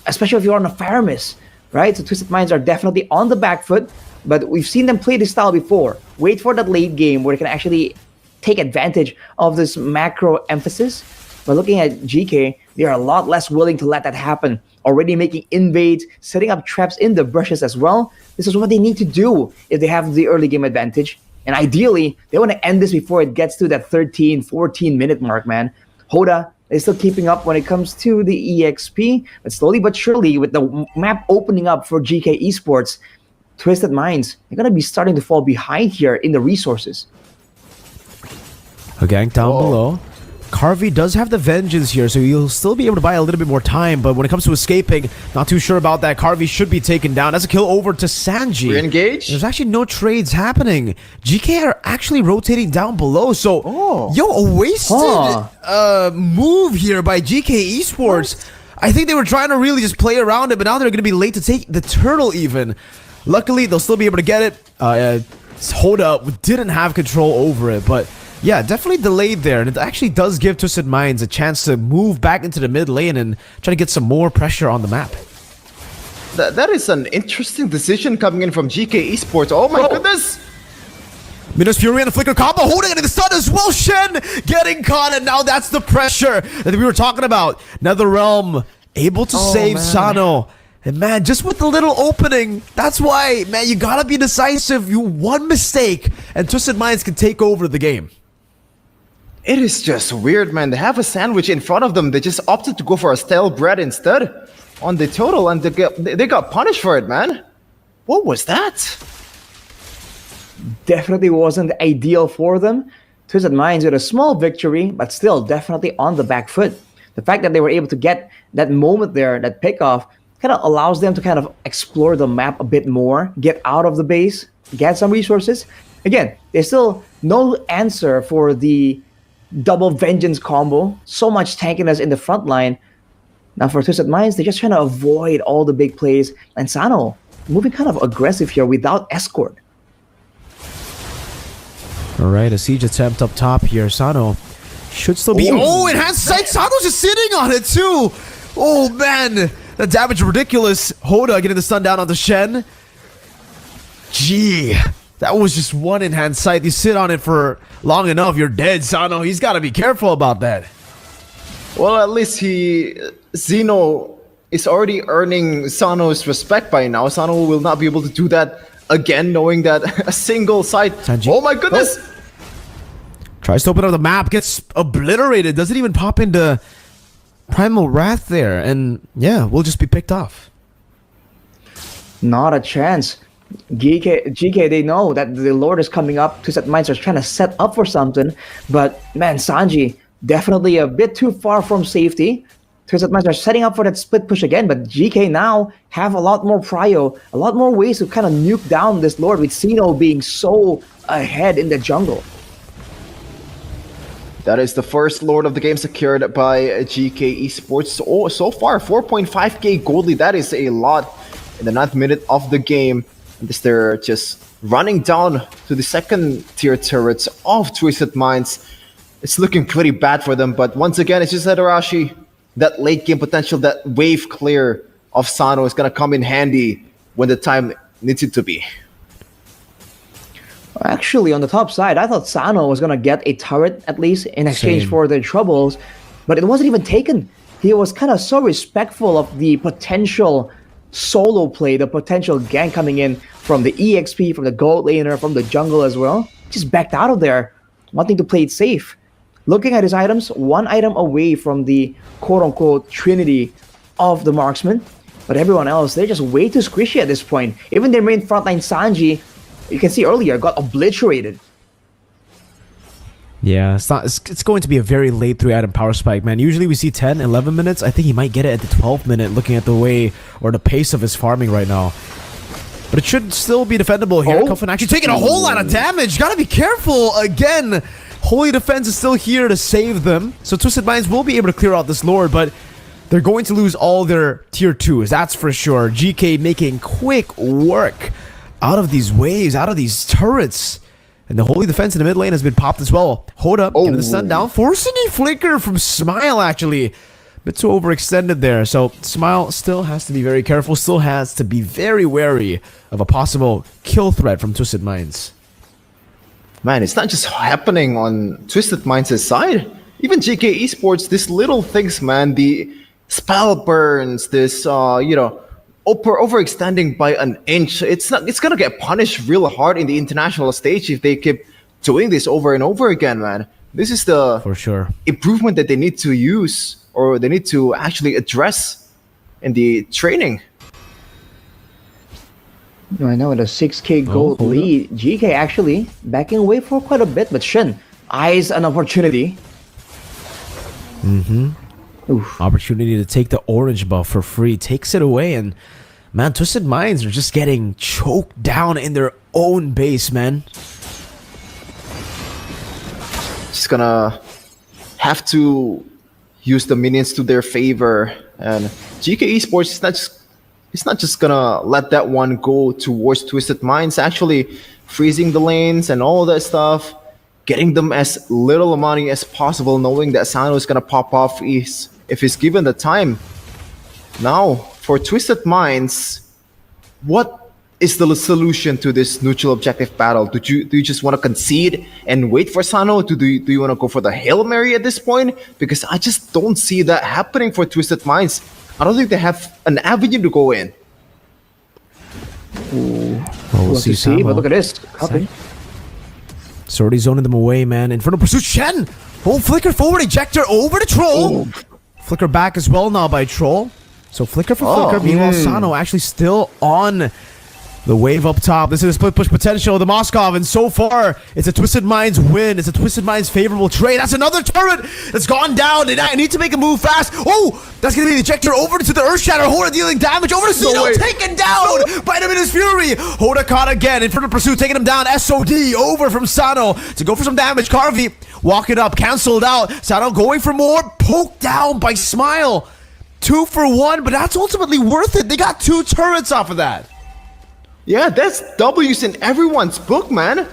especially if you're on a Faramis, right? So Twisted Minds are definitely on the back foot, but we've seen them play this style before. Wait for that late game where they can actually take advantage of this macro emphasis. But looking at GK, they are a lot less willing to let that happen. Already making invades, setting up traps in the brushes as well. This is what they need to do if they have the early game advantage. And ideally, they want to end this before it gets to that 13, 14 minute mark, man. Hoda is still keeping up when it comes to the EXP, but slowly but surely, with the map opening up for GK Esports, Twisted Minds, they're going to be starting to fall behind here in the resources. A gank down below. Carvey does have the Vengeance here, so he'll still be able to buy a little bit more time, but when it comes to escaping, not too sure about that. Carvey should be taken down. That's a kill over to Sanji. Re-engage? There's actually no trades happening. GK are actually rotating down below, so a wasted move here by GK Esports. I think they were trying to really just play around it, but now they're going to be late to take the turtle even. Luckily, they'll still be able to get it. Hoda didn't have control over it, but yeah, definitely delayed there, and it actually does give Twisted Minds a chance to move back into the mid lane and try to get some more pressure on the map. That is an interesting decision coming in from GK Esports. Oh my goodness! Minos Fury and the Flicker combo, holding it in the stun as well. Shen getting caught, and now that's the pressure that we were talking about. Netherrealm able to save Sano. And man, just with the little opening, that's why, man, you gotta be decisive. One mistake, and Twisted Minds can take over the game. It is just weird, man. They have a sandwich in front of them. They just opted to go for a stale bread instead on the total, and they got punished for it, man. What was that? Definitely wasn't ideal for them. Twisted Minds with a small victory, but still definitely on the back foot. The fact that they were able to get that moment there, that pickoff, kind of allows them to kind of explore the map a bit more, get out of the base, get some resources. Again, there's still no answer for the double vengeance combo. So much tankiness in the front line. Now for Twisted Minds, they're just trying to avoid all the big plays. And Sano moving kind of aggressive here without escort. Alright, a siege attempt up top here. Sano should still be... Oh, enhanced sight! Sano's just sitting on it too! Oh man! The damage ridiculous. Hoda getting the stun down on the Shen. Gee, that was just one enhanced sight. You sit on it for long enough, you're dead, Sano. He's got to be careful about that. Well, at least Zeno is already earning Sano's respect by now. Sano will not be able to do that again, knowing that a single sight. Sanji. Oh my goodness! Tries to open up the map, gets obliterated. Doesn't even pop into Primal Wrath there. And yeah, we'll just be picked off. Not a chance. GK, they know that the Lord is coming up. Twisted Minds are trying to set up for something. But man, Sanji, definitely a bit too far from safety. Twisted Minds are setting up for that split push again. But GK now have a lot more prio, a lot more ways to kind of nuke down this Lord, with Sino being so ahead in the jungle. That is the first Lord of the game secured by GK Esports. Oh, so far, 4.5k gold lead. That is a lot in the 9th minute of the game. And they're just running down to the second tier turrets of Twisted Minds. It's looking pretty bad for them. But once again, it's just that Arashi, that late game potential, that wave clear of Sano is going to come in handy when the time needs it to be. Actually, on the top side, I thought Sano was going to get a turret at least in exchange for their troubles, but it wasn't even taken. He was kind of so respectful of the potential solo play, the potential gank coming in from the EXP, from the gold laner, from the jungle as well. Just backed out of there, wanting to play it safe. Looking at his items, one item away from the quote-unquote trinity of the marksman, but everyone else, they're just way too squishy at this point. Even their main frontline Sanji, you can see earlier, got obliterated. Yeah, it's going to be a very late 3-item power spike, man. Usually we see 10, 11 minutes. I think he might get it at the 12th minute, looking at the way or the pace of his farming right now. But it should still be defendable here. Kuffin actually taking a whole lot of damage. Gotta be careful again. Holy Defense is still here to save them. So Twisted Minds will be able to clear out this Lord, but they're going to lose all their tier 2s, that's for sure. GK making quick work out of these waves, out of these turrets. And the Holy Defense in the mid lane has been popped as well. Hoda getting the stun down. Forcing a flicker from Smile, actually. A bit too overextended there. So Smile still has to be very careful. Still has to be very wary of a possible kill threat from Twisted Minds. Man, it's not just happening on Twisted Minds' side. Even GK Esports, these little things, man. The spell burns, this, overextending by an inch. It's gonna get punished real hard in the international stage if they keep doing this over and over again, man. This is the for sure improvement that they need to use, or they need to actually address in the training. I know, the 6k gold lead. GK actually backing away for quite a bit, but Shen eyes an opportunity. Opportunity to take the orange buff for free. Takes it away, and man, Twisted Minds are just getting choked down in their own base, man. Just gonna have to use the minions to their favor, and GK Esports is not just gonna let that one go towards Twisted Minds. Actually freezing the lanes and all that stuff, getting them as little money as possible, knowing that Sano is gonna pop off if he's given the time. Now, for Twisted Minds, what is the solution to this neutral objective battle? Do you just want to concede and wait for Sano? Do you want to go for the Hail Mary at this point? Because I just don't see that happening for Twisted Minds. I don't think they have an avenue to go in. We'll see, but look at this. It's already zoning them away, man. Infernal Pursuit, Shen! Oh, flicker forward, ejector over to Troll. Flicker back as well now by Troll. So flicker for flicker. Meanwhile, Sano actually still on The wave up top. This is a split push potential of the Moskov, and so far, it's a Twisted Minds win. It's a Twisted Minds favorable trade. That's another turret that's gone down, and I need to make a move fast. Oh, that's going to be the ejector over to the Earthshatter. Hoda dealing damage over to Zeno, taken down by the Minus Fury. Hoda caught again. Infernal Pursuit taking him down. SOD over from Sano to go for some damage. Carvey walking up, cancelled out. Sano going for more, poked down by Smile. 2 for 1, but that's ultimately worth it. They got 2 turrets off of that. Yeah, that's W's in everyone's book, man.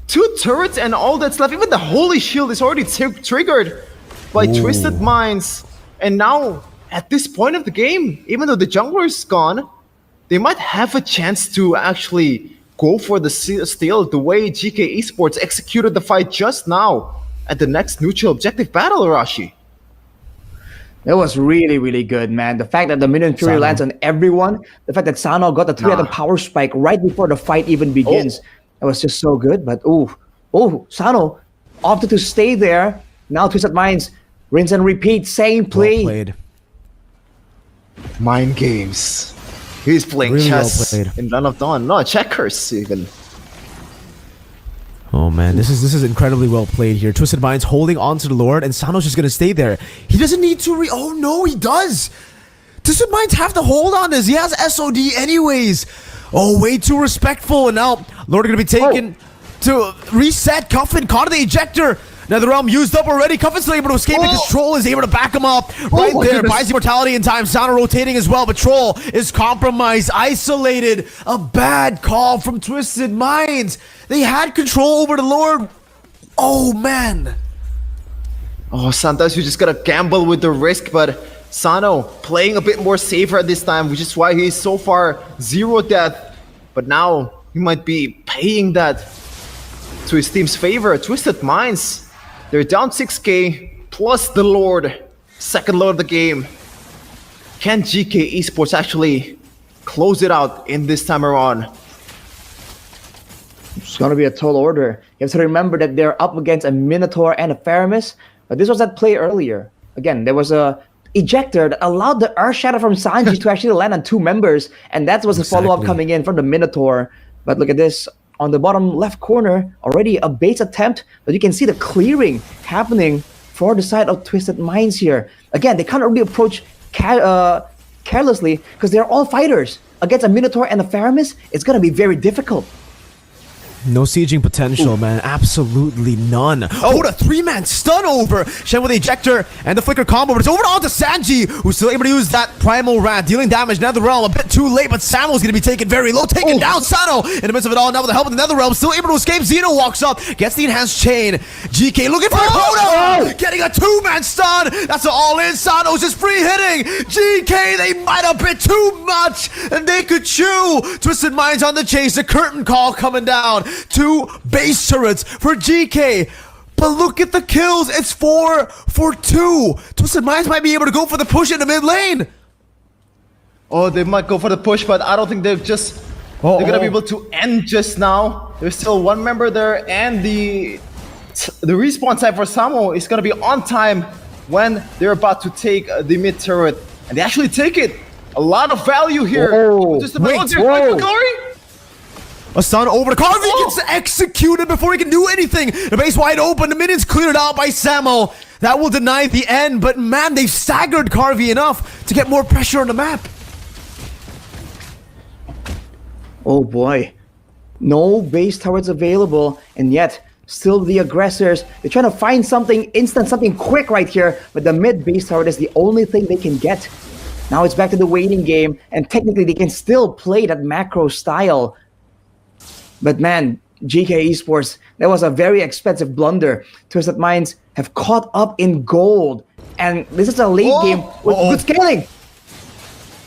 2 turrets and all that's left. Even the Holy Shield is already triggered by Twisted Minds. And now, at this point of the game, even though the jungler is gone, they might have a chance to actually go for the steal the way GK Esports executed the fight just now at the next neutral objective battle, Arashi. That was really, really good, man. The fact that the Minion Fury lands on everyone, the fact that Sano got the 3-item power spike right before the fight even begins, that was just so good. But Sano opted to stay there. Now Twisted Minds, rinse and repeat, same play. Well played. Mind games. He's playing Really chess well played. in Run of Dawn. No, checkers even. Oh man, this is incredibly well played here. Twisted Minds holding on to the Lord, and Sano's just gonna stay there. He doesn't need to oh no, he does! Twisted Minds have to hold on this. He has SOD anyways. Oh, way too respectful, and now Lord are gonna be taken to reset. Cuffin caught the ejector. NetherRealm used up already. Cuffin's still able to escape because Troll is able to back him up right there. Buys immortality in time. Sano rotating as well, but Troll is compromised, isolated. A bad call from Twisted Minds. They had control over the Lord. Oh, man. Oh, sometimes you just gotta gamble with the risk, but Sano playing a bit more safer at this time, which is why he's so far 0 death. But now he might be paying that to his team's favor. Twisted Minds, they're down 6k plus the Lord, second Lord of the game. Can GK Esports actually close it out in this time around? It's going to be a tall order. You have to remember that they're up against a Minotaur and a Faramis. But this was that play earlier. Again, there was a ejector that allowed the Earthshatter from Sanji to actually land on 2 members. And that was a follow-up coming in from the Minotaur. But look at this. On the bottom left corner, already a base attempt. But you can see the clearing happening for the side of Twisted Minds here. Again, they can't really approach carelessly because they're all fighters. Against a Minotaur and a Faramis, it's going to be very difficult. No sieging potential, man. Absolutely none. Oh, the 3-man stun over. Shen with the ejector and the flicker combo. But it's over on to Sanji, who's still able to use that primal rat, dealing damage. NetherRealm a bit too late, but Samuel's going to be taken very low. Taken down Sano in the midst of it all. Now with the help of the NetherRealm, still able to escape. Zeno walks up, gets the enhanced chain. GK looking for Hoda. Getting a 2-man stun. That's an all-in. Sano's just free hitting. GK, they might have been too much, and they could chew. Twisted Minds on the chase. The curtain call coming down. 2 base turrets for GK. But look at the kills. It's 4 for 2. Twisted Minds might be able to go for the push in the mid lane. Oh, they might go for the push, but I don't think they're just... they're gonna be able to end just now. There's still 1 member there, and the respawn time for Samo is gonna be on time when they're about to take the mid turret. And they actually take it. A lot of value here. Just glory. A stun over to Carvey, gets executed before he can do anything. The base wide open, the minions cleared out by Samo. That will deny the end, but man, they've staggered Carvey enough to get more pressure on the map. Oh boy. No base turrets available, and yet still the aggressors. They're trying to find something instant, something quick right here, but the mid base turret is the only thing they can get. Now it's back to the waiting game, and technically they can still play that macro style. But man, GK Esports, that was a very expensive blunder. Twisted Minds have caught up in gold. And this is a late game with good scaling.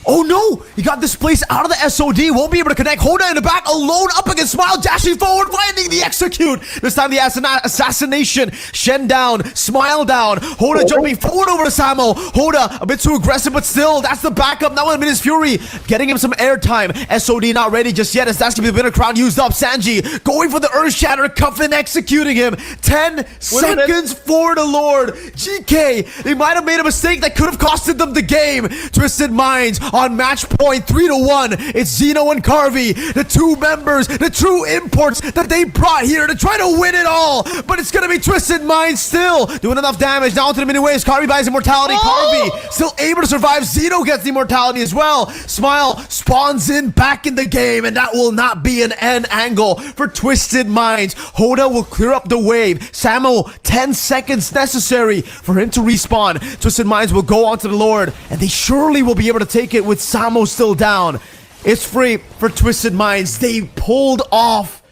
Oh no! He got displaced out of the SOD. Won't be able to connect. Hoda in the back alone up against Smile. Dashing forward, finding the execute. This time the assassination. Shen down. Smile down. Hoda jumping forward over to Samo. Hoda a bit too aggressive, but still, that's the backup. Now with Minus Fury getting him some airtime. SOD not ready just yet as that's going to be the winner crown used up. Sanji going for the Earthshatter. Cuffin executing him. 10 seconds for the Lord. GK, they might have made a mistake that could have costed them the game. Twisted Minds on match point 3-1. It's Zeno and Carvey, the two members, the true imports that they brought here to try to win it all. But it's gonna be Twisted Mind still doing enough damage. Now into the mini waves. Carvey buys immortality. Carvey still able to survive. Zeno gets the immortality as well. Smile spawns in back in the game, and that will not be an end angle for Twisted Minds. Hoda will clear up the wave. Samo, 10 seconds necessary for him to respawn. Twisted Minds will go on to the Lord, and they surely will be able to take it with Samo still down. It's free for Twisted Minds. They pulled off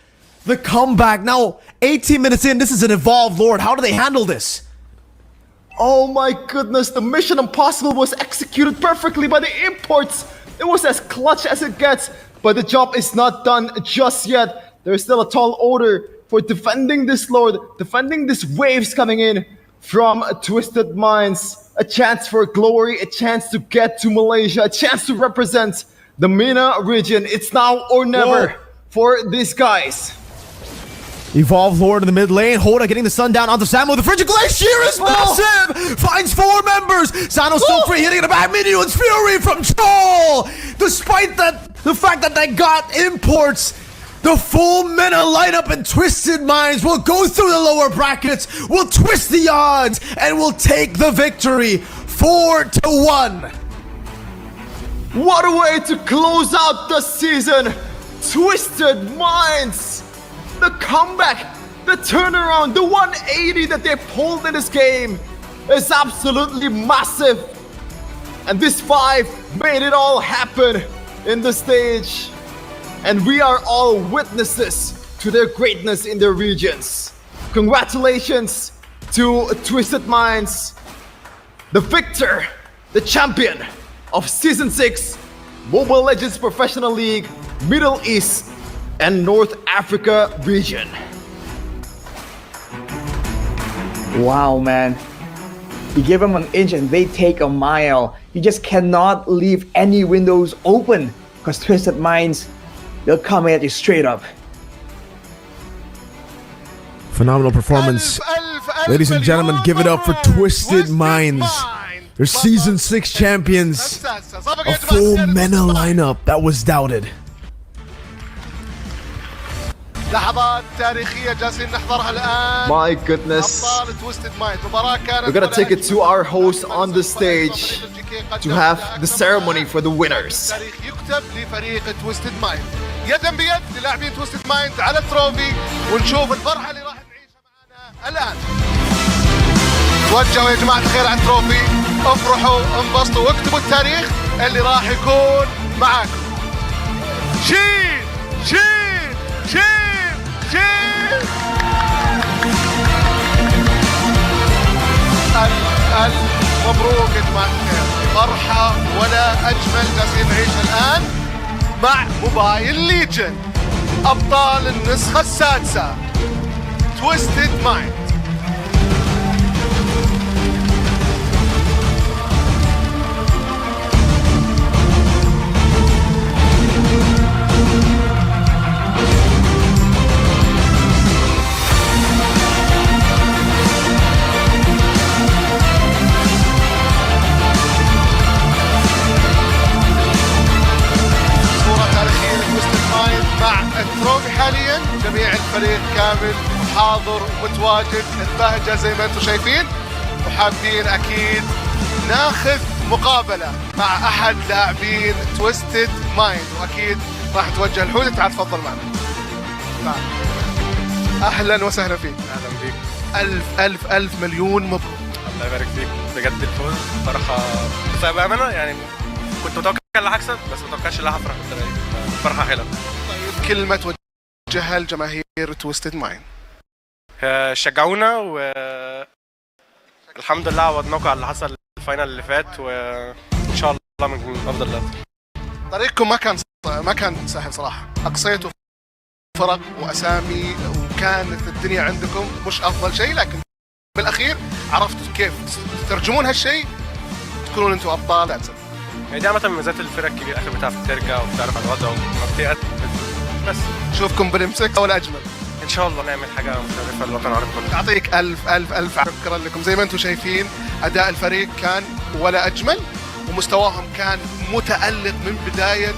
the comeback. Now, 18 minutes in, this is an evolved Lord. How do they handle this? Oh my goodness, the Mission Impossible was executed perfectly by the imports. It was as clutch as it gets, but the job is not done just yet. There's still a tall order for defending this Lord, defending these waves coming in from Twisted Minds. A chance for glory, a chance to get to Malaysia, a chance to represent the MENA region. It's now or never for these guys. Evolved Lord in the mid lane. Hoda getting the sun down onto Samo. The Frigid Glacier is massive! Finds 4 members. Sano's still free, hitting the back. Minion's Fury from Troll! Despite the fact that they got imports, the full MENA lineup and Twisted Minds will go through the lower brackets, will twist the odds, and will take the victory 4-1. What a way to close out the season! Twisted Minds! The comeback, the turnaround, the 180 that they pulled in this game is absolutely massive. And this 5 made it all happen in the stage. And we are all witnesses to their greatness in their regions. Congratulations to Twisted Minds, the victor, the champion of Season 6 Mobile Legends Professional League, Middle East and North Africa region. Wow, man. You give them an inch and they take a mile. You just cannot leave any windows open because Twisted Minds, they'll come at you straight up. Phenomenal performance. Ladies and gentlemen, give it up for Twisted Minds. They're Season 6 champions. A full MENA lineup that was doubted. لحظات تاريخية جالسين نحضرها الآن. My goodness. أبطال Twisted Mind. مباراة كانت We're gonna take it to our host on the stage to have the ceremony for the winners. تاريخ يكتب لفريق Twisted Mind. يدا بيد للاعبين Twisted Mind على التروفي ونشوف الفرحة اللي راح نعيشها معنا الآن. توجهوا يا جماعة الخير على التروفي، افرحوا انبسطوا واكتبوا التاريخ اللي راح يكون معاكم. شيل شيل شيل شيل. ألف مبروك يا جماعة الخير، فرحة ولا أجمل جالسين نعيشها الآن مع موبايل ليجن أبطال النسخة السادسة تويستد مايند. التروفي حاليا جميع الفريق كامل حاضر ومتواجد، البهجة زي ما انتم شايفين، وحابين اكيد ناخذ مقابلة مع احد لاعبين تويستد مايند، واكيد راح نتوجه الحوت. تعال تفضل معنا. تعال. اهلا وسهلا فيك. اهلا بيك. الف الف الف مليون مبروك. الله يبارك فيك، بجد الفوز فرحة. بس بأمانة يعني كنت متوقع ان انا هكسب، بس ما توقعتش ان انا هفرح بالطريقة دي. فرحة حلوة. طيب كلمة توجهها لجماهير تويستد مايند. شجعونا والحمد لله عوضناكم على اللي حصل الفاينل اللي فات، وان شاء الله من افضل الافضل. طريقكم ما كان سهل صراحة، اقصيتوا فرق واسامي وكانت الدنيا عندكم مش افضل شيء، لكن بالاخير عرفتوا كيف تترجمون هالشيء تكونون انتم ابطال لازم. يعني دي عامة من ميزات الفرق الكبيرة، اخر بتعرف ترجع وبتعرف على الوضع وما بس نشوفكم بنمسك ولا اجمل. ان شاء الله نعمل حاجة مشرفة للوطن العربي كله. يعطيك الف الف الف شكرا لكم. زي ما انتم شايفين اداء الفريق كان ولا اجمل، ومستواهم كان متألق من بداية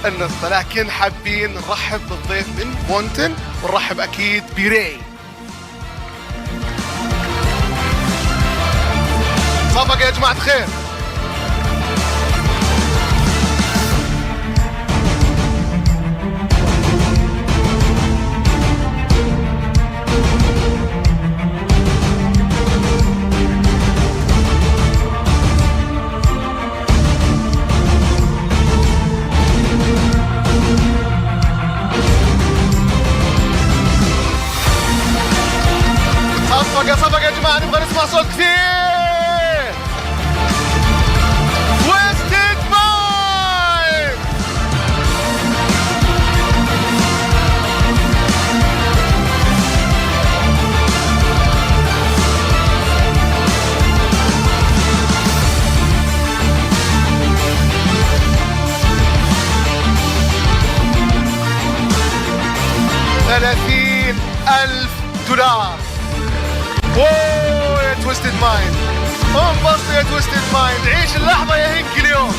النسخة، لكن حابين نرحب بالضيف من مونتن ونرحب أكيد بري. صفقة يا جماعة خير. صفقة يا جماعة، نبغى نسمع صوت كثير. تويستد مايند. $30,000. اوه يا تويستد مايند، انبسط يا تويستد مايند، عيش اللحظة يا هينك اليوم.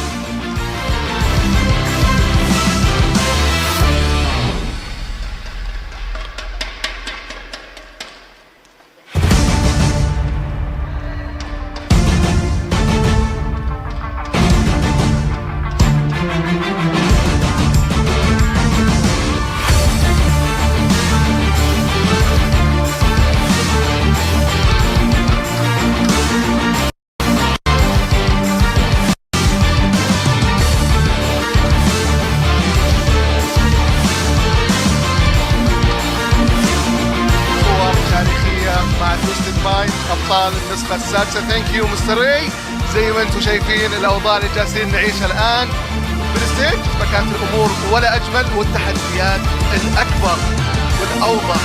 ابطال النسخه السادسه. ثانك يو مستر ري. زي ما انتم شايفين الاوضاع اللي جالسين نعيشها الان بالستيج، فكانت الامور ولا اجمل، والتحديات الاكبر والاوضح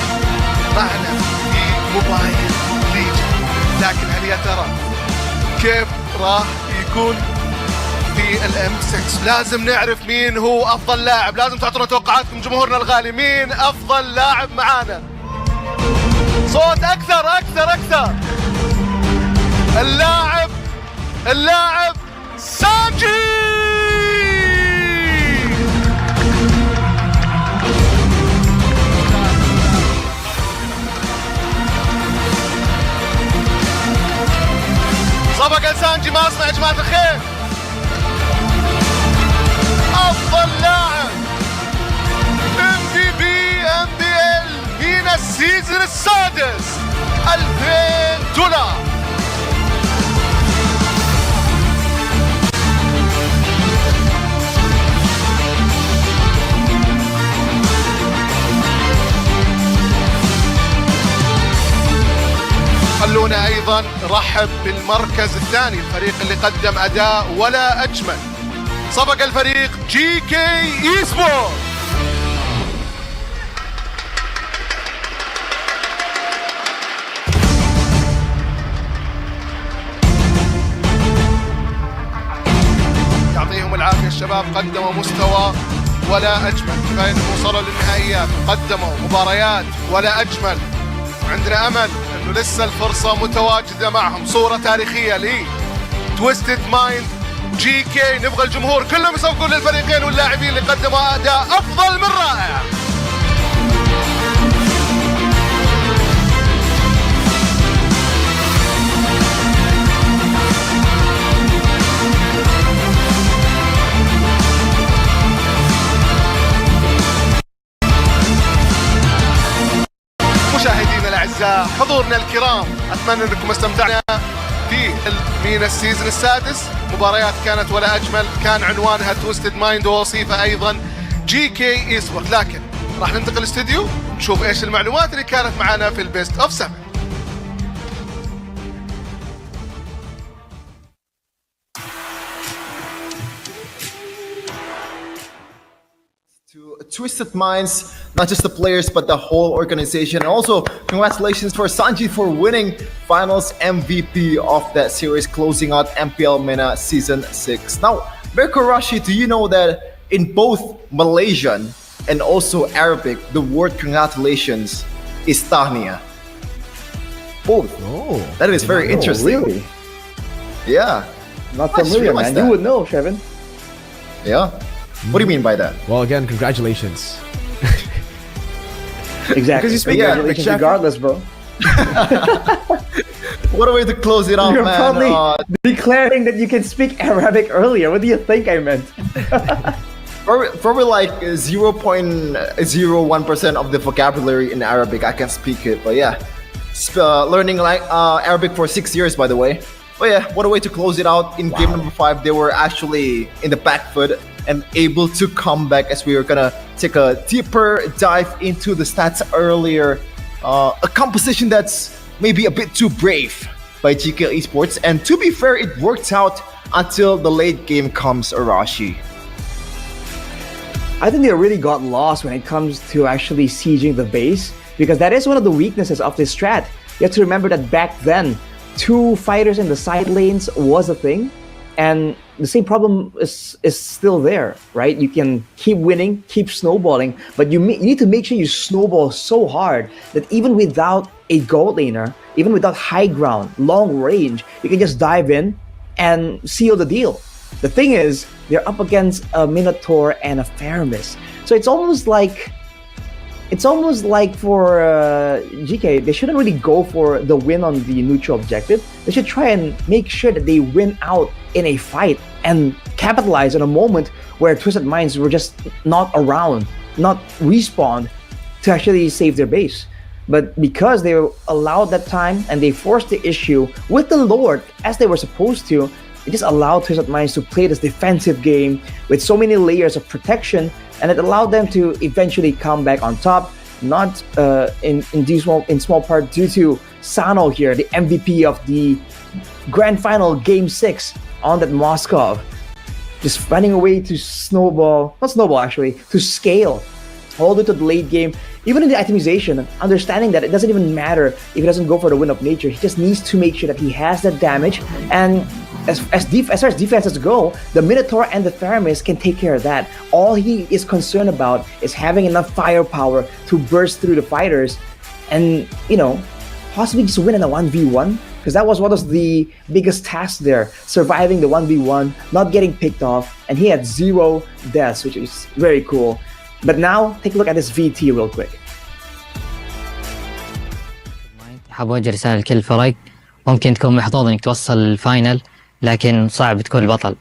معنا في موبايل ليجن. لكن هل يا ترى كيف راح يكون في الام 6؟ لازم نعرف مين هو افضل لاعب، لازم تعطونا توقعاتكم جمهورنا الغالي. مين افضل لاعب معانا؟ صوت اكثر اكثر اكثر. اللاعب سانجي. صفقة سانجي ما اسمع يا جماعة الخير. افضل لاعب MVP MPL MENA السيزون السادس، $2,000. خلونا ايضا نرحب بالمركز الثاني، الفريق اللي قدم اداء ولا اجمل. سبق الفريق GK Esports. يعطيهم العافيه الشباب، قدموا مستوى ولا اجمل. كفايه انهم وصلوا للنهائيات، قدموا مباريات ولا اجمل، وعندنا امل انه لسه الفرصه متواجده معهم. صوره تاريخيه لي تويستد مايند GK. نبغى الجمهور كلهم يصفقون للفريقين واللاعبين اللي قدموا اداء افضل من رائع. مشاهدينا الاعزاء، حضورنا الكرام، اتمنى انكم استمتعنا في المينا السيزون السادس. مباريات كانت ولا اجمل، كان عنوانها تويستد مايند ووصيفه ايضا GK Esports. لكن راح ننتقل الاستديو ونشوف ايش المعلومات اللي كانت معنا في البيست اوف 7. Twisted Minds, not just the players but the whole organization. And also congratulations for Sanji for winning finals MVP of that series, closing out MPL MENA season 6. Now Mirko Rashi, do you know that in both Malaysian and also Arabic the word congratulations is tahniah? Both. Oh, that is very interesting. Really? Yeah. Not I just familiar, realized man. You that. would know, Shevin. Yeah. What do you mean by that? Well, again, congratulations. Exactly. Because you speak Congratulations Arabic, regardless, bro. What a way to close it off, You're man. probably declaring that you can speak Arabic earlier. What do you think I meant? Probably like 0.01% of the vocabulary in Arabic. I can speak it, but yeah. Learning like Arabic for 6 years, by the way. But yeah, what a way to close it out. In game number 5, they were actually in the back foot and able to come back, as we were gonna take a deeper dive into the stats earlier. A composition that's maybe a bit too brave by GK Esports, and to be fair, it worked out until the late game comes, Arashi. I think they really got lost when it comes to actually sieging the base, because that is one of the weaknesses of this strat. You have to remember that back then, 2 fighters in the side lanes was a thing, and the same problem is still there, right? You can keep winning, keep snowballing, but you need to make sure you snowball so hard that even without a gold laner, even without high ground, long range, you can just dive in and seal the deal. The thing is, they're up against a Minotaur and a Faramis, so it's almost like for GK, they shouldn't really go for the win on the neutral objective. They should try and make sure that they win out in a fight and capitalize on a moment where Twisted Minds were just not around, not respawned to actually save their base. But because they allowed that time and they forced the issue with the Lord as they were supposed to, it just allowed Twisted Minds to play this defensive game with so many layers of protection, and it allowed them to eventually come back on top, not in small part due to Sano here, the MVP of the Grand Final Game 6 on that Moskov, just finding a way to to scale all the way to the late game. Even in the itemization, understanding that it doesn't even matter if he doesn't go for the win of nature, he just needs to make sure that he has that damage. And as far as defenses go, the Minotaur and the Faramis can take care of that. All he is concerned about is having enough firepower to burst through the fighters and, possibly just win in a 1v1. Because that was one of the biggest tasks there, surviving the 1v1, not getting picked off, and he had 0 deaths, which is very cool. But now, take a look at this VT real quick. حاب أوجه رسالة لكل الفرق. ممكن تكون محظوظ إنك توصل الفاينل، لكن صعب تكون البطل.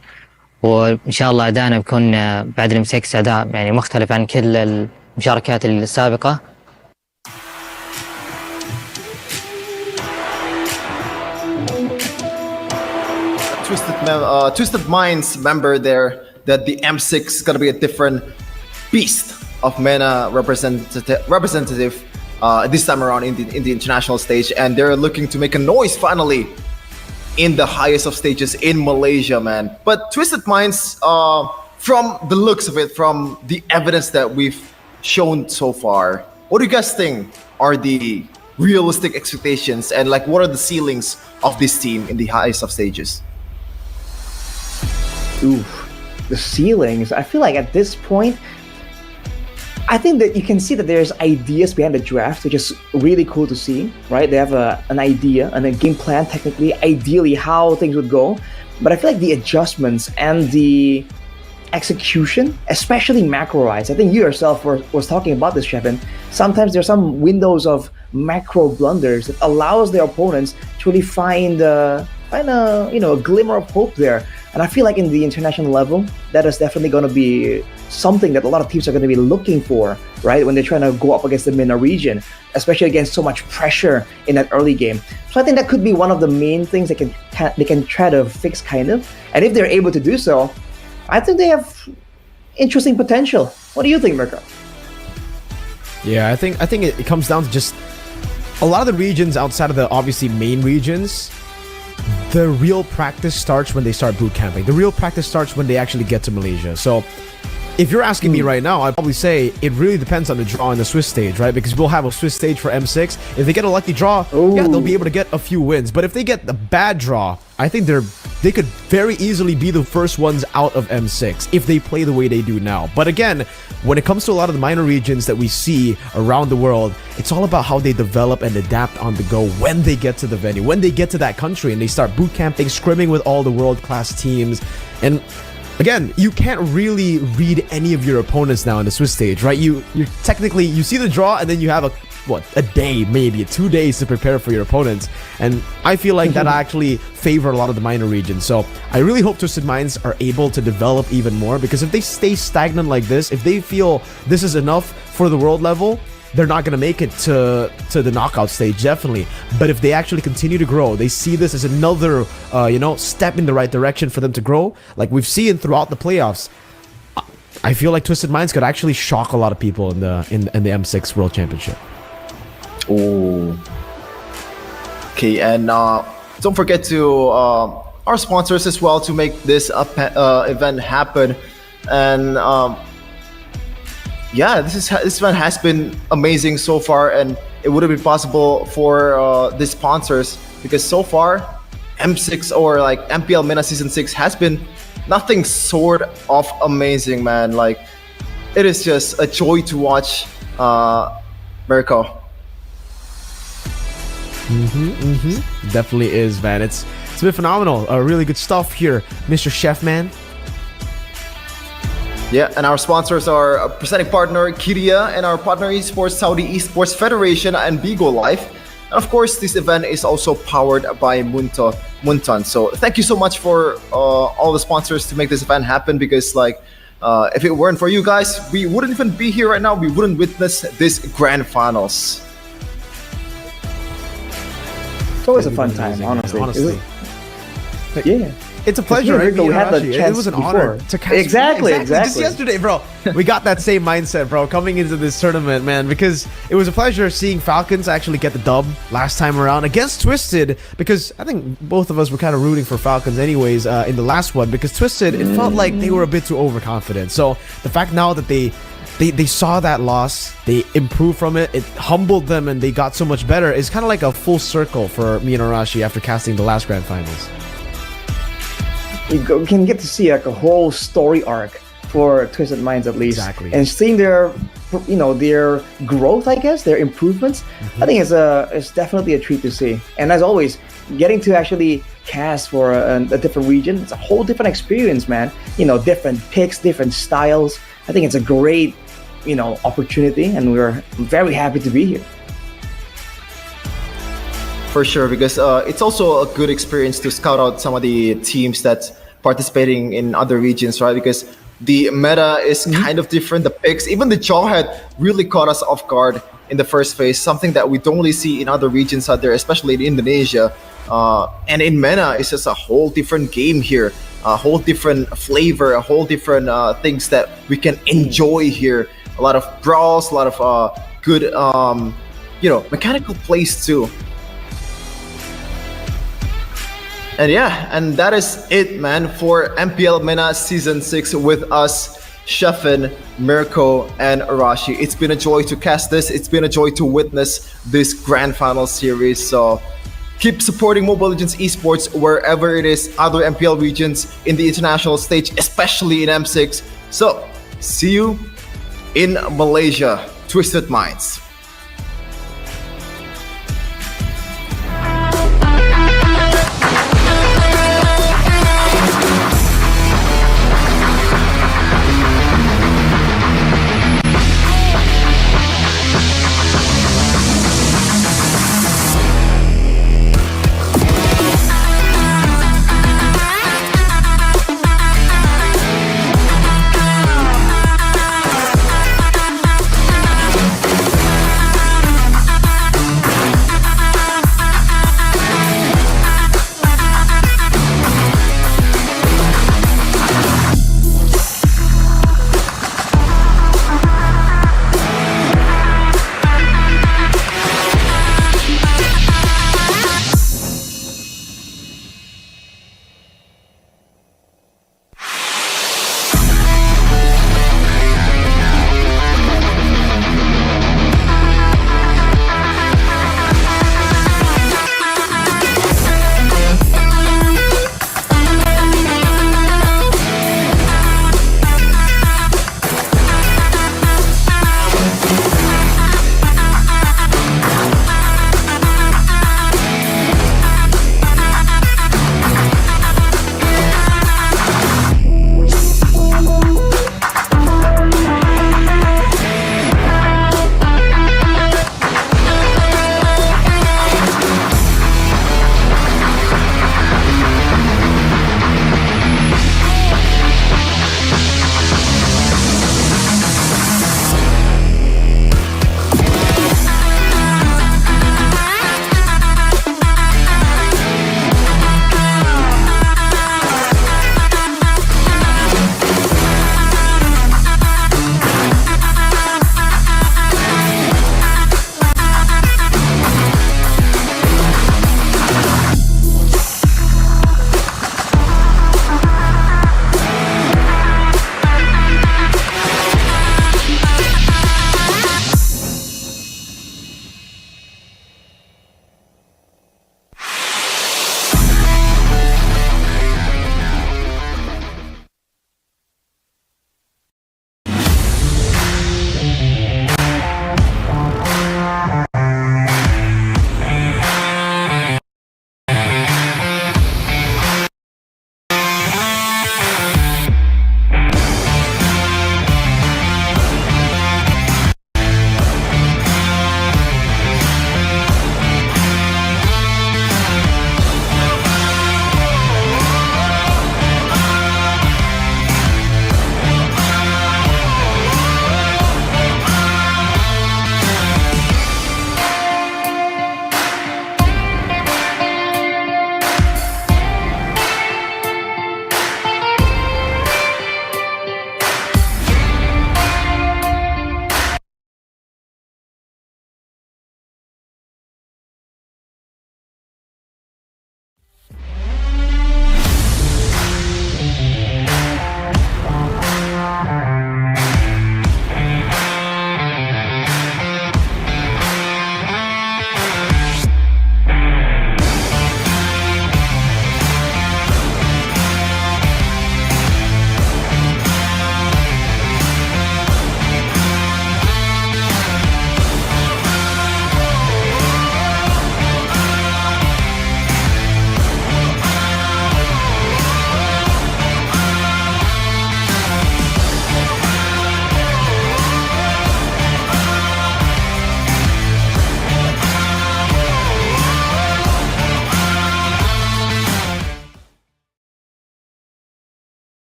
وإن شاء الله أداءنا بيكون بعد المسكس أداء يعني مختلف عن كل المشاركات السابقة. Twisted Minds member there that the M6 is gonna be a different beast of MENA representative this time around in the international stage, and they're looking to make a noise finally in the highest of stages in Malaysia, man. But Twisted Minds, from the looks of it, from the evidence that we've shown so far, what do you guys think are the realistic expectations, and like what are the ceilings of this team in the highest of stages? Oof, the ceilings. I feel like at this point, I think that you can see that there's ideas behind the draft, which is really cool to see, right? They have an idea and a game plan, technically, ideally, how things would go. But I feel like the adjustments and the execution, especially macro-wise, I think you yourself was talking about this, Shevin. Sometimes there's some windows of macro blunders that allows their opponents to really find a glimmer of hope there. And I feel like in the international level, that is definitely going to be something that a lot of teams are going to be looking for, right? When they're trying to go up against the MENA region, especially against so much pressure in that early game. So I think that could be one of the main things they can try to fix, kind of. And if they're able to do so, I think they have interesting potential. What do you think, Mirko? Yeah, I think it comes down to just a lot of the regions outside of the obviously main regions. The real practice starts when they start boot camping. The real practice starts when they actually get to Malaysia. So if you're asking me right now, I'd probably say it really depends on the draw in the Swiss stage, right? Because we'll have a Swiss stage for M6. If they get a lucky draw, yeah, they'll be able to get a few wins. But if they get the bad draw, I think they're they could very easily be the first ones out of M6 if they play the way they do now. But again, when it comes to a lot of the minor regions that we see around the world, it's all about how they develop and adapt on the go when they get to the venue, when they get to that country and they start boot camping, scrimming with all the world-class teams. And again, you can't really read any of your opponents now in the Swiss stage, right? You technically, you see the draw and then you have a day, maybe 2 days to prepare for your opponents. And I feel like that actually favor a lot of the minor regions. So I really hope Twisted Minds are able to develop even more, because if they stay stagnant like this, if they feel this is enough for the world level, they're not going to make it to the knockout stage, definitely. But if they actually continue to grow, they see this as another step in the right direction for them to grow, like we've seen throughout the playoffs, I feel like Twisted Minds could actually shock a lot of people in the M6 World Championship. Oh. Okay, and don't forget to our sponsors as well to make this event happen. And yeah, this event has been amazing so far, and it wouldn't be possible for the sponsors, because so far M6 or like MPL MENA Season 6 has been nothing short of amazing, man. Like, it is just a joy to watch Mirko. Definitely is, man. It's been phenomenal. Really good stuff here, Mr. Chef Man. Yeah, and our sponsors are our presenting partner Kiria and our partner esports Saudi Esports Federation and Bigo Life. And of course, this event is also powered by Munton. So thank you so much for all the sponsors to make this event happen, because like if it weren't for you guys, we wouldn't even be here right now. We wouldn't witness this grand finals. It's always a fun time, honestly. Yeah. It's a pleasure. We had the chance it was an before. honor to cast. Exactly. Just yesterday, bro. We got that same mindset, bro, coming into this tournament, man, because it was a pleasure seeing Falcons actually get the dub last time around against Twisted, because I think both of us were kind of rooting for Falcons anyways in the last one, because Twisted, it felt like they were a bit too overconfident. So the fact now that they saw that loss, they improved from it, it humbled them, and they got so much better, is kind of like a full circle for me and Arashi after casting the last grand finals. We can get to see like a whole story arc for Twisted Minds, at least. Exactly. And seeing their growth, I guess, their improvements, I think it's definitely a treat to see. And as always, getting to actually cast for a different region, it's a whole different experience, man. Different picks, different styles. I think it's a great, opportunity, and we're very happy to be here. For sure, because it's also a good experience to scout out some of the teams that's participating in other regions, right? Because the meta is kind of different. The picks, even the Jawhead, really caught us off guard in the first phase, something that we don't really see in other regions out there, especially in Indonesia. And in MENA, it's just a whole different game here, a whole different flavor, a whole different things that we can enjoy here. A lot of brawls, a lot of good, mechanical plays too. And yeah, and that is it, man, for MPL MENA Season 6 with us, Sheffin, Mirko, and Arashi. It's been a joy to cast this. It's been a joy to witness this grand final series. So keep supporting Mobile Legends esports wherever it is, other MPL regions, in the international stage, especially in M6. So see you in Malaysia, Twisted Minds.